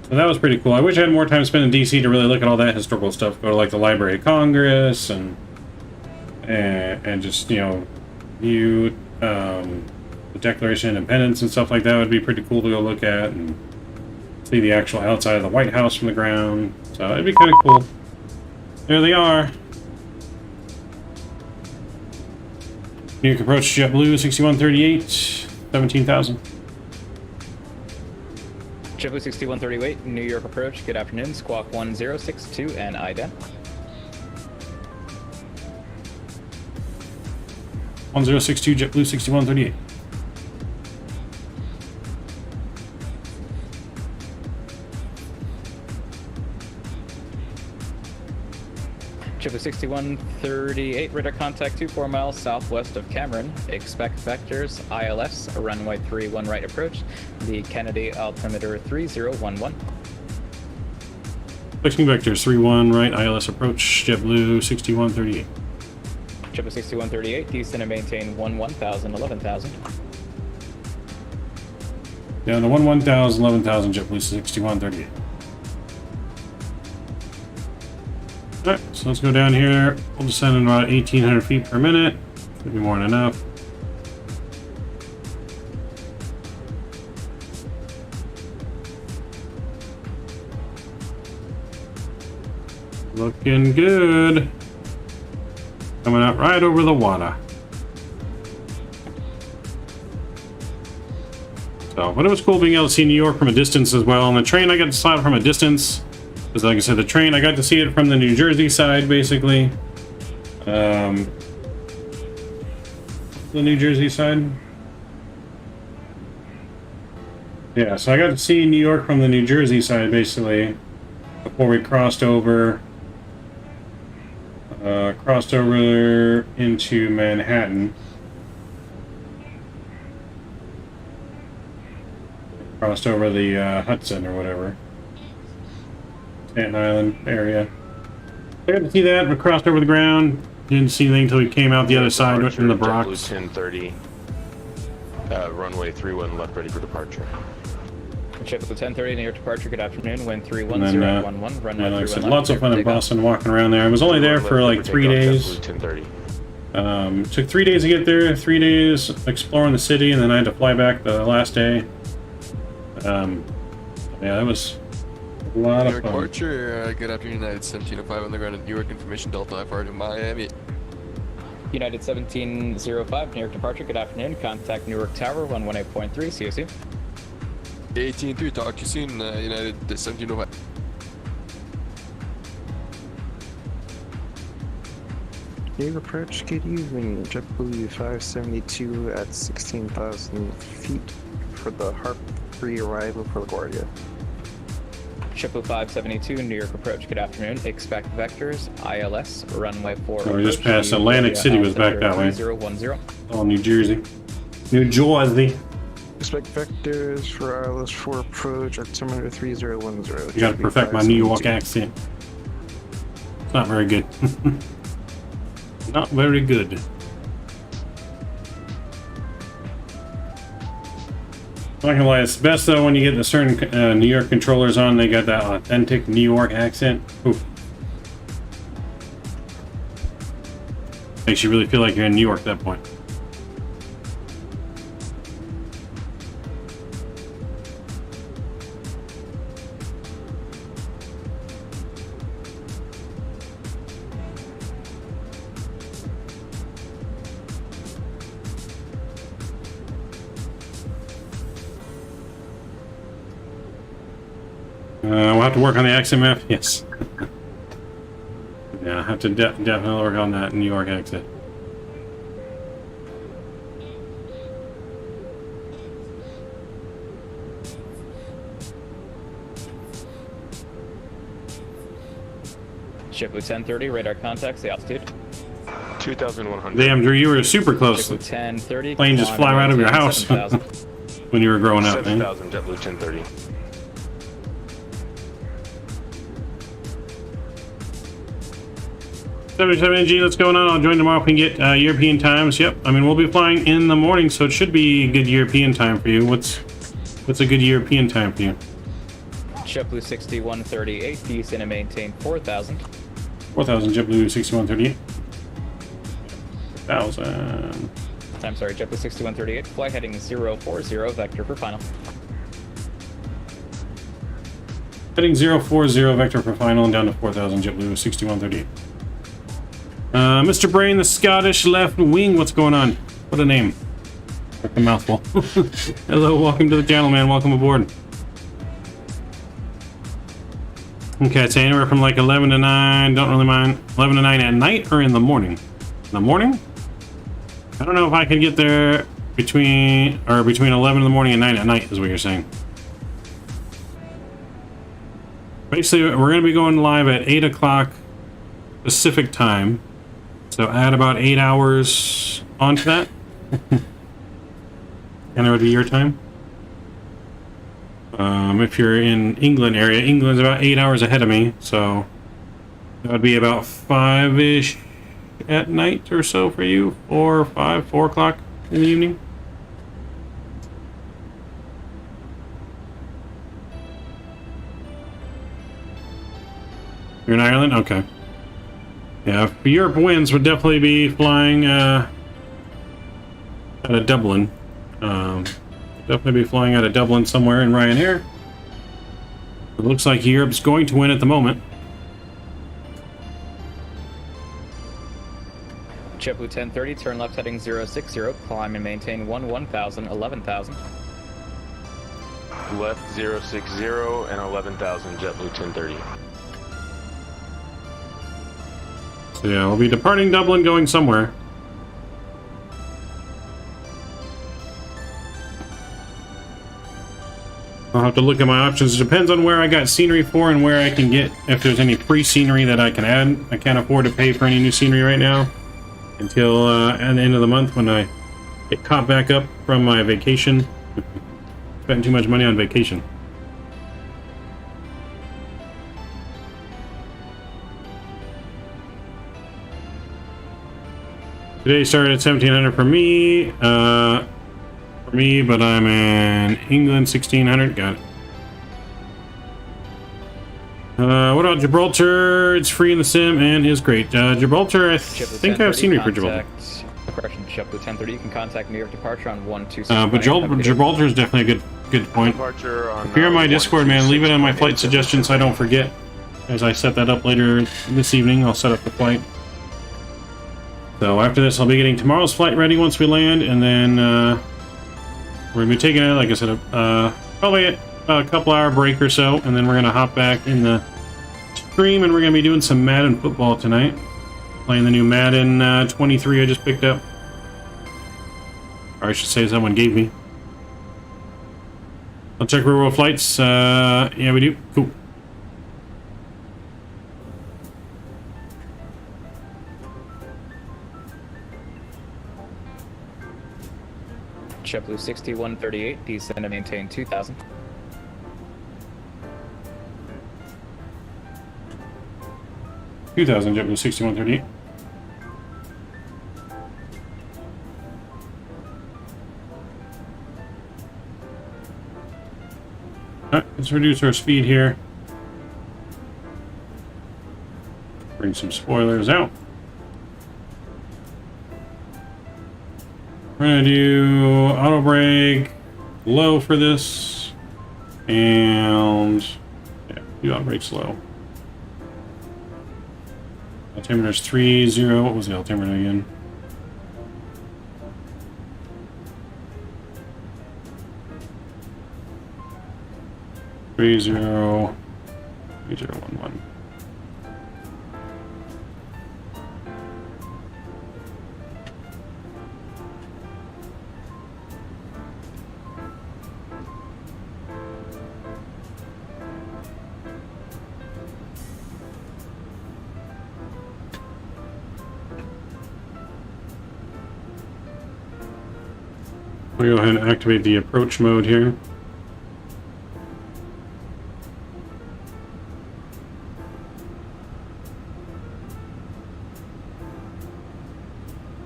that was pretty cool. I wish I had more time spent in DC to really look at all that historical stuff. Go to, like, the Library of Congress and just view the Declaration of Independence and stuff like that. Would be pretty cool to go look at and see the actual outside of the White House from the ground. So it'd be kind of cool. There they are. New York approach JetBlue 6138, 17,000. JetBlue 6138, New York approach. Good afternoon. Squawk 1062 and IDA. 1062 JetBlue 6138. JetBlue 6138, radar contact 24 miles southwest of Cameron. Expect vectors ILS, runway 31 right approach. The Kennedy altimeter 3011. Expecting vectors 31 right ILS approach. JetBlue 6138. JetBlue 6138, descend and maintain 11,000, 11,000. Down to 11,000, 11,000 JetBlue 6138. Alright, so let's go down here. We'll descend at about 1,800 feet per minute. Should be more than enough. Looking good. Coming out right over the water. So, but it was cool being able to see New York from a distance as well. On the train, I got to saw it from a distance. Because like I said, the train, I got to see it from the New Jersey side, basically. The New Jersey side. Yeah, so I got to see New York from the New Jersey side, basically, before we crossed over into Manhattan. Crossed over the Hudson or whatever. Staten Island area. I got to see that, but crossed over the ground. Didn't see anything until we came out the other side in the Bronx. 1030. Runway 31 left, ready for departure. JetBlue 1030 near departure. Good afternoon. Wind 31011. Runway like I 31 said, left. lots of fun in Boston walking around there. I was only there for like 3 days. 1030. Took 3 days to get there, 3 days exploring the city, and then I had to fly back the last day. Yeah, that was a lot of fun. Departure, good afternoon, United 1705 on the ground at Newark Information Delta IFR to Miami. United 1705, New York departure. Good afternoon. Contact Newark Tower 118.3. COC. 18-3, talk to you soon, United 1705. New York approach, good evening. JetBlue 572 at 16,000 feet for the Harp 3 arrival for LaGuardia. JetBlue 572, New York approach. Good afternoon. Expect vectors ILS, runway 4. So we just passed Atlantic City, was back that way. 3010. Oh, New Jersey. New Jersey. Expect vectors for ILS 4 approach, altimeter 3010. You gotta perfect my New York accent. It's not very good. Not very good. I'm not gonna lie, it's best though when you get the certain New York controllers on, they got that authentic New York accent. Oof. Makes you really feel like you're in New York at that point. We'll have to work on the XMF, yes. Yeah, I have to definitely work on that New York exit. JetBlue 1030, radar contacts, the altitude. 2,100. Damn, Drew, you were super close. JetBlue 1030. Plane just fly right over your house when you were growing up, man. 7,000, JetBlue 1030. NG, what's going on? I'll join tomorrow if we can get European times. Yep, I mean, we'll be flying in the morning, so it should be good European time for you. What's a good European time for you? JetBlue 6138, descend and maintain 4,000. 4,000, JetBlue 6138. 1,000. I'm sorry, JetBlue 6138, flight heading 040, vector for final. Heading 040, vector for final, and down to 4,000, JetBlue 6138. Mr. Brain, the Scottish left wing, what's going on? What a name. What a mouthful. Hello, welcome to the channel, man. Welcome aboard. Okay, it's anywhere from like 11 to 9. Don't really mind. 11 to 9 at night or in the morning? In the morning? I don't know if I can get there between 11 in the morning and 9 at night is what you're saying. Basically, we're going to be going live at 8 o'clock Pacific time. So add about 8 hours onto that. And it would be your time. If you're in England area, England's about 8 hours ahead of me, so that would be about 5-ish at night or so for you, 4 o'clock in the evening. You're in Ireland? Okay. Yeah, Europe winds would definitely be flying out of Dublin. Definitely be flying out of Dublin somewhere in Ryanair. It looks like Europe's going to win at the moment. JetBlue 1030, turn left heading 060, climb and maintain 11,000, 11,000. Left 060 and 11,000, JetBlue 1030. So yeah, we'll be departing Dublin, going somewhere. I'll have to look at my options. It depends on where I got scenery for and where I can get, if there's any free scenery that I can add. I can't afford to pay for any new scenery right now until at the end of the month when I get caught back up from my vacation. Spent too much money on vacation. Today started at 1700 for me. But I'm in England, 1600. Got it. What about Gibraltar? It's free in the sim and is great. Gibraltar, I think I have scenery for Gibraltar. Correction, JetBlue 1030. You can contact New York departure on 126. But Gibraltar is definitely a good point. Departure on, if you're on my Discord, man, leave it on my flight suggestion so I don't forget. As I set that up later this evening, I'll set up the flight. So after this, I'll be getting tomorrow's flight ready once we land, and then we're going to be taking it, like I said, probably a couple hour break or so, and then we're going to hop back in the stream, and we're going to be doing some Madden football tonight. Playing the new Madden 23 I just picked up. Or I should say someone gave me. I'll check real world flights. Yeah, we do. Cool. JetBlue 6138, descend and maintain 2,000. JetBlue 6138. Alright, let's reduce our speed here. Bring some spoilers out. We're gonna do auto brake low for this, and yeah, do auto brake slow. Altimeter's 30. What was the altimeter again? Three zero 3011. We'll go ahead and activate the approach mode here.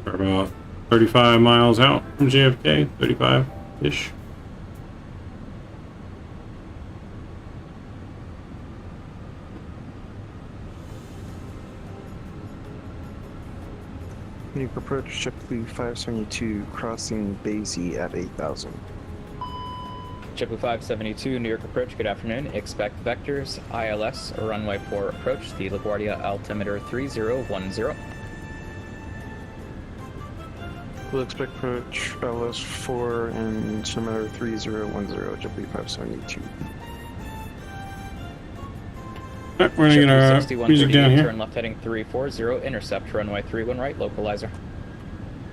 We're about 35 miles out from JFK, 35-ish. New York approach, JetBlue 572, crossing Basie at 8,000. JetBlue 572, New York approach, good afternoon. Expect vectors, ILS, runway 4 approach, the LaGuardia altimeter 3010. We'll expect approach ILS 4 and altimeter 3010, JetBlue 572. Alright, we're gonna get our music down here. Turn left heading 340, intercept runway 31 right, localizer.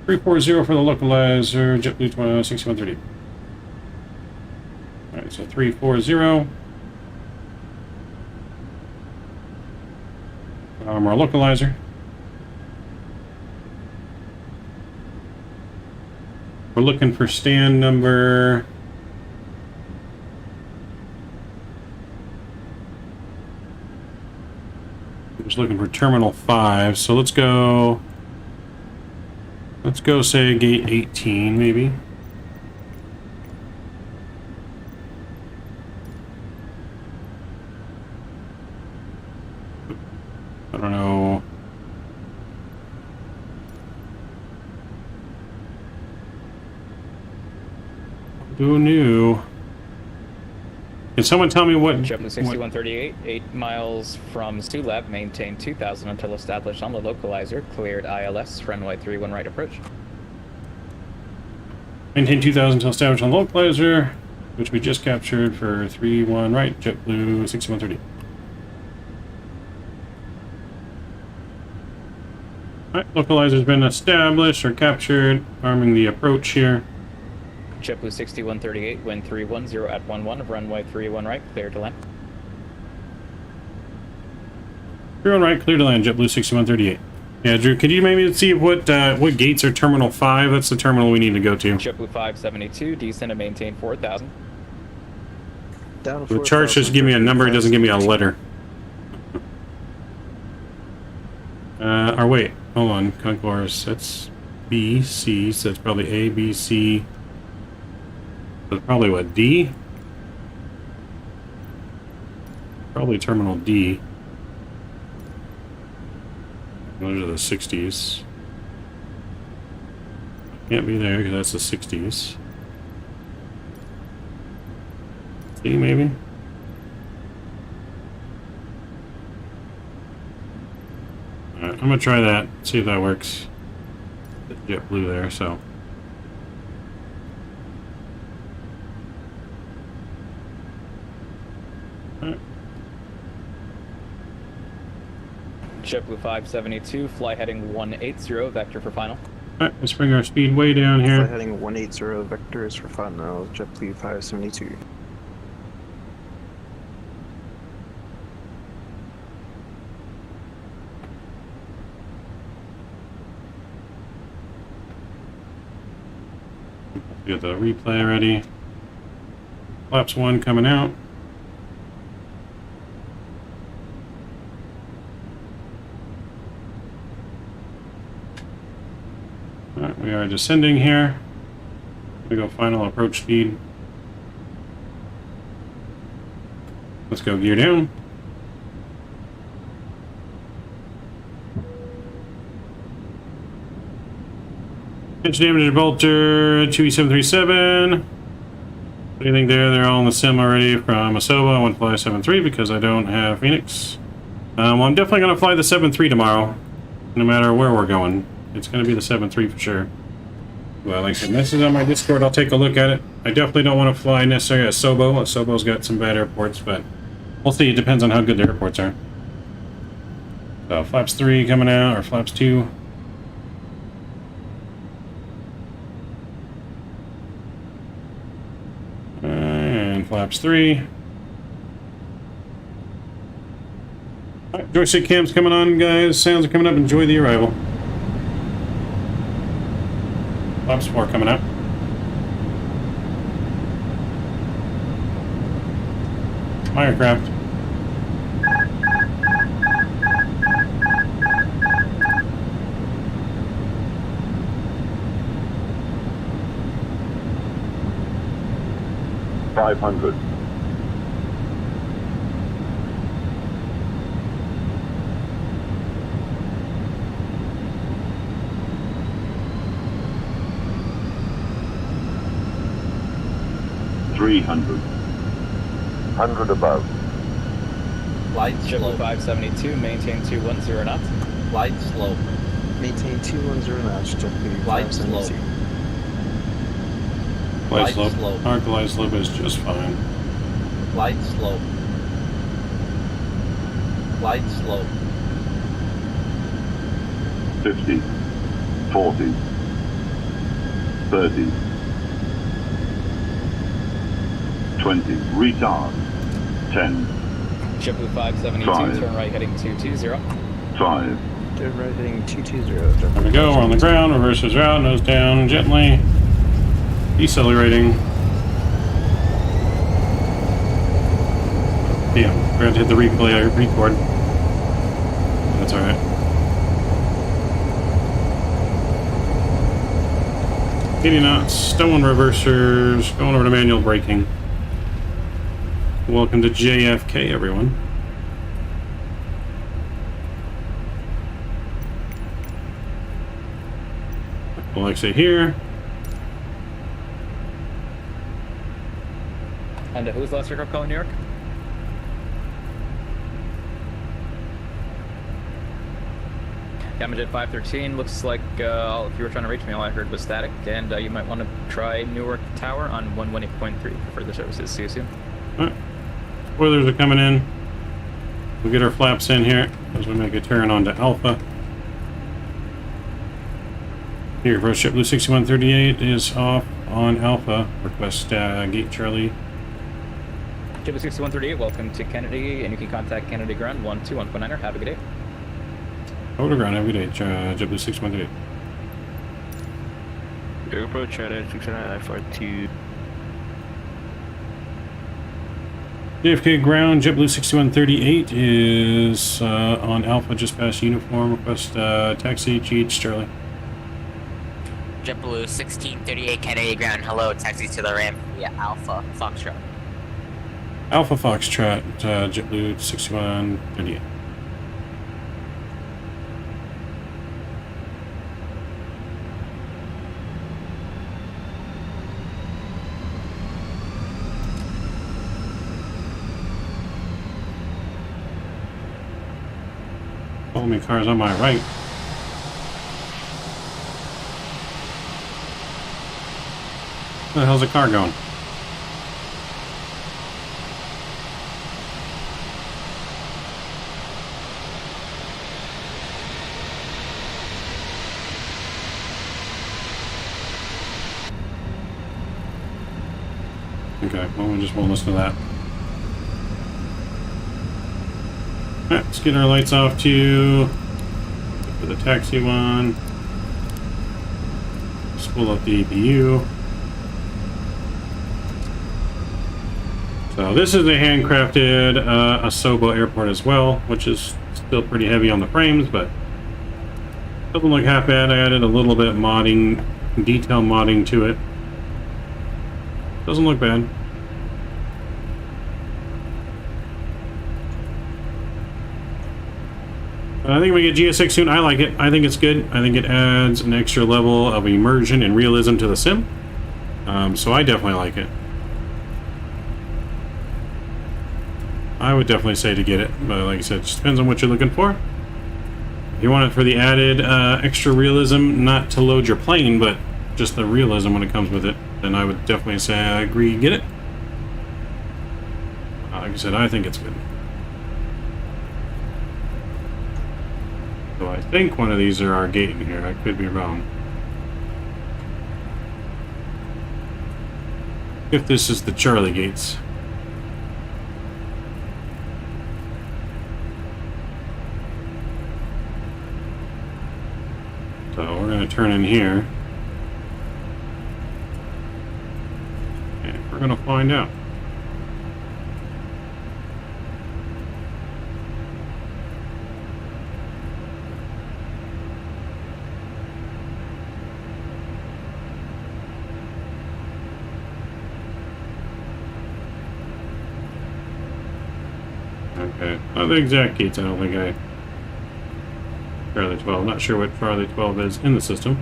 340 for the localizer, JetBlue 6130. Alright, so 340. Our localizer. We're looking for stand number... Just looking for terminal 5, so let's go say gate 18 maybe. I don't know. Who knew? Can someone tell me what... JetBlue 6138, 8 miles from Sulab, maintain 2000 until established on the localizer, cleared ILS, runway 31 right approach. Maintain 2000 until established on the localizer, which we just captured for 31 right, JetBlue 6130. Alright, localizer's been established or captured, arming the approach here. JetBlue 6138, wind 310 at 11, runway 31 right, clear to land. 31 right, clear to land, JetBlue 6138. Yeah, Drew, could you maybe see what gates are terminal 5? That's the terminal we need to go to. JetBlue 572, descend and maintain 4000. The chart just give me a number, it doesn't give me a letter. Or wait, hold on, concourse, that's B, C, so that's probably A, B, C. That's probably what, D? Probably terminal D. Those are the 60s. Can't be there because that's the 60s. D maybe? Alright, I'm gonna try that, see if that works. JetBlue there, so. JetBlue 572, fly heading 180, vector for final. Alright, let's bring our speed way down here. Fly heading 180, vectors for final, JetBlue 572. Get the replay ready. Flaps 1 coming out. Alright, we are descending here. We go final approach speed. Let's go gear down. Engine damage bolter 2E737. Anything there? They're all in the sim already from Asoba. I want to fly 7.3 because I don't have Phoenix. Well, I'm definitely going to fly the 7.3 tomorrow, no matter where we're going. It's going to be the 7.3 for sure. Well, like I said, this is on my Discord. I'll take a look at it. I definitely don't want to fly necessarily Asobo. Asobo's got some bad airports, but we'll see. It depends on how good the airports are. So, flaps 3 coming out, or flaps 2. And flaps 3. Alright, joystick cam's coming on, guys. Sounds are coming up. Enjoy the arrival. Flaps 4 coming up. My aircraft. $500. $300. 100 above. Flight slow. 572, maintain 210 knots. Flight slow. Maintain 210 knots, JetBlue Flight slow. 572. Flight slope. Our glide slope is just fine. Flight slow. Glide slow. 50, 40, 30, 20, retard, 10, JetBlue 572, Five. turn right heading 220. 5, Turn right heading 220. There we go, we're on the ground, reverses route, nose down gently, decelerating. Yeah, we're going to hit the record. That's alright. Getting out, stone reversers, going over to manual braking. Welcome to JFK, everyone. Full exit here. And who's the last aircraft calling New York? Jet 513, looks like if you were trying to reach me, all I heard was static, and you might want to try Newark Tower on 118.3 for further services. See you soon. Alright. Spoilers are coming in. We'll get our flaps in here as we make a turn onto Alpha. Here, first JetBlue 6138 is off on Alpha. Request gate Charlie. JetBlue 6138, welcome to Kennedy, and you can contact Kennedy Ground 121.9er. Have a good day. Over to ground, have a good day, JetBlue 6138. Your approach at 609 FR2. JFK ground, JetBlue 6138 is on Alpha just past uniform. Request taxi GH Charlie. JetBlue 1638 Kennedy ground. Hello, taxi to the ramp via Alpha Foxtrot. Alpha Foxtrot, JetBlue 6138. Follow me, cars on my right. Where the hell's the car going? Okay, well, we just won't listen to that. Alright, let's get our lights off too. For the taxi one. Let's pull up the APU. So this is a handcrafted Asobo airport as well, which is still pretty heavy on the frames, but doesn't look half bad. I added a little bit modding, detail modding to it. Doesn't look bad. I think we get GSX soon. I like it. I think it's good. I think it adds an extra level of immersion and realism to the sim. So I definitely like it. I would definitely say to get it, but like I said, it just depends on what you're looking for. If you want it for the added extra realism, not to load your plane, but just the realism when it comes with it, then I would definitely say I agree, get it. Like I said, I think it's good. So I think one of these are our gate in here. I could be wrong. If this is the Charlie gates. So we're going to turn in here. And we're going to find out. Okay, not the exact gates, I don't think I... Charlie 12, not sure what Charlie 12 is in the system.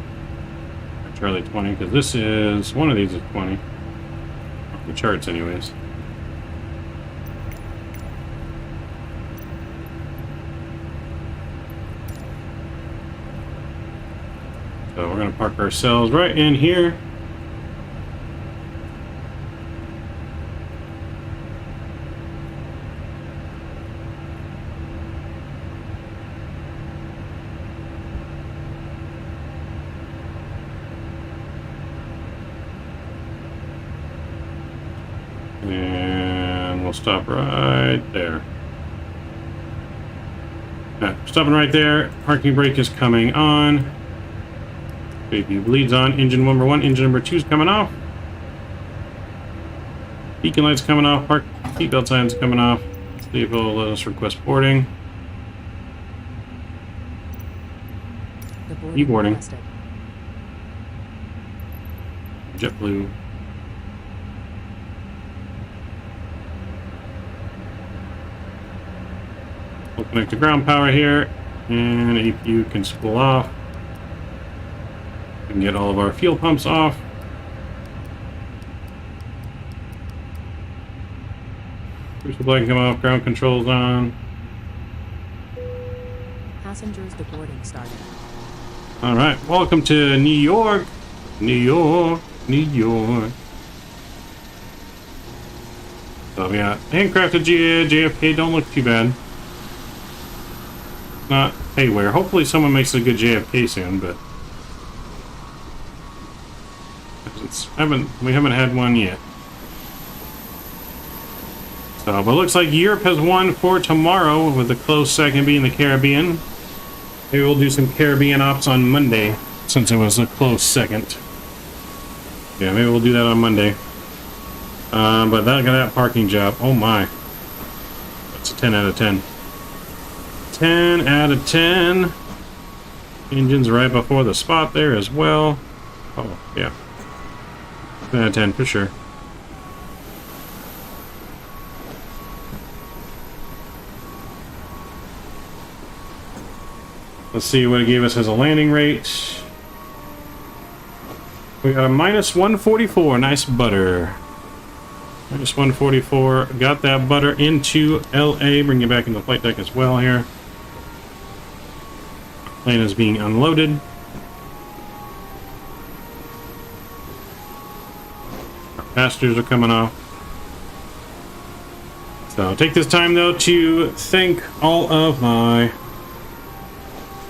Or Charlie 20, because this is... one of these is 20. Off the charts anyways. So we're going to park ourselves right in here. And we'll stop right there. Okay, stopping right there. Parking brake is coming on. Baby bleeds on. Engine number 1, engine number 2 is coming off. Beacon lights coming off. Park seatbelt signs coming off. See if it'll let us request boarding. E-boarding. Jetblue. We'll connect to ground power here, and APU can spool off. We can get all of our fuel pumps off. Crucible light can come off, ground controls on. Passengers deboarding started. Alright, welcome to New York. New York, New York. So yeah, handcrafted JFK don't look too bad. Not haywire. Hopefully someone makes a good JFK soon, but we haven't had one yet. So, but it looks like Europe has won for tomorrow, with the close second being the Caribbean. Maybe we'll do some Caribbean ops on Monday, since it was a close second. Yeah, maybe we'll do that on Monday. But that parking job, oh my. That's a 10 out of 10. 10 out of 10. Engine's right before the spot there as well. Oh, yeah. 10 out of 10 for sure. Let's see what it gave us as a landing rate. We got a minus 144. Nice butter. Minus 144. Got that butter into LA. Bring it back into the flight deck as well here. Plane is being unloaded. Our passengers are coming off. So take this time though to thank all of my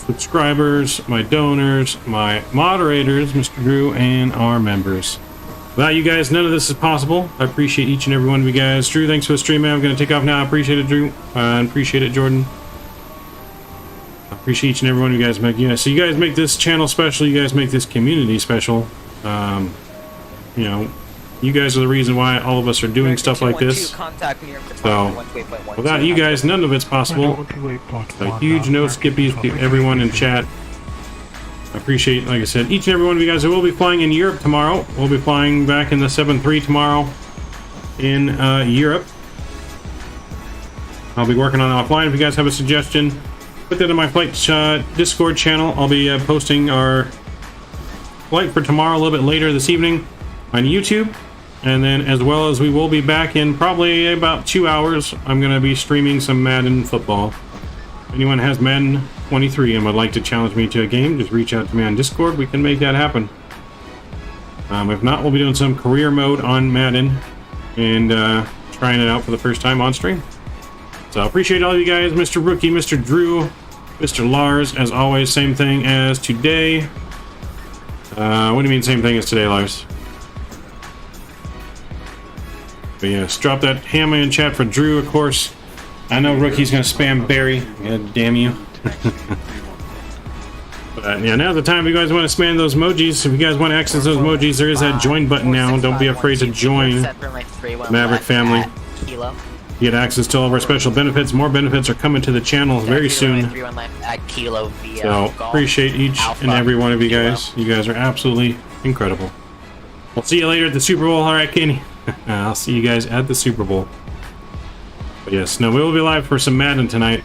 subscribers, my donors, my moderators, Mr. Drew, and our members. Without you guys, none of this is possible. I appreciate each and every one of you guys. Drew, thanks for the stream, man. I'm going to take off now. I appreciate it, Drew. I appreciate it, Jordan. I appreciate each and every one of you guys. So you guys make this channel special. You guys make this community special. You know, you guys are the reason why all of us are doing stuff like this. So, without you guys, none of it's possible. A huge no skippies to everyone in chat. I appreciate, like I said, each and every one of you guys. I will be flying in Europe tomorrow. We'll be flying back in the 7-3 tomorrow in Europe. I'll be working on it offline. If you guys have a suggestion, put that in my flight Discord channel. I'll be posting our flight for tomorrow a little bit later this evening on YouTube. And then, as well as we will be back in probably about 2 hours, I'm going to be streaming some Madden football. If anyone has Madden 23 and would like to challenge me to a game, just reach out to me on Discord. We can make that happen. If not, we'll be doing some career mode on Madden and trying it out for the first time on stream. So I appreciate all of you guys, Mr. Rookie, Mr. Drew, Mr. Lars, as always, same thing as today. What do you mean same thing as today, Lars? But yes, drop that hammer in chat for Drew, of course. I know Rookie's gonna spam Barry. God damn you. But yeah, now's the time if you guys want to spam those emojis. If you guys want to access those emojis, there is that join button now. Don't be afraid to join Maverick family. You get access to all of our special benefits. More benefits are coming to the channel very soon. So appreciate each and every one of you guys. You guys are absolutely incredible. We'll see you later at the Super Bowl. All right, Kenny. I'll see you guys at the Super Bowl. But yes, no, we will be live for some Madden tonight.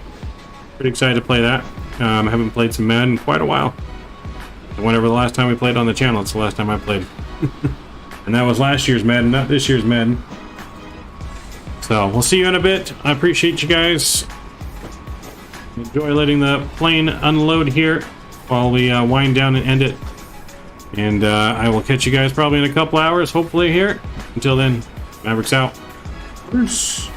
Pretty excited to play that. I haven't played some Madden in quite a while. Whenever the last time we played on the channel, it's the last time I played. And that was last year's Madden, not this year's Madden. So, we'll see you in a bit. I appreciate you guys. Enjoy letting the plane unload here while we wind down and end it. And I will catch you guys probably in a couple hours, hopefully here. Until then, Mavericks out. Peace.